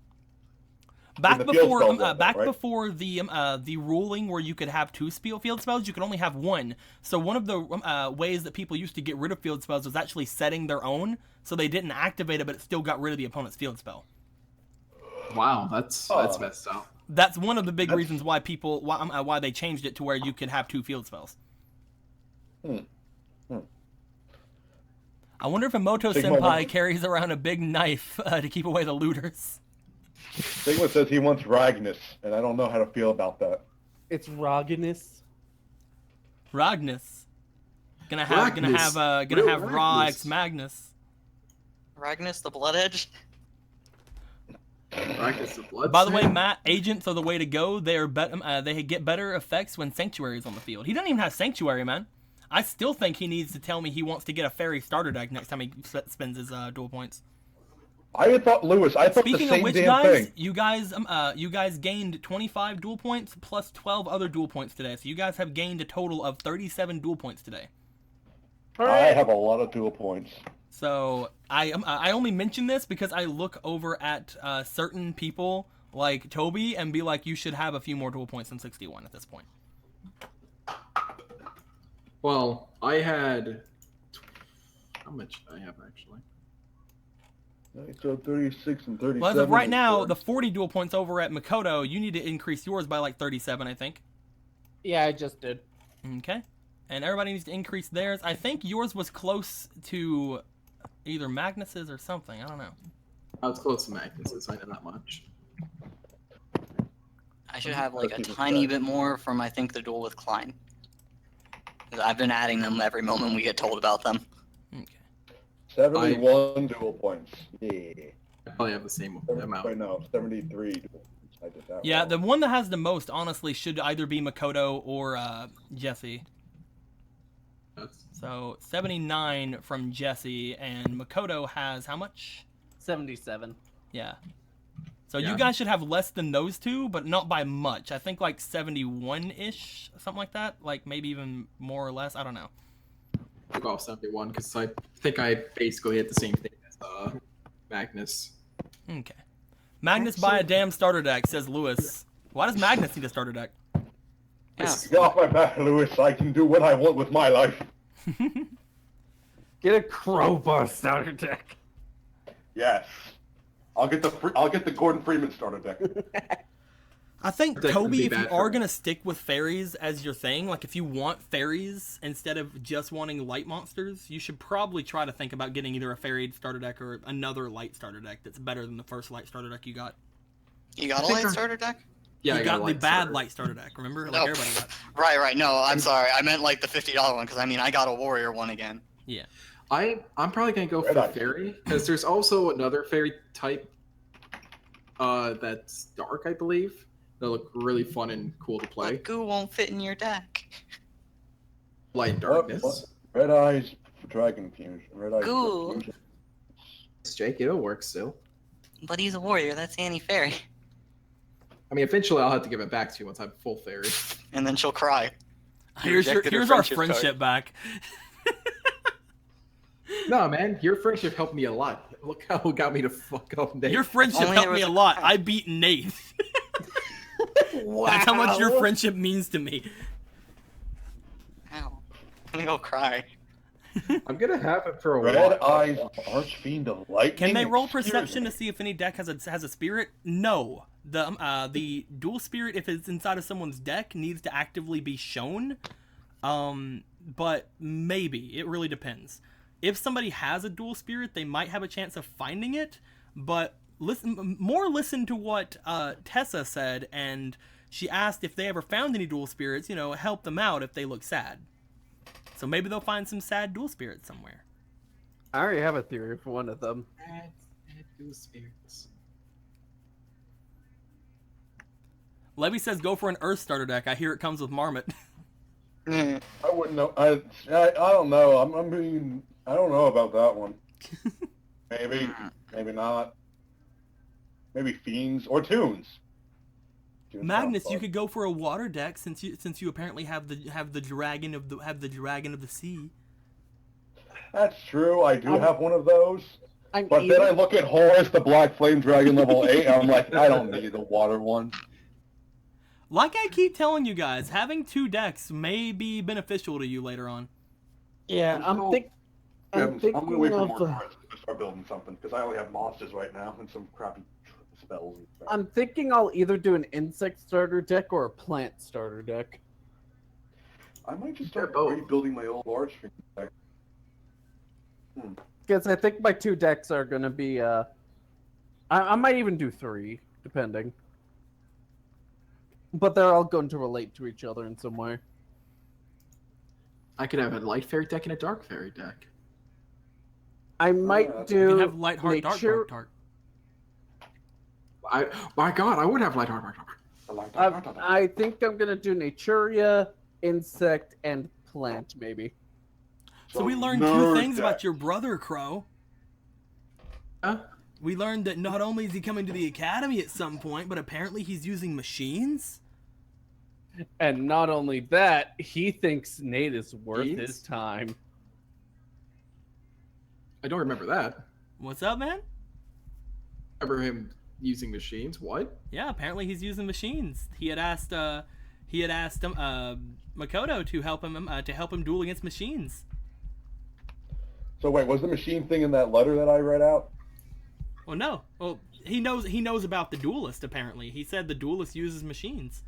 H: In
B: Back
H: the field
B: before
H: spell zone, right?
B: before the ruling where you could have two field spells, you could only have one. So one of the ways that people used to get rid of field spells was actually setting their own, so they didn't activate it, but it still got rid of the opponent's field spell.
I: it. Wow, that's messed up.
B: That's one of the big reasons why why they changed it to where you could have two field spells. I wonder if Emoto
H: Sigma
B: Senpai
H: wants-
B: carries around a big knife to keep away the looters.
H: Sigma says he wants Ragnus, and I don't know how to feel about that.
A: It's Roginus.
B: Ragnus. Gonna
I: Ragnus.
B: have Ra
I: Ragnus.
B: X Magnus.
J: Ragnus the Blood Edge.
I: Ragnus the Blood
B: By the way,
I: Saint?
B: Matt, agents are the way to go. They get better effects when Sanctuary is on the field. He doesn't even have Sanctuary, man. I still think he needs to tell me he wants to get a fairy starter deck next time he spends his duel points.
H: I thought, Lewis, I thought
B: Speaking
H: the
B: of
H: same
B: which,
H: damn
B: guys,
H: thing.
B: you guys gained 25 duel points plus 12 other duel points today. So you guys have gained a total of 37 duel points today.
H: I have a lot of dual points.
B: So I only mention this because I look over at certain people like Toby and be like, you should have a few more duel points than 61 at this point.
I: Well, I had... How much did I have, actually?
H: So 36 and 37.
B: Well, as of right now, the 40 duel points over at Makoto, you need to increase yours by like 37, I think.
A: Yeah, I just did.
B: Okay. And everybody needs to increase theirs. I think yours was close to either Magnus's or something. I don't know.
I: I was close to Magnus's, I know that much.
J: I should have like a tiny bit more from I think the duel with Klein. 'Cause I've been adding them every moment we get told about them.
B: Okay.
H: 71 dual points. Yeah.
I: I probably have the same amount.
H: Right now, 73 dual points. I did that
B: Yeah,
H: wrong.
B: the one that has the most, honestly, should either be Makoto or Jesse.
I: That's...
B: So 79 from Jesse, and Makoto has how much?
A: 77.
B: Yeah. So
I: Yeah.
B: you guys should have less than those two, but not by much. I think like 71-ish, something like that. Like maybe even more or less. I don't know.
I: About 71, because I think I basically hit the same thing as Magnus.
B: Okay. Magnus buy a damn starter deck, says Lewis. Why does Magnus need a starter deck?
J: Yeah.
H: Get off my back, Lewis. I can do what I want with my life.
A: Get a crowbar starter deck.
H: Yes. I'll get the Gordon Freeman starter deck.
B: I think,
I: That would
B: Toby,
I: be
B: if you
I: bad for
B: are
I: me.
B: going to stick with fairies as your thing, like if you want fairies instead of just wanting light monsters, you should probably try to think about getting either a fairy starter deck or another light starter deck that's better than the first light starter deck you got.
J: You got a light starter deck?
I: Yeah,
B: you
I: I
B: got
I: got a
B: the
I: light
B: bad
I: starter.
B: light starter deck, remember? Like
J: No.
B: everybody got.
J: Right. No, I'm sorry. I meant like the $50 one because I mean I got a warrior one again.
B: Yeah.
I: I'm probably gonna go
H: Red
I: for
H: Eyes.
I: fairy because there's also another fairy type that's dark, I believe. That look really fun and cool to play.
J: But goo won't fit in your deck.
I: Light darkness.
H: Red Eyes Dragon Fusion. Red Eyes
J: Cool.
H: Fusion.
I: Jake, it'll work still.
J: But he's a warrior. That's anti-fairy.
I: I mean, eventually I'll have to give it back to you once I'm full fairy.
J: And then she'll cry. You
B: Here's
J: rejected her
B: our
J: friendship
B: friendship back.
I: No, man, your friendship helped me a lot. Look how it got me to fuck up Nate.
B: Your friendship
J: Only
B: helped
J: there
B: me a
J: was a
B: lot.
J: crack.
B: I beat Nate. That's how much your friendship means to me.
J: Ow. I'm gonna go cry.
I: I'm gonna have it for a
H: Red
I: while.
H: Eyes Archfiend of Lightning.
B: Can they roll
H: Excuse
B: perception
H: me.
B: to see if any deck has a spirit? No. The dual spirit, if it's inside of someone's deck, needs to actively be shown. But maybe it really depends. If somebody has a dual spirit, they might have a chance of finding it. But listen to what Tessa said, and she asked if they ever found any dual spirits. You know, help them out if they look sad. So maybe they'll find some sad dual spirits somewhere.
A: I already have a theory for one of them.
I: Spirits.
B: Levy says go for an Earth starter deck. I hear it comes with Marmot.
H: I wouldn't know. I don't know. I don't know about that one. Maybe, maybe not. Maybe Fiends or Tunes. Tunes
B: Magnus,
H: sound
B: you
H: fun.
B: could go for a water deck since you apparently have the dragon of the sea.
H: That's true. I do have one of those.
A: I'm
H: But then I look at Horus, the Black Flame Dragon level 8, and I'm like, I don't need the water one.
B: Like I keep telling you guys, having two decks may be beneficial to you later on.
A: Yeah, I'm
H: gonna wait
A: thinking
H: for more
A: of.
H: cards to start building something, because I only have monsters right now and some crappy spells. And stuff.
A: I'm thinking I'll either do an insect starter deck or a plant starter deck.
H: I might just
C: They're
H: start
C: both.
H: rebuilding my old large screen deck.
A: Because I think my 2 decks are gonna be. I might even do 3, depending. But they're all going to relate to each other in some way.
C: I could have a light fairy deck and a dark fairy deck.
A: I might
H: yeah.
A: do.
B: You can have light heart, dark,
A: nature.
B: dark.
C: My God, I would have light heart.
A: I think I'm gonna do Naturia, Insect, and Plant, maybe.
B: So we learned 2
H: nerd
B: things about
H: deck.
B: your brother, Crow.
C: Huh?
B: We learned that not only is he coming to the academy at some point, but apparently he's using machines.
A: And not only that, he thinks Nate is worth
C: Beans?
A: his time.
C: I don't remember that.
B: What's up, man?
C: Remember him using machines? What?
B: Yeah, apparently he's using machines. He had asked Makoto to help him duel against machines.
H: So wait, was the machine thing in that letter that I read out?
B: Well, no. Well, he knows about the duelist. Apparently, he said the duelist uses machines.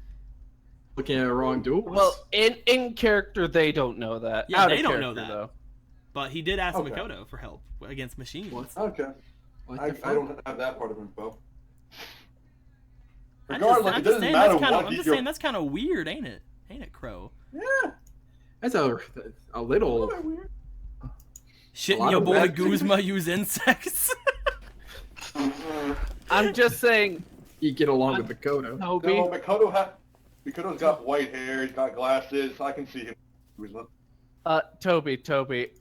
C: Looking at a wrong duel?
A: Well, in character, they don't know that.
B: Yeah,
A: Out
B: they
A: of
B: don't know
A: character,
B: that.
A: though.
B: But he did ask
H: Okay.
B: Makoto for help against machines.
C: What?
H: Okay.
C: What
H: I
C: the fuck?
H: don't have that part of info.
B: I'm
H: Regardless,
B: just
H: it doesn't
B: saying
H: matter
B: that's kind
H: what
B: of. I'm just
H: you're-
B: saying that's kind of weird, ain't it? Ain't it, Crow?
H: Yeah.
C: That's a little.
H: Not that weird.
B: Shouldn't
C: lot
B: your
C: of
B: boy
C: that-
B: Guzma use insects?
A: I'm just saying,
C: You get along with Makoto.
A: Toby.
H: No, Mikoto's got white hair, he's got glasses, I can see him.
A: Toby,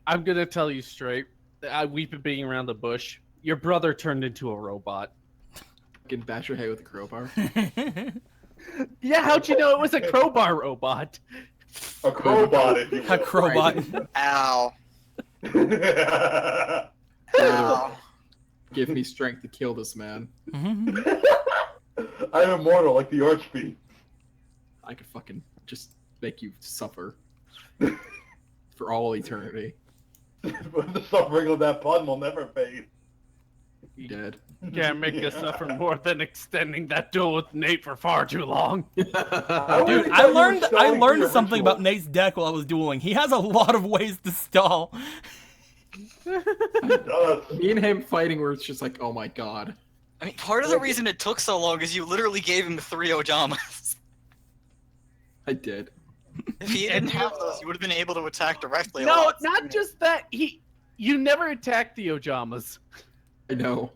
A: I'm gonna tell you straight. We've been beating around the bush. Your brother turned into a robot.
C: Fucking bash your head with a crowbar.
A: Yeah, how'd you know it was a crowbar robot?
H: A crowbot, if you
B: A crowbot.
J: Ow.
H: will.
J: Ow.
C: Give me strength to kill this man.
H: I'm immortal, like the Archfiend.
C: I could fucking just make you suffer for all eternity.
H: But the suffering of that pun will never fade.
C: Dead.
A: Can't make us suffer more than extending that duel with Nate for far too long.
B: Dude,
H: wouldn't
B: I
H: tell you
B: learned
H: were stalling for your
B: something
H: ritual.
B: about Nate's deck while I was dueling. He has a lot of ways to stall.
C: Me and him fighting where it's just like, oh my god.
J: I mean, part of the reason it took so long is you literally gave him 3 Ojamas.
C: I did.
J: If he didn't have those, you would have been able to attack directly. a
A: No,
J: lot
A: not
J: sooner.
A: just that. You never attacked the Ojamas.
C: I know.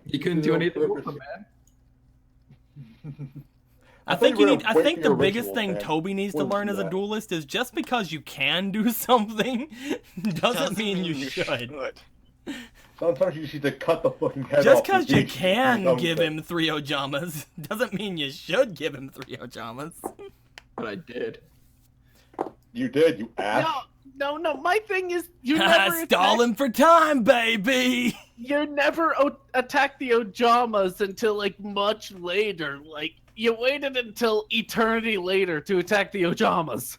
C: He couldn't do anything with them, man.
B: I
H: thought
B: think
H: you
B: you
H: were
B: need. I
H: breaking
B: think the
H: your
B: biggest
H: ritual,
B: thing
H: man.
B: Toby needs to
H: Wouldn't
B: learn
H: do
B: as a
H: that.
B: duelist is just because you can do something doesn't mean you should.
H: Sometimes you just need to cut the fucking head
B: Just
H: off.
B: because
H: and
B: you
H: eat
B: can
H: something.
B: give him 3 Ojamas doesn't mean you should give him 3 Ojamas.
C: But I did.
H: You did, you ass.
A: No. My thing is, you never
B: Stalling for time, baby.
A: You never attacked the Ojamas until like much later. Like you waited until eternity later to attack the Ojamas.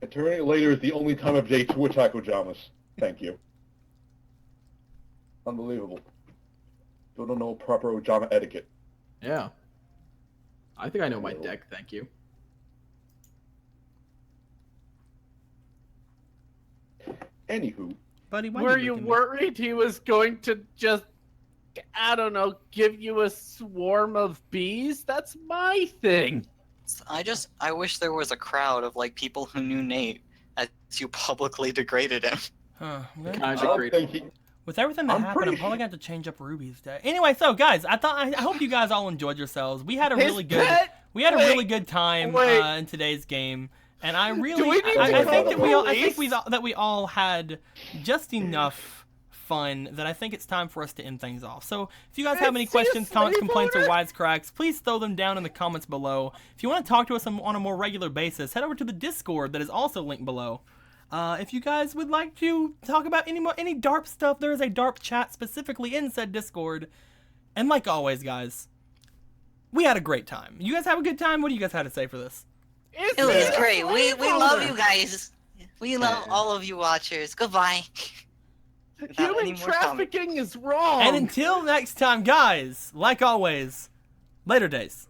H: Eternity later is the only time of day to attack Ojamas. Thank you. Unbelievable. Don't know proper Ojama etiquette.
C: Yeah. I think I know my deck, thank you.
H: Anywho,
B: Buddy, why
A: Were you worried he was going to just, I don't know, give you a swarm of bees? That's my thing.
J: I wish there was a crowd of like people who knew Nate as you publicly degraded him.
B: Huh.
C: Kinda
H: I don't
C: great.
H: think he...
B: With everything that
H: I'm
B: happened, I'm
H: pretty
B: probably going to have to change up Ruby's deck. Anyway, so guys, I hope you guys all enjoyed yourselves. We had a really good really good time in today's game, and I really
A: we need
B: I
A: to
B: think
A: call
B: that
A: the
B: we all had just enough fun that I think it's time for us to end things off. So if you guys have any questions, comments, complaints, or wisecracks, please throw them down in the comments below. If you want to talk to us on a more regular basis, head over to the Discord that is also linked below. If you guys would like to talk about any DARP stuff, there is a DARP chat specifically in said Discord. And like always, guys, we had a great time. You guys have a good time? What do you guys have to say for this?
D: It was great. We love you guys. We love all of you watchers. Goodbye. Without any
A: Human
D: more comments.
A: trafficking is wrong.
B: And until next time, guys, like always, later days.